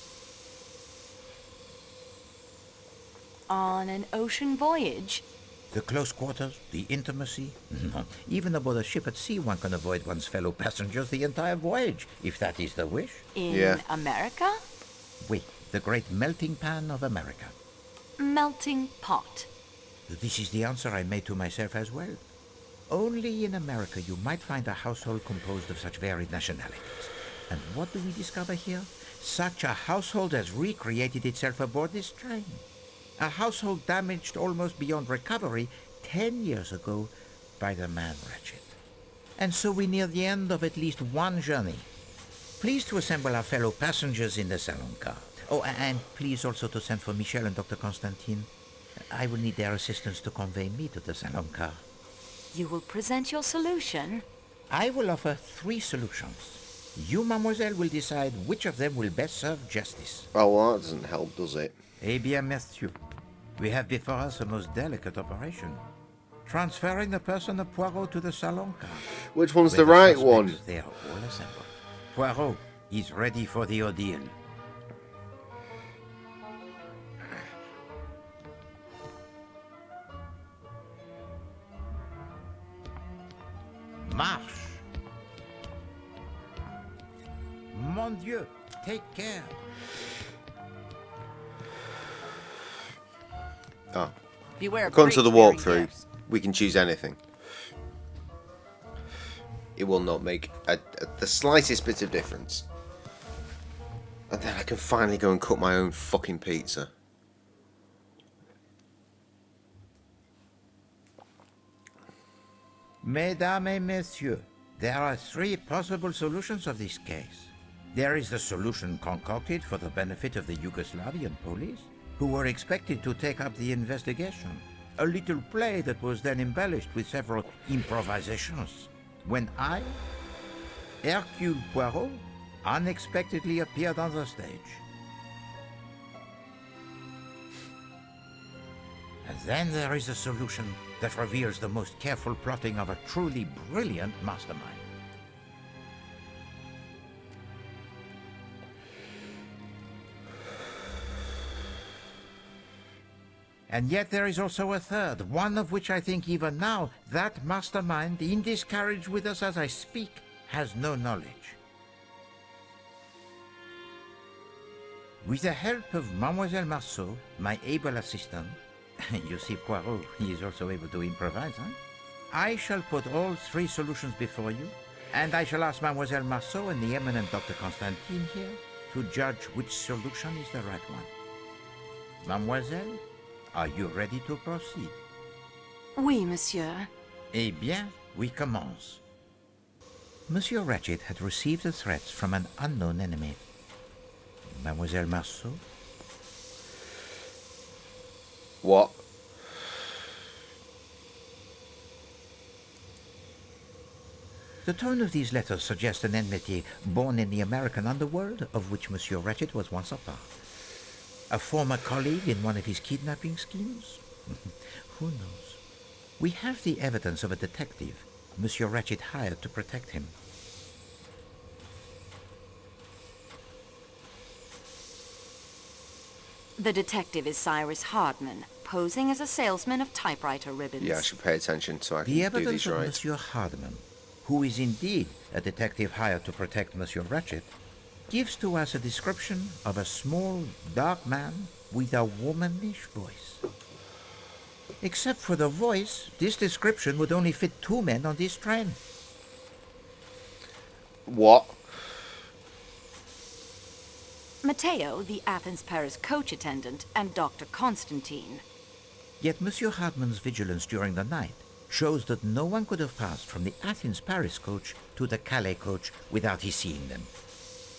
On an ocean voyage? The close quarters, the intimacy. No, even aboard a ship at sea one can avoid one's fellow passengers the entire voyage, if that is the wish. In America? Oui, the great melting pan of America. Melting pot. This is the answer I made to myself as well. Only in America you might find a household composed of such varied nationalities. And what do we discover here? Such a household has recreated itself aboard this train. A household damaged almost beyond recovery 10 years ago by the man Ratchet. And so we near the end of at least one journey. Please to assemble our fellow passengers in the salon car. Oh, and please also to send for Michel and Dr. Constantine. I will need their assistance to convey me to the salon car. You will present your solution? I will offer 3 solutions. You, mademoiselle, will decide which of them will best serve justice. Oh, well, that doesn't help, does it? Eh bien, monsieur. We have before us a most delicate operation. Transferring the person of Poirot to the salon car. Which one's the right suspects, one? They are all assembled. Poirot is ready for the ordeal. Marche! Mon Dieu, take care! Oh. Beware of According to the great walkthrough, we can choose anything. It will not make the slightest bit of difference. And then I can finally go and cook my own fucking pizza. Mesdames et messieurs, there are 3 possible solutions of this case. There is the solution concocted for the benefit of the Yugoslavian police, who were expected to take up the investigation. A little play that was then embellished with several improvisations. When I, Hercule Poirot, unexpectedly appeared on the stage. And then there is a solution that reveals the most careful plotting of a truly brilliant mastermind. And yet there is also a third, one of which I think even now, that mastermind, in this carriage with us as I speak, has no knowledge. With the help of Mademoiselle Marceau, my able assistant, you see Poirot, he is also able to improvise, huh? I shall put all 3 solutions before you, and I shall ask Mademoiselle Marceau and the eminent Dr. Constantine here to judge which solution is the right one. Mademoiselle, are you ready to proceed? Oui, monsieur. Eh bien, we commence. Monsieur Ratchet had received the threats from an unknown enemy. Mademoiselle Marceau? What? The tone of these letters suggests an enmity born in the American underworld, of which Monsieur Ratchet was once a part. A former colleague in one of his kidnapping schemes? Who knows? We have the evidence of a detective Monsieur Ratchet hired to protect him. The detective is Cyrus Hardman, posing as a salesman of typewriter ribbons. Yeah, I should pay attention so I can The do evidence these of right. Monsieur Hardman, who is indeed a detective hired to protect Monsieur Ratchet, gives to us a description of a small, dark man with a womanish voice. Except for the voice, this description would only fit 2 men on this train. What? Matteo, the Athens-Paris coach attendant, and Dr. Constantine. Yet Monsieur Hardman's vigilance during the night shows that no one could have passed from the Athens-Paris coach to the Calais coach without his seeing them.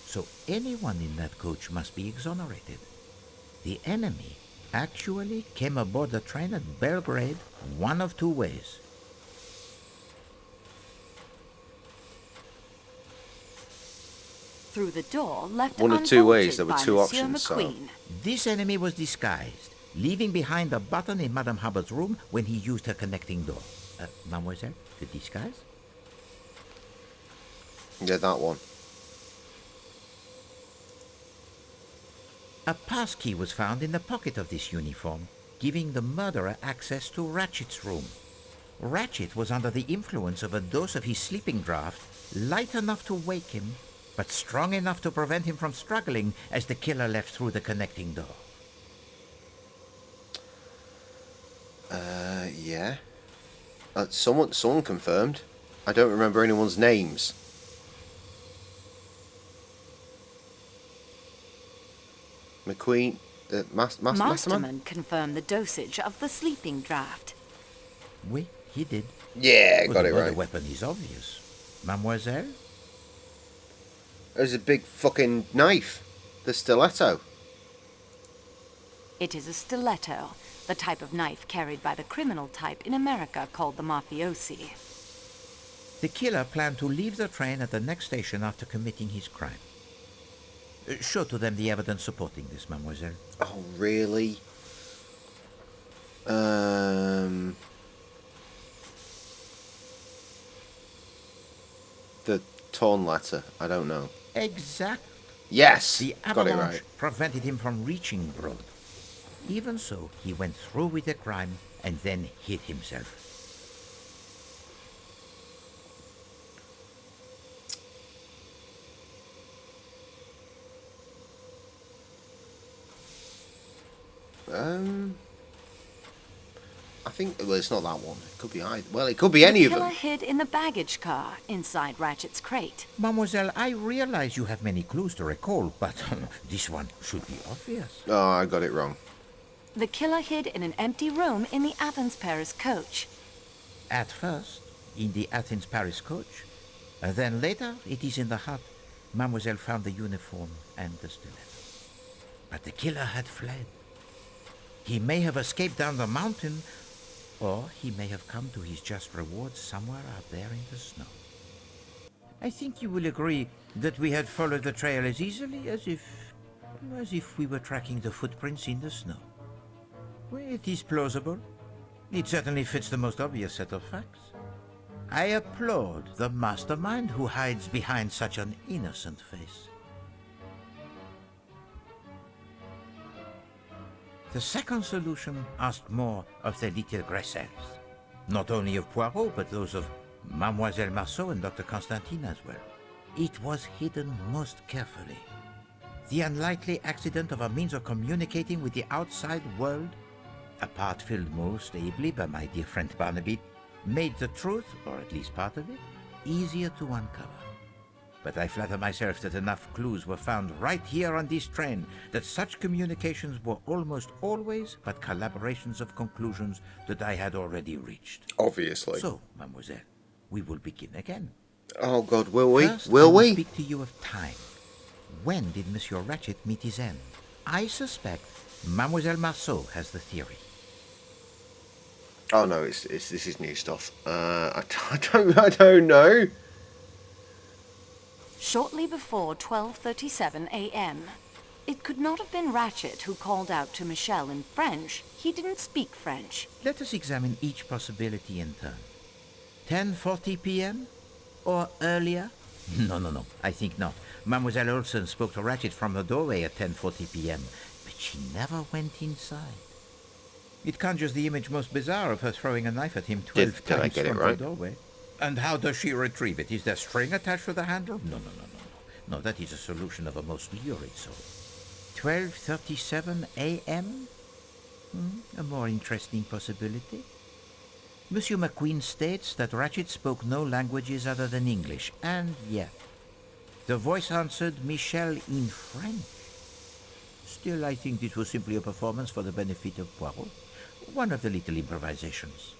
So anyone in that coach must be exonerated. The enemy actually came aboard the train at Belgrade one of 2 ways. Through the door left One of 2 ways. unbolted There were by 2 Monsieur options. So. McQueen. This enemy was disguised, leaving behind a button in Madame Hubbard's room when he used her connecting door. Mademoiselle, the disguise? Yeah, that one. A passkey was found in the pocket of this uniform, giving the murderer access to Ratchet's room. Ratchet was under the influence of a dose of his sleeping draught, light enough to wake him, but strong enough to prevent him from struggling as the killer left through the connecting door. Yeah. Someone confirmed. I don't remember anyone's names. McQueen, Masterman? Masterman confirmed the dosage of the sleeping draft. Oui, he did. Yeah, But got it the murder right. weapon is obvious. Mademoiselle? There's a big fucking knife. The stiletto. It is a stiletto, the type of knife carried by the criminal type in America called the mafiosi. The killer planned to leave the train at the next station after committing his crime. Show to them the evidence supporting this, mademoiselle. Oh, really? The torn letter. I don't know. Exact. Yes! The Got it avalanche right. prevented him from reaching Broad. Even so, he went through with the crime and then hid himself. I think. Well, it's not that one. It could be either. Well, it could be any of The them. killer hid in the baggage car inside Ratchet's crate. Mademoiselle, I realize you have many clues to recall, but this one should be obvious. Oh, I got it wrong. The killer hid in an empty room in the Athens-Paris coach. At first, in the Athens-Paris coach, and then later it is in the hut. Mademoiselle found the uniform and the stiletto. But the killer had fled. He may have escaped down the mountain, or he may have come to his just reward somewhere out there in the snow. I think you will agree that we had followed the trail as easily as if we were tracking the footprints in the snow. Well, it is plausible. It certainly fits the most obvious set of facts. I applaud the mastermind who hides behind such an innocent face. The second solution asked more of the little Gressels. Not only of Poirot, but those of Mademoiselle Marceau and Dr. Constantine as well. It was hidden most carefully. The unlikely accident of a means of communicating with the outside world, a part filled most ably by my dear friend Barnaby, made the truth, or at least part of it, easier to uncover. But I flatter myself that enough clues were found right here on this train that such communications were almost always but collaborations of conclusions that I had already reached. Obviously. So, mademoiselle, we will begin again. Oh God, will we? First, Will I will we? speak to you of time. When did Monsieur Ratchet meet his end? I suspect Mademoiselle Marceau has the theory. Oh no, this is new stuff. I don't know. Shortly before 12:37 a.m. It could not have been Ratchet who called out to Michel in French. He didn't speak French. Let us examine each possibility in turn. 10:40 p.m. or earlier? No. I think not. Mademoiselle Olsen spoke to Ratchet from the doorway at 10:40 p.m., but she never went inside. It conjures the image most bizarre of her throwing a knife at him 12 Did I times get it from right? the doorway. And how does she retrieve it? Is there string attached to the handle? No, that is a solution of a most lurid sort. 12:37 a.m.? A more interesting possibility. Monsieur McQueen states that Ratchet spoke no languages other than English, and yet the voice answered Michel in French. Still, I think this was simply a performance for the benefit of Poirot. One of the little improvisations.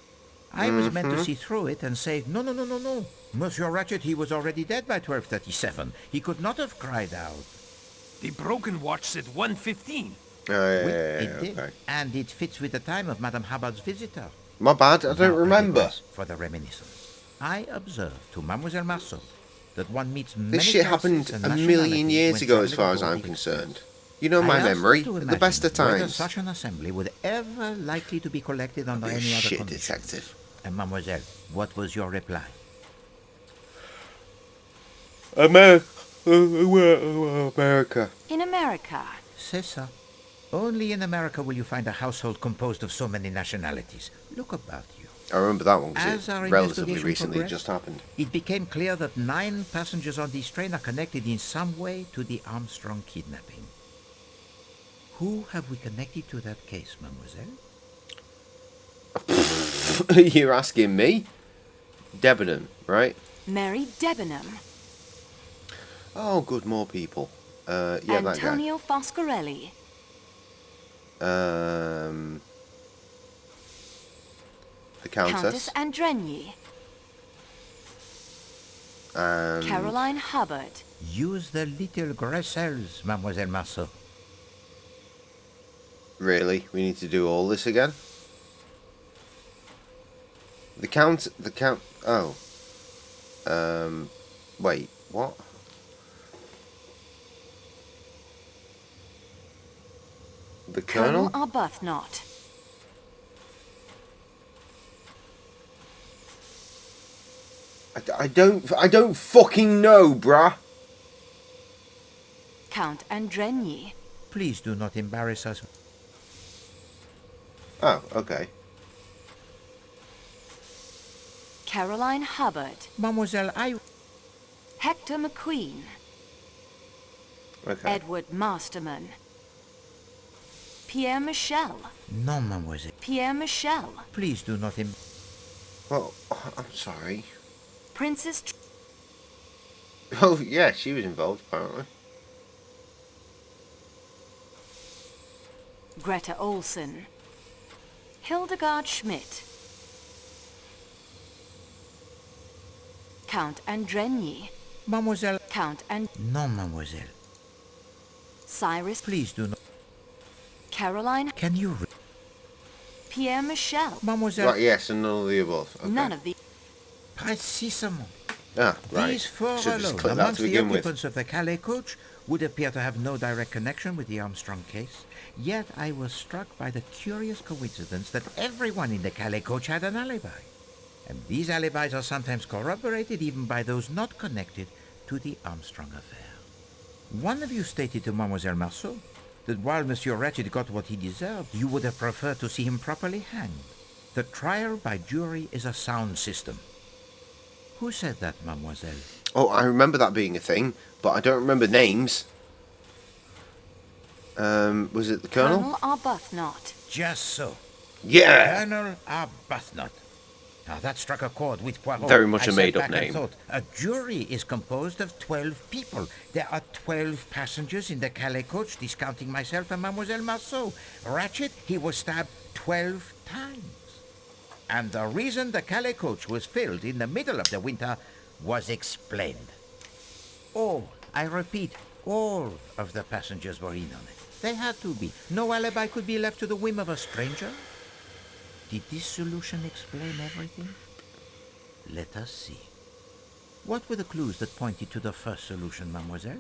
I was meant to see through it and say, no. Monsieur Ratchet, he was already dead by 12:37. He could not have cried out. The broken watch said 1:15. It did, and it fits with the time of Madame Hubbard's visitor. My bad, I don't remember. For the reminiscence, I observed to Mademoiselle Marceau that one meets many This shit persons happened and a million nationalities years when ago, as traveling far as aboard I'm the concerned. Express. You know my I asked her memory, to at the best of imagine whether times. such an assembly would ever likely to be collected under Be a any other shit conditions. detective. And mademoiselle, what was your reply? America. In America. C'est ça. Only in America will you find a household composed of so many nationalities. Look about you. I remember that one As because our it relatively investigation recently progressed, just happened. It became clear that 9 passengers on this train are connected in some way to the Armstrong kidnapping. Who have we connected to that case, mademoiselle? You're asking me? Debenham, right? Mary Debenham. Oh, good, more people. Yeah, Antonio Foscarelli. that guy. The Countess. Andrenyi. Caroline Hubbard. Use the little Gressels, Mademoiselle Marceau. Really? We need to do all this again? The Count... Oh. Wait, what? The Colonel? Arbuthnot. I don't fucking know, bruh. Count Andrenyi. Please do not embarrass us. Oh, okay. Caroline Hubbard. Mademoiselle, Hector McQueen. Okay. Edward Masterman. Pierre Michel. No, mademoiselle. Pierre Michel. Please do not Well, I'm sorry. Princess... Oh, yeah, she was involved, apparently. Greta Olsen. Hildegard Schmidt. Count Andrenyi. Mademoiselle. Count and... No, mademoiselle. Cyrus... Please do not... Caroline... Can you read? Pierre Michel. Mademoiselle... Right, yes, and none of the above. Okay. None of the... Précisément. Ah, right. These four Should have just alone, clicked that amongst to the begin with. occupants of the Calais coach, would appear to have no direct connection with the Armstrong case. Yet I was struck by the curious coincidence that everyone in the Calais coach had an alibi. And these alibis are sometimes corroborated even by those not connected to the Armstrong affair. One of you stated to Mademoiselle Marceau that while Monsieur Ratchet got what he deserved, you would have preferred to see him properly hanged. The trial by jury is a sound system. Who said that, mademoiselle? Oh, I remember that being a thing, but I don't remember names. Was it the Colonel? Colonel Arbuthnot. Just so. Yeah! Colonel Arbuthnot. Now that struck a chord with Poirot. Very much a I sat made-up back and name. thought, a jury is composed of 12 people. There are 12 passengers in the Calais coach, discounting myself and Mademoiselle Marceau. Ratchet, he was stabbed 12 times. And the reason the Calais coach was filled in the middle of the winter was explained. All, I repeat, all of the passengers were in on it. They had to be. No alibi could be left to the whim of a stranger. Did this solution explain everything? Let us see. What were the clues that pointed to the first solution, mademoiselle?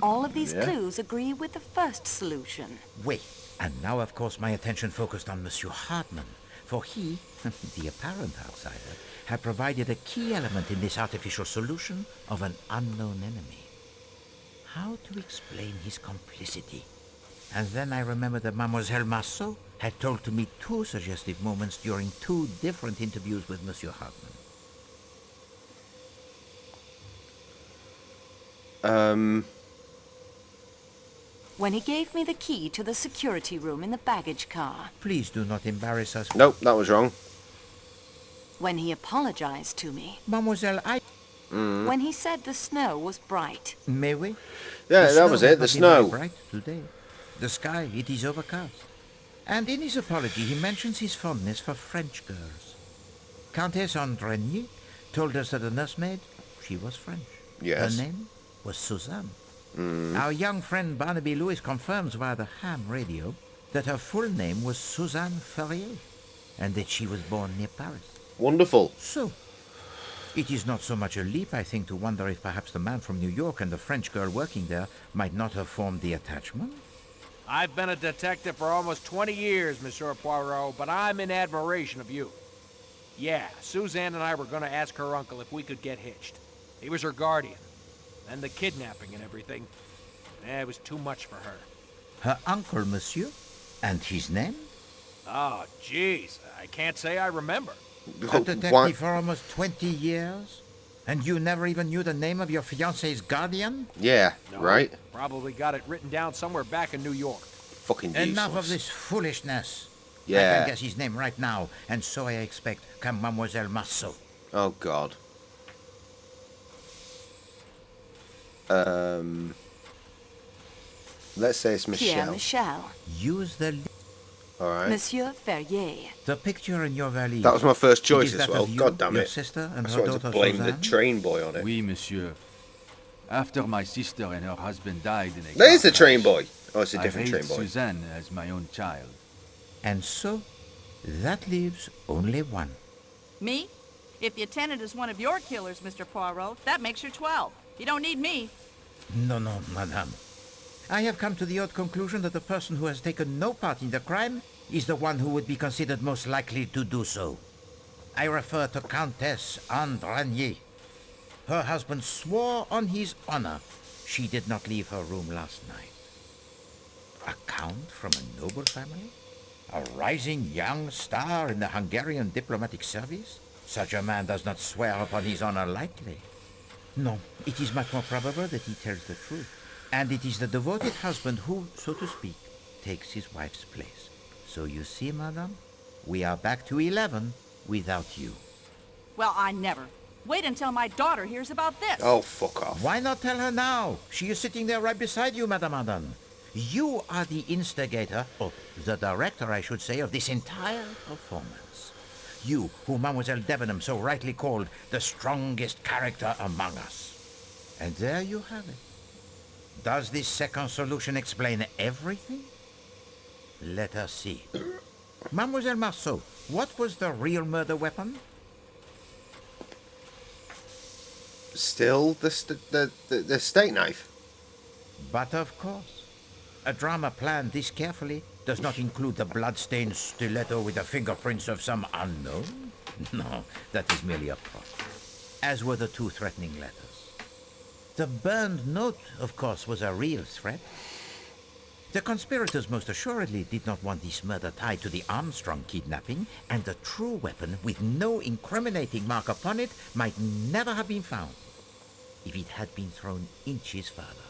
All of these Yeah. clues agree with the first solution. Wait, and now of course my attention focused on Monsieur Hartman, for he, the apparent outsider, had provided a key element in this artificial solution of an unknown enemy. How to explain his complicity? And then I remembered that Mademoiselle Marceau had told to me 2 suggestive moments during 2 different interviews with Monsieur Hartman. When he gave me the key to the security room in the baggage car. Please do not embarrass us. Nope, that was wrong. When he apologized to me. Mademoiselle, When he said the snow was bright. May we? Yeah, that was it, the has not been very snow. bright today. The sky, it is overcast. And in his apology, he mentions his fondness for French girls. Countess Andrenyi told us that the nursemaid, she was French. Yes. Her name was Suzanne. Our young friend Barnaby Lewis confirms via the ham radio that her full name was Suzanne Ferrier, and that she was born near Paris. Wonderful. So, it is not so much a leap, I think, to wonder if perhaps the man from New York and the French girl working there might not have formed the attachment. I've been a detective for almost 20 years, Monsieur Poirot, but I'm in admiration of you. Yeah, Suzanne and I were going to ask her uncle if we could get hitched. He was her guardian. And the kidnapping and everything. It was too much for her. Her uncle, monsieur? And his name? Oh, jeez. I can't say I remember. A detective for almost 20 years? And you never even knew the name of your fiancé's guardian? Yeah, No, right? Probably got it written down somewhere back in New York. Fucking useless. Enough of this foolishness. I Yeah. can guess his name right now, and so I expect can Mademoiselle Marceau. Oh, God. Let's say it's Pierre Michelle. Michel. Use the... All right. Monsieur Ferrier. The picture in your valise. That was my first It choice is as that well. of you, God damn your it. sister and I her started to daughter blame Suzanne? the train boy on it. Oui, monsieur. After my sister and her husband died in a There's car the train crash, boy. Oh, it's a different I train raised boy. Suzanne as my own child. And so, that leaves only one. Me? If your tenant is one of your killers, Mr. Poirot, that makes her 12. You don't need me. No, madame. I have come to the odd conclusion that the person who has taken no part in the crime is the one who would be considered most likely to do so. I refer to Countess Andrenyi. Her husband swore on his honor she did not leave her room last night. A count from a noble family? A rising young star in the Hungarian diplomatic service? Such a man does not swear upon his honor lightly. No, it is much more probable that he tells the truth. And it is the devoted husband who, so to speak, takes his wife's place. So you see, madame, we are back to 11 without you. Well, I never. Wait until my daughter hears about this. Oh, fuck off. Why not tell her now? She is sitting there right beside you, Madame Arden. You are the instigator, or the director, I should say, of this entire performance. You, who Mademoiselle Debenham so rightly called the strongest character among us. And there you have it. Does this second solution explain everything? Let us see. Mademoiselle Marceau, what was the real murder weapon? Still the steak knife. But of course. A drama planned this carefully does not include the blood-stained stiletto with the fingerprints of some unknown. No, that is merely a prop. As were the 2 threatening letters. The burned note, of course, was a real threat. The conspirators most assuredly did not want this murder tied to the Armstrong kidnapping, and the true weapon, with no incriminating mark upon it, might never have been found if it had been thrown inches further.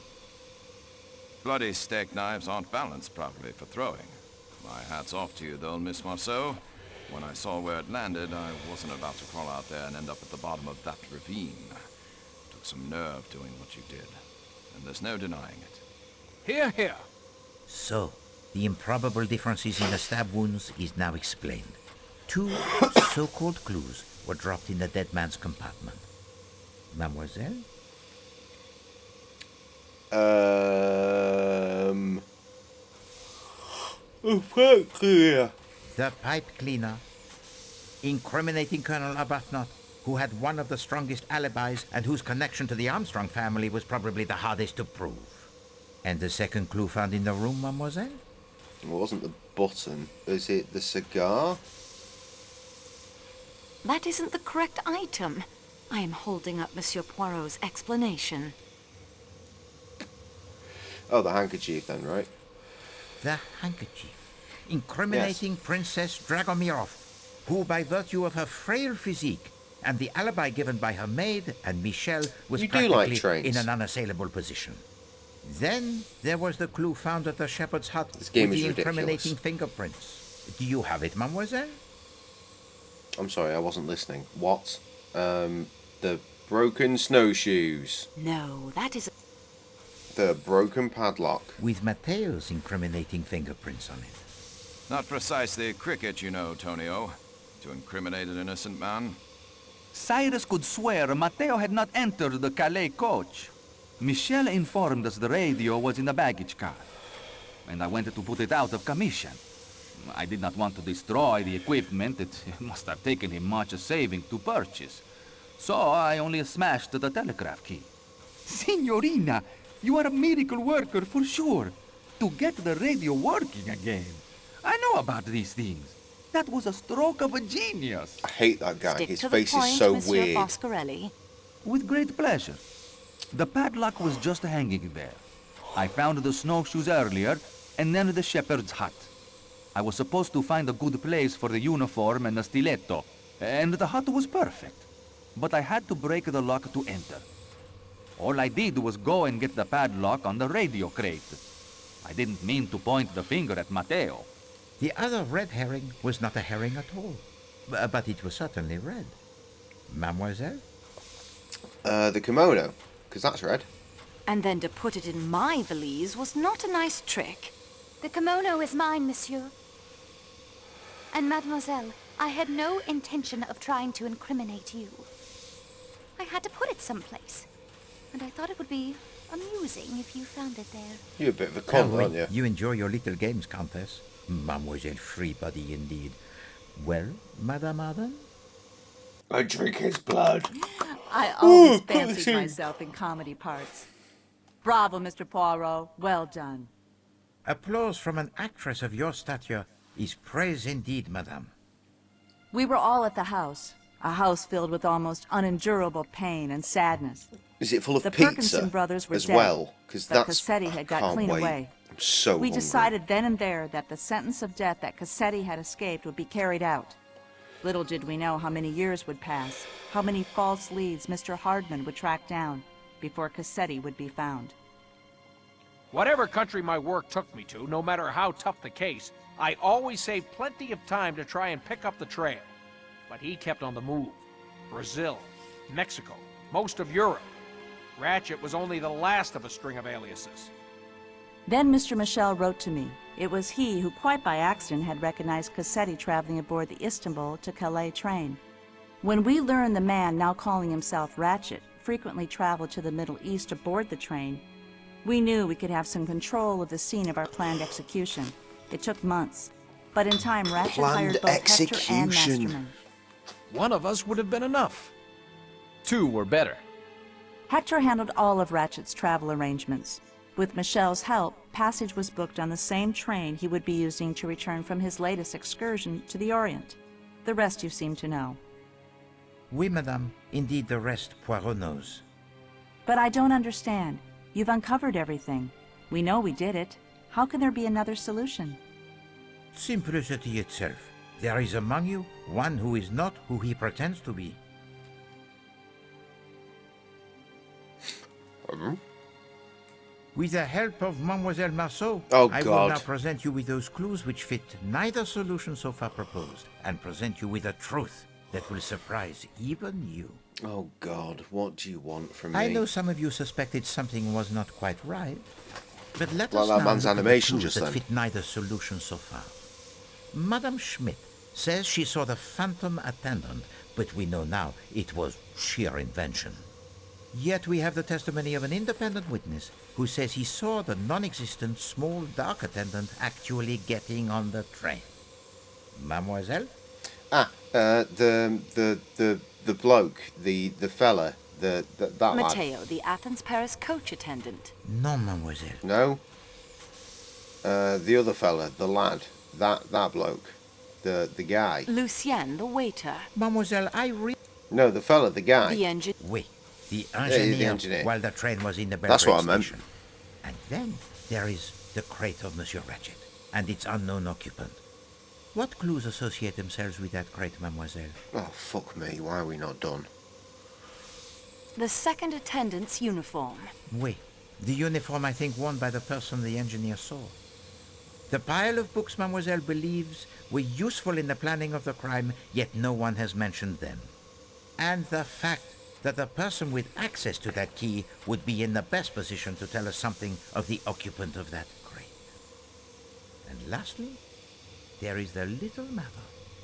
Bloody steak knives aren't balanced properly for throwing. My hat's off to you, though, Miss Marceau. When I saw where it landed, I wasn't about to crawl out there and end up at the bottom of that ravine. Took some nerve doing what you did, and there's no denying it. Hear, hear. So, the improbable differences in the stab wounds is now explained. 2 so-called clues were dropped in the dead man's compartment. Mademoiselle? Pipe cleaner. The pipe cleaner. Incriminating Colonel Arbuthnot, who had one of the strongest alibis and whose connection to the Armstrong family was probably the hardest to prove. And the second clue found in the room, mademoiselle? It wasn't the button. Is it the cigar? That isn't the correct item. I am holding up Monsieur Poirot's explanation. Oh, the handkerchief then, right? The handkerchief. Incriminating Princess Dragomirov, who by virtue of her frail physique and the alibi given by her maid and Michel was practically in an unassailable position. Then there was the clue found at the shepherd's hut with the incriminating fingerprints. Do you have it, mademoiselle? I'm sorry, I wasn't listening. What? The broken snowshoes. No, that is... The broken padlock. With Matteo's incriminating fingerprints on it. Not precisely cricket, you know, Tonio. To incriminate an innocent man. Cyrus could swear Matteo had not entered the Calais coach. Michel informed us the radio was in the baggage car, and I wanted to put it out of commission. I did not want to destroy the equipment. It must have taken him much saving to purchase. So I only smashed the telegraph key. Signorina, you are a miracle worker for sure. To get the radio working again. I know about these things. That was a stroke of a genius. I hate that guy. Stick His to face the point, is so Monsieur weird. Foscarelli. With great pleasure. The padlock was just hanging there. I found the snowshoes earlier, and then the shepherd's hut. I was supposed to find a good place for the uniform and the stiletto, and the hut was perfect. But I had to break the lock to enter. All I did was go and get the padlock on the radio crate. I didn't mean to point the finger at Matteo. The other red herring was not a herring at all, but it was certainly red. Mademoiselle? The kimono, because that's red. And then to put it in my valise was not a nice trick. The kimono is mine, monsieur. And mademoiselle, I had no intention of trying to incriminate you. I had to put it someplace. And I thought it would be amusing if you found it there. You're a bit of a con, aren't you? You enjoy your little games, Countess. Mademoiselle Freebody, indeed. Well, Madame Arden? I drink his blood. I always fancied myself in comedy parts. Bravo, Mr. Poirot. Well done. Applause from an actress of your stature is praise indeed, madame. We were all at the house. A house filled with almost unendurable pain and sadness. Is it full of the pizza Perkinson brothers were as dead, well? Because but that's... Cassetti had got clean wait. away. I'm so We hungry. decided then and there that the sentence of death that Cassetti had escaped would be carried out. Little did we know how many years would pass, how many false leads Mr. Hardman would track down before Cassetti would be found. Whatever country my work took me to, no matter how tough the case, I always saved plenty of time to try and pick up the trail. But he kept on the move. Brazil, Mexico, most of Europe. Ratchet was only the last of a string of aliases. Then Mr. Michel wrote to me. It was he who, quite by accident, had recognized Cassetti traveling aboard the Istanbul to Calais train. When we learned the man, now calling himself Ratchet, frequently traveled to the Middle East aboard the train, we knew we could have some control of the scene of our planned execution. It took months, but in time Ratchet hired both Hector and Masterman. One of us would have been enough. 2 were better. Hector handled all of Ratchet's travel arrangements. With Michel's help, passage was booked on the same train he would be using to return from his latest excursion to the Orient. The rest you seem to know. Oui, madame. Indeed, the rest Poirot knows. But I don't understand. You've uncovered everything. We know we did it. How can there be another solution? Simplicity itself. There is among you one who is not who he pretends to be. With the help of Mademoiselle Marceau, I will now present you with those clues which fit neither solution so far proposed, and present you with a truth that will surprise even you. Oh God, what do you want from me? I know some of you suspected something was not quite right, but let Like us that now man's look at the animation clues just that then. fit neither solution so far. Madame Schmidt says she saw the phantom attendant, but we know now it was sheer invention. Yet we have the testimony of an independent witness who says he saw the non-existent small dark attendant actually getting on the train. Mademoiselle? The bloke, the fella, that lad. Matteo, the Athens-Paris coach attendant. No, mademoiselle. No? The other fella, the lad, that bloke, the guy. Lucien, the waiter. Mademoiselle, No, the fella, the guy. The engineer. Oui, the engineer, engineer. While the train was in the That's Belgrade what I meant. station. And then there is the crate of Monsieur Ratchet and its unknown occupant. What clues associate themselves with that crate, mademoiselle? Oh, fuck me, why are we not done? The second attendant's uniform. Oui, the uniform I think worn by the person the engineer saw. The pile of books mademoiselle believes were useful in the planning of the crime, yet no one has mentioned them. And the fact that the person with access to that key would be in the best position to tell us something of the occupant of that crate. And lastly, there is the little matter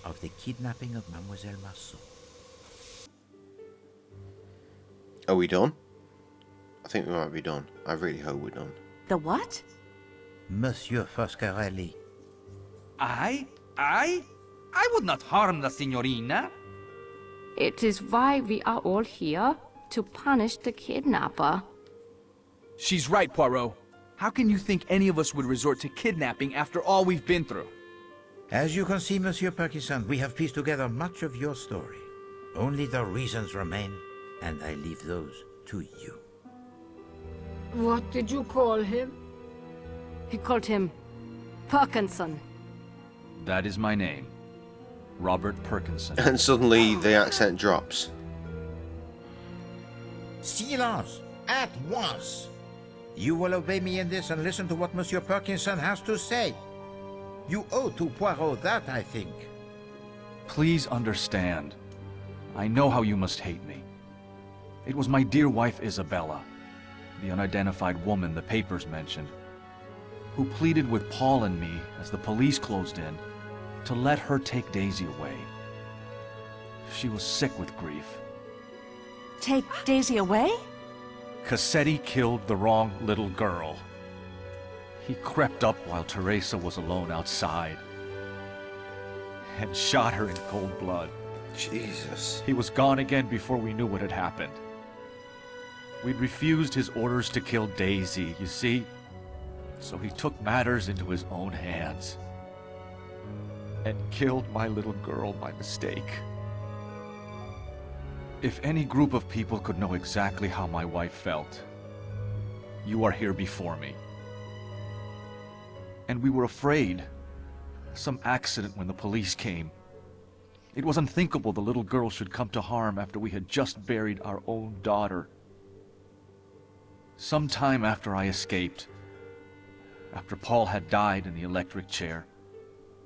of the kidnapping of Mademoiselle Marceau. Are we done? I think we might be done. I really hope we're done. The what? Monsieur Foscarelli. I would not harm the signorina. It is why we are all here, to punish the kidnapper. She's right, Poirot. How can you think any of us would resort to kidnapping after all we've been through? As you can see, Monsieur Perkison, we have pieced together much of your story. Only the reasons remain, and I leave those to you. What did you call him? He called him Perkinson. That is my name. Robert Perkinson. And suddenly the accent drops. Silence! At once! You will obey me in this and listen to what Monsieur Perkinson has to say. You owe to Poirot that, I think. Please understand. I know how you must hate me. It was my dear wife Isabella, the unidentified woman the papers mentioned, who pleaded with Paul and me as the police closed in to let her take Daisy away. She was sick with grief. Take Daisy away? Cassetti killed the wrong little girl. He crept up while Teresa was alone outside and shot her in cold blood. Jesus. He was gone again before we knew what had happened. We'd refused his orders to kill Daisy, you see, so he took matters into his own hands and killed my little girl by mistake. If any group of people could know exactly how my wife felt, you are here before me. And we were afraid. Some accident when the police came. It was unthinkable the little girl should come to harm after we had just buried our own daughter. Some time after I escaped, after Paul had died in the electric chair,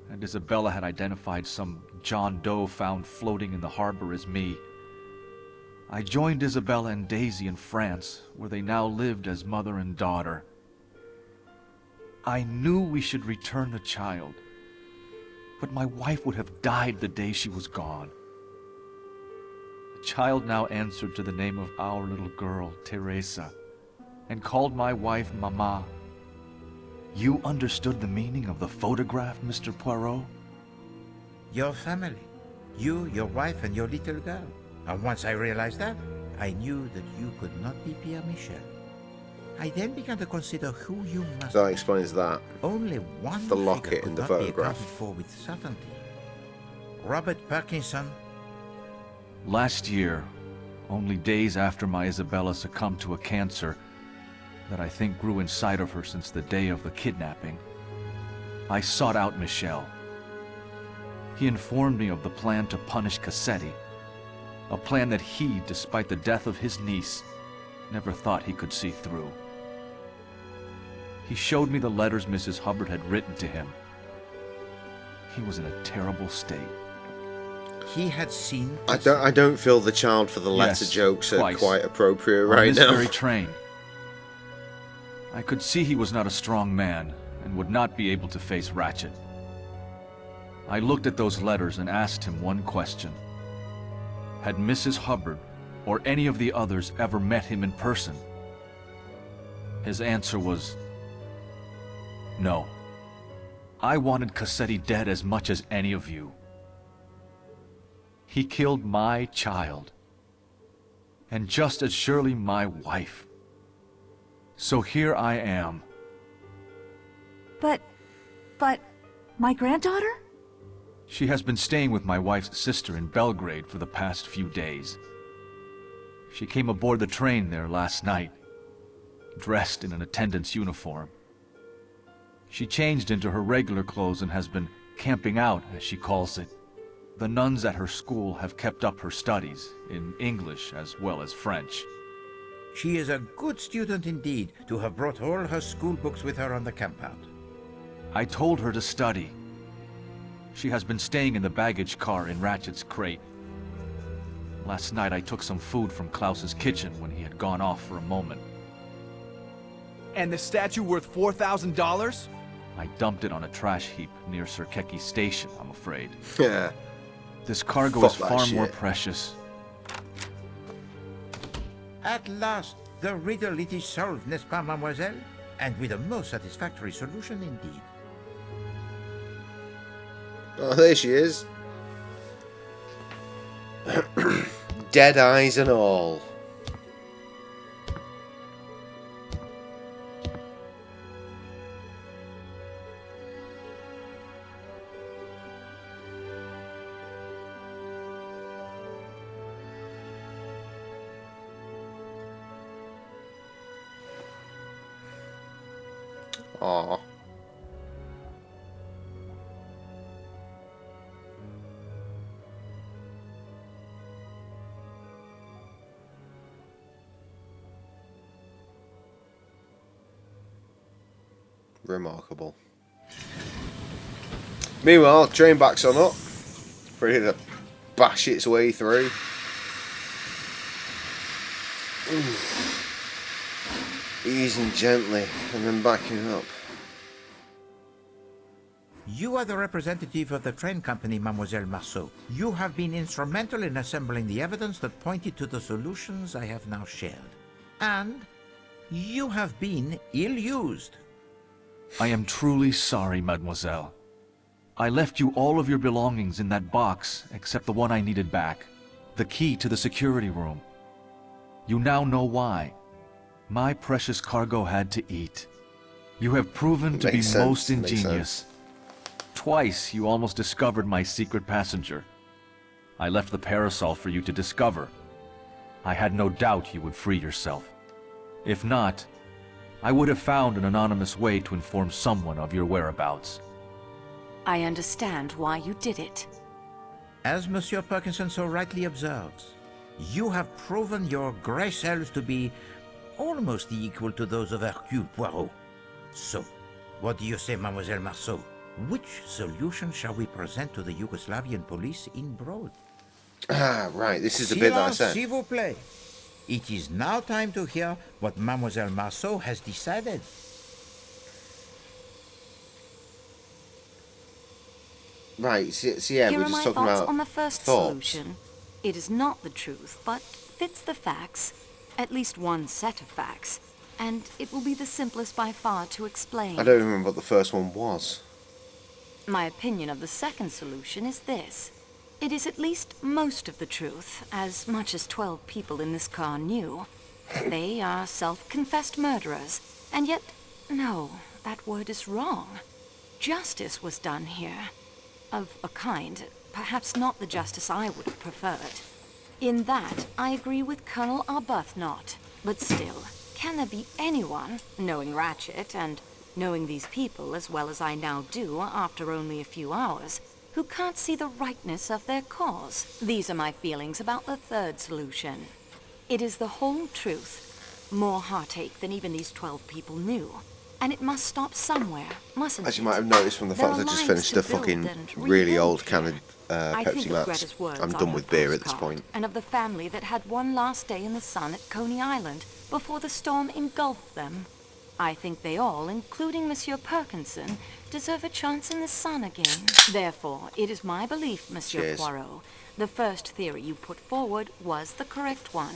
and Isabella had identified some John Doe found floating in the harbor as me, I joined Isabella and Daisy in France, where they now lived as mother and daughter. I knew we should return the child, but my wife would have died the day she was gone. The child now answered to the name of our little girl, Teresa, and called my wife Mama. You understood the meaning of the photograph, Mr. Poirot? Your family. You, your wife, and your little girl. And once I realized that, I knew that you could not be Pierre Michel. I then began to consider who you must That explains that. Only one The figure locket could in the not photograph. be accounted for with certainty. Robert Parkinson. Last year, only days after my Isabella succumbed to a cancer that I think grew inside of her since the day of the kidnapping, I sought out Michel. He informed me of the plan to punish Cassetti, a plan that he, despite the death of his niece, never thought he could see through. He showed me the letters Mrs. Hubbard had written to him. He was in a terrible state. He had seen... I don't feel the child for the letter Yes, jokes are twice. quite appropriate On right this now. very train. I could see he was not a strong man and would not be able to face Ratchet. I looked at those letters and asked him one question. Had Mrs. Hubbard or any of the others ever met him in person? His answer was no. I wanted Cassetti dead as much as any of you. He killed my child, and just as surely my wife. So here I am. But, my granddaughter? She has been staying with my wife's sister in Belgrade for the past few days. She came aboard the train there last night, dressed in an attendant's uniform. She changed into her regular clothes and has been camping out, as she calls it. The nuns at her school have kept up her studies, in English as well as French. She is a good student indeed, to have brought all her school books with her on the campout. I told her to study. She has been staying in the baggage car in Ratchet's crate. Last night I took some food from Klaus's kitchen when he had gone off for a moment. And the statue worth $4,000? I dumped it on a trash heap near Sir Keki's station, I'm afraid. Yeah. This cargo Fuck is that far more shit. precious. At last, the riddle it is solved, n'est-ce pas, mademoiselle? And with a most satisfactory solution indeed. Oh, there she is. Dead eyes and all. Aww. Remarkable. Meanwhile, train backs on up. Ready to bash its way through. Easing gently and then backing up. You are the representative of the train company, Mademoiselle Marceau. You have been instrumental in assembling the evidence that pointed to the solutions I have now shared. And you have been ill-used. I am truly sorry, mademoiselle. I left you all of your belongings in that box, except the one I needed back. The key to the security room. You now know why. My precious cargo had to eat. You have proven to be Makes sense, most makes ingenious. sense. Twice you almost discovered my secret passenger. I left the parasol for you to discover. I had no doubt you would free yourself. If not, I would have found an anonymous way to inform someone of your whereabouts. I understand why you did it. As Monsieur Parkinson so rightly observes, you have proven your gray cells to be almost equal to those of Hercule Poirot. So, what do you say, Mademoiselle Marceau? Which solution shall we present to the Yugoslavian police in Broad? Ah, right, this is the bit that I Silence, said. s'il vous plaît. It is now time to hear what Mademoiselle Marceau has decided. Right, so yeah, Here we're are just my talking thoughts about on the first thoughts. solution. It is not the truth, but fits the facts, at least one set of facts, and it will be the simplest by far to explain. I don't remember what the first one was. My opinion of the second solution is this. It is at least most of the truth, as much as 12 people in this car knew. They are self-confessed murderers, and yet, no, that word is wrong. Justice was done here. Of a kind, perhaps not the justice I would have preferred. In that, I agree with Colonel Arbuthnot. But still, can there be anyone, knowing Ratchet and knowing these people as well as I now do after only a few hours, who can't see the rightness of their cause? These are my feelings about the third solution. It is the whole truth. More heartache than even these 12 people knew. And it must stop somewhere, mustn't it? As you might have noticed from the fact I just finished a fucking really old can of I think Pepsi of Max. Greta's words I'm on done her with beer at this postcard, point. and of the family that had one last day in the sun at Coney Island before the storm engulfed them. I think they all, including Monsieur Perkinson, deserve a chance in the sun again. Therefore, it is my belief, Monsieur Cheers. Poirot, the first theory you put forward was the correct one.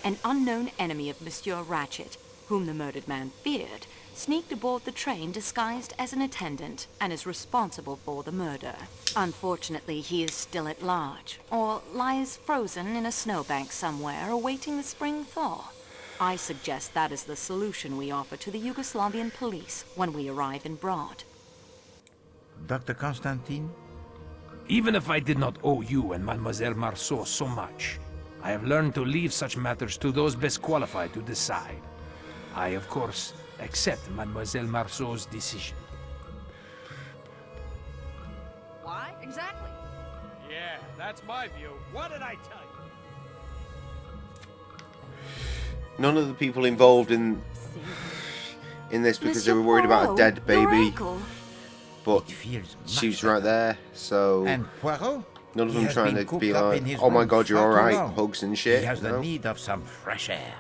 An unknown enemy of Monsieur Ratchet, whom the murdered man feared, sneaked aboard the train disguised as an attendant and is responsible for the murder. Unfortunately, he is still at large, or lies frozen in a snowbank somewhere awaiting the spring thaw. I suggest that is the solution we offer to the Yugoslavian police when we arrive in Broad. Dr. Constantine? Even if I did not owe you and Mademoiselle Marceau so much, I have learned to leave such matters to those best qualified to decide. I, of course, accept Mademoiselle Marceau's decision. Why? Exactly. Yeah, that's my view. What did I tell you? None of the people involved in this because Monsieur they were worried about a Poirot, dead your baby. ankle. But feels she was right there, so And Poirot? none of He them has trying been to be cooped up like, in his "Oh my room God, you're far all too right," long. hugs and shit. He has you the know? need of some fresh air.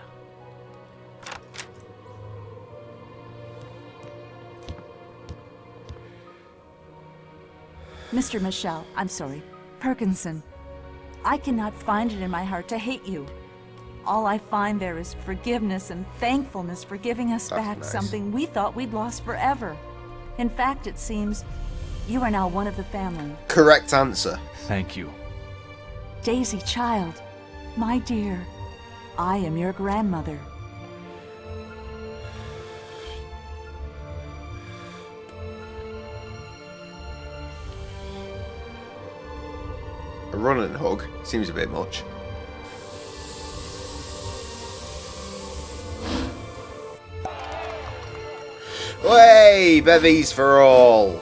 Mr. Michel, I'm sorry. Perkinson. I cannot find it in my heart to hate you. All I find there is forgiveness and thankfulness for giving us back nice. something we thought we'd lost forever. In fact, it seems you are now one of the family. Correct answer. Thank you. Daisy, child, my dear, I am your grandmother. A run and hug seems a bit much. Way, bevies for all.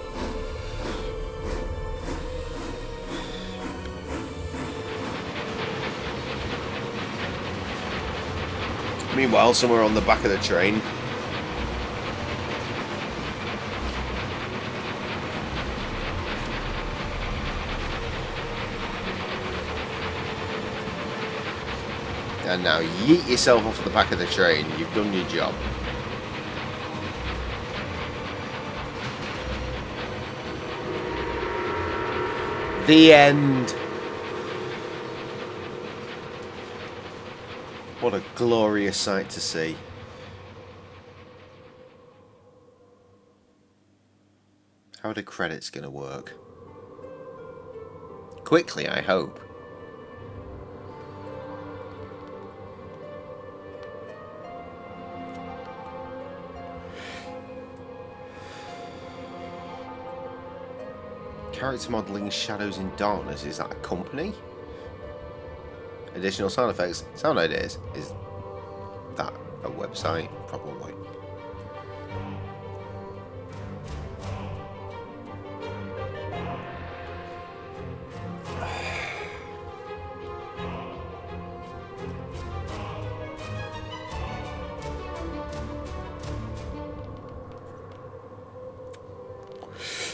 Meanwhile, somewhere on the back of the train, and now yeet yourself off the back of the train. You've done your job. The end. What a glorious sight to see. How are the credits going to work? Quickly, I hope. Character modelling Shadows in Darkness, is that a company? Additional sound effects, sound ideas, is that a website? Probably.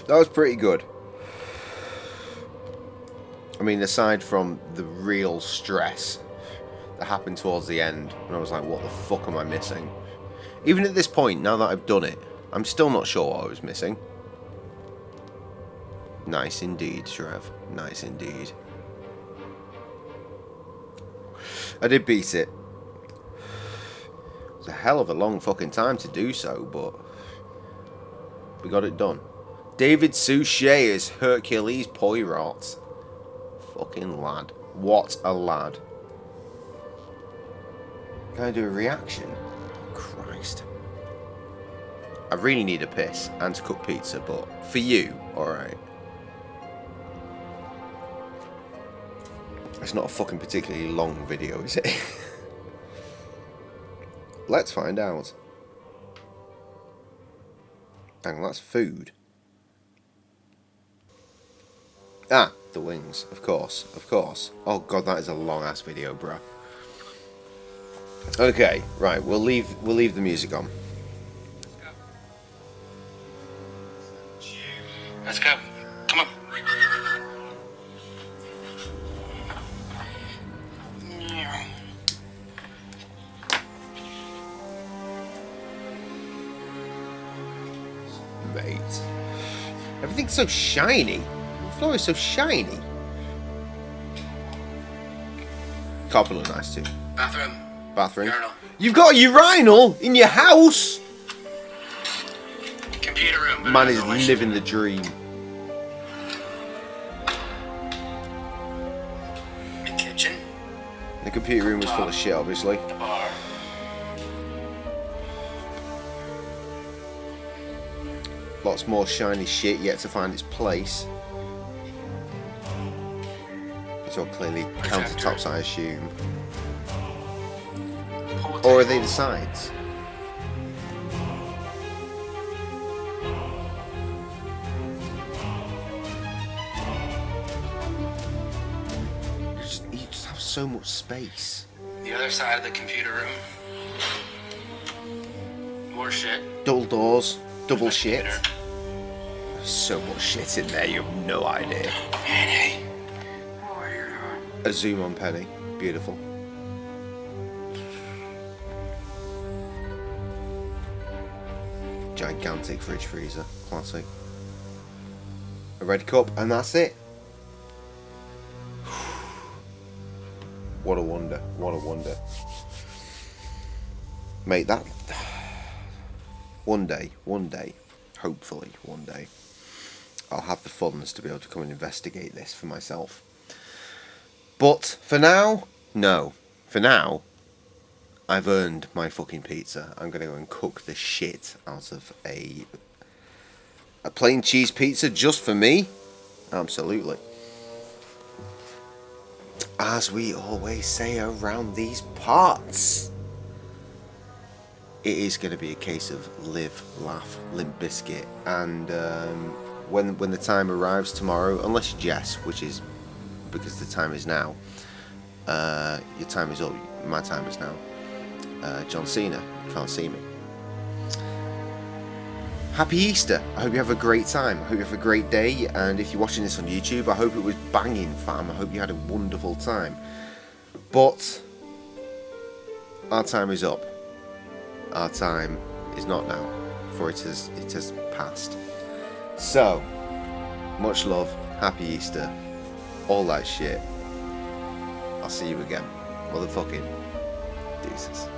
That was pretty good. I mean, aside from the real stress that happened towards the end, and I was like, what the fuck am I missing? Even at this point, now that I've done it, I'm still not sure what I was missing. Nice indeed, Trev. Nice indeed. I did beat it. It was a hell of a long fucking time to do so, but we got it done. David Suchet is Hercules Poirot. Fucking lad. What a lad. Can I do a reaction? Christ. I really need a piss and to cook pizza, but for you, alright. It's not a fucking particularly long video, is it? Let's find out. Hang on, that's food. Ah, the wings, of course, of course. Oh god, that is a long ass video, bruh. Okay, right, we'll leave the music on. Let's go. Come on. Mate. Everything's so shiny. The floor is so shiny. Carpet look nice too. Bathroom. Urinal. You've got a urinal in your house? Computer room. Man is living the dream. The kitchen. The computer room was full of shit, obviously. The bar. Lots more shiny shit yet to find its place. These are clearly countertops, I assume. Or are they the sides? You just have so much space. The other side of the computer room. More shit. Double doors, double shit. There's so much shit in there, you have no idea. Penny. A zoom on Penny. Beautiful. Gigantic fridge freezer. Classic. A red cup, and that's it. What a wonder. What a wonder. Mate, that... One day, hopefully one day, I'll have the funds to be able to come and investigate this for myself. But for now, no. For now, I've earned my fucking pizza. I'm going to go and cook the shit out of a plain cheese pizza just for me. Absolutely. As we always say around these parts, it is going to be a case of live, laugh, Limp Bizkit. And when the time arrives tomorrow, unless you Jess, which is because the time is now, your time is up, my time is now. John Cena, you can't see me. Happy Easter. I hope you have a great time. I hope you have a great day. And if you're watching this on YouTube, I hope it was banging, fam. I hope you had a wonderful time. But our time is up. Our time is not now, for it has passed. So, much love. Happy Easter. All that shit. I'll see you again. Motherfucking deuces.